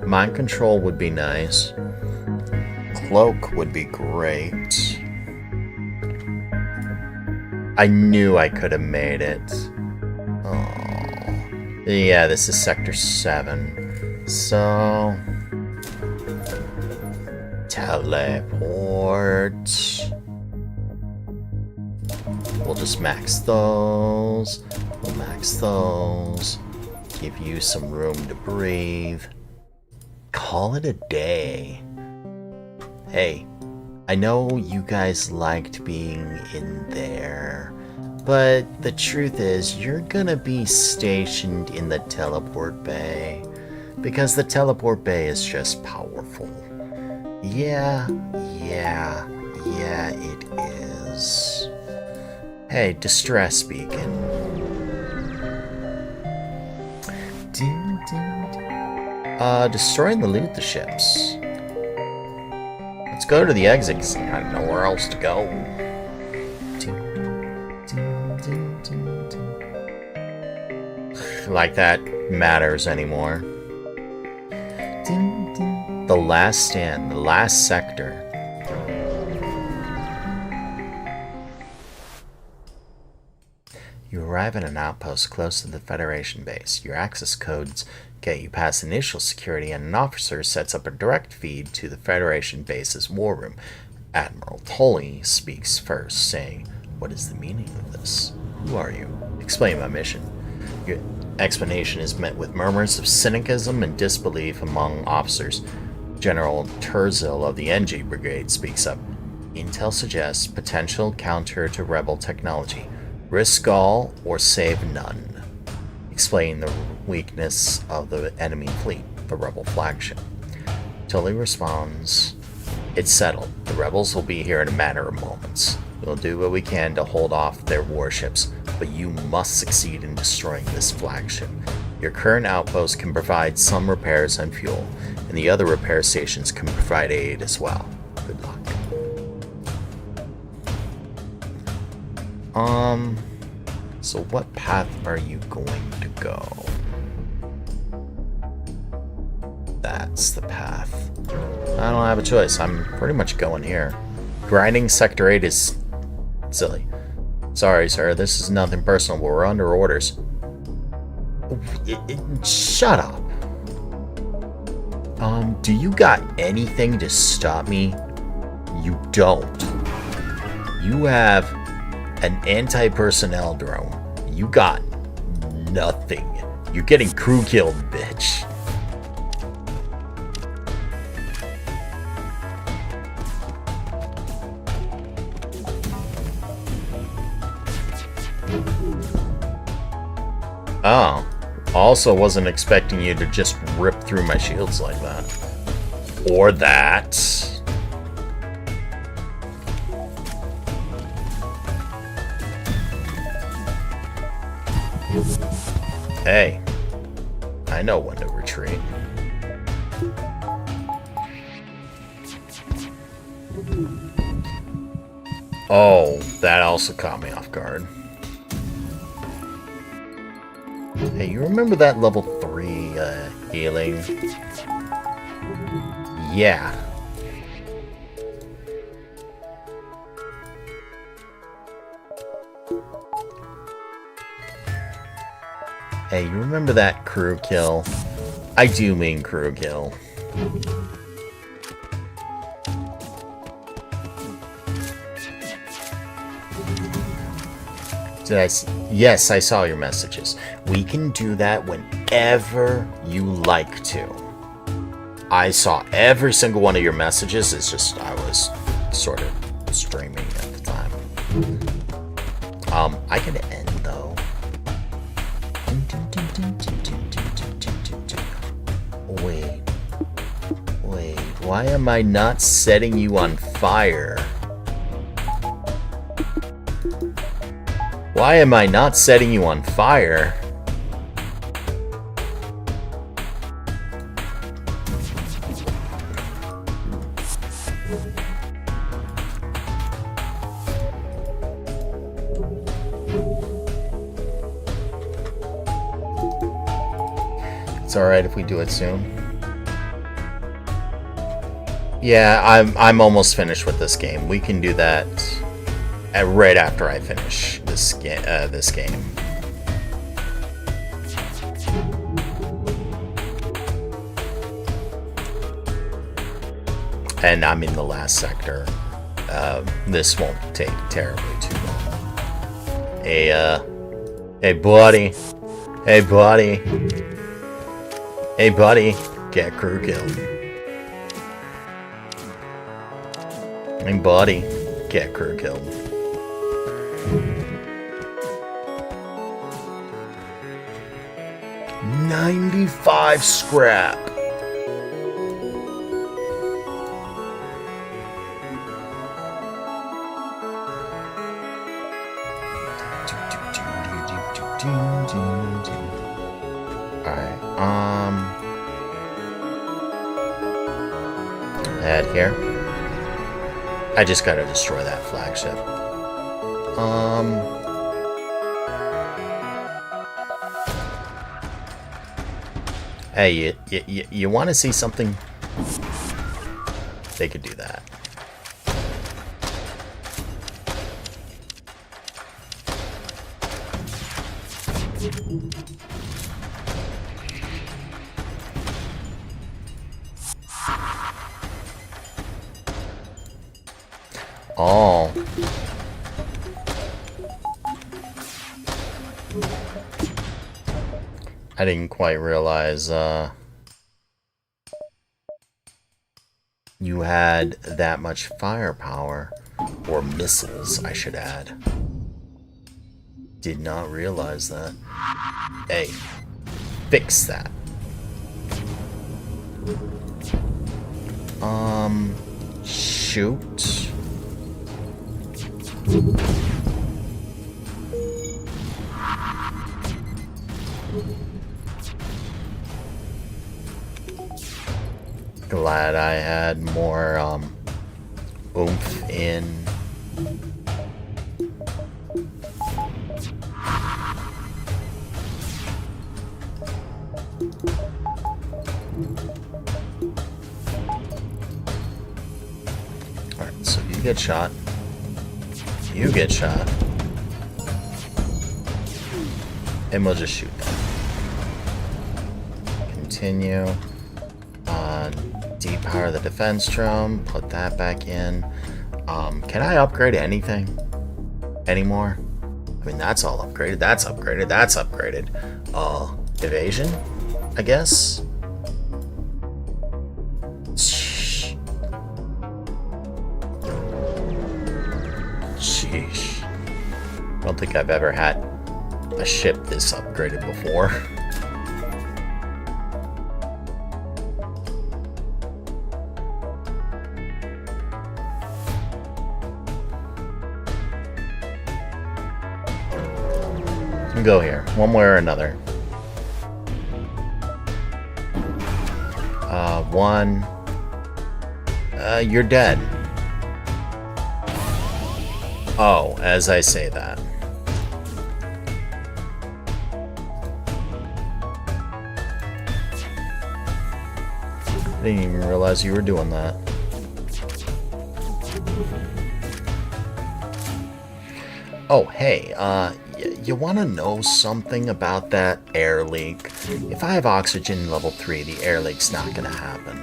Speaker 8: Mind control would be nice. Cloak would be great. I knew I could have made it. Oh. Yeah, this is Sector 7. So... teleport. We'll just max those. We'll max those. Give you some room to breathe. Call it a day. Hey, I know you guys liked being in there, but the truth is you're gonna be stationed in the teleport bay, because the teleport bay is just powerful. Yeah, it is. Hey, distress beacon. Destroying the loot the ships. Let's go to the exit, because I have nowhere else to go. Like that matters anymore. The last stand, the last sector. You arrive at an outpost close to the Federation base. Your access codes get you past initial security, and an officer sets up a direct feed to the Federation base's war room. Admiral Tully speaks first, saying, "What is the meaning of this? Who are you? Explain my mission." Your explanation is met with murmurs of cynicism and disbelief among officers. General Terzil of the NG Brigade speaks up. Intel suggests potential counter to rebel technology. Risk all or save none. Explain the weakness of the enemy fleet, the rebel flagship. Tully responds, "It's settled. The rebels will be here in a matter of moments. We'll do what we can to hold off their warships, but you must succeed in destroying this flagship. Your current outpost can provide some repairs and fuel, and the other repair stations can provide aid as well. Good luck." So what path are you going to go? That's the path. I don't have a choice. I'm pretty much going here. Grinding Sector 8 is silly. Sorry, sir. This is nothing personal, but we're under orders. Shut up. Do you got anything to stop me? You don't. You have an anti-personnel drone. You got nothing. You're getting crew killed, bitch. Oh. Also wasn't expecting you to just rip through my shields like that. Or that. Hey, I know when to retreat. Oh, that also caught me off guard. Hey, you remember that level 3 healing? Yeah. Hey, you remember that crew kill? I do mean crew kill. Yes, I saw your messages. We can do that whenever you like to. I saw every single one of your messages. It's just I was sort of streaming at the time. I can end though. Wait. Why am I not setting you on fire? Why am I not setting you on fire? It's alright if we do it soon. Yeah, I'm almost finished with this game. We can do that right after I finish this game. And I'm in the last sector. This won't take terribly too long. Hey buddy. Hey buddy. Hey buddy. Get crew killed. Hey buddy. Get crew killed. $95 scrap. Alright, add here. I just gotta destroy that flagship. Hey, you want to see something? They could do that. Oh. I didn't quite realize, you had that much firepower. Or missiles, I should add. Did not realize that. Hey, fix that. Shoot. Glad I had more oomph in. Alright, so you get shot. You get shot. And we'll just shoot them. Continue. Depower the defense drone. Put that back in. Can I upgrade anything anymore? I mean, that's all upgraded. That's upgraded. That's upgraded. Evasion, I guess. Sheesh. I don't think I've ever had a ship this upgraded before. Go here, one way or another. One. You're dead. Oh, as I say that. I didn't even realize you were doing that. Oh, hey, you want to know something about that air leak? If I have oxygen level 3, the air leak's not going to happen.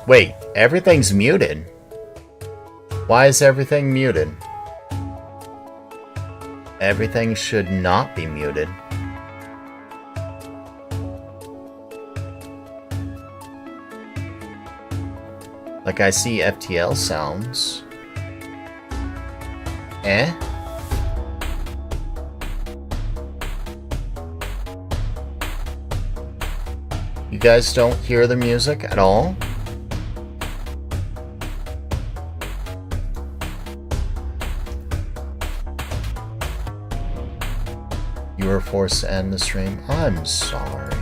Speaker 8: Wait, everything's muted. Why is everything muted? Everything should not be muted. Like, I see FTL sounds. Eh? You guys don't hear the music at all? You were forced to end the stream? I'm sorry.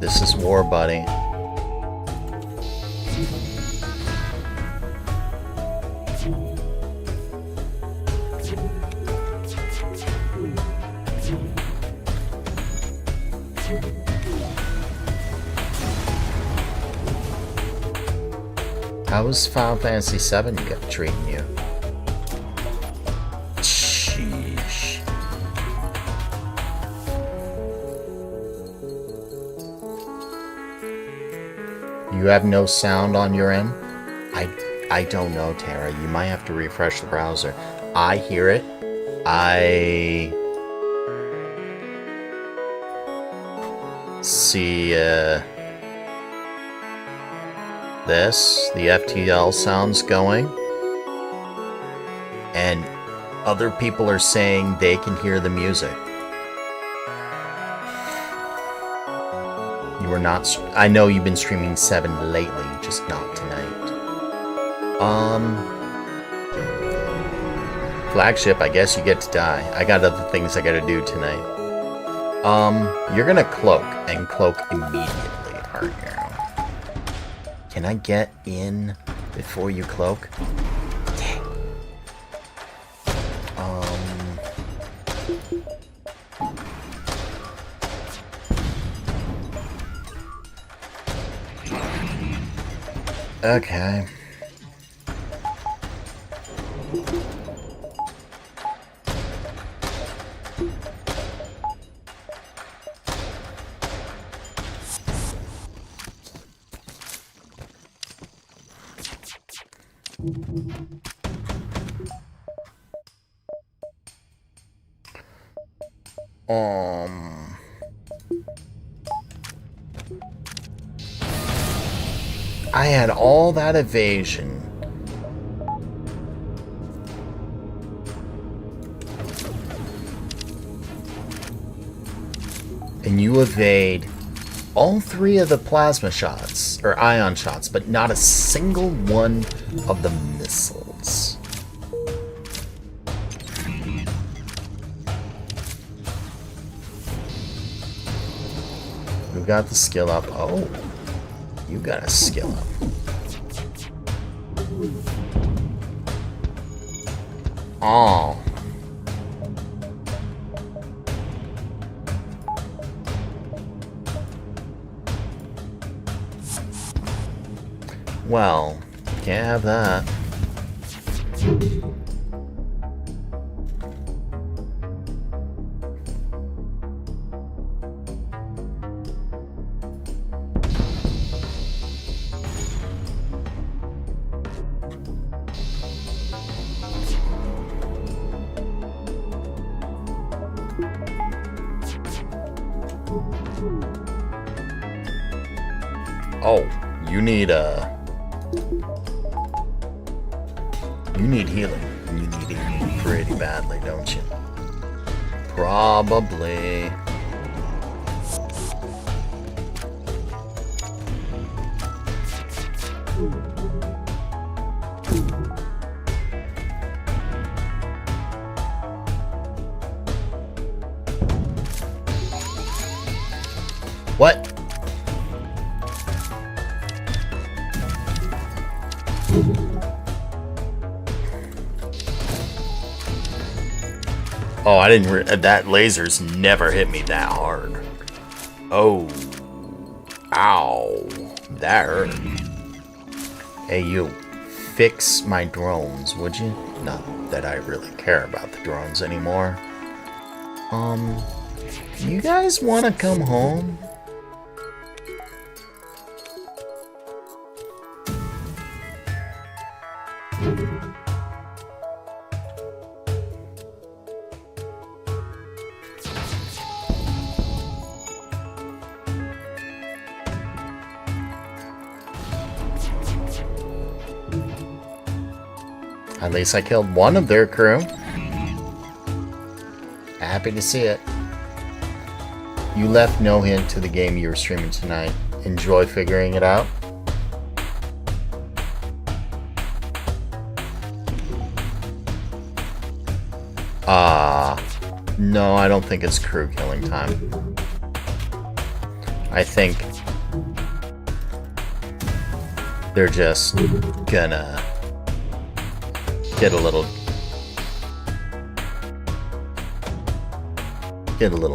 Speaker 8: This is War Buddy. How was Final Fantasy VII treating you? Sheesh. You have no sound on your end? I don't know, Tara. You might have to refresh the browser. I hear it. I see this, the FTL sounds going, and other people are saying they can hear the music. You were not. I know you've been streaming 7 lately, just not tonight. Flagship, I guess you get to die. I got other things I gotta do tonight. You're gonna cloak, and cloak immediately, aren't you? Can I get in before you cloak? Dang. Okay. I had all that evasion. And you evade all 3 of the plasma shots, or ion shots, but not a single one of the missiles. Who got the skill up? Oh, you got a skill up. Oh. Well, can't have that. Oh, you need healing. You need healing pretty badly, don't you? Probably. What? Oh, I didn't. That laser's never hit me that hard. Oh. Ow. That hurt. Hey, you. Fix my drones, would you? Not that I really care about the drones anymore. You guys want to come home? At least I killed one of their crew. Happy to see it. You left no hint to the game you were streaming tonight. Enjoy figuring it out? No, I don't think it's crew killing time. I think they're just gonna get a little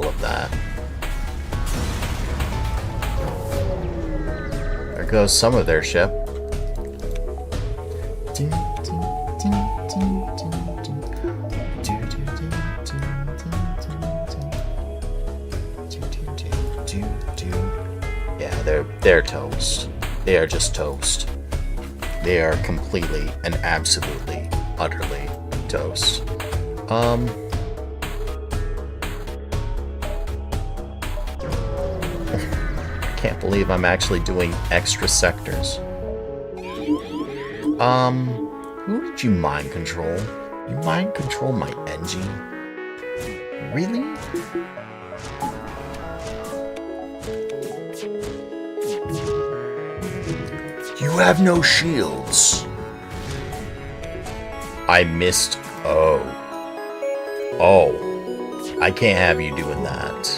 Speaker 8: of that. There goes some of their ship. Yeah, they're toast. They are just toast. They are completely and absolutely, utterly toast. Can't believe I'm actually doing extra sectors. Who did you mind control? You mind control my NG? Really? You have no shields. I missed. Oh. I can't have you doing that.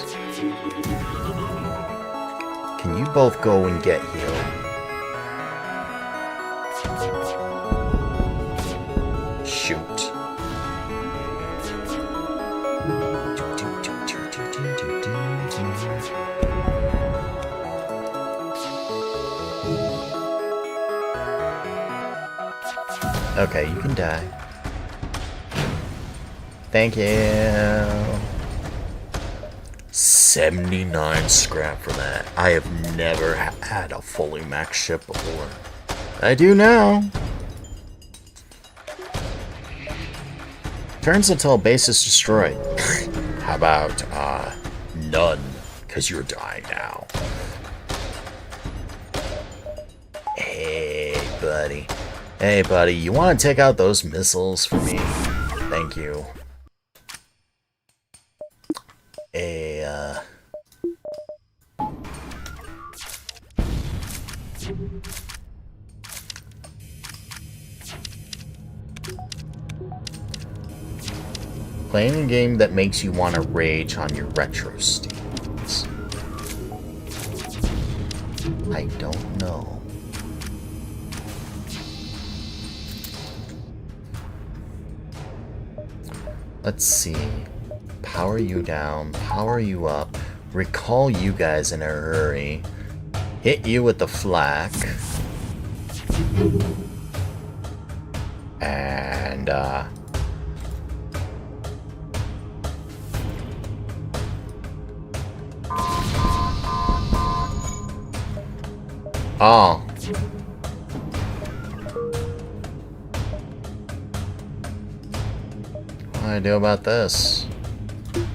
Speaker 8: Can you both go and get healed? Shoot. Okay, you can die. Thank you. 79 scrap for that. I have never had a fully maxed ship before. I do now. Turns until base is destroyed. How about, none? Because you're dying now. Hey, buddy. Hey, buddy, you want to take out those missiles for me? Thank you. Playing a game that makes you want to rage on your retro steams. I don't know. Let's see. Power you down, power you up, recall you guys in a hurry, hit you with the flak, and oh. What do I do about this?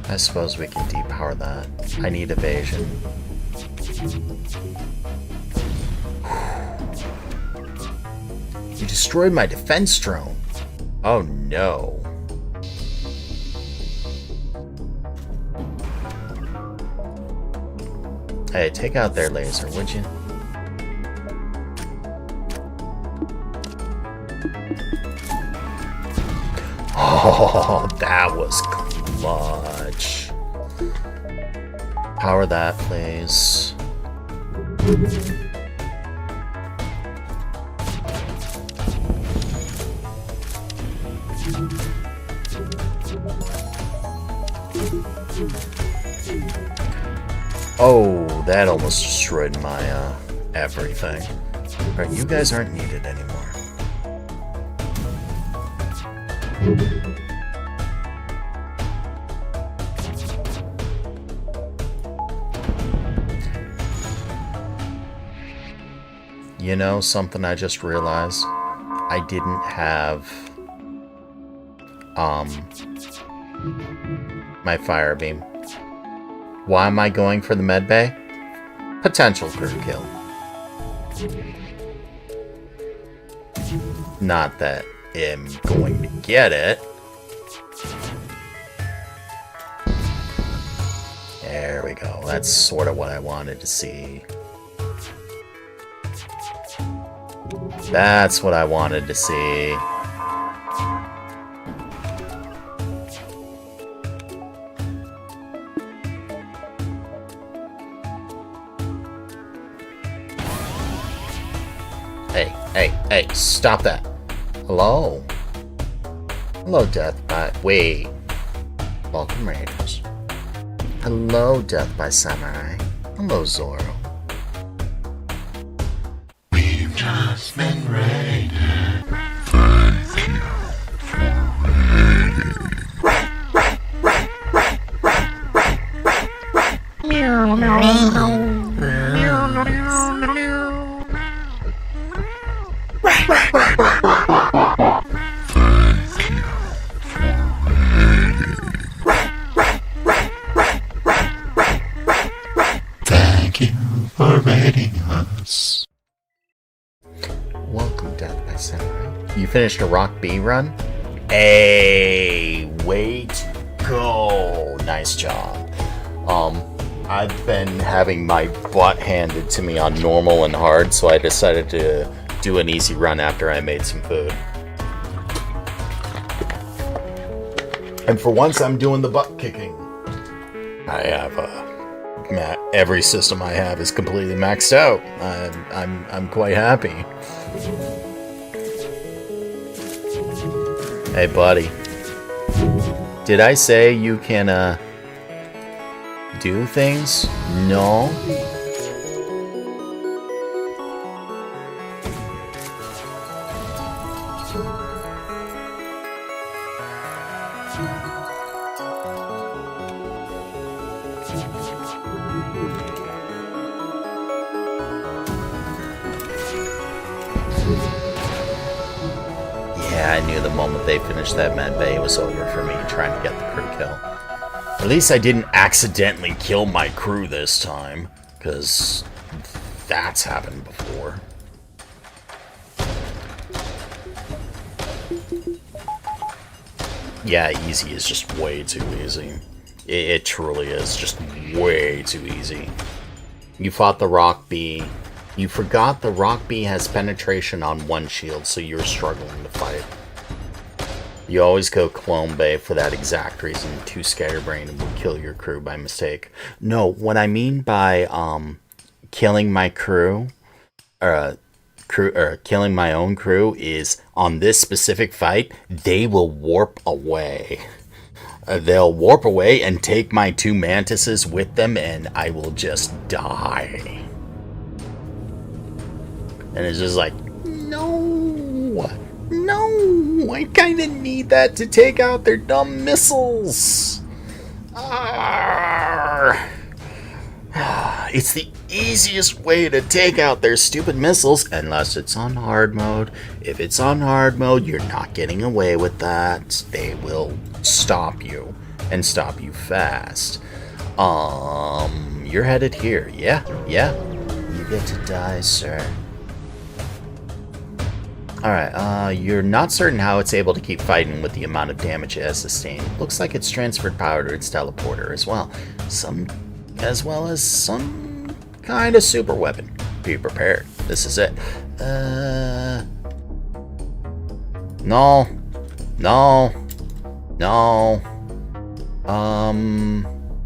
Speaker 8: I suppose we can depower that. I need evasion. You destroyed my defense drone. Oh no. Hey, take out their laser, would you? Oh, that was clutch. Power that, please. Oh, that almost destroyed my, everything. Alright, you guys aren't needed anymore. You know, something I just realized? I didn't have, my fire beam. Why am I going for the med bay? Potential crew kill. Not that am going to get it. There we go. That's sort of what I wanted to see. That's what I wanted to see. Hey, stop that. Hello? Hello, Death by... Wait. Welcome, Raiders. Hello, Death by Samurai. Hello, Zoro.
Speaker 7: We've just been raided. Thank you for raiding us.
Speaker 8: Welcome, Death by Samurai. You finished a Rock B run? Hey, way to go. Nice job. I've been having my butt handed to me on normal and hard, so I decided to do an easy run after I made some food. And for once, I'm doing the butt kicking. I have every system I have is completely maxed out. I'm quite happy. Hey, buddy. Did I say you can do things? No. Yeah, I knew the moment they finished that med bay, it was over for me trying to get the crew kill. At least I didn't accidentally kill my crew this time, because that's happened before. Yeah, easy is just way too easy. It truly is just way too easy. You fought the Rock Bee. You forgot the Rock Bee has penetration on one shield, so you're struggling to fight. You always go Clone Bay for that exact reason. 2 Scatterbrain will kill your crew by mistake. No, what I mean by killing my crew, killing my own crew is on this specific fight, they will warp away. They'll warp away and take my 2 mantises with them, and I will just die. And it's just like, no, I kind of need that to take out their dumb missiles. It's the easiest way to take out their stupid missiles, unless it's on hard mode. If it's on hard mode, you're not getting away with that. They will stop you, and stop you fast. You're headed here. Yeah. You get to die, sir. Alright, you're not certain how it's able to keep fighting with the amount of damage it has sustained. Looks like it's transferred power to its teleporter as well. As well as some kind of super weapon. Be prepared. This is it. No.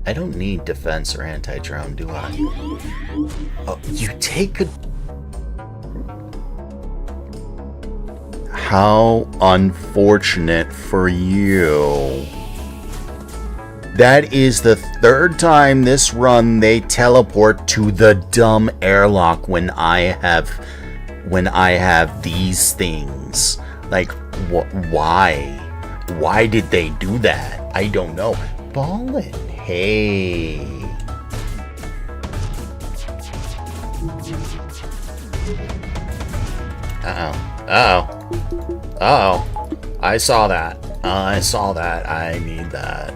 Speaker 8: I don't need defense or anti-drone, do I? Oh, you take a... How unfortunate for you. That is the 3rd time this run they teleport to the dumb airlock when I have these things. Like, why? Why did they do that? I don't know. Ballin', hey. Uh-oh. I saw that. I need that.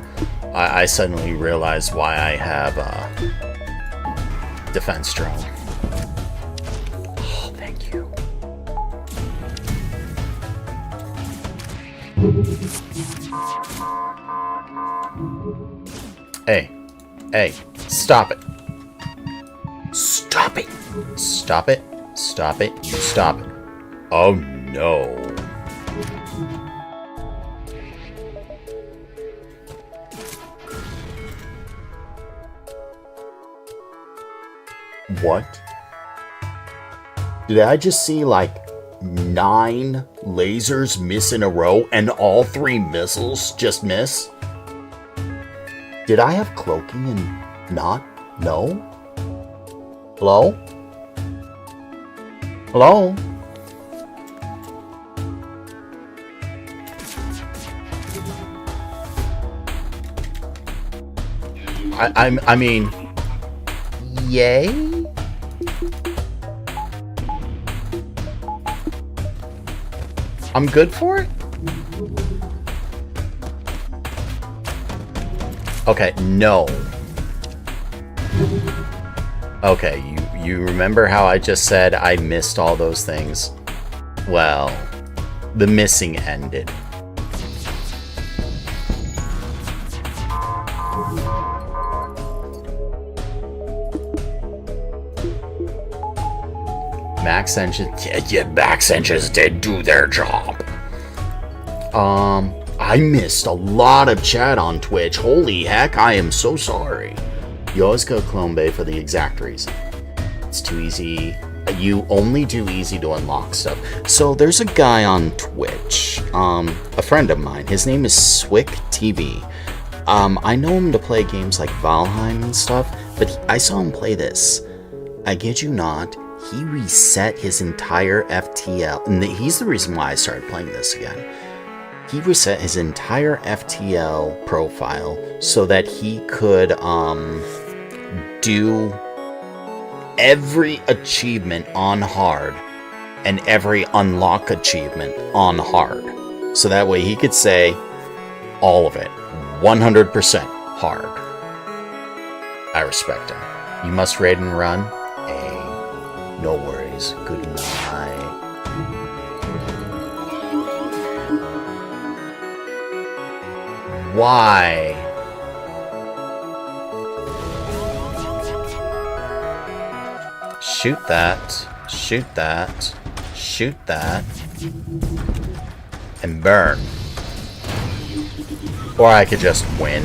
Speaker 8: I suddenly realized why I have defense drone. Oh, thank you. Hey, stop it. Stop it. Stop it. Stop it. You stop it. Oh no. What? Did I just see like 9 lasers miss in a row and all 3 missiles just miss? Did I have cloaking and not know? Hello? Hello? I mean, yay? I'm good for it? Okay, no. Okay, you remember how I just said I missed all those things? Well, the missing ended. Max engines, yeah, Max engines did do their job. I missed a lot of chat on Twitch. Holy heck, I am so sorry. You always go Clone Bay for the exact reason. It's too easy. You only do easy to unlock stuff. So there's a guy on Twitch, a friend of mine. His name is Swick TV. I know him to play games like Valheim and stuff, but I saw him play this. I kid you not, he reset his entire FTL, and he's the reason why I started playing this again. He reset his entire FTL profile so that he could do every achievement on hard and every unlock achievement on hard. So that way he could say all of it, 100% hard. I respect him. You must raid and run. Hey, no worries. Good night. Why? Shoot that. Shoot that. Shoot that. And burn. Or I could just win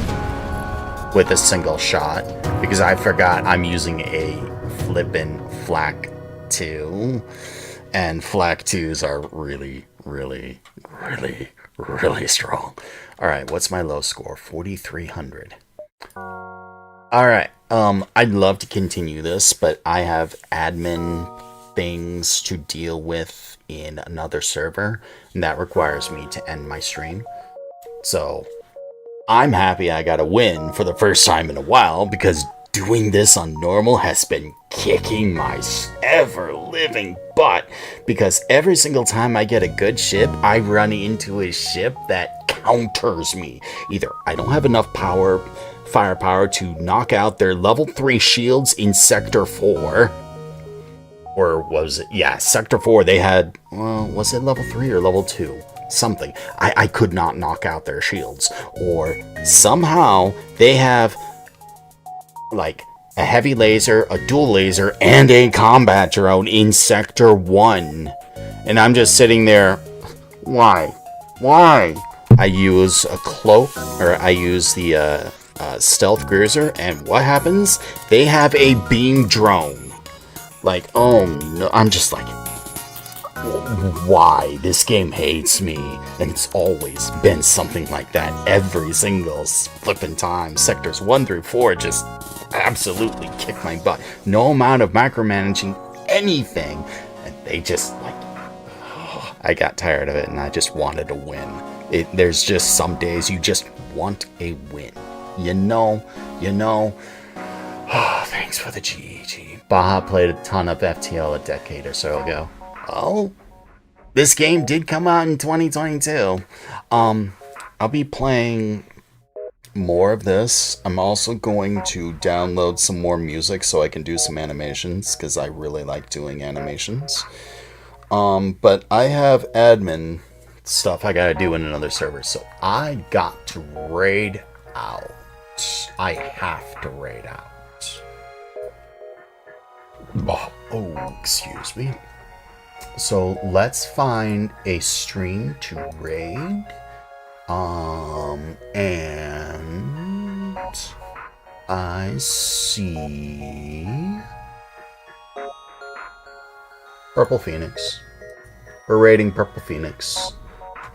Speaker 8: with a single shot, because I forgot I'm using a flippin' Flak 2, and Flak 2s are really, really, really, really strong. Alright, what's my low score? 4,300. Alright, I'd love to continue this, but I have admin things to deal with in another server, and that requires me to end my stream. So, I'm happy I got a win for the first time in a while, because doing this on normal has been kicking my ever-living butt, because every single time I get a good ship, I run into a ship that counters me. Either I don't have enough firepower to knock out their level 3 shields in Sector 4, or was it, yeah, Sector 4, they had, well, was it level 3 or level 2? Something. I could not knock out their shields. Or somehow they have like a heavy laser, a dual laser, and a combat drone in Sector 1. And I'm just sitting there, why? Why? I use a cloak, or I use the stealth cruiser, and what happens? They have a beam drone. Like, oh no, I'm just like, why? This game hates me, and it's always been something like that every single flippin' time. Sectors 1 through 4 just absolutely kick my butt. No amount of micromanaging anything, and they just like, I got tired of it, and I just wanted to win. There's just some days you just want a win. You know. Oh, thanks for the GG. Baja played a ton of FTL a decade or so ago. Oh, this game did come out in 2022. I'll be playing more of this. I'm also going to download some more music so I can do some animations, because I really like doing animations. But I have admin stuff I gotta do in another server. So I got to raid out. I have to raid out. Oh, excuse me. So let's find a stream to raid. And I see Purple Phoenix. We're raiding Purple Phoenix.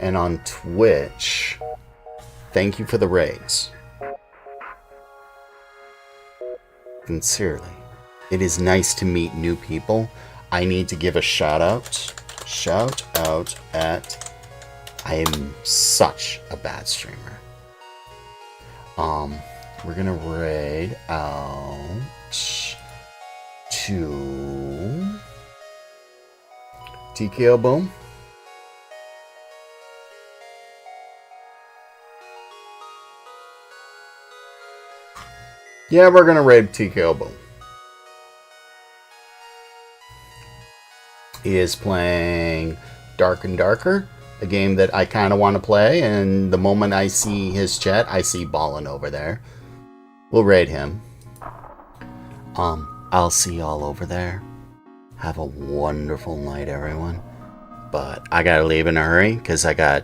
Speaker 8: And on Twitch, thank you for the raids. Sincerely. It is nice to meet new people. I need to give a shout out. Shout out at... I am such a bad streamer. We're gonna raid out to TKO Boom. Yeah, we're gonna raid TKO Boom. He is playing Dark and Darker, a game that I kind of want to play, and the moment I see his chat, I see Ballin over there. We'll raid him. I'll see y'all over there. Have a wonderful night, everyone. But I gotta leave in a hurry, because I got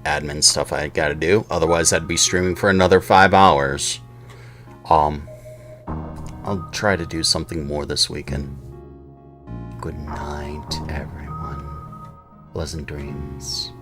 Speaker 8: admin stuff I gotta do. Otherwise, I'd be streaming for another 5 hours. I'll try to do something more this weekend. Good night, everyone. Pleasant dreams.